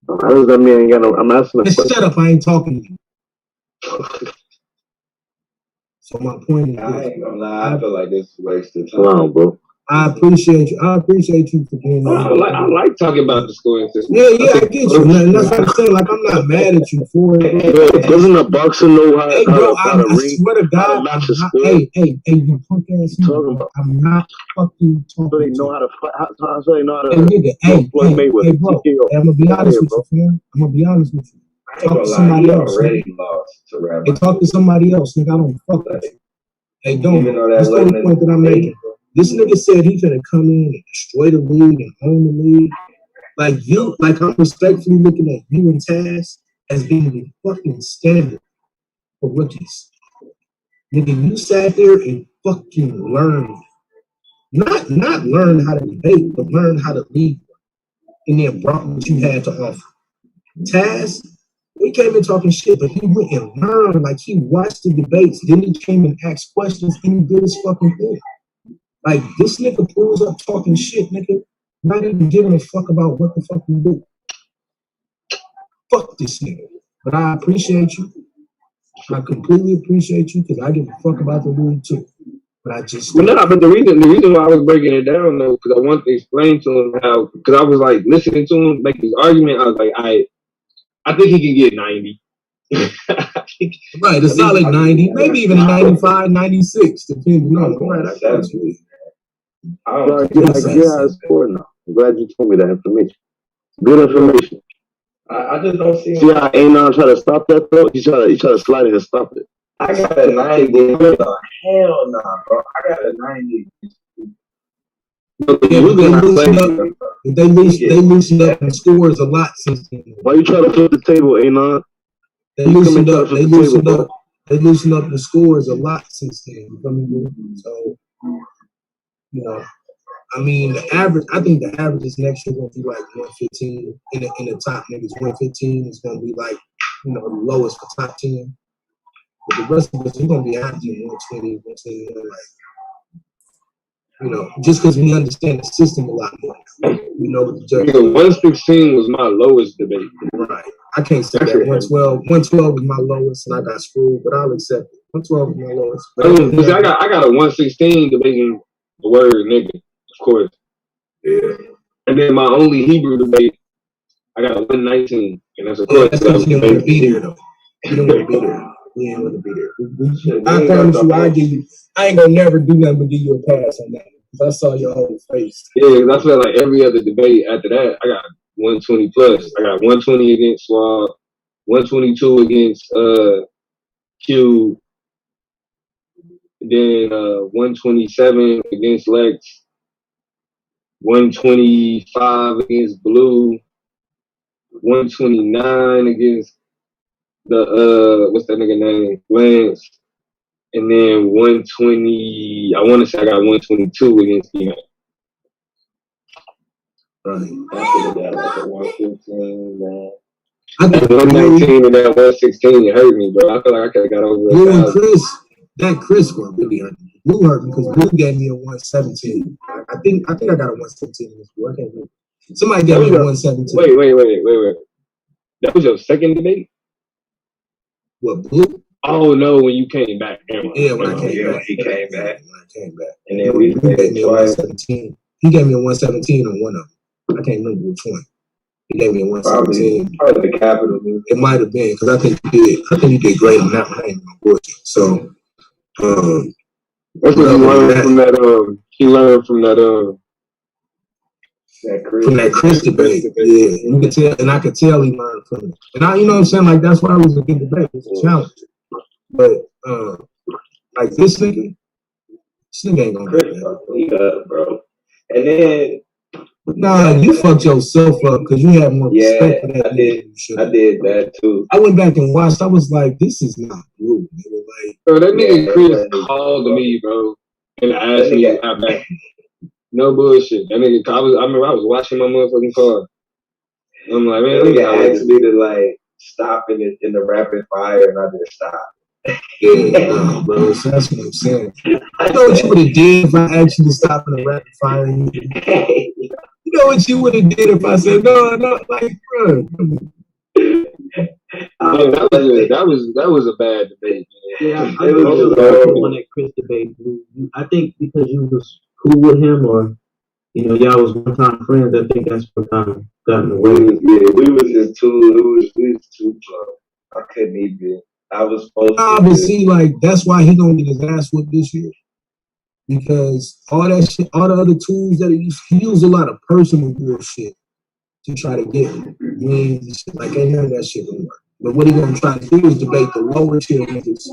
How does that mean? I'm asking. Shut up! I ain't talking to you. So my point is, I ain't gonna lie. I feel like this is a waste of time. Wow, bro. I appreciate you. I appreciate you for being there. I like talking about the scoring system. Yeah, I get you. And that's what I'm saying. Like, I'm not mad at you for it. Bro, doesn't a boxer know how hey, bro, how to ring? I swear to God, hey, you punk ass nigga. I'm not fucking talking. So they know how to fight. So they know how to. Hey, nigga, hey, bro. Hey, I'm gonna be honest with you, fam. I'm gonna be honest with you. Talk to somebody else. Already lost to Rabbi. Hey, talk to somebody else, nigga. I don't fuck with you. Hey, don't. That's the point that I'm making, bro. This nigga said he's gonna come in and destroy the league and own the league. Like I'm respectfully looking at you and Taz as being the fucking standard for rookies. Nigga, you sat there and fucking learned. Not learn how to debate, but learn how to lead. And then brought what you had to offer. Taz, we came in talking shit, but he went and learned. Like, he watched the debates, then he came and asked questions, and he did his fucking thing. Like, this nigga pulls up talking shit, nigga, not even giving a fuck about what the fuck we do. Fuck this nigga. But I appreciate you. I completely appreciate you, because I give a fuck about the league too. But I just... But the reason why I was breaking it down, though, because I wanted to explain to him how, because I was like listening to him make this argument, I was like, I think he can get 90. Right, a solid 90, maybe even a 95, 96, depending on the right. I got you. I'm glad you told me that information. Good information. I just don't see. See how Anon try to stop that though? He try to slide it and stop it. I got a 90. Hell nah, bro. I got a 90. They loosened up the scores a lot since then. Why you trying to flip the table, Anon? They loosened up the scores a lot since then. So, you know, I mean, I think the averages next year going to be like 115 in the top niggas. 115 is going to be like, you know, the lowest for top 10. But the rest of us, we're going to be averaging 120, 110, like, you know, just because we understand the system a lot more. We know what the judge. 116 was my lowest debate. Right. I can't say that. 112 was my lowest, and I got screwed, but I'll accept it. 112 was my lowest. I got a 116 debating the word nigga, of course. Yeah. And then my only Hebrew debate, I got a 119, and that's of course. That's because you don't want to be there, though. You don't want to be there. You ain't want to be there. I promise you, I ain't gonna never do nothing but give you a pass on that. Because I saw your whole face. Yeah, I feel like every other debate after that, I got 120 plus. I got 120 against Swab, 122 against Q, then 127 against Lex, 125 against Blue, 129 against the what's that nigga name? Lance. And then 120, I want to say I got 122 against D-Man. Right. After that, like a 115, man. I think 119 and that 116 hurt me, bro. I feel like I could have got over Blue and Chris one really hurt me. Blue hurt me because Blue gave me a 117. I think I got a 117 in this Blue. I can't remember. Somebody gave me a 117. Wait. That was your second debate? What, Blue? Oh no, when you came back. Yeah, when I came back. He came back. When I came back. And then we gave me a 117. He gave me a 117 on one of them. I can't remember which one. He gave me a 117. Probably the Capitol. It might have been because I think he did great on that one. I ain't no bullshit. So that's what he learned from that. He learned from that. From that Chris debate. Yeah, you could tell, and I could tell he learned from it. And I, you know what I'm saying? Like that's why it was a good debate. It was a challenge. But like this nigga ain't gonna do that, bro. And then nah, you fucked yourself up because you had more respect for that. I did that too. I went back and watched. I was like, this is not blue, nigga. Like, bro, that nigga Chris called me, bro, and asked me to have back. No bullshit. That nigga, I remember I was watching my motherfucking car. I'm like, man, nigga asked me to like stop in the rapid fire, and I just stopped. Yeah, bro. So that's what I'm saying. I know what you would have did if I asked you to stop in the rapid fire. You know what you would have did if I said no, like, bro. That was a bad debate. Man. Yeah, I was on that Chris debate. I think because you was cool with him, or you know, y'all was one time friends. I think that's what kind of got in the way. We was just too close. I couldn't even. I was supposed to. But see, like that's why he gonna get his ass whipped this year. Because all that shit, all the other tools that he used a lot of personal bullshit to try to get wins and shit. Like ain't none of that shit gonna work. But what he gonna try to do is debate the lower tier niggas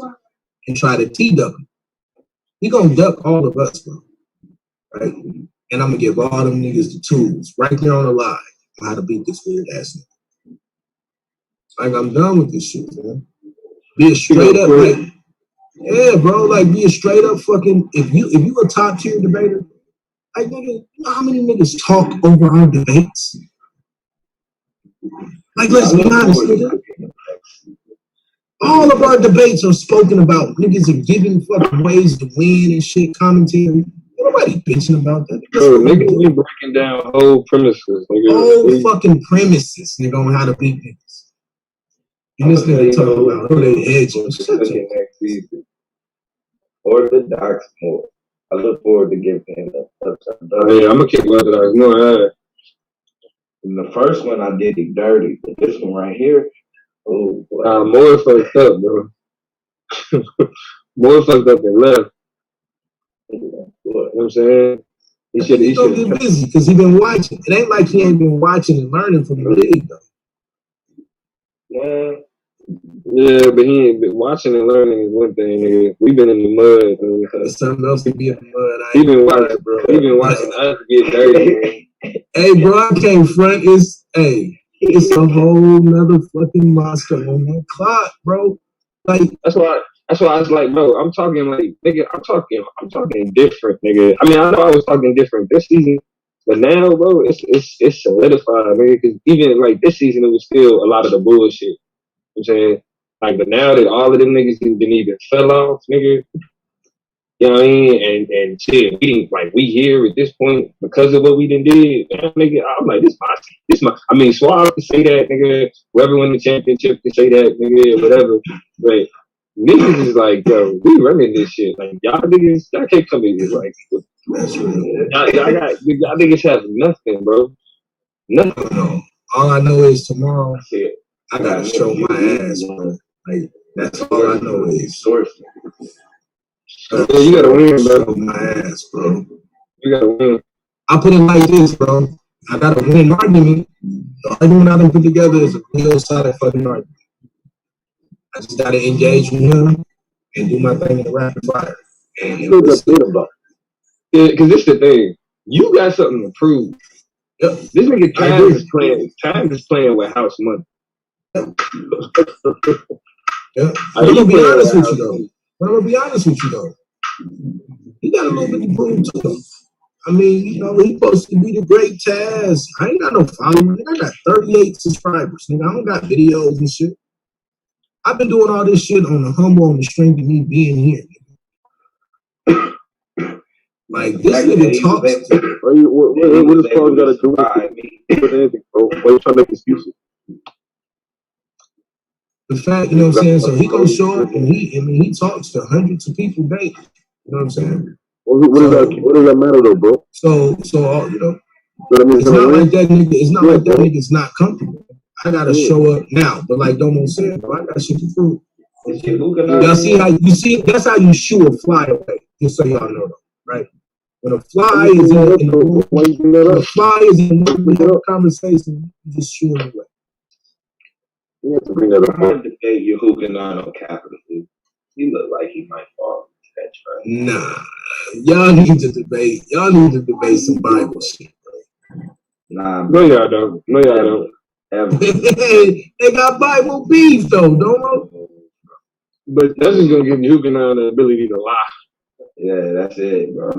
and try to T-duck him. He gonna duck all of us, bro. Right? And I'm gonna give all them niggas the tools right there on the line on how to beat this weird ass nigga. Like I'm done with this shit, man. Be a straight up, like, yeah, bro. Like, be a straight up fucking. If you a top tier debater, like, nigga, you know how many niggas talk over our debates? Like, let's be honest, nigga. All of our debates are spoken about. Niggas are giving fucking ways to win and shit. Commentary. Nobody bitching about that. Bro, niggas be breaking down whole premises. Whole fucking premises, nigga, on how to beat niggas. And this nigga talking about who they edging. Next season. Orthodox more. I look forward to giving him that. Yeah, I'm gonna kick Orthodox more. In the first one, I did it dirty, but this one right here, oh boy. More fucked up, bro. More fucked up than left. You know what I'm saying? He should get busy because he been watching. It ain't like he ain't been watching and learning from the league though. Yeah, but he ain't been watching and learning is one thing, nigga. We've been in the mud. There's something else to be in the mud. He been watching us get dirty, man. Hey, bro, I can't front. It's a whole nother fucking monster on that clock, bro. Like that's why I was like, bro, I'm talking like, nigga, I'm talking different, nigga. I mean, I know I was talking different this season, but now, bro, it's solidified, nigga. Because even like this season, it was still a lot of the bullshit. You know what I'm saying? Like, but now that all of them niggas didn't even fell off, nigga. You know what I mean? And shit, we here at this point because of what we done did. Man, nigga, I'm like, this my. I mean, Suave can say that, nigga. Whoever won the championship can say that, nigga, whatever. But niggas is like, yo, we running this shit. Like, y'all niggas, y'all can't come in here like, y'all niggas have nothing, bro. Nothing. No. All I know is tomorrow, I gotta show my ass, bro. Like, that's all I know is source. Yeah, you gotta win, bro. Show my ass, bro. You gotta win. I put it like this, bro. I gotta win an argument. The argument I done put together is a real solid fucking argument. I just gotta engage with him and do my thing in the rapid fire. And because this the thing. You got something to prove. Yep. This nigga Time is playing with house money. Yeah. I'm gonna be honest with you though. He got a little bit to prove too. I mean, you know, he's supposed to be the great Taz. I ain't got no followers. I got 38 subscribers. Nigga, I don't got videos and shit. I've been doing all this shit on the humble, on the strength of me being here. Like, this nigga talks. What does Paul got to do with anything, bro? Why you trying to make excuses? The fact, you know what I'm saying? So he gonna show up and he talks to hundreds of people daily. You know what I'm saying? What does that matter though, bro? So you know, it's not like that nigga. It's not like that nigga's not comfortable. I gotta show up now, but like Domo said, bro, I got shit to prove. Y'all see how you see? That's how you shoo a fly away. Just so y'all know, right? When a fly is in the conversation, you just shoo him away. I'm gonna debate your Huguenot on capitalism. He look like he might fall into that trap. Nah, y'all need to debate. Y'all need to debate some Bible shit, bro. Nah, no, y'all don't. No, y'all don't. They got Bible beef though, don't know. But that's just gonna give Huguenot the ability to lie. Yeah, that's it, bro.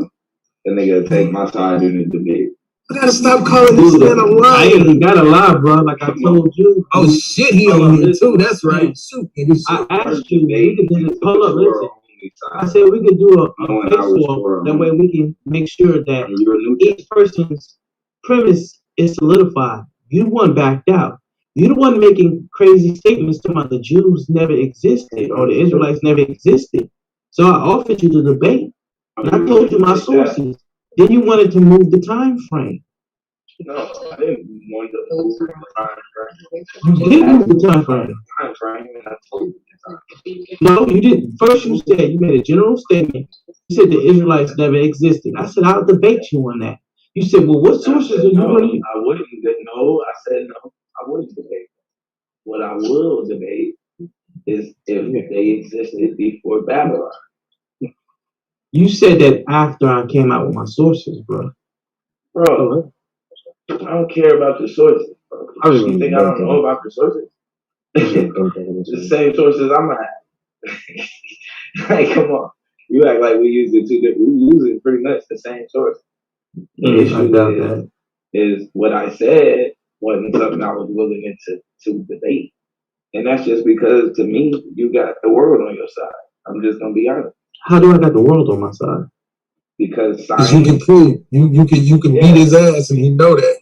The nigga take my side in the debate. I gotta stop calling this man a liar. I ain't gotta lie, bro. Like I told you. Oh shit, he on here too. That's right. Shoot, I asked you. We could just hold up. Listen. I said we could do a face-off. That way we can make sure that each person's premise is solidified. You the one backed out. You the one making crazy statements talking about the Jews never existed or the Israelites never existed. So I offered you the debate. And I told you my sources. Then you wanted to move the time frame. No, I didn't want to move the time frame. You did move the time frame. And I told you the time frame. No, you didn't. First you said, you made a general statement. You said the Israelites never existed. I said, I'll debate you on that. You said, well, what sources are you going to use? I wouldn't. No, I said no. I wouldn't debate. What I will debate is if they existed before Babylon. You said that after I came out with my sources, bro. Bro, I don't care about the sources, bro. You think I don't know about the sources? The same sources I'm gonna have. Like, come on. You act like we use it two different. We use it pretty much the same source. The issue is what I said wasn't something I was willing to debate. And that's just because, to me, you got the world on your side. I'm just gonna be honest. How do I got the world on my side? Because science, you can prove you can beat his ass and he know that.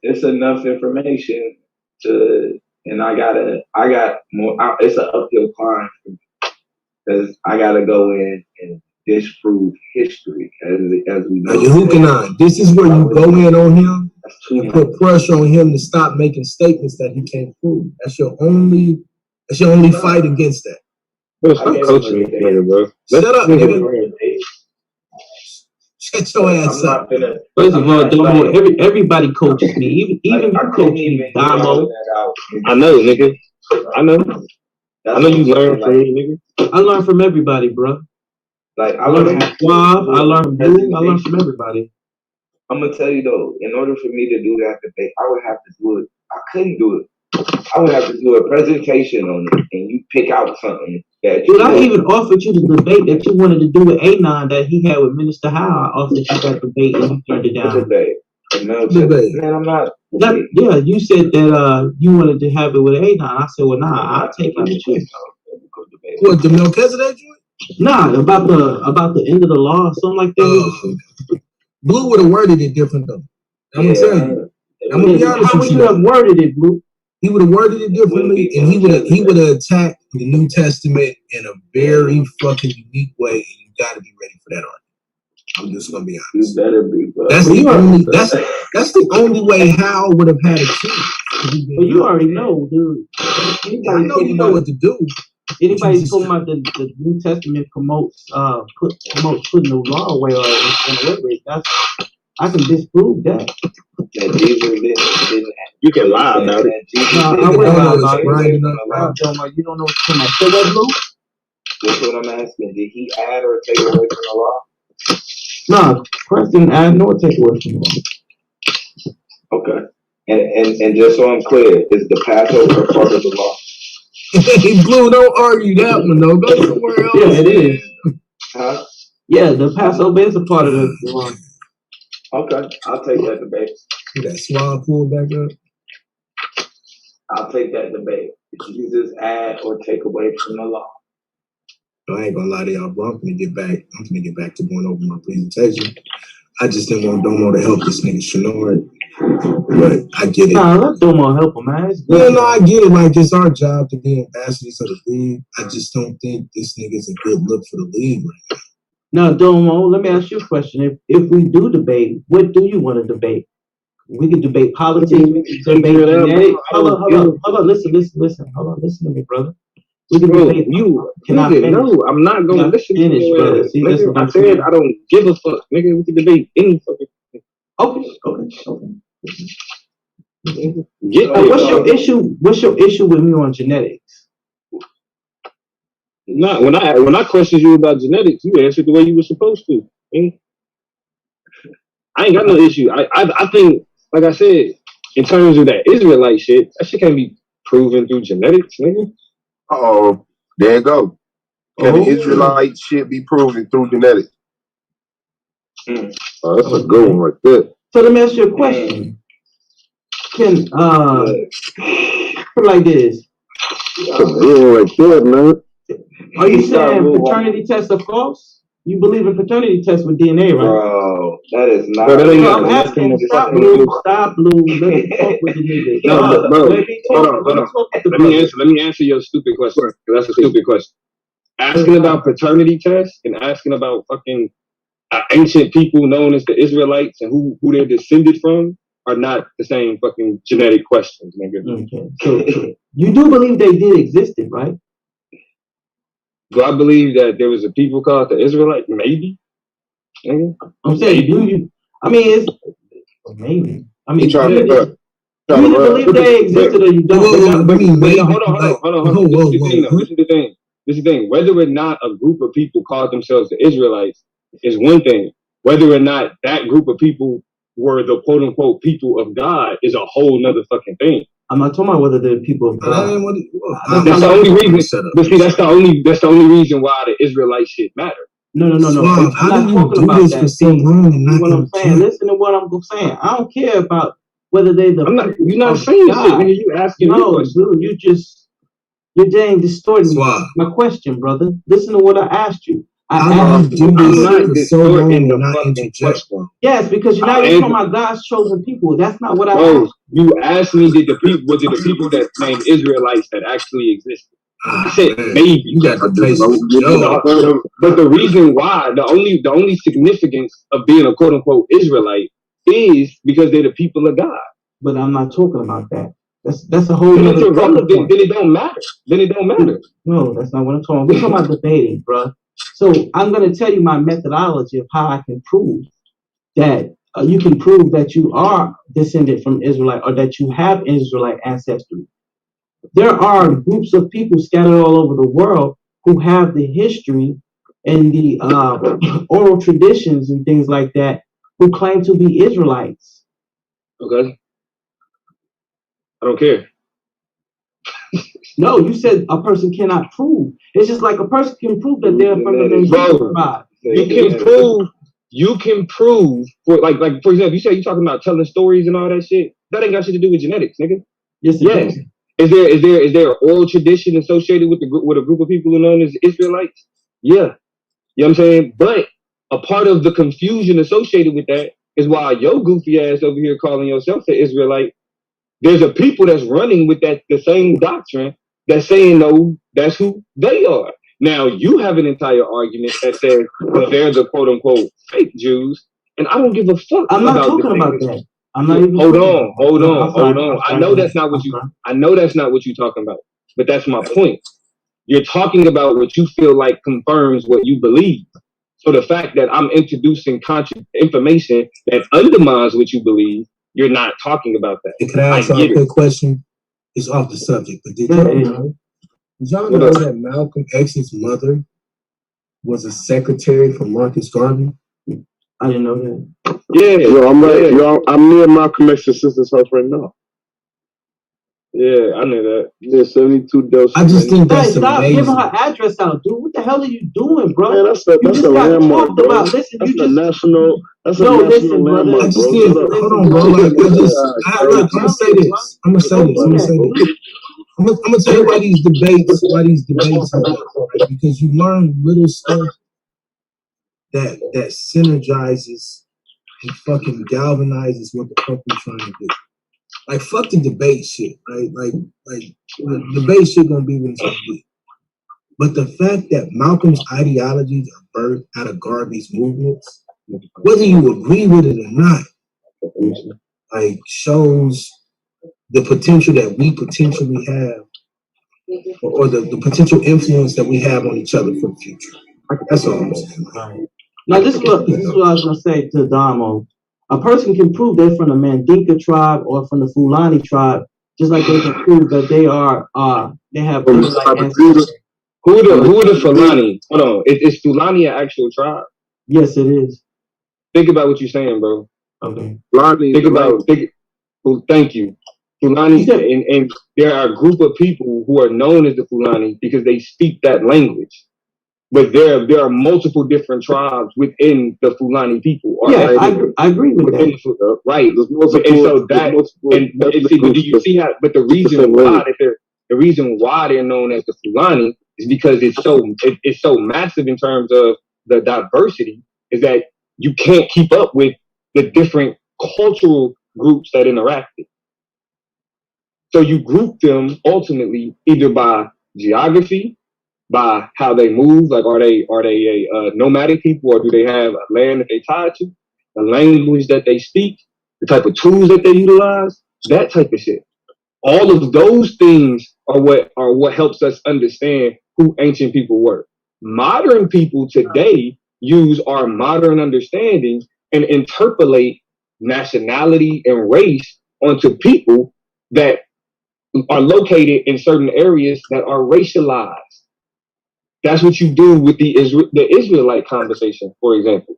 It's enough information and I got more. It's an uphill climb because I gotta go in and disprove history as we know. Now, Huguenot, this is where you go in on him and put pressure on him to stop making statements that he can't prove. That's your only fight against that. Stop coaching me, bro. Shut up, nigga. Shut your ass up. First of all, Domo, everybody coaches me. Even you coach me, Domo. I know, nigga. I know you learn from me, nigga. I learn from everybody, bro. Like I learn from Suave, I learn from Blue, I learn from everybody. I'm gonna tell you though, in order for me to do that debate, I would have to do it. I couldn't do it. I would have to do a presentation on it, and you pick out something that. Dude, I even offered you the debate that you wanted to do with Anon that he had with Minister Howe. I offered you that debate, and you turned it down. Debate. Man, I'm not. Yeah, you said that you wanted to have it with Anon. I said, well, nah, I'll take it with you. What, the Melchizedek joint? Nah, about the end of the law or something like that. Blue would have worded it different though. I'm gonna tell you. I'm gonna be honest How with would you. you have worded it, Blue? He would have worded it differently, and he would have attacked the New Testament in a very fucking unique way, and you got to be ready for that argument. I'm just gonna be honest. You better be. Bro. That's the only way Hal would have had a chance. But you already know, dude. I know you know what to do. Anybody talking about the New Testament promotes putting the law away or away with, I can disprove that. That Jesus didn't. You can lie about it. I wouldn't lie about it. You don't know what's coming. So that Blue? That's what I'm asking. Did he add or take away from the law? No, Christ didn't add nor take away from the law. Okay. And just so I'm clear, is the Passover part of the law? Hey, Blue, don't argue that one though. Go somewhere else. Yeah, it is. Huh? Yeah, the Passover is a part of the law. Okay, I'll take that debate. That swab pulled back up. I'll take that debate. Did Jesus add or take away from the law? I ain't gonna lie to y'all, bro. I'm gonna get back to going over my presentation. I just didn't want Domo to help this nigga Shenard. But I get it. Nah, let Domo help him, man. Yeah, no, I get it. Like, it's our job to be ambassadors of the league. I just don't think this nigga's a good look for the league right now. Now, Domo, let me ask you a question. If we do debate, what do you want to debate? We can debate politics. We can debate genetics. Hold on. Listen. Hold on, listen to me, brother. We can debate you. No, I'm not going to listen to you. Brother. See, nigga, I said I don't give a fuck. Nigga, we can debate any fucking thing. Okay. What's your issue with me on genetics? Not when I questioned you about genetics, you answered the way you were supposed to. I ain't got no issue. I think, like I said, in terms of that Israelite shit, that shit can't be proven through genetics, nigga. Oh, there you go. Can the Israelite shit be proven through genetics? Oh, that's a good one right there. So let me ask you a question. Can put it like this? That's a good one right there, man. Are you saying paternity tests are false? You believe in paternity tests with DNA, right? Bro, that is not. I'm asking. Stop, Blue. Let me talk with the nigga. No, bro. Hold on. Let me answer your stupid question. That's a stupid question. Asking about paternity tests and asking about fucking ancient people known as the Israelites and who they're descended from are not the same fucking genetic questions, nigga. Okay. So you do believe they did existed, right? Do I believe that there was a people called the Israelites? Maybe. Nigga. I'm saying, do you? I mean, it's maybe. I mean, do you believe they existed or you don't? Hold on. This is the thing. Whether or not a group of people called themselves the Israelites is one thing. Whether or not that group of people were the quote unquote people of God is a whole nother fucking thing. I'm not talking about whether they're people of God. That's the only reason. But see, that's the only reason why the Israelite shit matter. No. Swab, how do you do this for so long and not what I'm saying? Listen to what I'm saying. I don't care about whether they the. You're not saying shit, nigga. You asking me questions. Dude, you're dang distorting my question, brother. Listen to what I asked you. I'm not distorting the fucking question. Yes, because you're not talking about God's chosen people. That's not what I asked. You asked me, was it the people that named Israelites that actually existed? I said maybe. You got the place. But the reason why, the only significance of being a quote unquote Israelite is because they're the people of God. But I'm not talking about that. That's a whole other irrelevant. Then it don't matter. No, that's not what I'm talking about. We're talking about debating, bro. So I'm going to tell you my methodology of how I can prove that you can prove that you are descended from Israelite or that you have Israelite ancestry. There are groups of people scattered all over the world who have the history and the oral traditions and things like that who claim to be Israelites. Okay. I don't care. No, you said a person cannot prove. It's just like a person can prove that they're from the nation. You can prove for like for example, you say you're talking about telling stories and all that shit. That ain't got shit to do with genetics, nigga. Yes. Is there an oral tradition associated with a group of people who are known as Israelites? Yeah. You know what I'm saying? But a part of the confusion associated with that is why your goofy ass over here calling yourself an Israelite. There's a people that's running with the same doctrine that's saying, no, that's who they are. Now, you have an entire argument that says, well, they're the quote unquote fake Jews. And I don't give a fuck. I'm not talking about that. I'm not even. Hold on. I know that's not what you're talking about. But that's my point. You're talking about what you feel like confirms what you believe. So the fact that I'm introducing information that undermines what you believe, you're not talking about that. Can I ask you a quick question? It's off the subject, but did y'all know that Malcolm X's mother was a secretary for Marcus Garvey? I didn't know that. Yeah, I'm near Malcolm X's sister's house right now. Yeah, I knew that. Yeah, 72 Del. I just think that's stop amazing. Giving her address out, dude. What the hell are you doing, bro? Man, that's a landmark, bro. That's a national landmark, bro. I just think, hold on, bro. Like, I'm gonna say this. I'm gonna tell you why these debates happen, right? Because you learn little stuff that synergizes it fucking galvanizes what the fuck we're trying to do. Like, fuck the debate shit, right? Like the debate shit gonna be what it's gonna be. But the fact that Malcolm's ideologies are birthed out of Garvey's movements, whether you agree with it or not, like, shows the potential that we potentially have, or the potential influence that we have on each other for the future. That's all I'm saying. Now, this is what I was gonna say to Damo. A person can prove they're from the Mandinka tribe or from the Fulani tribe, just like they can prove that they have ancestors. Who are the Fulani? Hold on, is Fulani an actual tribe? Yes, it is. Think about what you're saying, bro. Okay. Thank you. Fulani, and there are a group of people who are known as the Fulani because they speak that language. But there are multiple different tribes within the Fulani people. Yeah, I agree with that. Right. And so but do you see how? But the reason why they're known as the Fulani is because it's so massive in terms of the diversity, is that you can't keep up with the different cultural groups that interacted. So you group them ultimately either by geography, by how they move, like are they a nomadic people, or do they have a land that they tied to, the language that they speak, the type of tools that they utilize, that type of shit. All of those things are what helps us understand who ancient people were. Modern people today use our modern understanding and interpolate nationality and race onto people that are located in certain areas that are racialized. That's what you do with the Israelite conversation, for example.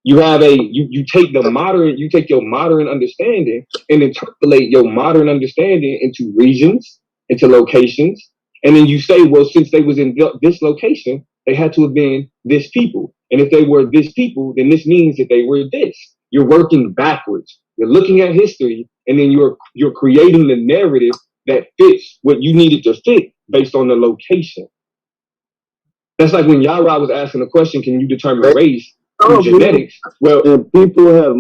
You have you take your modern understanding and interpolate your modern understanding into regions, into locations, and then you say, well, since they was in this location, they had to have been this people. And if they were this people, then this means that they were this. You're working backwards. You're looking at history, and then you're creating the narrative that fits what you needed to fit based on the location. That's like when Yara was asking the question, can you determine race through genetics? Well, and people have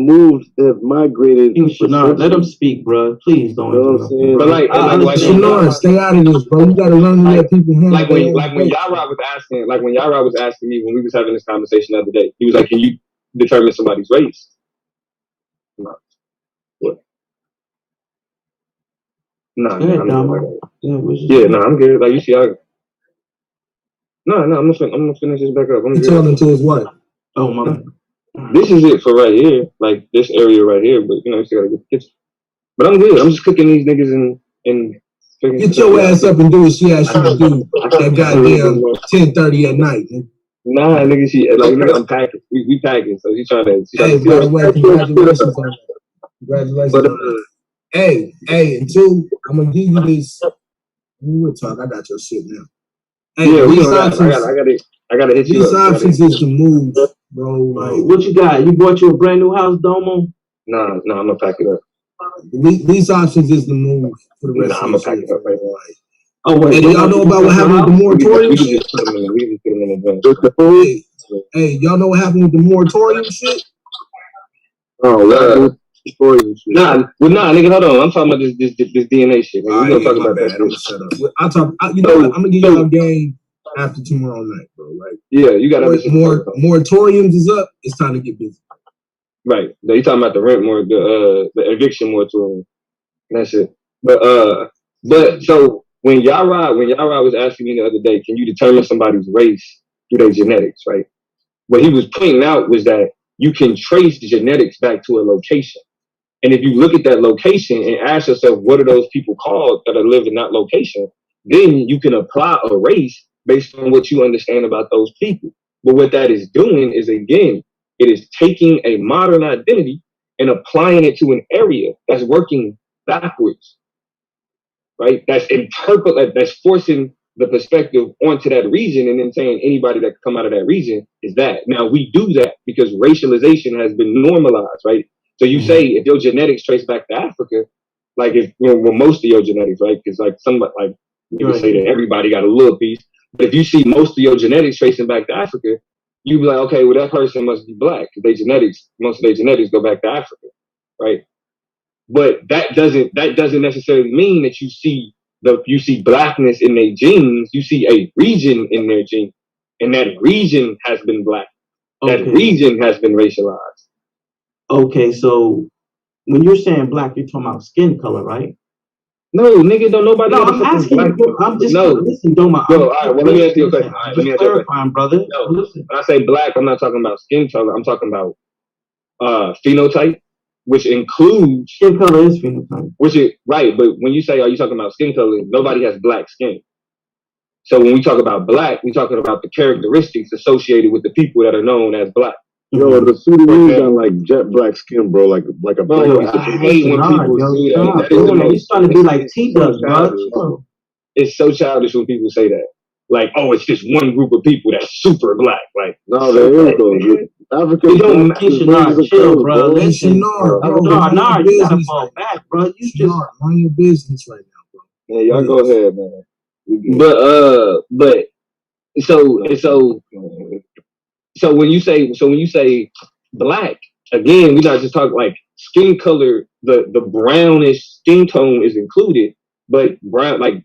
migrated. Let them speak, bro. Please don't. You know what I'm saying? But Shanard, stay out of this, bro. You gotta learn to let people handle it. Like when Yara was asking me when we was having this conversation the other day, he was like, can you determine somebody's race? What? No, I'm good. Like, you see, I'm gonna finish this back up. He's talking to his wife. Oh my. This is it for right here, like this area right here. But you still gotta get the kitchen. But I'm good. I'm just cooking these niggas and get your ass up and do what she asked you to do. That goddamn 10:30 at night. Nah, nigga, I'm packing. We packing, so she's trying to. Hey, by the way, congratulations on that. Congratulations on that. Hey, and two, I'm gonna give you this. We'll talk. I got your shit now. Hey, yeah, I gotta hit you. These options is the move, bro. Like, what you got? You bought you a brand new house, Domo? Nah, I'm gonna pack it up. These options is the move for the rest of I'm gonna pack it up right now. Oh wait, hey, y'all know about what happened with the moratorium shit? We just put them in. Hey, y'all know what happened with the moratorium shit? Oh, Nah, nigga, hold on. I'm talking about this DNA shit. Man. We're gonna talk about that. I'm gonna give y'all a game after tomorrow night, bro. Like, yeah, you got moratoriums is up. It's time to get busy. Right. You talking about the rent the eviction moratorium. That's it. But so when Yara was asking me the other day, can you determine somebody's race through their genetics, right? What he was pointing out was that you can trace genetics back to a location. And if you look at that location and ask yourself, what are those people called that are living in that location? Then you can apply a race based on what you understand about those people. But what that is doing is, again, it is taking a modern identity and applying it to an area that's working backwards, right? That's forcing the perspective onto that region and then saying anybody that come out of that region is that. Now, we do that because racialization has been normalized, right? So you say if your genetics trace back to Africa, like if most of your genetics, right? Because you can say that everybody got a little piece, but if you see most of your genetics tracing back to Africa, you be like, okay, well that person must be black because most of their genetics go back to Africa, right? But that doesn't necessarily mean that you see blackness in their genes. You see a region in their gene, and that region has been black. That region has been racialized. Okay, so when you're saying black, you're talking about skin color, right? No, nigga, don't nobody. No, I'm asking you. I'm just listen, Doma. Bro, all right, well, let me ask you a question. All right, let me ask you a question, brother. No, listen. When I say black, I'm not talking about skin color. I'm talking about phenotype, which includes skin color is phenotype. Which is right, but when you say, are you talking about skin color? Nobody has black skin. So when we talk about black, we're talking about the characteristics associated with the people that are known as black. Yo, the Sudanese got like jet black skin, bro. Like a bro. I hate when people say that. He's trying to be like T-Dubs, bro. It's so childish when people say that. Like, oh, it's just one group of people that's super black. Like, no, there is though. African don't chill, bro. Listen, no, you gotta fall back, bro. You just run your business right now, bro. Yeah, y'all go ahead, man. But so when you say black, again, we're not just talking like skin color. The brownish skin tone is included, but brown like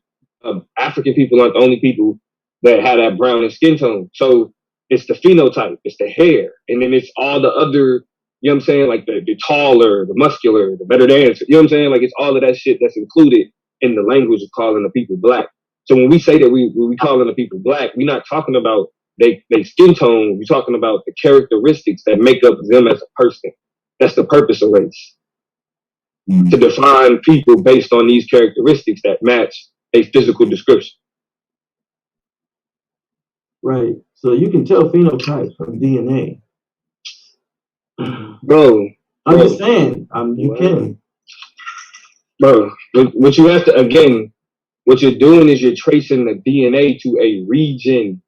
African people aren't the only people that have that brownish skin tone. So it's the phenotype, it's the hair, and then it's all the other. You know what I'm saying? Like the taller, the muscular, the better dancer. You know what I'm saying? Like it's all of that shit that's included in the language of calling the people black. So when we say that we calling the people black, we're not talking about they skin tone. We're talking about the characteristics that make up them as a person. That's the purpose of race. To define people based on these characteristics that match a physical description. Right. So you can tell phenotypes from DNA. Bro. I'm just saying. You can. Bro, what you have to, again, what you're doing is you're tracing the DNA to a region.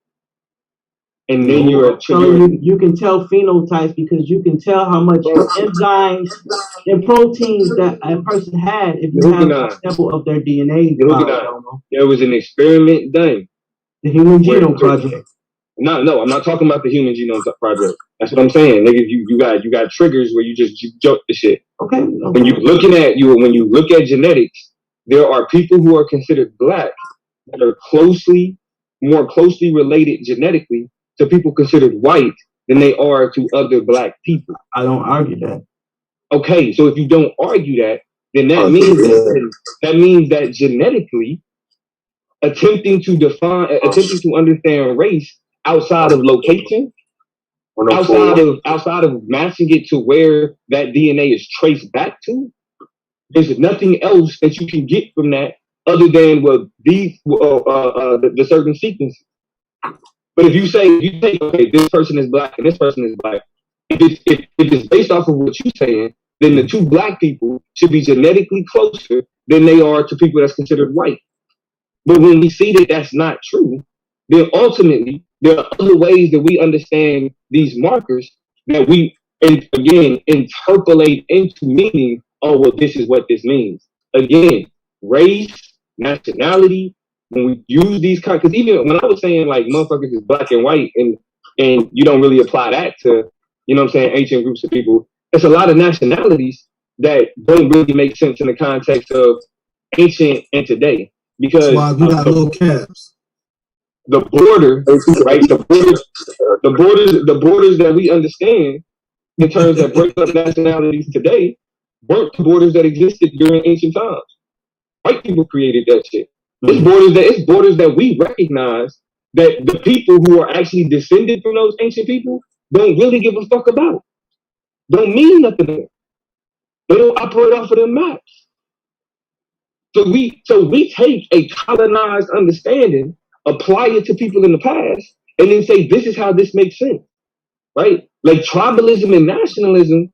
And then you can tell phenotypes because you can tell how much enzymes and proteins that a person had if you have a sample of their DNA. There was an experiment done. The Human Genome Project. No, I'm not talking about the Human Genome Project. That's what I'm saying. Nigga, you got triggers where you joke the shit. Okay. When you look at genetics, there are people who are considered black that are more closely related genetically to people considered white than they are to other black people. I don't argue that. Okay, so if you don't argue that, then that means that genetically, attempting to understand race outside of location, outside of matching it to where that DNA is traced back to, there's nothing else that you can get from that other than the certain sequences. But if you say, okay, this person is black and this person is black, if it's based off of what you're saying, then the two black people should be genetically closer than they are to people that's considered white. But when we see that that's not true, then ultimately there are other ways that we understand these markers that we, again, interpolate into meaning, oh, well, this is what this means. Again, race, nationality, when we use these kind, because even when I was saying like motherfuckers is black and white, and you don't really apply that to, you know what I'm saying, ancient groups of people, there's a lot of nationalities that don't really make sense in the context of ancient and today. Because that's why we got little caps. The border, right? The borders that we understand in terms that break up nationalities today weren't the borders that existed during ancient times. White people created that shit. It's borders that we recognize that the people who are actually descended from those ancient people don't really give a fuck about. Don't mean nothing to them. They don't operate off of them maps. So we take a colonized understanding, apply it to people in the past, and then say, this is how this makes sense, right? Like tribalism and nationalism,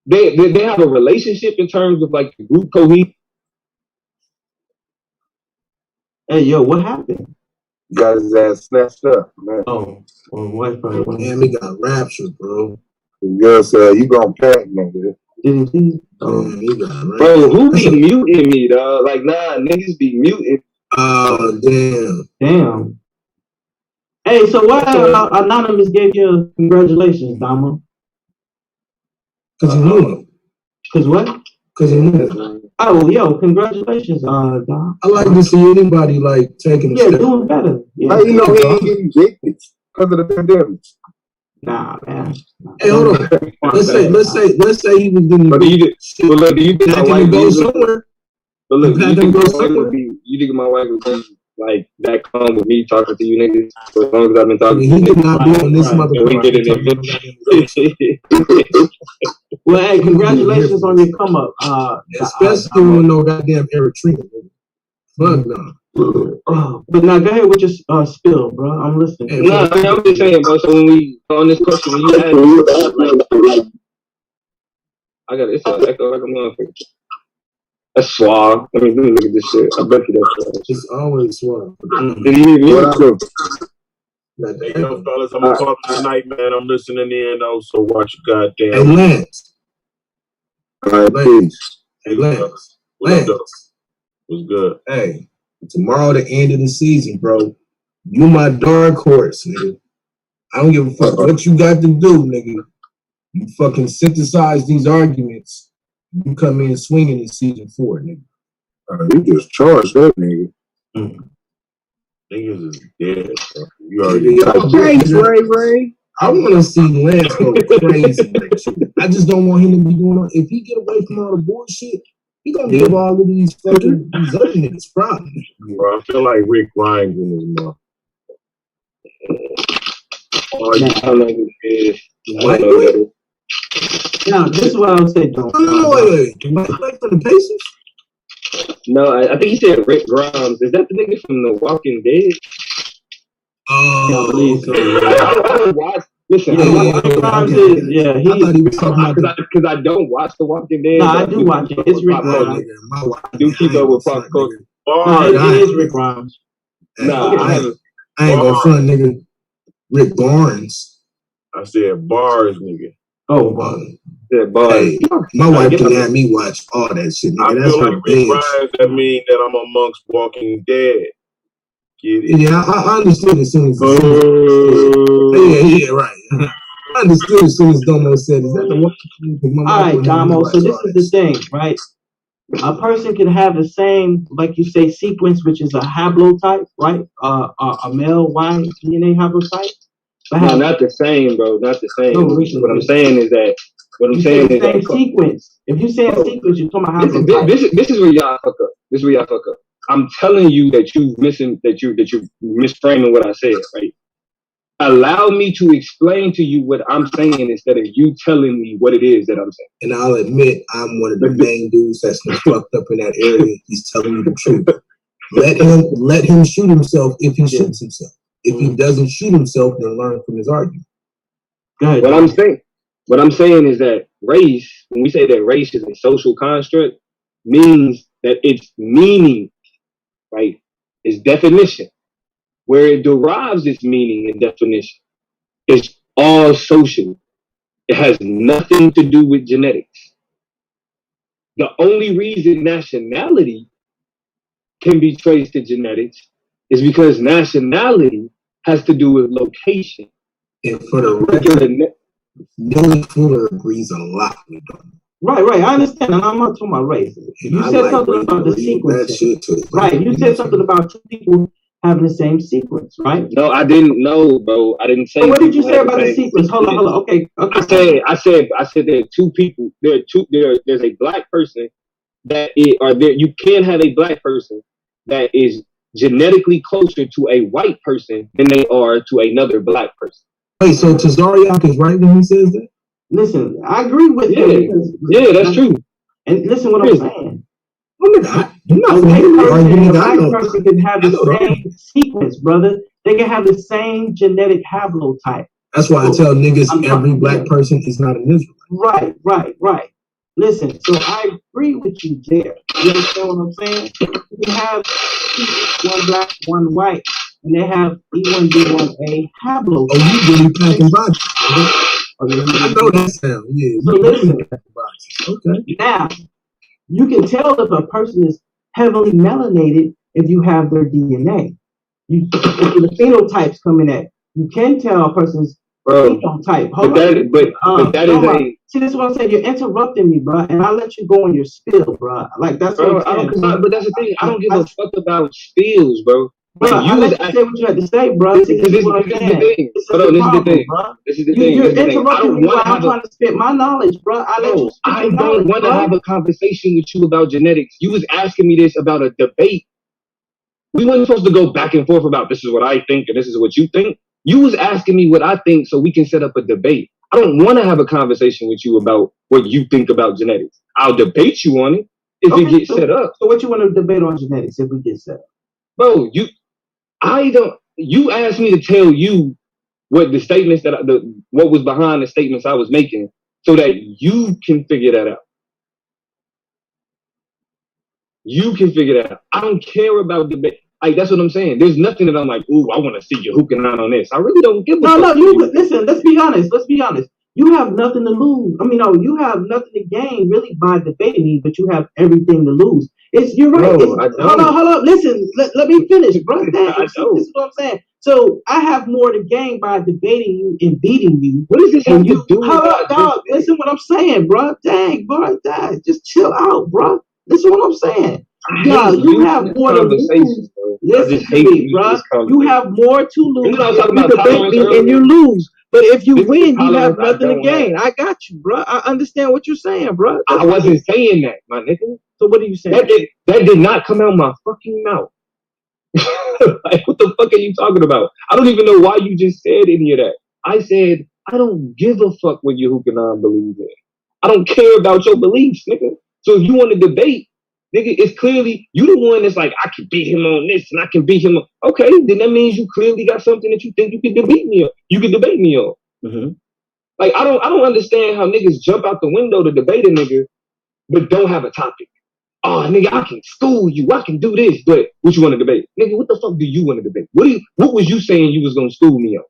they have a relationship in terms of like group cohesion. Hey, yo, what happened? Got his ass snatched up, man. Oh, what? Damn, he got raptured, bro. Yes, you gonna pack, nigga. Did he? Oh, he got raptured. Bro, who be muting me, dog? Like, nah, niggas be muting. Oh, damn. Damn. Hey, so why Anonymous gave you congratulations, Damo? Because he knew him. Because what? Because he knew him. Oh, yo, congratulations, Dom. I like to see anybody like taking a step. Doing better. Yeah. How you know he ain't getting evicted because of the pandemic? Nah, man. Hey, hold on. Let's say he was getting. But do you think my wife go somewhere? But look, you think my wife would be like that calm with me talking to you niggas for as long as I've been talking to you? He could not be on this motherfucker. Well, hey, congratulations on your come up. Especially when no goddamn Eritrea. Fuck no. But now go ahead with your spill, bro. I'm listening. Hey, no, I'm just saying, bro. So when we on this question, when you ask, like, I got it's like a motherfucker. That's suave. Let me look at this shit. I bet you that's suave. It's always suave. Did you even Hey, yo, fellas, I'm gonna call it tonight, man. I'm listening in, though, so watch your goddamn. Hey, Lance. All right, peace. Hey, Lance. What's good? Hey, tomorrow, the end of the season, bro. You my dark horse, nigga. I don't give a fuck what you got to do, nigga. You fucking synthesize these arguments. You come in swinging in season 4, nigga. You just charged that nigga. Niggas is dead, bro. You already Ray. I want to see Lance go crazy. I just don't want him to be doing it. If he get away from all the bullshit, he gonna give all of these fucking these other niggas problems. Bro, I feel like Rick Grimes in his mouth. Now, this is what I would say, though. Wait. Like for the Pacers? No, I think he said Rick Grimes. Is that the nigga from The Walking Dead? Oh, I don't watch. Listen, he I thought he was talking about because I don't watch The Walking Dead. No, I do watch it. It's Rick Grimes. I do keep up with pop culture. It is Rick Grimes. No, I haven't. I ain't gonna front, nigga. Rick Barnes. I said bars, nigga. Oh, wow. Yeah, bars. Hey, my wife can have me watch all that shit, nigga. I feel like Rick Grimes, that mean that I'm amongst Walking Dead. Get it? Yeah, I understood as soon as. Yeah, right. I understood as soon as Domo said, "Is that the one?" All right, Domo. So this is the thing, right? A person can have the same, like you say, sequence, which is a haplotype, right? A male Y DNA haplotype. No, not the same, bro. Not the same. What I'm saying is that. What I'm saying is that sequence. If you say a sequence, you're talking about haplotype. This is where y'all fuck up. This is where y'all fuck up. I'm telling you that you're misframing what I said, right? Allow me to explain to you what I'm saying instead of you telling me what it is that I'm saying. And I'll admit I'm one of the main dudes that's been fucked up in that area. He's telling you the truth. Let him shoot himself if he shoots himself. If he doesn't shoot himself, then learn from his argument. What I'm saying is that race, when we say that race is a social construct, means that its meaning, right, is definition. Where it derives its meaning and definition is all social. It has nothing to do with genetics. The only reason nationality can be traced to genetics is because nationality has to do with location. And for the record, Billy Fuller agrees a lot with them. Right. I understand, and I'm not talking about race. You said something about the sequence. Right. You said something about two people having the same sequence, right? No, I didn't know, bro. I didn't say. So what did you say about the sequence? Hold on. Okay. I said there are two people. There's a black person you can have a black person that is genetically closer to a white person than they are to another black person. Wait, so Tazariak is right when he says that? Listen, I agree with you. Yeah, that's true. And listen what I'm saying. A black person can have the same sequence, brother. They can have the same genetic haplotype. That's why I tell niggas every black person is not an Israelite. Right. Listen, so I agree with you there. You understand what I'm saying? You have one black, one white, and they have E1B1A haplotype. Oh, you really packing boxes. I know that sound. Yeah. So listen. Okay. Now, you can tell if a person is heavily melanated if you have their DNA. The phenotypes come in at You can tell a person's type. But that is a. See, this is what I'm saying. You're interrupting me, bro, and I let you go on your spill, bro. Like that's what I'm saying. But that's the thing. I don't give a fuck about spills, bro. Bro, I let you say what you had to say, bro. This is the thing. This is the thing. You're interrupting me while I'm trying to spit my knowledge, bro. I don't want to have a conversation with you about genetics. You was asking me this about a debate. We weren't supposed to go back and forth about this is what I think and this is what you think. You was asking me what I think so we can set up a debate. I don't want to have a conversation with you about what you think about genetics. I'll debate you on it if it gets set up. So what you want to debate on genetics if we get set up? Bro, you asked me to tell you what the statements what was behind the statements I was making so that you can figure that out. You can figure that out. I don't care about debate. Like, that's what I'm saying. There's nothing that I'm like, ooh, I want to see you hooking out on this. I really don't give a fuck. No, listen, let's be honest. You have nothing to lose. I mean, no, you have nothing to gain really by debating me, but you have everything to lose. You're right. No, hold on. Listen, let me finish, bro. This is what I'm saying. So I have more to gain by debating you and beating you. What is this have you do? Hold up, dog. Listen what I'm saying, bro. Dang, bro. Just chill out, bro. Listen what I'm saying. Yeah, you have more to lose. Listen to me, bro. You have more to lose. You debate me and you lose. But if you win, you have nothing to gain. I got you, bro. I understand what you're saying, bro. I wasn't saying that, my nigga. So what are you saying? That did not come out my fucking mouth. Like, what the fuck are you talking about? I don't even know why you just said any of that. I said, I don't give a fuck what your Hukanon believes in. I don't care about your beliefs, nigga. So if you want to debate, nigga, it's clearly you the one that's like, I can beat him on this and I can beat him on. Okay, then that means you clearly got something that you think you can debate me on. You can debate me on. Mm-hmm. Like, I don't understand how niggas jump out the window to debate a nigga, but don't have a topic. Oh, nigga, I can school you. I can do this, but what you want to debate? Nigga, what the fuck do you want to debate? What was you saying you was going to school me on?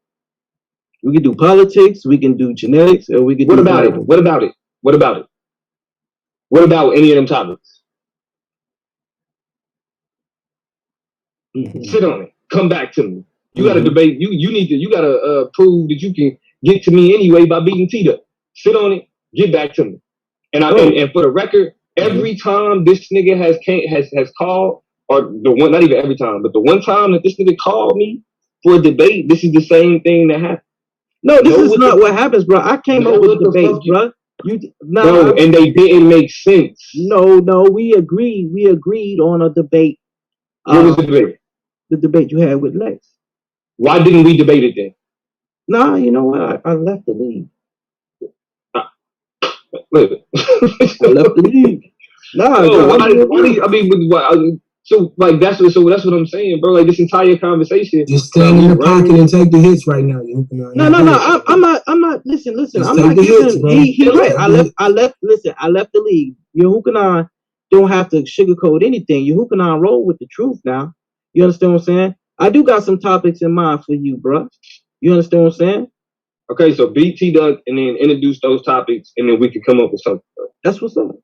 We can do politics, we can do genetics, or we can What about it? What about it? What about it? What about any of them topics? Mm-hmm. Sit on it. Come back to me. You got to debate. You got to prove that you can get to me anyway by beating Tita. Sit on it. Get back to me. And and for the record, every time this nigga has called, or the one, not even every time, but the one time that this nigga called me for a debate, this is the same thing that happened. No, this is not what happens, bro. I came up with debates, bro. No, and they didn't make sense. No, we agreed. We agreed on a debate. What was the debate? The debate you had with Lex. Why didn't we debate it then? Nah, you know what? I left the league. Look. I left the league. Nah, so like that's what I'm saying, bro. Like this entire conversation. Just stand in the pocket and take the hits right now. No. I'm not. Listen. I'm not giving. He right. I left. Listen, I left the league. Your Hukanon don't have to sugarcoat anything. Your Hukanon roll with the truth now. You understand what I'm saying? I do got some topics in mind for you, bro. You understand what I'm saying? Okay, so beat T-Duck and then introduce those topics, and then we can come up with something. That's what's up.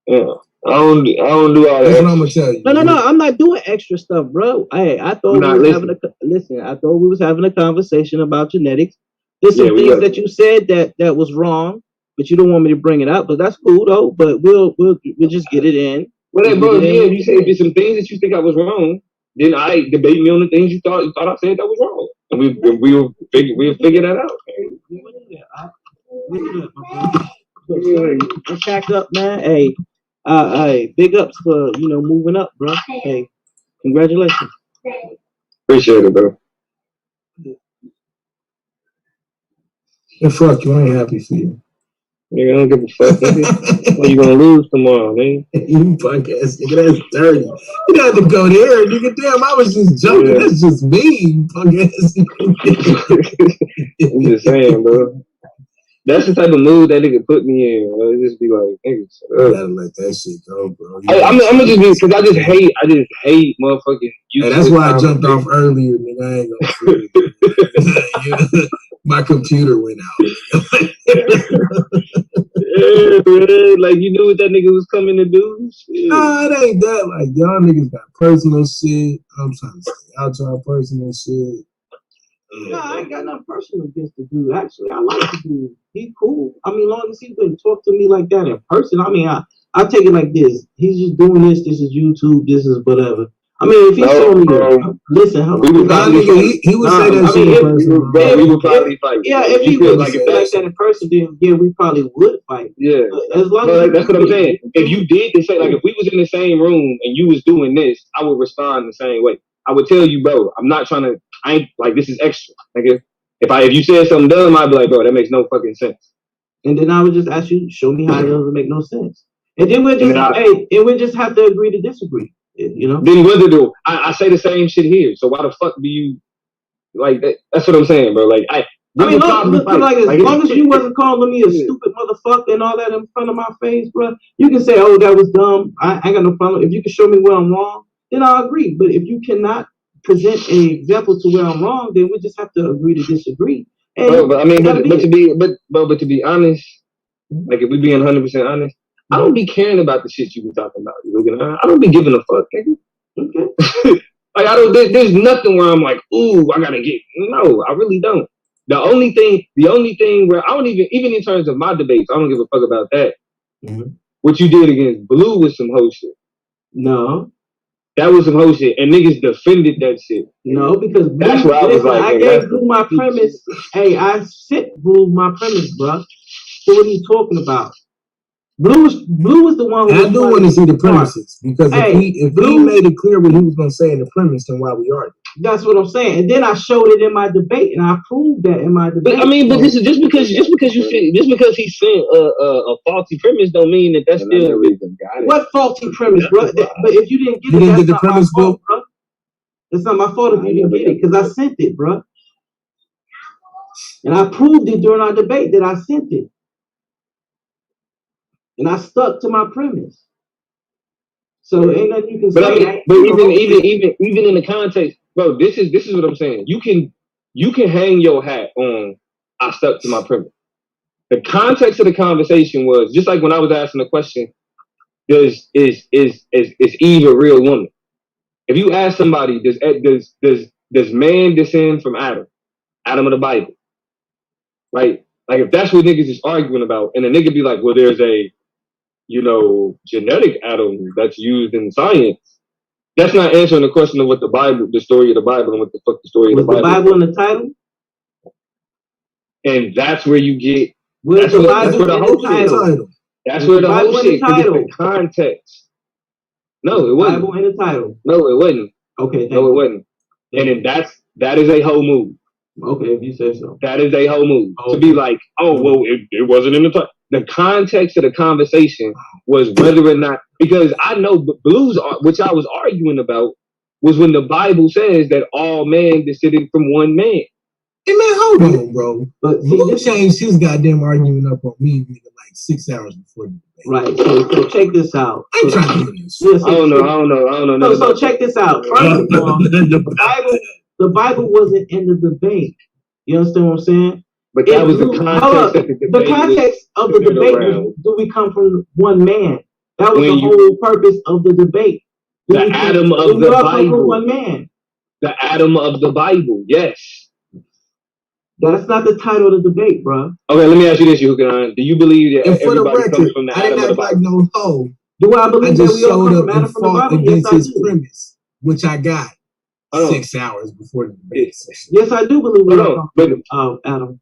Yeah, I don't do all that. That's what I'm gonna tell you. No. I'm not doing extra stuff, bro. Hey, I thought we was having a conversation about genetics. There's some things that you said that was wrong, but you don't want me to bring it up. But that's cool though. But we'll just get it in. Well, bro, if you say there's some things that you think I was wrong, then I debate me on the things you thought I said that was wrong, and we'll figure that out. I'm packed up, man. Hey, big ups for moving up, bro. Hey, congratulations. Appreciate it, bro. And fuck you, I ain't happy for you. Nigga, I don't give a fuck, nigga. Well, you gonna lose tomorrow, man. You podcast, nigga, that's dirty. You got to go there, nigga. Damn, I was just joking. Yeah. That's just me, podcast. I'm just saying, bro. That's the type of mood that nigga put me in. Bro. It just be like, nigga, you gotta let that shit go, bro. I'm gonna just be, because I just hate motherfucking. Hey, that's why I jumped off earlier, nigga. I ain't gonna it. My computer went out. Yeah, man. Like, you knew what that nigga was coming to do? Shit. Nah, it ain't that. Like, y'all niggas got personal shit. I'm trying to stay out y'all personal shit. No, I ain't got nothing personal against the dude. Actually, I like the dude. He cool. I mean, long as he wouldn't talk to me like that in person. I mean, I take it like this. He's just doing this. This is YouTube. This is whatever. I mean, if he showed me, listen, he would say that shit in person. We would probably fight. Yeah, if he would like that in person, then yeah, we probably would fight. Yeah, as long as that's what I'm saying. If you did the same, like if we was in the same room and you was doing this, I would respond the same way. I would tell you, bro, I'm not trying to. I ain't like this is extra. Like if you said something dumb, I'd be like, bro, that makes no fucking sense. And then I would just ask you, show me how it doesn't make no sense. And then we'll just have to agree to disagree. You know. Then whether do I say the same shit here? So why the fuck do you like that? That's what I'm saying, bro. Like I mean, look, like as long as you wasn't calling me a stupid motherfucker and all that in front of my face, bro, you can say, oh, that was dumb. I ain't got no problem. If you can show me where I'm wrong, then I'll agree. But if you cannot present an example to where I'm wrong, then we just have to agree to disagree. And but I mean, but to be honest, like if we being 100% honest, I don't be caring about the shit you be talking about. I don't be giving a fuck, nigga. Okay. Like I don't. There's nothing where I'm like, ooh, I gotta get. No, I really don't. The only thing where I don't even in terms of my debates, I don't give a fuck about that. Mm-hmm. What you did against Blue was some hoe shit. No. That was some hoe shit, and niggas defended that shit. No, because Blue, that's what I was like. I gave Blue my premise. Hey, I sent Blue my premise, bro. So what are you talking about? Blue was the one who I do want to see the premises because if he made it clear what he was going to say in the premise, then why we argued. That's what I'm saying. And then I showed it in my debate, and I proved that in my debate. But I mean, but this is just because he sent a faulty premise don't mean that's still what faulty premise, bro. But if you didn't get that's not my fault, bro. It's not my fault if you didn't get it because I sent it, bro. And I proved it during our debate that I sent it. And I stuck to my premise. So ain't nothing you can say. But even in the context, bro, this is what I'm saying. You can hang your hat on I stuck to my premise. The context of the conversation was just like when I was asking the question, is Eve a real woman? If you ask somebody, does man descend from Adam of the Bible? Right? Like if that's what niggas is arguing about, and a nigga be like, well, there's a genetic Adam that's used in science. That's not answering the question of what the story of the Bible, and what the fuck the story of the Bible. Was the Bible in the title? And that's where you get. That's where the whole title. That's where the whole shit. The context. No, it wasn't. Bible in the title. No, it wasn't. Okay. No, it wasn't. And then that is a whole move. Okay, if you say so. That is a whole move. To be like, oh, well, it wasn't in the title. The context of the conversation was whether or not, because I know Blues, which I was arguing about, was when the Bible says that all men descended from one man. Hey man, hold on, bro. But Blue changed his goddamn argument up on me like 6 hours before the debate. Right. So check this out. I ain't trying to do this. I don't know. So check this out. First of all, the Bible wasn't in the debate. You understand what I'm saying? But that was the context of the debate. The context of the debate was, do we come from one man? That was the whole purpose of the debate. The Adam of the Bible. One man. The Adam of the Bible, yes. That's not the title of the debate, bro. Okay, let me ask you this, Yukanan. Do you believe that everybody comes from the Adam of the Bible? I didn't act like no hoe. Do I believe that we all come from Adam from the Bible? Against his premise, which I got 6 hours before the debate. Yes, I do believe we all come from Adam.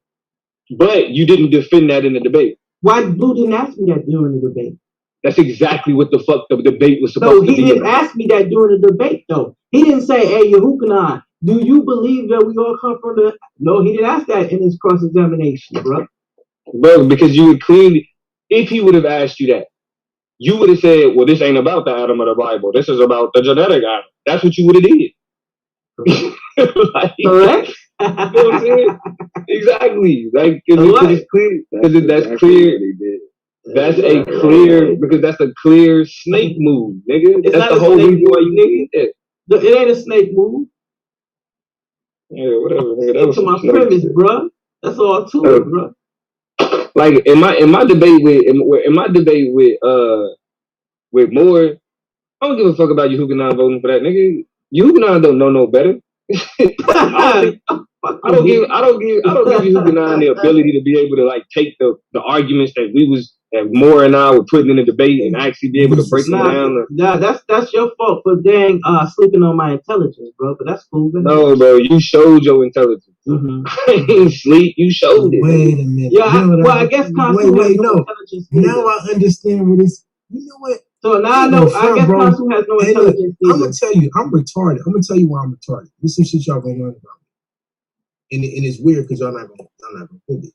But you didn't defend that in the debate. Why Blue didn't ask me that during the debate? That's exactly what the fuck the debate was supposed to be. No, he didn't ask me that during the debate, though. He didn't say, hey, Yehukanan, do you believe that we all come from the... No, he didn't ask that in his cross-examination, bro. Bro, because you would clearly... If he would have asked you that, you would have said, well, this ain't about the Adam of the Bible. This is about the genetic Adam. That's what you would have did. Correct? You know what I'm saying? Exactly. Like, it's clear. Because that's clear. That's a clear, because that's a clear snake move, nigga. That's the whole reason why you nigga it. It ain't a snake move. Yeah, whatever, nigga. That was to my premise, bro. That's all to it, bro. Like in my debate with Moore, I don't give a fuck about Yehukanan voting for that nigga. Yehukanan don't know no better. I don't give you Huguenin the ability to be able to like take the arguments that Moore and I were putting in a debate and actually be able to break them down. That's your fault for sleeping on my intelligence, bro. But that's cool. No, bro, you showed your intelligence. Mm-hmm. I ain't sleep. You showed it. Wait a minute. Yeah, I guess Consu has no intelligence. Now I understand what it's. You know what? So now I know. I guess Consu has no intelligence. I'm gonna tell you, I'm retarded. I'm gonna tell you why I'm retarded. This is shit y'all gonna learn about me. And it's weird because y'all not gonna think it.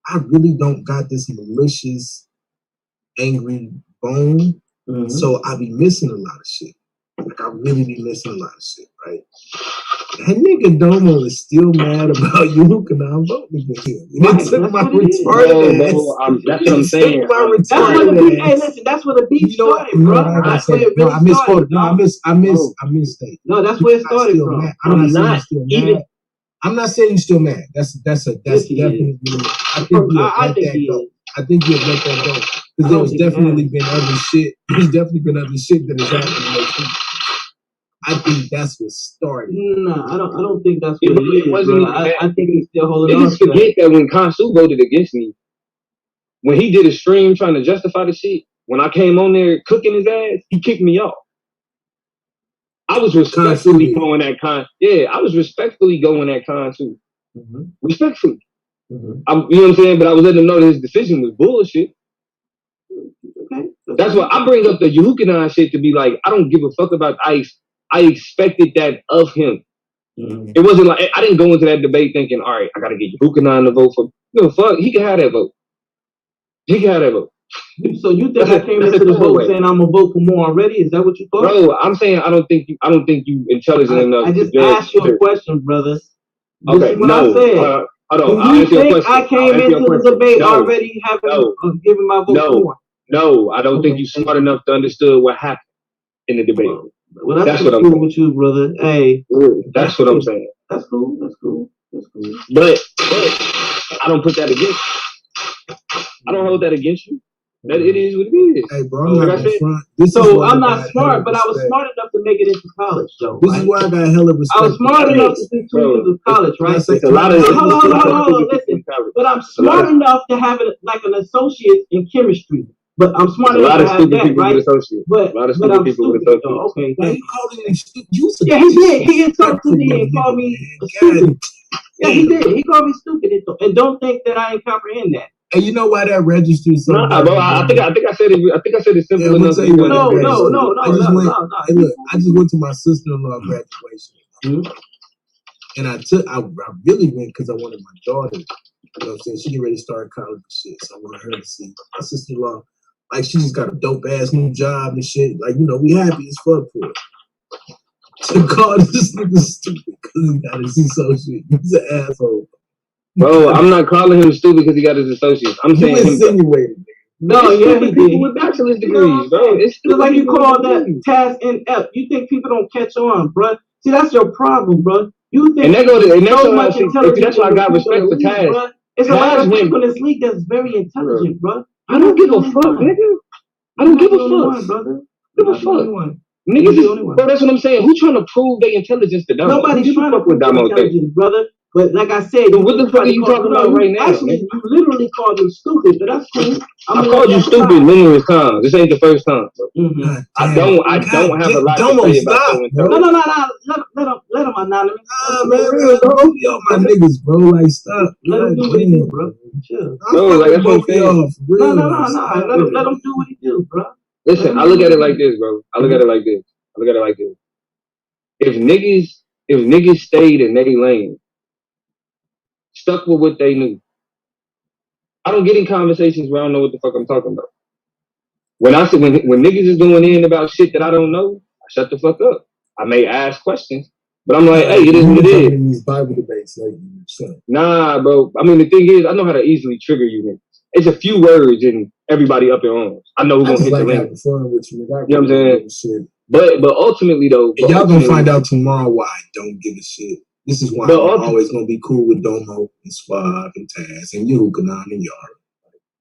I really don't got this malicious, angry bone. Mm-hmm. So I be missing a lot of shit. Like I really be missing a lot of shit, right? That nigga Domo is still mad about you because I'm voting for him. It took my retarded ass. That's what I'm saying. That's what the beef started, bro. I misquoted. No, I misstated. No, that's where it started, bro. I'm not still mad. I'm not saying you're still mad. That's definitely. I think you'll let that go. Because there's definitely been other shit. There's definitely been other shit that has happened. I think that's what started. No, I don't think that's what it wasn't. I think he's still holding on. Niggas forget that when Consu voted against me, when he did a stream trying to justify the shit, when I came on there cooking his ass, he kicked me off. I was respectfully going at I was respectfully going at Consu. Mm-hmm. Respectfully. Mm-hmm. You know what I'm saying? But I was letting him know that his decision was bullshit. Okay. That's why I bring up the Huguenin shit to be like, I don't give a fuck about ICE. I expected that of him. Mm-hmm. It wasn't like I didn't go into that debate thinking, all right, I gotta get Huguenin to vote for. No, fuck, he can have that vote. So you think I came into the vote saying I'm gonna vote for more already? Is that what you thought? Bro, I'm saying I don't think you intelligent enough. I just asked you a question, brother. Okay, what I said. Hold on. You think I came into the debate already giving my vote for more? No, I don't think you're smart enough to understand what happened in the debate. Well, that's what I'm saying with you, brother. Hey, that's what I'm saying. That's cool. But I don't put that against you. I don't hold that against you. That it is what it is. Hey, bro, I'm not front. I'm not smart, but I was smart enough to make it into college, though. This is why I got hella respect. I was smart enough to do 2 years of college, right? Hold on, listen. But I'm smart enough to have it like an associate in chemistry. But I'm smart enough to have that, right? But I'm stupid, though. Okay. Why you calling him stupid? Yeah, he did. He insulted me and called me stupid. Yeah, he did. He called me stupid, and don't think that I ain't comprehend that. And you know why that registers? Bro, I think I said it simple enough. No. I just went to my sister-in-law graduation, and I really went because I wanted my daughter. You know what I'm saying? She get ready to start college and shit, so I wanted her to see my sister-in-law. Like she just got a dope ass new job and shit. Like we happy as fuck for it. To call this nigga stupid because he got his associate, he's an asshole. Bro, I'm not calling him stupid because he got his associates. I'm saying insinuated. No, yeah, he did. With bachelor's degrees, bro. It's like you call that TAS NF. You think people don't catch on, bro? See, that's your problem, bro. You think that's why I got respect for TAS. It's a lot of people in this league that's very intelligent, bro. I don't give a fuck, nigga. I don't give a fuck, brother. Give a fuck. Niggas, bro, that's what I'm saying. Who trying to prove their intelligence to Damo? Nobody's trying to prove their intelligence, brother. But like I said, what the fuck are you talking about right now? Actually, you literally called him stupid, but that's cool. I called you stupid numerous times. This ain't the first time. Mm-hmm. I don't have a lot to say about you. No. Let him anonymous. Man, y'all my niggas, bro. Like, stop. Let him do what he do, bro. Chill. No, like that's what I'm saying. No. Let him do what he do, bro. Listen, I look at it like this, bro. I look at it like this. If niggas stayed in their lane, stuck with what they knew, I don't get in conversations where I don't know what the fuck I'm talking about. When I say when niggas is going in about shit that I don't know, I shut the fuck up. I may ask questions, but I'm like, hey, it is what it is. In these Bible debates, like you said. Nah, bro. I mean, the thing is, I know how to easily trigger you niggas. It's a few words and everybody up in arms. I know who's gonna hit the limit. You know what I'm saying? Shit. But ultimately though, y'all gonna find out tomorrow why I don't give a shit. This is why I'm always gonna be cool with Domo and Swab and Taz and you, Kanan and Yara.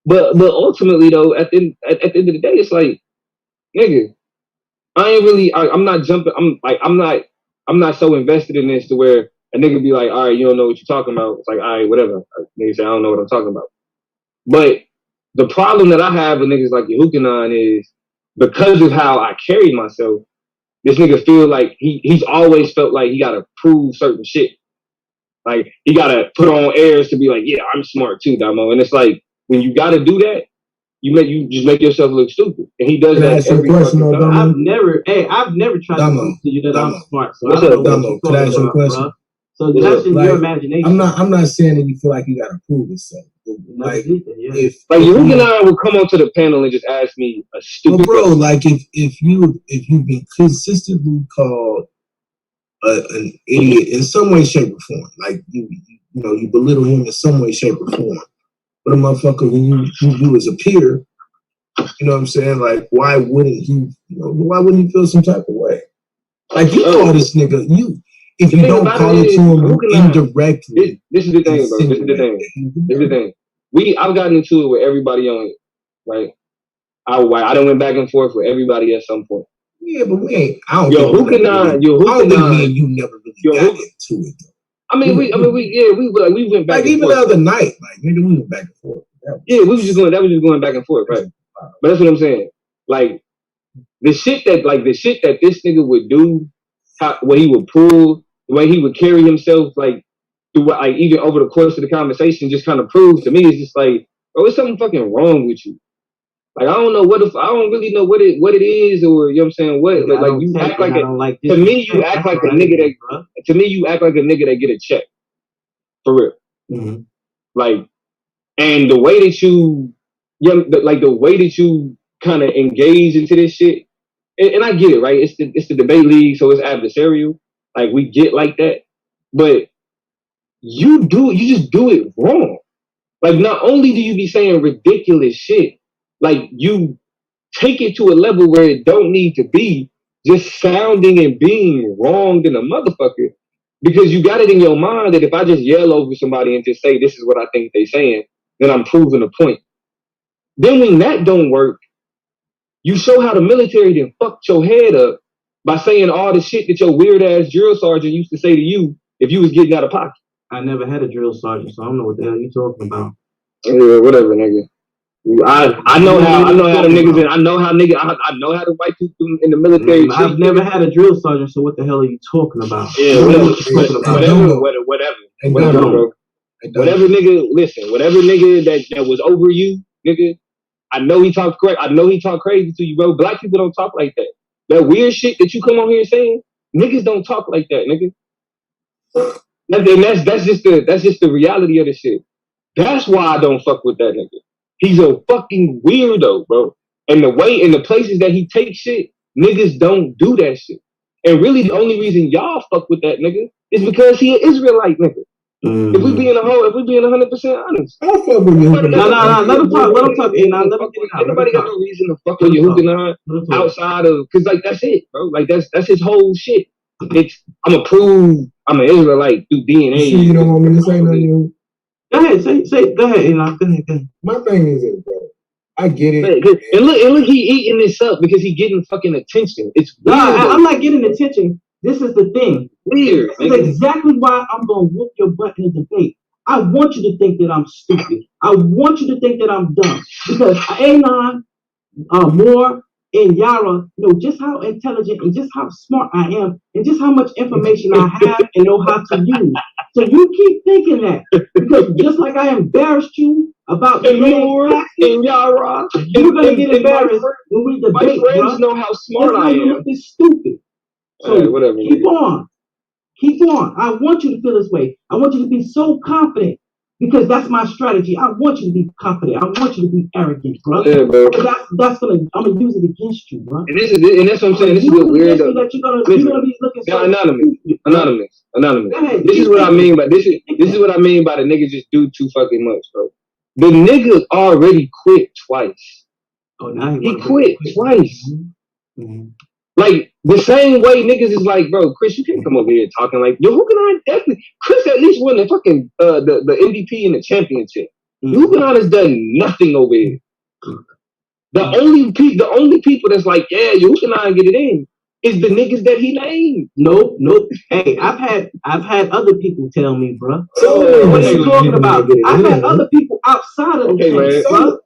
But ultimately though, at the end of the day, it's like, nigga, I ain't really. I'm not jumping. I'm not so invested in this to where a nigga be like, all right, you don't know what you're talking about. It's like, all right, whatever. Nigga say, I don't know what I'm talking about. But the problem that I have with niggas like Yehukanan is because of how I carry myself, this nigga feel like he's always felt like he gotta prove certain shit. Like he gotta put on airs to be like, yeah, I'm smart too, Damo. And it's like when you gotta do that, you just make yourself look stupid. And he does that every fucking time. I've never tried to prove to you that I'm smart. So What's up, Damo? Could I ask you a question? So that's in your imagination. I'm not saying that you feel like you gotta prove yourself. Like if Yehukanan will come onto the panel and just ask me a stupid question. Bro, like if you've been consistently called an idiot in some way, shape, or form, like you belittle him in some way, shape, or form. But a motherfucker who you as a peer, you know what I'm saying? Like why wouldn't he feel some type of way? Like you call this nigga if you don't call it to him indirectly. This is the thing, bro. This is the thing. I've gotten into it with everybody on it, right? I done went back and forth with everybody at some point. Yeah, but we ain't. I don't think me and you never really got into it. Though. I mean, we went back. Like and even forth. the other night, like nigga, we went back and forth. Yeah, we was just going back and forth, right? But that's what I'm saying. Like the shit that this nigga would do, what he would pull, the way he would carry himself, like even over the course of the conversation, just kind of proves to me it's just like, bro, there's something fucking wrong with you. Like I don't really know what it is, or you know what I'm saying, what like you act like to me you act like a nigga that get a check. For real. Mm-hmm. Like, and the way that the way that you kind of engage into this shit, and I get it, right? It's the debate league, so it's adversarial. Like we get like that, but you just do it wrong. Like not only do you be saying ridiculous shit, like you take it to a level where it don't need to be, just sounding and being wrong than a motherfucker, because you got it in your mind that if I just yell over somebody and just say this is what I think they saying, then I'm proving a point. Then when that don't work, you show how the military then fucked your head up by saying all the shit that your weird ass drill sergeant used to say to you if you was getting out of pocket. I never had a drill sergeant, so I don't know what the hell you talking about. Yeah, whatever, nigga. I know how the niggas and I know how the white people in the military. I've never had a drill sergeant, so what the hell are you talking about? Yeah, whatever, bro. Whatever nigga that was over you, nigga. I know he talked crazy to you, bro. Black people don't talk like that. That weird shit that you come on here saying, niggas don't talk like that, nigga. That's just the reality of the shit. That's why I don't fuck with that nigga. He's a fucking weirdo, bro. And the places that he takes shit, niggas don't do that shit. And really the only reason y'all fuck with that nigga is because he an Israelite nigga. Mm-hmm. If we being 100% honest. I don't fuck with you. No, let him talk. Nobody got no reason to fuck with Yehukanan outside of, cause like that's it, bro. Like that's his whole shit. I'ma prove I'm an Israelite through DNA. You don't want me to say nothing? Go ahead, go ahead, Enoch. Go ahead. My thing is this, bro. I get it. And look, he eating this up because he getting fucking attention. It's weird. I'm not getting attention. This is the thing. Weird. This is exactly why I'm gonna whoop your butt in the debate. I want you to think that I'm stupid. I want you to think that I'm dumb. Because Anon, Moore, and Yara know just how intelligent and just how smart I am and just how much information I have and know how to use. So you keep thinking that. Because just like I embarrassed you about the Moore and Yara, you're going to get embarrassed when we debate. My friends know how smart I am. It's stupid. So whatever, keep on. I want you to feel this way. I want you to be so confident. Because that's my strategy. I want you to be confident. I want you to be arrogant, bro. Yeah, bro. I'm gonna use it against you, bro. And that's what I'm saying. This is what weird. You're gonna be looking so anonymous. This is what I mean by this is what I mean by the niggas just do too fucking much, bro. The nigga already quit twice. Oh, now he quit twice. Mm-hmm. Like the same way niggas is like, bro, Chris, you can't come over here talking like, yo, Yehukanan definitely. Chris at least won the fucking the MVP and the championship. Yehukanan has done nothing over here. The only people that's like, yeah, Yehukanan get it in is the niggas that he named. Nope. Hey, I've had other people tell me, bro. What you talking about? I've had other people outside of the case, bro.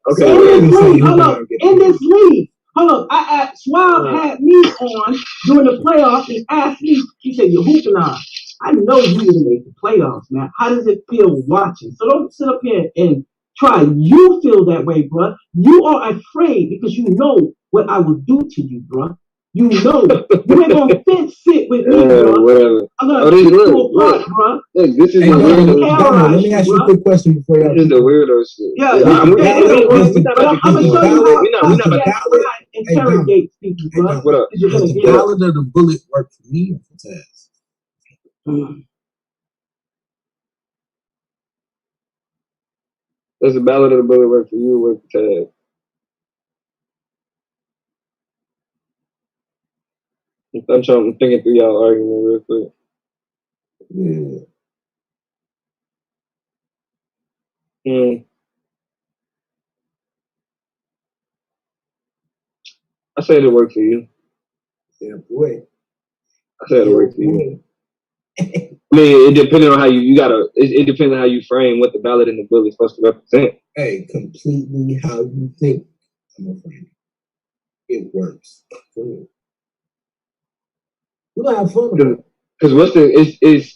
In this league. Hold up. Swab had me on during the playoffs and asked me, he said, "You're hooping on. I know you didn't make the playoffs, man. How does it feel watching?" So don't sit up here and try. You feel that way, bro. You are afraid because you know what I will do to you, bro. You know, you ain't gonna sit with me, bro. Whatever. I'm gonna keep you apart, bro. Look, this is the weirdo. Let me ask you a quick question before y'all. This is the weirdo shit. I'm gonna show you how to interrogate people, bro. What up? Does the ballad of the bullet work for me or for Taz? Does the ballad of the bullet work for you or work for Taz? I'm thinking through y'all argument real quick. Yeah. I say it'll work for you. Yeah, boy. I say it'll work for you. I mean, it depends on how you gotta. It depends on how you frame what the ballad and the bullet is supposed to represent. Hey, completely how you think. I'm afraid it works for me. We're gonna have fun. Because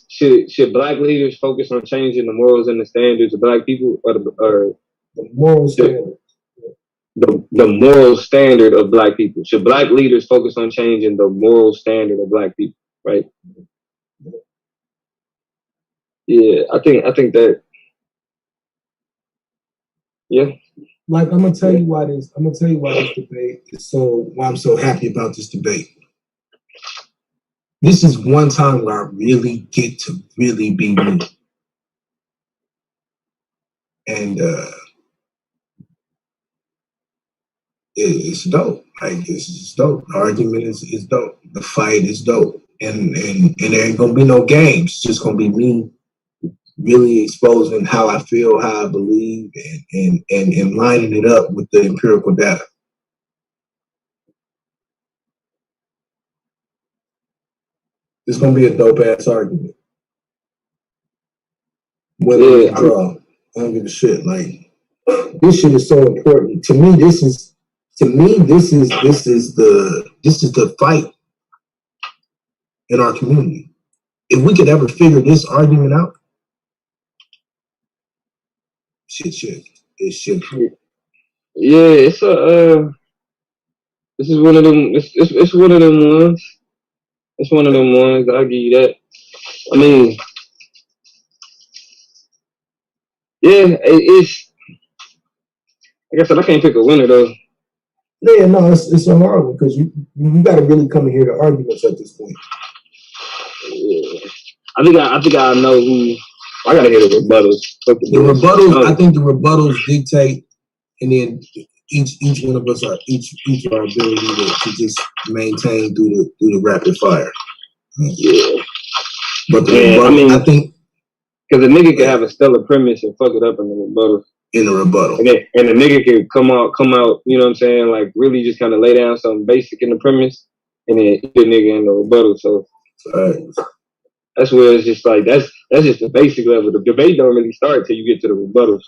should black leaders focus on changing the morals and the standards of black people, or the moral standard? The moral standard of black people. Should black leaders focus on changing the moral standard of black people? Right? Yeah, I think that. Yeah. Like I'm gonna tell you why this debate is why I'm so happy about this debate. This is one time where I really get to really be me. And it's dope. Like this is dope. The argument is dope. The fight is dope. And there ain't gonna be no games. It's just gonna be me really exposing how I feel, how I believe, and lining it up with the empirical data. It's gonna be a dope ass argument. Whether it's a draw, I don't give a shit. Like this shit is so important to me. This is the fight in our community. If we could ever figure this argument out, shit. Yeah, it's a. This is one of them. It's one of them ones. It's one of them ones. I'll give you that. I mean, yeah, it's. Like I said, I can't pick a winner though. Yeah, no, it's a hard one because you got to really come and hear the arguments at this point. Yeah, I think I know who. I gotta hear the rebuttals. I think the rebuttals dictate, and then each one of us each our ability to just maintain through the rapid fire. Yeah, but I think because a nigga can have a stellar premise and fuck it up in the rebuttal. And the nigga can come out, you know what I'm saying? Like really just kind of lay down something basic in the premise, and then eat the nigga in the rebuttal. So that's where it's just like that's just the basic level. The debate don't really start till you get to the rebuttals.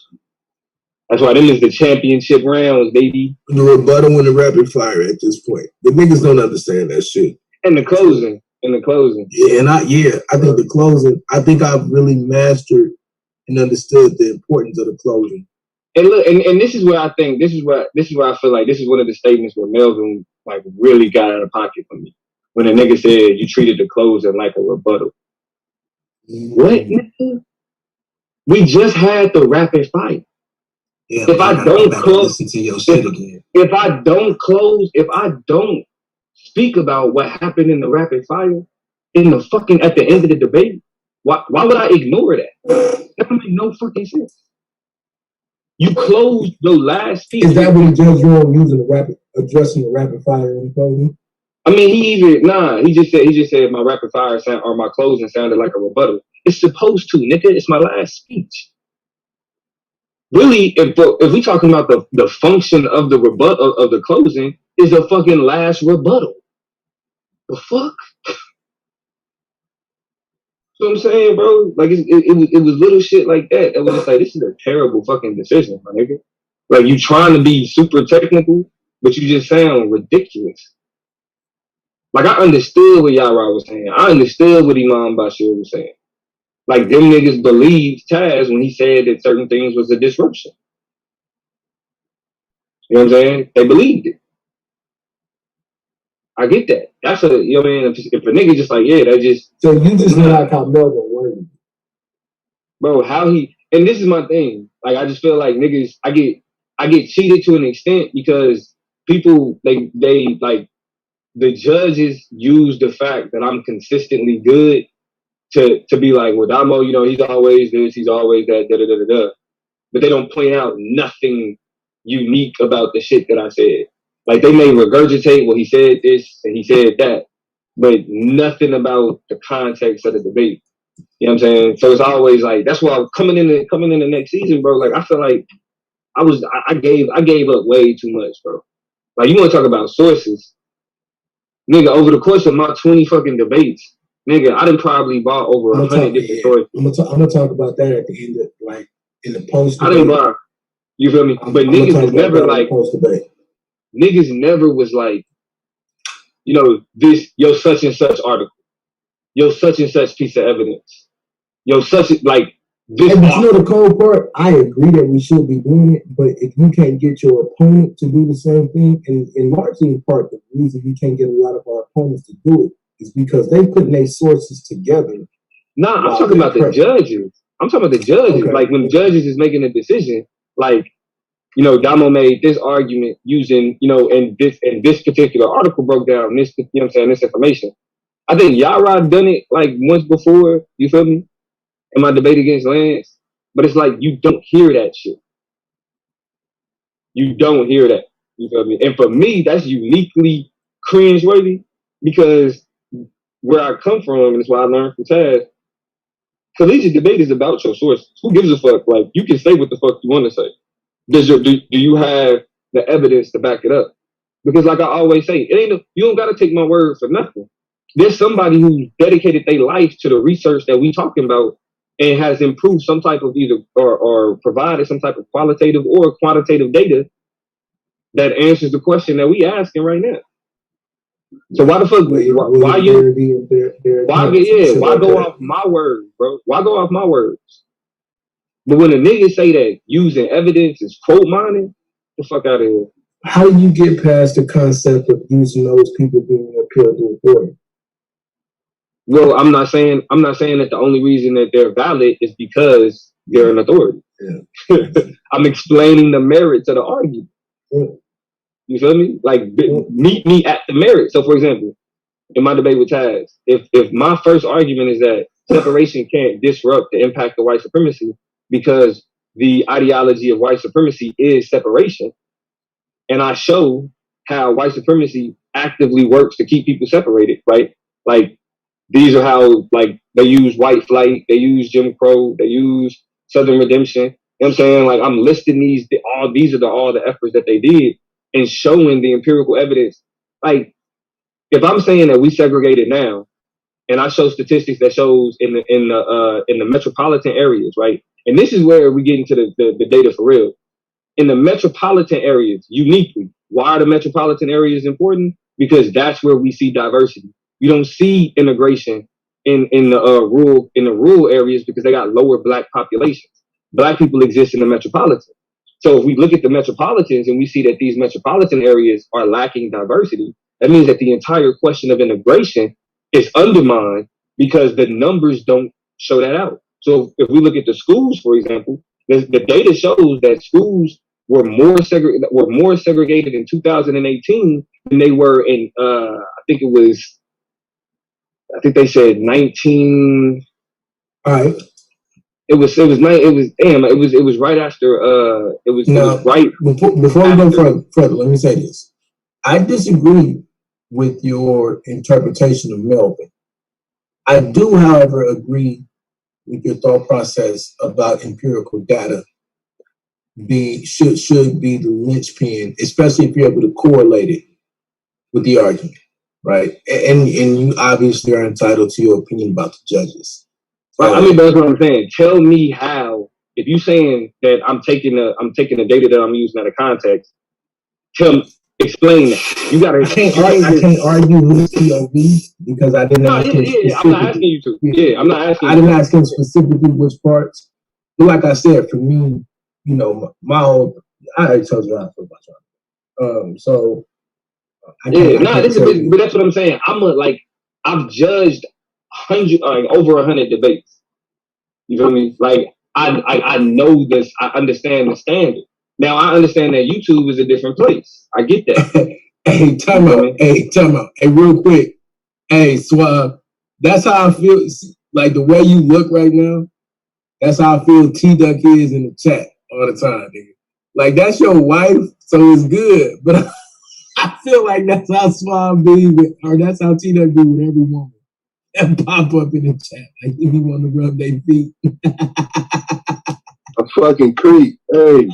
That's why them is the championship rounds, baby. The rebuttal and the rapid fire at this point. The niggas don't understand that shit. And the closing. Yeah, I think the closing. I think I've really mastered and understood the importance of the closing. And look, and this is where I think this is where I feel like this is one of the statements where Melvin like really got out of pocket for me. When a nigga said you treated the closing like a rebuttal. What, nigga? We just had the rapid fight. Yeah, if I don't close, listen to your shit again. If I don't speak about what happened in the rapid fire in the fucking at the end of the debate, why would I ignore that? That don't make no fucking sense. You closed the last speech. Is that what Judge Rowe using addressing the rapid fire in closing? I mean, he just said my rapid fire or my closing sounded like a rebuttal. It's supposed to, nigga. It's my last speech. Really, if we talking about the function of the rebuttal of the closing, is a fucking last rebuttal. The fuck? You know what I'm saying, bro? Like it was little shit like that was just like, this is a terrible fucking decision, my nigga. Like you trying to be super technical, but you just sound ridiculous. Like I understood what Yara was saying. I understood what Imam Bashir was saying. Like them niggas believed Taz when he said that certain things was a disruption. You know what I'm saying? They believed it. I get that. That's a, you know what I mean? If a nigga just like, yeah, that just. So you just know like how Melvin worded. Bro, how he, and this is my thing. Like, I just feel like niggas, I get cheated to an extent because people, they like, the judges use the fact that I'm consistently good to be like, well, Damo, you know, he's always this, he's always that, da da da da da. But they don't point out nothing unique about the shit that I said. Like they may regurgitate, well, he said this and he said that, but nothing about the context of the debate. You know what I'm saying? So it's always like, that's why coming in the next season, bro. Like I feel like I gave up way too much, bro. Like you want to talk about sources, nigga? Over the course of my 20 fucking debates, nigga, I done probably bought over 100 different sources. I'm gonna talk about that at the end of, like, in the post. I didn't buy. You feel me? But niggas was never like. Niggas never was like, you know, this, yo, such and such article, yo, such and such piece of evidence, yo, such, like, this. But you know the cold part? I agree that we should be doing it, but if you can't get your opponent to do the same thing, and in largely part, the reason we can't get a lot of our opponents to do it is because they putting their sources together. Nah, I'm talking about the judges. I'm talking about the judges. Okay. Like, when judges is making a decision, like, you know, Damo made this argument using, you know, and this particular article broke down this, you know what I'm saying, this information. I think Yara done it like once before, you feel me? In my debate against Lance. But it's like you don't hear that shit. You don't hear that. You feel me? And for me, that's uniquely cringeworthy because where I come from, and it's why I learned from Taz, collegiate debate is about your sources. Who gives a fuck? Like, you can say what the fuck you want to say. Do you have the evidence to back it up? Because like I always say, you don't gotta take my word for nothing. There's somebody who dedicated their life to the research that we talking about and has improved some type of either or provided some type of qualitative or quantitative data that answers the question that we asking right now. So why the fuck why go off my words, bro? Why go off my words? But when a nigga say that using evidence is quote mining, the fuck out of here. How do you get past the concept of using those people being appealed to authority? Well, I'm not saying that the only reason that they're valid is because they're an authority. Yeah. I'm explaining the merits of the argument. Yeah. You feel me? Like meet me at the merit. So for example, in my debate with Taz, if my first argument is that separation can't disrupt the impact of white supremacy, because the ideology of white supremacy is separation. And I show how white supremacy actively works to keep people separated, right? Like, these are how, like, they use white flight, they use Jim Crow, they use Southern Redemption. You know what I'm saying? Like, I'm listing these are all the efforts that they did and showing the empirical evidence. Like, if I'm saying that we segregated now, and I show statistics that shows in the metropolitan areas, right? And this is where we get into the data for real. In the metropolitan areas, uniquely, why are the metropolitan areas important? Because that's where we see diversity. You don't see integration in the rural areas because they got lower black populations. Black people exist in the metropolitan. So if we look at the metropolitans and we see that these metropolitan areas are lacking diversity, that means that the entire question of integration is undermined because the numbers don't show that out. So if we look at the schools, for example, the data shows that schools were more segregated in 2018 than they were in I think they said 19. All right. It was right after it was right before we go further, let me say this. I disagree with your interpretation of Melvin. I do, however, agree with your thought process about empirical data should be the linchpin, especially if you're able to correlate it with the argument. right? And you obviously are entitled to your opinion about the judges. Right. I mean, that's what I'm saying. Tell me how. If you're saying that I'm taking the data that I'm using out of context, explain that. You gotta. I can't argue with POV because I didn't ask him. Yeah, I'm not asking you to. Yeah, I'm not asking. I didn't ask him specifically which parts. But like I said, for me, you know, my whole. I already told you how I feel about y'all. So. But that's what I'm saying. I've judged over 100 debates. You feel me? Like I know this. I understand the standard. Now I understand that YouTube is a different place. I get that. Hey, time out. Hey, real quick. Hey, Swab. That's how I feel. Like the way you look right now. That's how I feel T-Duck is in the chat all the time, nigga. Like that's your wife, so it's good. But I feel like that's how Swab be with, or that's how T-Duck be with every woman. And pop up in the chat. Like if you want to rub their feet. A fucking creep. Hey.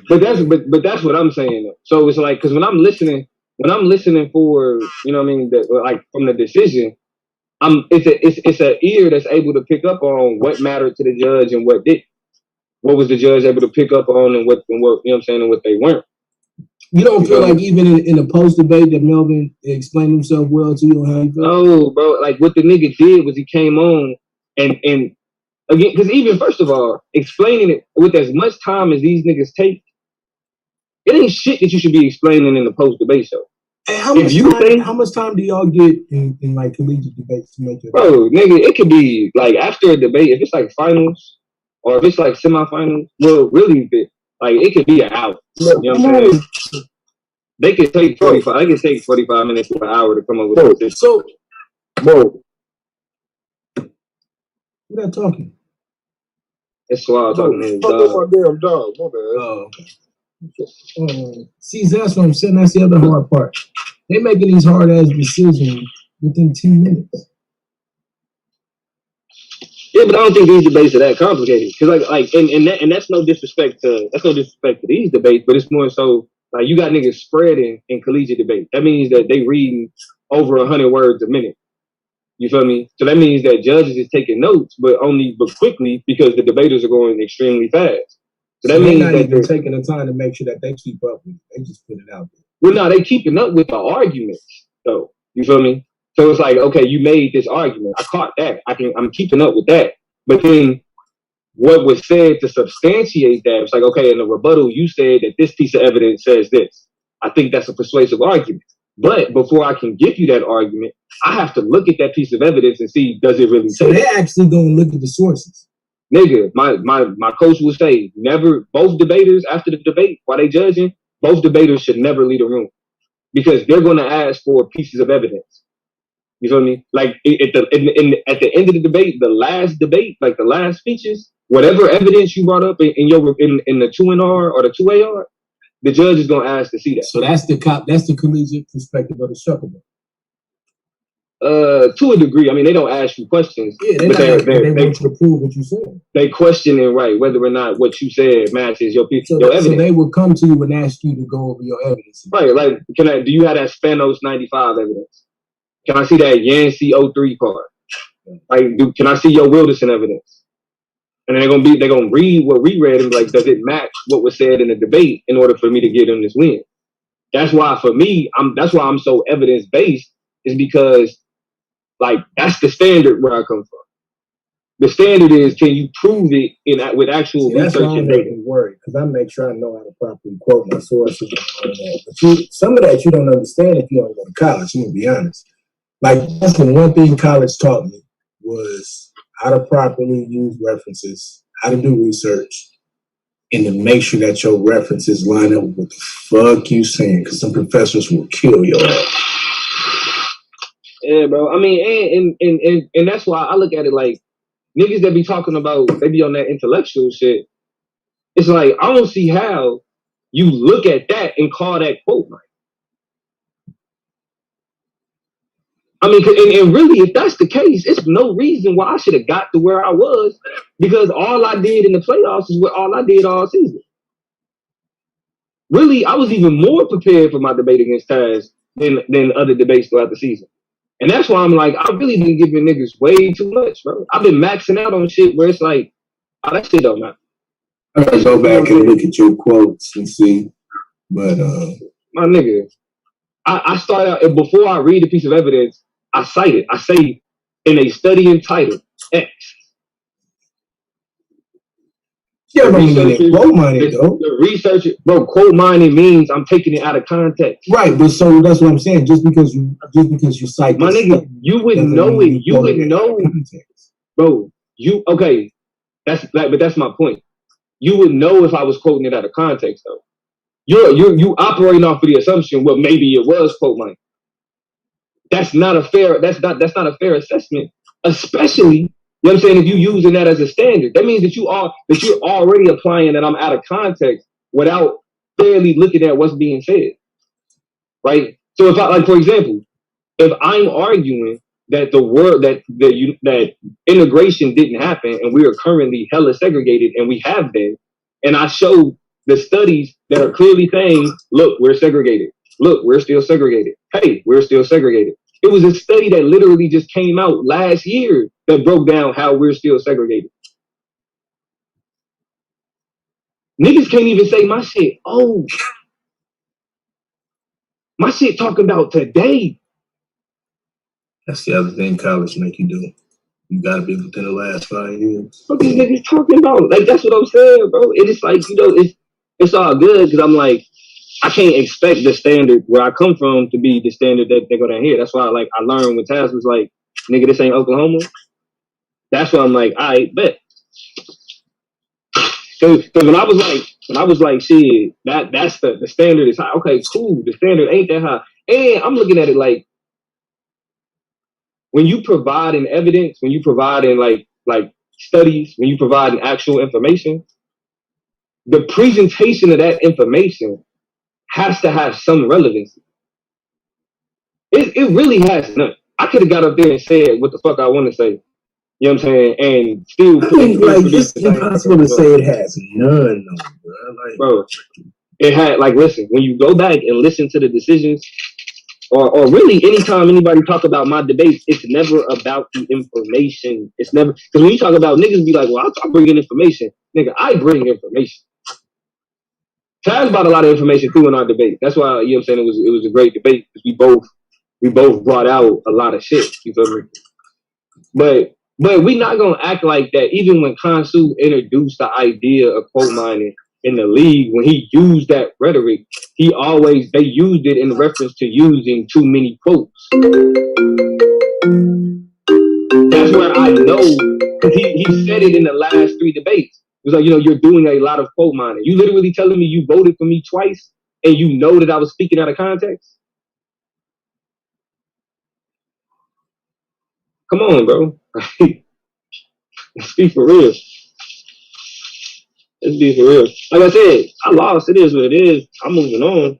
but that's what I'm saying. So it's like, because when I'm listening for, you know what I mean, like from the decision, it's an ear that's able to pick up on what mattered to the judge and what didn't. What was the judge able to pick up on and what you know what I'm saying, and what they weren't. You don't feel like even in the post debate that Melvin explained himself well to you on how he felt? No, bro. Like what the nigga did was he came on and again, because even first of all, explaining it with as much time as these niggas take, it ain't shit that you should be explaining in the post debate show. Hey, how much time do y'all get in like collegiate debates to make it? Bro, nigga, it could be like after a debate, if it's like finals or if it's like semifinals, well, really, like it could be an hour. You know what I'm saying? They could take 45. They could take 45 minutes to an hour to come up with this. So, bro, who that talking? It's Swab talking to his dog. My damn dog. My bad. Oh, okay. See, that's what I'm saying. That's the other hard part. They making these hard ass decisions within 10 minutes. Yeah, but I don't think these debates are that complicated. Because and that's no disrespect to these debates, but it's more so like you got niggas spreading in collegiate debate. That means that they reading over 100 words a minute. You feel me? So that means that judges is taking notes, but quickly because the debaters are going extremely fast. So that means they're not that even taking the time to make sure that they keep up with it. They just put it out there. Well, no, they keeping up with the arguments, though. You feel me? So it's like, okay, you made this argument. I caught that. I'm keeping up with that. But then what was said to substantiate that, it's like, okay, in the rebuttal, you said that this piece of evidence says this. I think that's a persuasive argument. But before I can give you that argument, I have to look at that piece of evidence and see, does it really say? So they're actually going to look at the sources. Nigga, my coach will say, both debaters after the debate, while they judging, both debaters should never leave a room. Because they're going to ask for pieces of evidence. You feel me? Like at the end of the debate, the last debate, like the last speeches, whatever evidence you brought up in the 2NR or the 2AR, the judge is gonna ask to see that. So that's the collegiate perspective of the shuffleboard. To a degree. I mean, they don't ask you questions. Yeah, they want you to prove what you said. They question it, right, whether or not what you said matches your evidence. So they will come to you and ask you to go over your evidence. Right, like, do you have that Spanos 95 evidence? Can I see that Yancey 03 card? Like, can I see your Wilderson evidence? And then they're gonna read what we read and be like, does it match what was said in the debate in order for me to get them this win? That's why for me, that's why I'm so evidence based, is because like that's the standard where I come from. The standard is, can you prove it with actual research and data? Worried because I make sure I know how to properly quote my sources and all that. But some of that you don't understand if you don't go to college. I'm gonna be honest. Like that's the one thing college taught me was how to properly use references, how to do research, and to make sure that your references line up with what the fuck you saying. Because some professors will kill your ass. Yeah, bro. I mean, and that's why I look at it like niggas that be talking about, they be on that intellectual shit. It's like, I don't see how you look at that and call that quote right. I mean, and really, if that's the case, it's no reason why I should have got to where I was, because all I did in the playoffs is what all I did all season. really, I was even more prepared for my debate against Taz than other debates throughout the season. And that's why I'm like, I really been giving niggas way too much, bro. I've been maxing out on shit where it's like, oh, that shit don't matter. I gotta go back and look at your quotes and see. But my nigga, I start out, and before I read a piece of evidence, I cite it. I say in a study entitled X. Yeah, but quote mining though. The research, bro, quote mining means I'm taking it out of context. Right, but so that's what I'm saying. Just because you cite my nigga, you would know it. You would know, bro. Okay? But that's my point. You would know if I was quoting it out of context, though. You operating off of the assumption, well, maybe it was quote mining. That's not a fair assessment, especially. You know what I'm saying? If you using that as a standard, that means that you're already applying that I'm out of context without fairly looking at what's being said, right? So if I, like, for example, if I'm arguing that that integration didn't happen and we are currently hella segregated and we have been, and I show the studies that are clearly saying, look, we're segregated. Look, we're still segregated. Hey, we're still segregated. It was a study that literally just came out last year that broke down how we're still segregated. Niggas can't even say my shit. Oh, my shit talking about today. That's the other thing college make you do. You gotta be within the last 5 years. What these niggas talking about? Like, that's what I'm saying, bro. It is like, it's all good because I'm like, I can't expect the standard where I come from to be the standard that they're gonna hear. That's why, like, I learned when Taz was like, nigga, this ain't Oklahoma. That's why I'm like, I bet. Cause when I was like, shit, that's the standard is high. Okay, cool. The standard ain't that high. And I'm looking at it like, when you provide an evidence, when you provide in like studies, when you provide an actual information, the presentation of that information has to have some relevance. It really has none. I could have got up there and said what the fuck I want to say. You know what I'm saying? And still, I think, like, it's impossible to say it has none, though, bro. Like, bro, it had, like, listen, when you go back and listen to the decisions, or really anytime anybody talk about my debates, it's never about the information. It's never, because when you talk about niggas be like, well, I'll bring in information. Nigga, I bring information. Taz brought a lot of information through in our debate. That's why, you know what I'm saying, it was a great debate, because we both brought out a lot of shit. You feel me? But we not gonna act like that. Even when Khonsu introduced the idea of quote mining in the league, when he used that rhetoric, they used it in reference to using too many quotes. That's where I know, because he said it in the last 3 debates. It was like, you're doing a lot of quote mining. You literally telling me you voted for me twice and you know that I was speaking out of context? Come on, bro. Let's be for real. Let's be for real. Like I said, I lost. It is what it is. I'm moving on.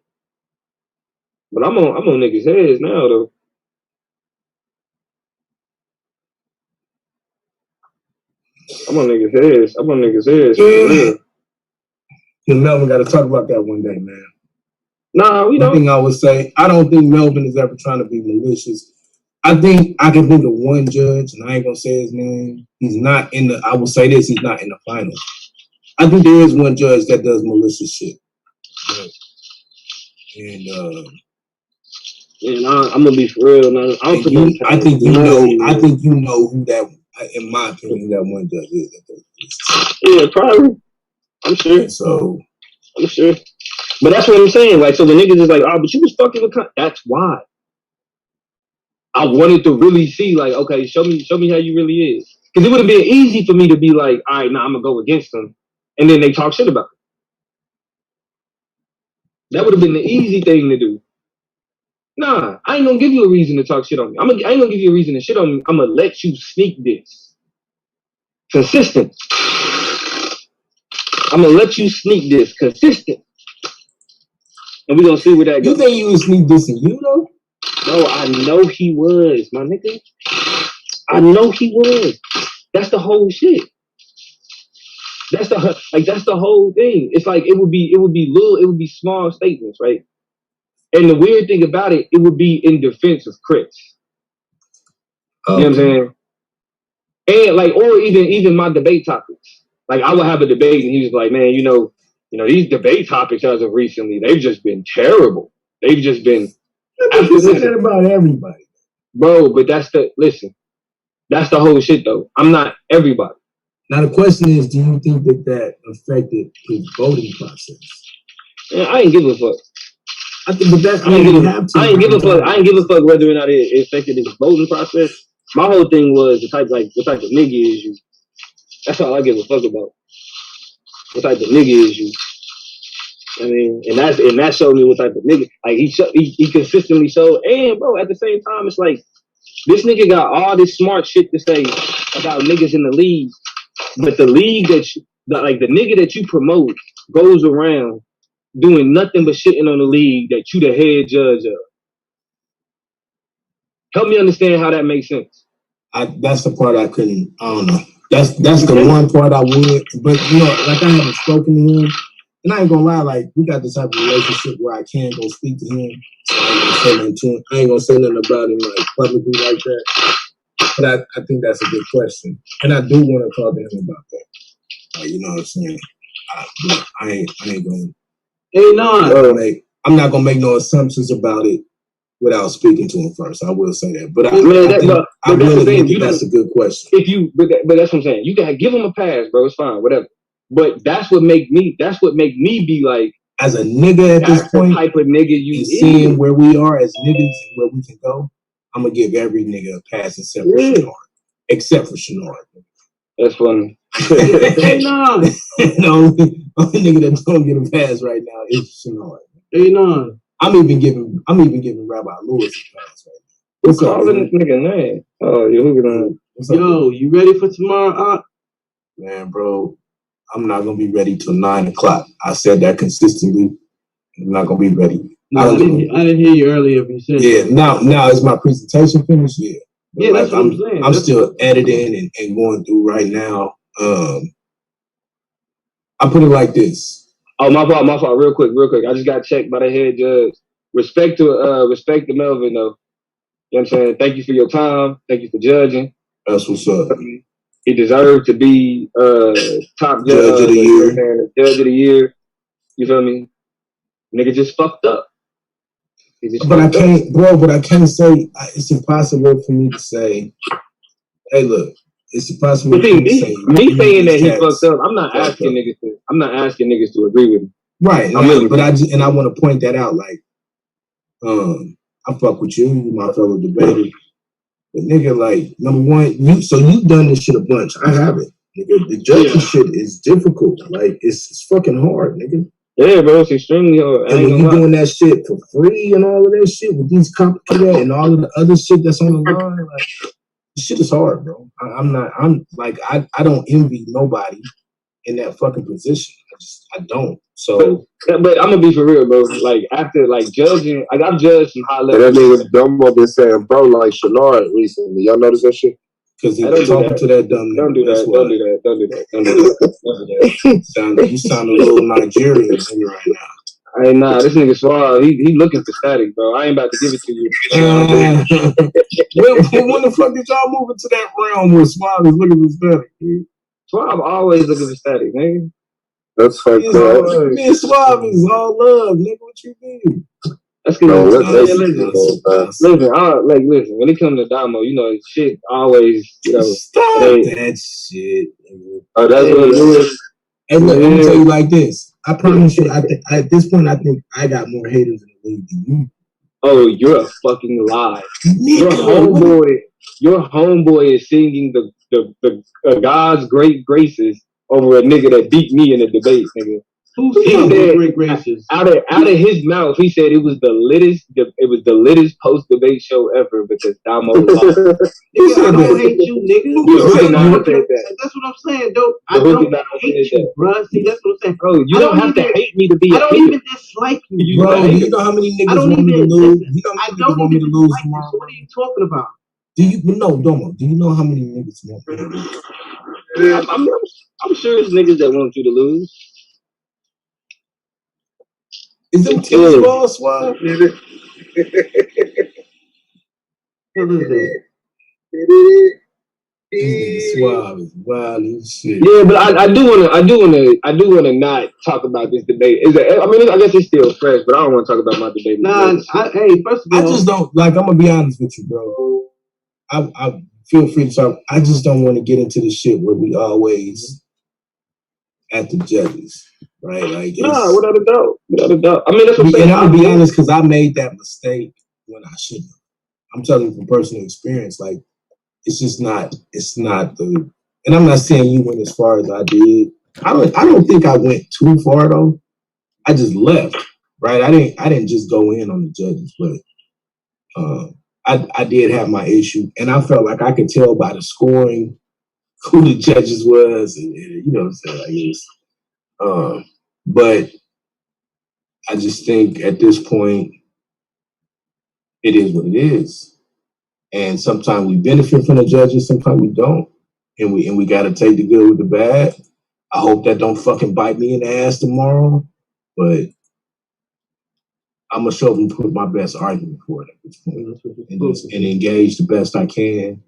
But I'm on niggas' heads now, though. I'm on niggas' heads. Yeah. Melvin got to talk about that one day, man. Nah, we don't. One thing I would say, I don't think Melvin is ever trying to be malicious. I think I can think of one judge, and I ain't gonna say his name. He's not in the. I will say this: he's not in the final. I think there is one judge that does malicious shit. And I'm gonna be for real. Now. I think you know who that. In my opinion, that one judge is. Yeah, probably. I'm sure. And so I'm sure. But that's what I'm saying. Like, so the niggas is like, oh, but you was fucking with. That's why. I wanted to really see, like, okay, show me how you really is. Because it would have been easy for me to be like, all right, I'm going to go against them. And then they talk shit about it. That would have been the easy thing to do. Nah, I ain't going to give you a reason to talk shit on me. I ain't going to give you a reason to shit on me. I'm going to let you sneak this. Consistent. I'm going to let you sneak this. Consistent. And we're going to see where that goes. You think you would sneak this in you, though? No, I know he was, my nigga. I know he was. That's the whole shit. That's the whole thing. It's like it would be small statements, right? And the weird thing about it, it would be in defense of Chris. You know what I'm saying? And like, or even my debate topics. Like I would have a debate and he was like, man, you know, these debate topics as of recently, they've just been terrible. They've just been. You say that about everybody. Bro, but that's the whole shit though. I'm not everybody. Now the question is, do you think that affected his voting process? Yeah, I ain't give a fuck. I think, but that's I ain't give a fuck. I ain't give a fuck whether or not it affected his voting process. My whole thing was what type of nigga is you. That's all I give a fuck about. What type of nigga is you? I mean, and that showed me what type of nigga. Like he consistently showed. And bro, at the same time, it's like this nigga got all this smart shit to say about niggas in the league, but the league the nigga that you promote goes around doing nothing but shitting on the league that you the head judge of. Help me understand how that makes sense. That's the part I couldn't. I don't know. That's the one part I would. But like I haven't spoken to him, and I ain't gonna lie. Like we got this type of relationship where I can go speak to him. So I ain't gonna say nothing about him like publicly like that. But I think that's a good question, and I do want to talk to him about that. Like, you know what I'm saying? I ain't gonna. I'm not gonna make no assumptions about it without speaking to him first. I will say that, but I really think that's a good question. But that's what I'm saying. You gotta give him a pass, bro. It's fine, whatever. But that's what make me be like, as a nigga at this point, type of nigga you seeing where we are as niggas and where we can go. I'm gonna give every nigga a pass except for Shenard. Except for Shenard. That's funny. The only nigga that don't get a pass right now is Shenard. I'm even giving Rabbi Lewis a pass right now. What's calling this nigga name? Oh, you're looking at Yo, you ready for tomorrow, Man, bro, I'm not gonna be ready till 9 o'clock. I said that consistently. I'm not gonna be ready. No, I didn't hear you earlier. If you said that. Now is my presentation finished? Yeah. Yeah, that's what I'm saying. I'm still editing and going through right now. I put it like this. Oh, my fault. Real quick. I just got checked by the head judge. Respect to Melvin though. You know what I'm saying? Thank you for your time. Thank you for judging. That's what's up. He deserved to be top judge of the year. Judge of the year. You feel me? Nigga just fucked up. But I can't say it's impossible for me to say, hey, look, it's impossible for me to say. Me saying that he fucked up, I'm not asking niggas to agree with him. Right. I want to point that out. Like, I fuck with you, my fellow debater. But nigga, like, number one, you've done this shit a bunch. I haven't. Nigga, the judging shit is difficult. Like, it's fucking hard, nigga. Yeah, bro, it's extremely hard. And when you doing that shit for free and all of that shit with these complicated and all of the other shit that's on the line, like, this shit is hard, bro. I don't envy nobody in that fucking position. I don't. So, but I'm gonna be for real, bro. Like after judging, I've judged some high level. That nigga Dumbo been saying, bro, like Shenard recently. Y'all notice that shit? Because he's talking to that dumb nigga. Don't do that. You sound a little Nigerian right now. Hey, nah, this nigga Suave, he looking for static, bro. I ain't about to give it to you. When the fuck did y'all move into that realm where Suave is looking for static? Suave always looking for static, nigga. That's fucked up. Me and Suave is all love, nigga. What you mean? That's listen. When it comes to Damo, shit always, Stop that shit. Oh, that's what it is. Hey, look, I'm gonna tell you like this. I promise you, at this point, I think I got more haters in the league than you. Oh, you're a fucking lie. Your homeboy is singing the God's great graces over a nigga that beat me in a debate, nigga. Who said great gracious? Out of his mouth, he said it was the littest post debate show ever because Damo lost. I don't hate you, nigga. That's what I'm saying, though. I don't hate you, bro. See, that's what I'm saying. Bro, you don't have to hate me to be. I don't even dislike you, bro. You know how many niggas want me to lose? You know how many niggas want me to lose tomorrow? What are you talking about? Domo, do you know how many niggas want me to lose? I'm sure it's niggas that want you to lose. Is them T-ball swab? What is that? Suave is wild as shit. Yeah, but I do wanna not talk about this debate. I guess it's still fresh, but I don't want to talk about my debate. Hey, first of all, I just don't like. I'm gonna be honest with you, bro. I feel free to talk. I just don't want to get into the shit where we always at the judges, right? Like, without a doubt. I mean, that's what I'm saying. And I'm gonna be honest, because I made that mistake when I shouldn't. I'm telling you from personal experience, like. It's just not. It's not the. And I'm not saying you went as far as I did. I don't think I went too far though. I just left. Right. I didn't just go in on the judges, but I did have my issue, and I felt like I could tell by the scoring who the judges was, and you know what I'm saying. Like it was, but I just think at this point, it is what it is. And sometimes we benefit from the judges, sometimes we don't. And we gotta take the good with the bad. I hope that don't fucking bite me in the ass tomorrow. But I'm gonna show them put my best argument for it at this point. And engage the best I can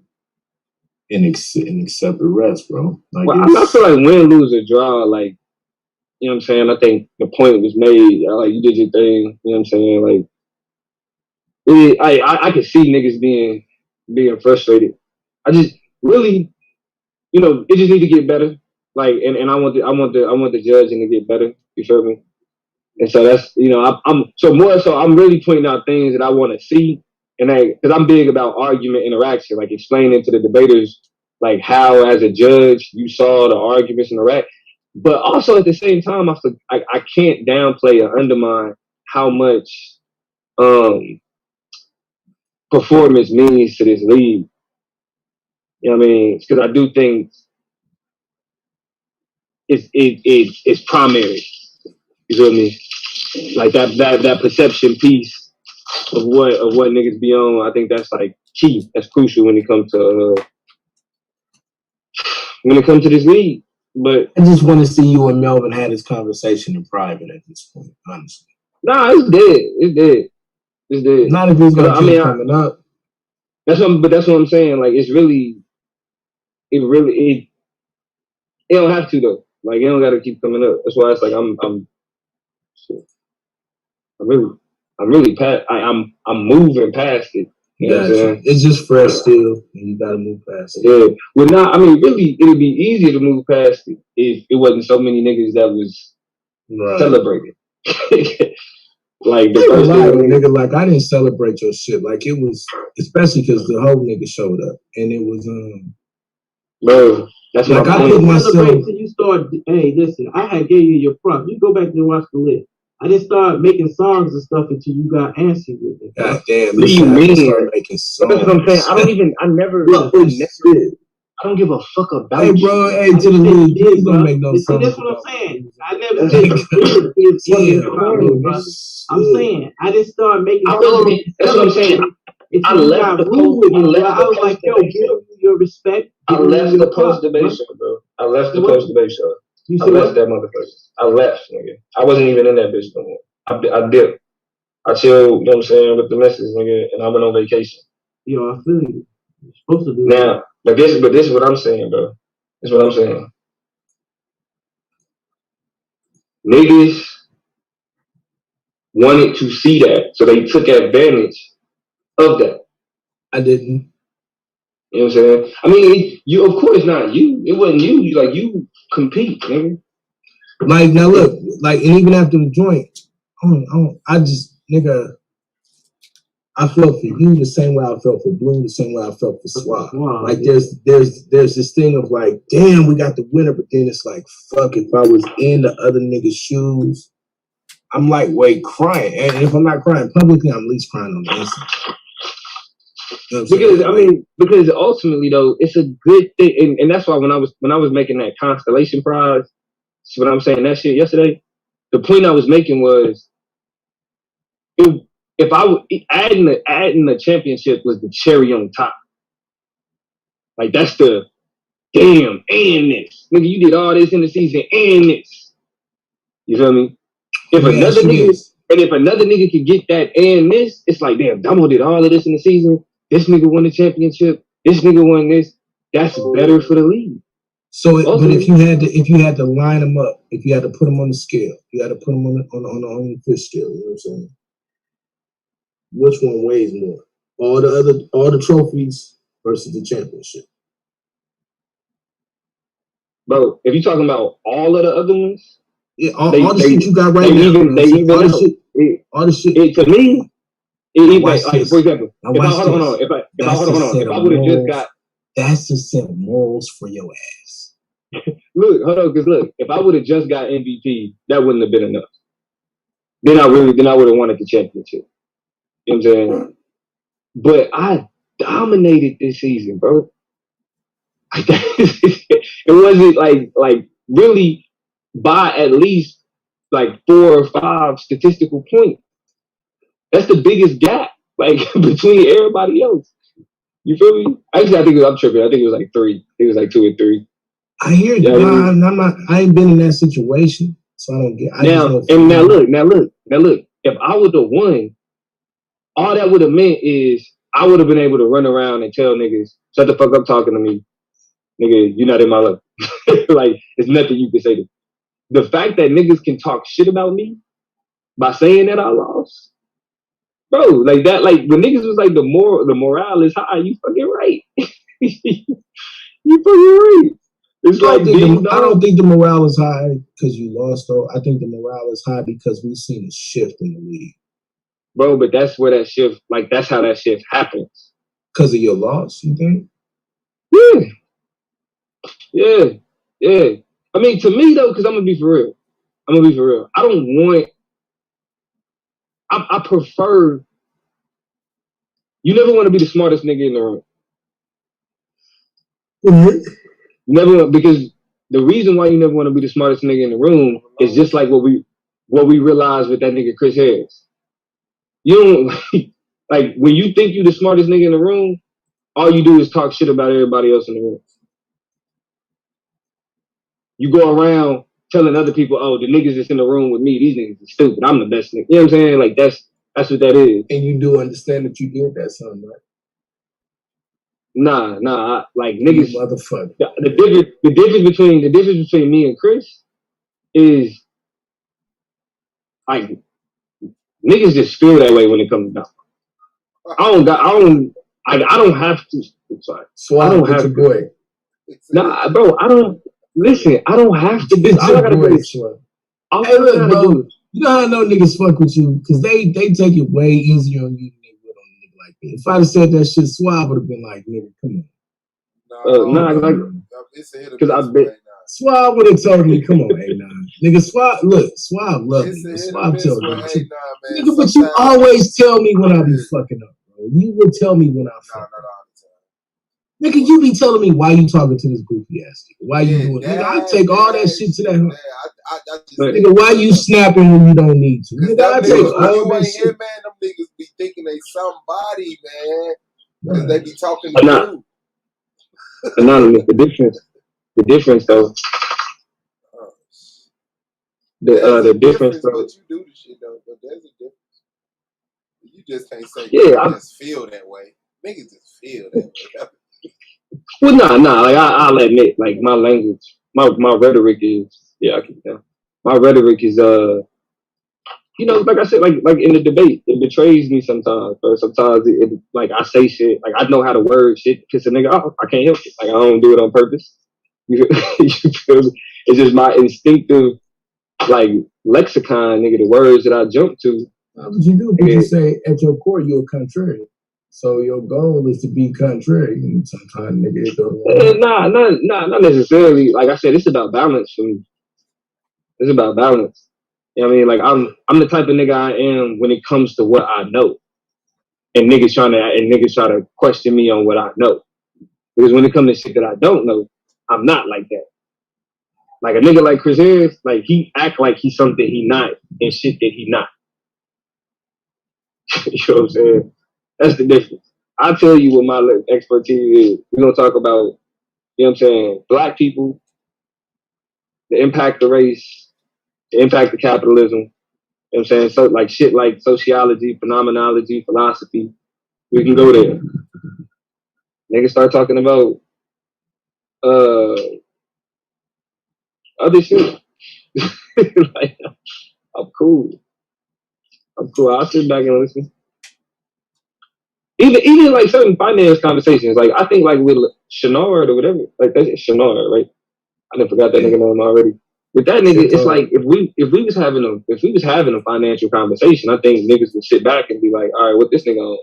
and accept the rest, bro. Like I feel like win, lose, or draw, like, you know what I'm saying? I think the point was made. Like, you did your thing, you know what I'm saying? Like, I could see niggas being frustrated. I just really, you know, it just need to get better. Like, and I want the judging to get better. You feel me? And so that's, you know, I'm really pointing out things that I want to see, and because I'm big about argument interaction, like explaining to the debaters like how as a judge you saw the arguments interact, but also at the same time I can't downplay or undermine how much performance means to this league. You know what I mean? Because I do think it's primary. You feel me? Like that perception piece of what niggas be on. I think that's like key. That's crucial when it comes to this league. But I just want to see you and Melvin had this conversation in private at this point. Honestly, nah, it's dead. It's dead. Not if it's gonna keep coming up. That's what I'm saying. Like it don't have to though. Like it don't got to keep coming up. That's why it's like I'm moving past it. You know what I'm saying? It's just fresh still, and you gotta move past it. Yeah. Well, really, it'd be easier to move past it if it wasn't so many niggas that was celebrating. Like the first nigga, like I didn't celebrate your shit. Like it was, especially because the whole nigga showed up, and it was bro. That's like I put myself. Till you start. Hey, listen, I had gave you your prompt. You go back and watch the list. I didn't start making songs and stuff until you got answered with it. God damn, what do you mean? Start making songs. That's what I'm saying. I don't give a fuck about you. Hey, bro, hey, to the league, you don't make no sense. That's what I'm saying. I never said I'm saying, I didn't start making songs. That's what I'm saying. I left the post. I was like, yo, give your respect. I left the post debate show, bro. I left the post debate show. I left that motherfucker. I left, nigga. I wasn't even in that bitch no more. I dipped. I chilled, you know what I'm saying, with the missus, nigga, and I went on vacation. Yo, I feel you. You're supposed to do now, but this is what I'm saying, bro. This is what I'm saying. Niggas wanted to see that, so they took advantage of that. I didn't. You know what I'm saying? I mean, you, of course not you. It wasn't you. You compete, nigga. Like, now look, like, and even after the joint, I just, nigga, I felt for you the same way I felt for Blue, the same way I felt for Swap. Wow, like, there's this thing of like, damn, we got the winner, but then it's like, fuck, if I was in the other nigga's shoes, I'm like, wait, crying. And if I'm not crying publicly, I'm at least crying on the inside. You know because ultimately though, it's a good thing, and that's why when I was making that Constellation Prize, see what I'm saying, that shit yesterday, the point I was making was, if I would adding the championship was the cherry on top. Like that's the damn, and this. Nigga, you did all this in the season and this. You feel me? If another nigga could get that and this, it's like, damn, Dumbo did all of this in the season. This nigga won the championship. This nigga won this. That's better for the league. So, but if you had to line them up, if you had to put them on the scale, you had to put them on the fish scale. You know what I'm saying? Which one weighs more? All the trophies versus the championship. Bro, if you're talking about all of the other ones, yeah, all the shit you got right now. All the shit. To me, like for example, if I would have just got. That's the set of morals for your ass. Look, hold on, because look, if I would have just got MVP, that wouldn't have been enough. Then I would have wanted the championship. You know what I'm saying? But I dominated this season, bro. It wasn't like really by at least like 4 or 5 statistical points. That's the biggest gap, like between everybody else. You feel me? Actually, I'm tripping. I think it was like 3. It was like 2 or 3. I hear you. I ain't been in that situation, so I don't get. Now look. If I would have won, all that would have meant is I would have been able to run around and tell niggas, shut the fuck up talking to me. Nigga, you're not in my life. Like, there's nothing you can say to me. The fact that niggas can talk shit about me by saying that I lost, bro, like that, like when niggas was like the morale is high, you fucking right. You fucking right. It's like I don't think the morale is high because you lost though. I think the morale is high because we've seen a shift in the league. Bro, but that's where that shift, like that's how that shift happens. Because of your loss, you think? Yeah. I mean, to me though, because I'm gonna be for real. I don't want. I prefer. You never want to be the smartest nigga in the room. Mm-hmm. Never, because the reason why you never want to be the smartest nigga in the room is just like what we realized with that nigga Chris Harris. You don't like when you think you the smartest nigga in the room, all you do is talk shit about everybody else in the room. You go around telling other people, oh, the niggas that's in the room with me, these niggas are stupid. I'm the best nigga. You know what I'm saying? Like that's what that is. And you do understand that you did that, son, right? Nah. Like niggas, you motherfucker. The difference between me and Chris is like niggas just feel that way when it comes down. I don't have to. I'm sorry. So I don't have to. Boy. Nah, bro. I don't have to do. All I gotta do is. Hey, look, bro. You know how I know niggas fuck with you because they take it way easier on you than they would on a nigga like me. If I'd have said that shit, Suave would have been like, nigga, come on. Because I bet Suave would have told me, come on, A9. Nigga, Suave love me. Suave told me. Nigga, but you always tell me when I be fucking up, bro. You would tell me when I fuck up. Nigga, you be telling me why you talking to this goofy ass nigga. Why you doing it? Nigga, I take all that shit to that. Nigga, why you snapping when you don't need to? Nigga, I take all that shit. Man, them niggas be thinking they somebody, man. Because they be talking to you. Anonymous, the difference though. The difference though. But you do the shit though, but there's a difference. You just can't say I just feel that way. Niggas just feel that way. Well, nah. Like I'll admit, like my language, my rhetoric is, I can tell. My rhetoric is, you know, like I said, like in the debate, it betrays me sometimes. Or sometimes it like I say shit, like I know how to word shit, piss a nigga off. I can't help it. Like I don't do it on purpose. You feel me? It's just my instinctive, like lexicon, nigga. The words that I jump to. How would you do? Because you say at your core you're a contrarian. So your goal is to be contrary. Sometimes nigga not necessarily. Like I said, it's about balance for me. It's about balance. You know what I mean? Like I'm the type of nigga I am when it comes to what I know. And niggas try to question me on what I know. Because when it comes to shit that I don't know, I'm not like that. Like a nigga like Chris Harris, like he act like he's something he not and shit that he not. You know what I'm saying? That's the difference. I'll tell you what my expertise is. We're gonna talk about you know what I'm saying, black people, the impact of race, the impact of capitalism, you know what I'm saying? So like shit like sociology, phenomenology, philosophy, we can go there. Niggas start talking about other shit. Like, I'm cool. I'll sit back and listen. Even like certain finance conversations, like I think like with Shenard or whatever, like that's Shenard, right? I done forgot that nigga name already. With that nigga, it's like if we was having a financial conversation, I think niggas would sit back and be like, all right, what this nigga on?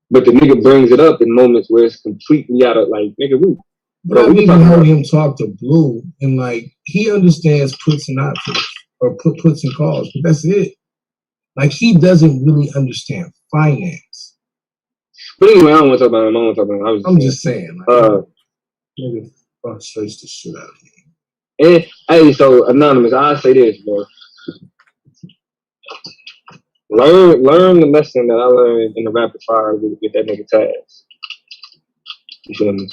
But the nigga brings it up in moments where it's completely out of like, nigga, who? But I've even heard him talk to Blue, and like he understands puts and options or puts and calls, but that's it. Like he doesn't really understand finance. But anyway, I don't want to talk about him. I'm just saying. Like, nigga frustrates the shit out of me. And hey, so Anonymous, I say this, bro. Learn the lesson that I learned in the rapid fire with that nigga Taz. You feel me?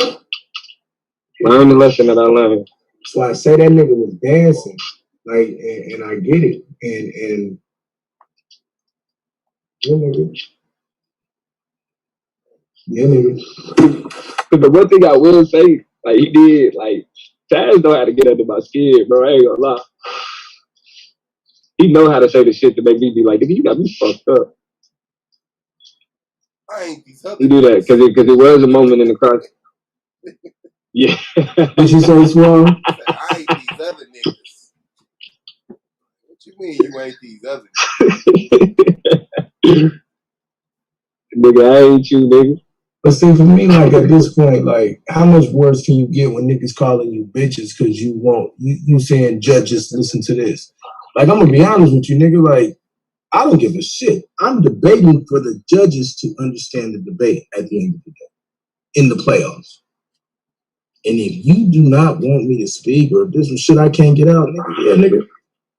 Learn the lesson that I learned. So I say that nigga was dancing, like, and I get it, and yeah, nigga. But one thing I will say, like he did, like Taz know how to get under my skin, bro. I ain't gonna lie. He know how to say the shit to make me be like, nigga, you got me fucked up. I ain't these other He do that because it was a moment in the crowd. Yeah. Did you say Swell? I ain't these other niggas. What you mean you ain't these other niggas? Nigga, I ain't you, nigga. But see, for me, like at this point, like how much worse can you get when niggas calling you bitches because you saying judges listen to this? Like I'm gonna be honest with you, nigga. Like I don't give a shit. I'm debating for the judges to understand the debate at the end of the day in the playoffs. And if you do not want me to speak or if there's some shit I can't get out, nigga, yeah, nigga.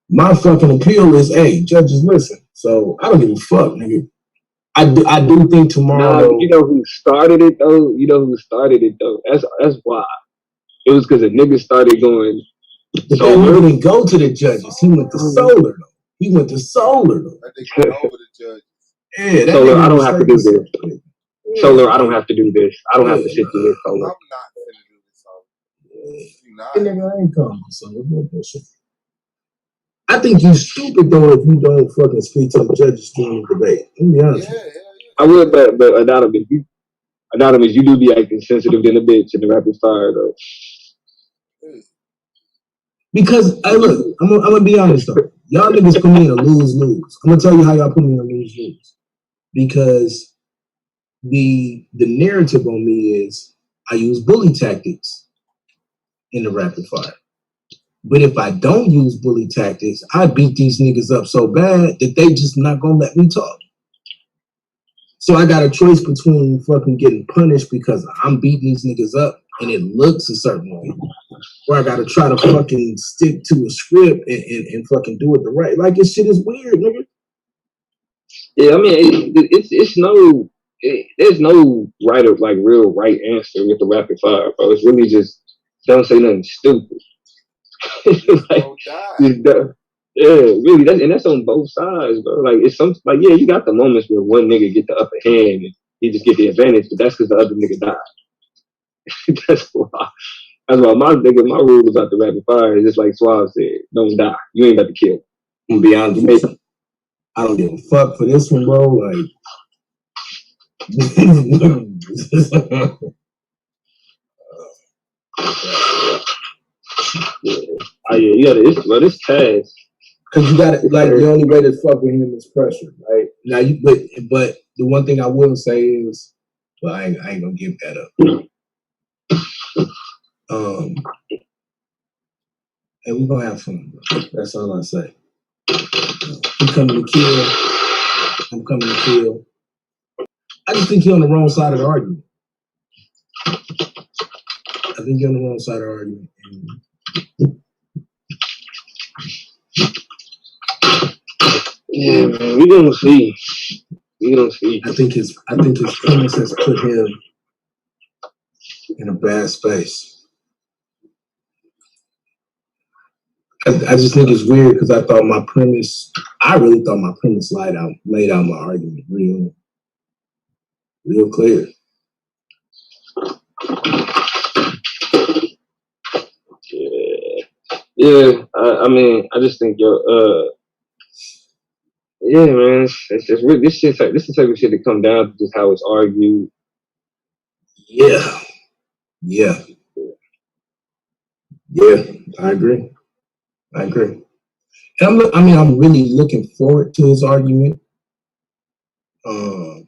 My fucking appeal is, hey, judges, listen. So I don't give a fuck, nigga. I do think tomorrow. Nah, you know who started it though? That's why. It was because the niggas started going. But then he didn't go to the judges. He went to Solar though. I think over the judges. Yeah, Solar, I don't have to do this. Solar, I don't have to do this. I don't have to sit through this, Solar. I'm not finna do this, Solar. You not. Nigga, I ain't coming to Solar. I think you stupid though if you don't fucking speak to the judges during the debate. Let me be honest. Yeah. I would, but Anonymous, you do be acting sensitive than a bitch in the rapid fire though. Because look, I'm gonna be honest though. Y'all niggas put me in a lose-lose. I'm gonna tell you how y'all put me in a lose-lose. Because the narrative on me is I use bully tactics in the rapid fire. But if I don't use bully tactics, I beat these niggas up so bad that they just not gonna let me talk. So I got a choice between fucking getting punished because I'm beating these niggas up and it looks a certain way, or I gotta try to fucking stick to a script and fucking do it the right. Like this shit is weird, nigga. Yeah, I mean, there's no right or like real right answer with the rapid fire, bro. It's really just don't say nothing stupid. Really, that's on both sides, bro. Like it's you got the moments where one nigga get the upper hand and he just get the advantage, but that's because the other nigga died. That's why my rule about the rapid fire is just like Suave said, don't die. You ain't about to kill. I'm gonna be honest with you. I don't give a fuck for this one, bro. Like you gotta this Taz. Cause you got like the only way to fuck with him is pressure, right? Now but the one thing I will say is, well, I ain't gonna give that up. And we're gonna have fun, bro. That's all I say. You coming to kill, I'm coming to kill. I just think you're on the wrong side of the argument. I think you're on the wrong side of the argument. Yeah, man, we gonna see. I think his premise has put him in a bad space. I just think it's weird because I really thought my premise laid out my argument real clear. Yeah. I mean, I just think yeah, man, it's just really, this is the type of shit that come down to just how it's argued. Yeah, I agree. And I'm really looking forward to his argument. I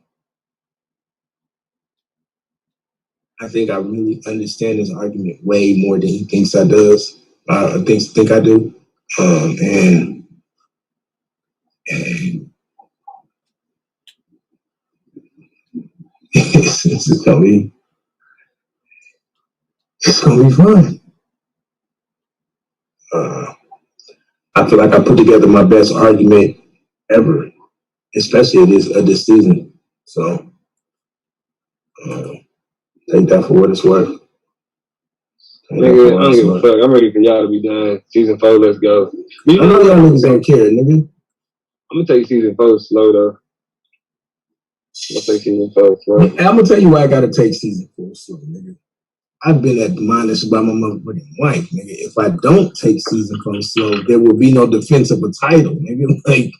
think I really understand his argument way more than he thinks I does. Think I do. And it's gonna be fun. I feel like I put together my best argument ever, especially this season. So take that for what it's worth. Nigga, I don't give a fuck. I'm ready for y'all to be done. Season 4, let's go. I know y'all niggas don't care, nigga. I'm gonna take season 4 slow though. I'm gonna take season 4 slow. I'm gonna tell you why I gotta take season 4 slow, nigga. I've been admonished by my motherfucking wife, nigga. If I don't take season 4 slow, there will be no defense of a title, nigga. Like,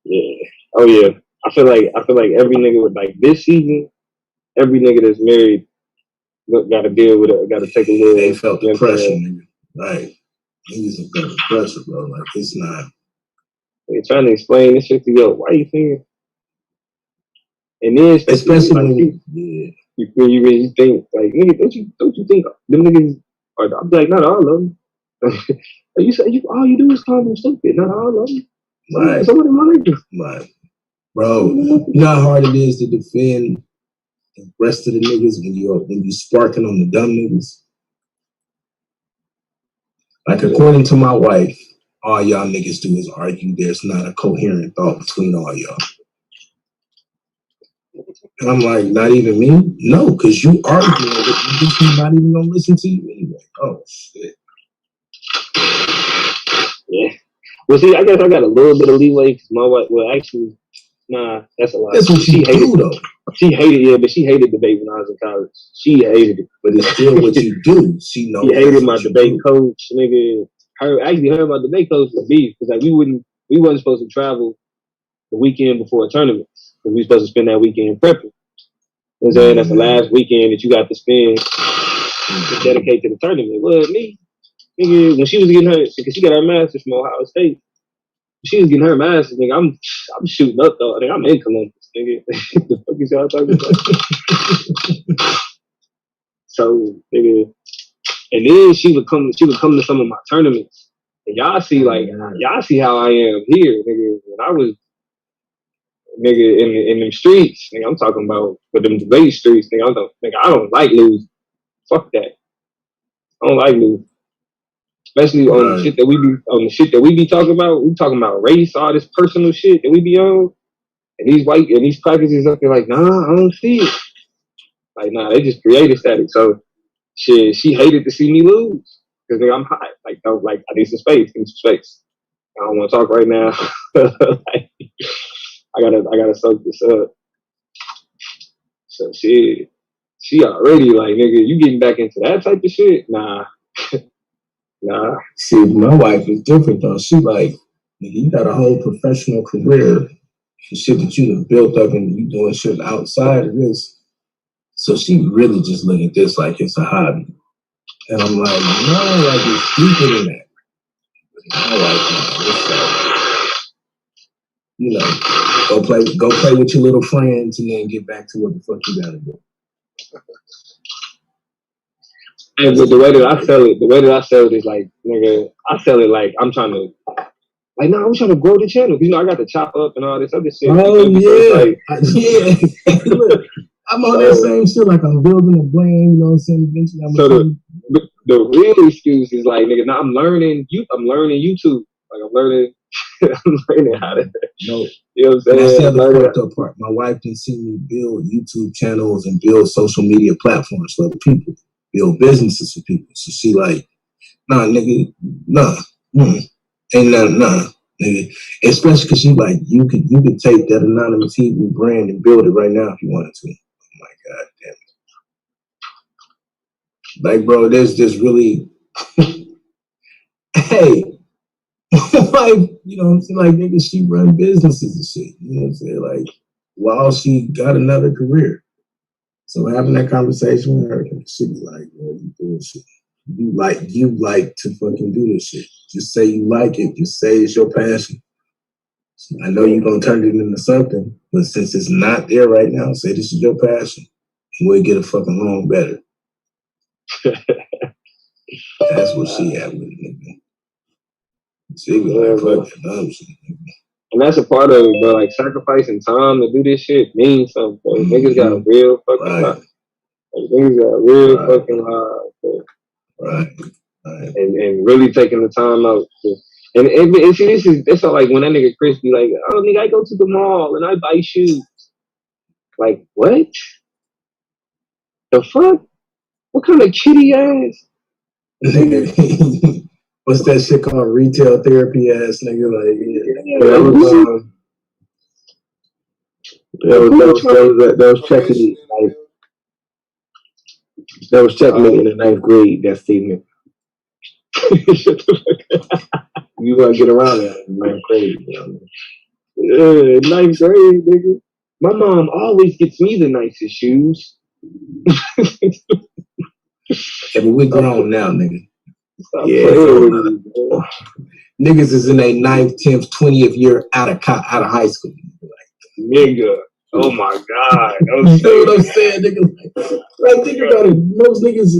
yeah. Oh yeah. I feel like every nigga with like this season, every nigga that's married got to deal with it. Got to take a little. They felt the pressure, nigga. Right. Niggas have felt the pressure, bro. Like, it's not. They're trying to explain this shit to your wife here. And then especially like, when you really think like, nigga, don't you think them niggas are? I'm like, not all of them. You say all you do is call them stupid. Not all of them. Right. Some of them are niggas. Right. Bro, you know how hard it is to defend the rest of the niggas when you sparking on the dumb niggas? Like, according to my wife, all y'all niggas do is argue. There's not a coherent thought between all y'all. And I'm like, not even me? No, because you arguing with niggas who not even gonna listen to you anyway. Oh, shit. Yeah. Well, see, I guess I got a little bit of leeway because my wife, well, actually, nah, that's a lot. That's what she hated, though. She hated debate when I was in college. She hated it. But it's still what you do. She knows. She hated my debate coach, nigga. Her my debate coach was beef because like we wasn't supposed to travel the weekend before a tournament. We were supposed to spend that weekend prepping. You know what I'm saying? That's the last weekend that you got to spend to dedicate to the tournament. Well, me, nigga, when she was getting her, because she got her master's from Ohio State. She was getting her master's, nigga. I'm shooting up though. I think I'm in Columbus, nigga. The fuck is y'all talking about? So, nigga, and then she would come to some of my tournaments, and y'all see how I am here, nigga. When I was, nigga, in them streets, nigga, I'm talking about with them debate streets, nigga. I don't like losing. Fuck that. I don't like losing. Especially on the shit that we be talking about. We talking about race, all this personal shit that we be on. And these crackers is up there like, nah, I don't see it. Like, nah, they just created static. So shit, she hated to see me lose. Cause nigga, I'm hot. Like, I need some space. I don't want to talk right now. Like, I gotta soak this up. So she already like, nigga, you getting back into that type of shit? Nah. Nah. See, my wife is different though. She like, nigga, you got a whole professional career, shit that you have built up, and you doing shit outside of this. So she really just look at this like it's a hobby. And I'm like, no, like it's deeper than that. My wife, you know, go play with your little friends and then get back to what the fuck you gotta do. And but the way that I sell it is like, nigga, I sell it like I'm trying to to grow the channel. You know, I got to chop up and all this other shit. Oh yeah, yeah. Look, I'm on that same shit. Like I'm building a brand. You know what I'm saying? Eventually, the real excuse is like, nigga, now I'm learning YouTube. Like I'm learning I'm learning how to. No. You know what I'm saying? That's the other fucked up part. My wife can see me build YouTube channels and build social media platforms for other people, build businesses for people. So she like, nah, nigga, nah, ain't nothing, nah, nigga. Especially because she like, you could take that anonymous Hebrew brand and build it right now if you wanted to. Oh my God, damn it. Like, bro, there's just really, hey. Like, you know what I'm saying? Like, nigga, she run businesses and shit. You know what I'm saying? Like, while she got another career. So having that conversation with her, she be like, "Well, you doing shit. You like to fucking do this shit. Just say you like it. Just say it's your passion. I know you're gonna turn it into something, but since it's not there right now, say this is your passion. We'll get a fucking along better." That's what she had with it, nigga. She was like, fuck that. And that's a part of it, bro. Like, sacrificing time to do this shit means something, bro. Niggas got a real fucking heart. Like, niggas got a real fucking heart, bro. Right. And really taking the time out. And see, it's all like when that nigga Chris be like, oh, nigga, I go to the mall and I buy shoes. Like, what? The fuck? What kind of kitty ass? Nigga, what's that shit called? Retail therapy ass nigga. Like, that was checking me. Like, that was checking me in the 9th grade. That statement. You gotta get around that in 9th grade. You know what I mean? 9th grade, nigga. My mom always gets me the nicest shoes. Yeah, but we're grown now, nigga. Yeah, niggas is in their 9th, 10th, 20th year out of high school. Nigga, oh my God. You know what I'm saying, nigga? Like, think about it. Most niggas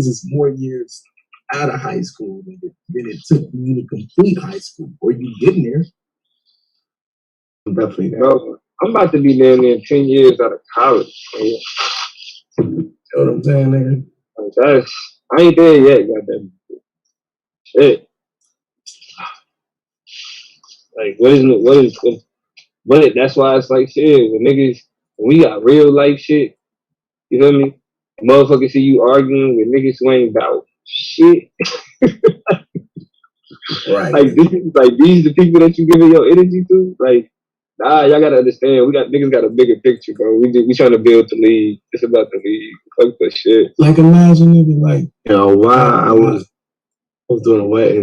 is more years out of high school than it took you to complete high school, or you getting there. Definitely, bro. I'm about to be down there 10 years out of college. Man. You know what I'm saying, nigga? Like, I ain't there yet, goddamn. Shit. Like, what? That's why it's like shit. When we got real life shit, you know what I mean? Motherfuckers see you arguing with niggas who ain't about shit. Right. Like, these the people that you giving your energy to? Like, nah, y'all gotta understand. Niggas got a bigger picture, bro. We trying to build the league. It's about the league. Fuck that shit. Like, imagine, nigga, like, why I was doing a wedding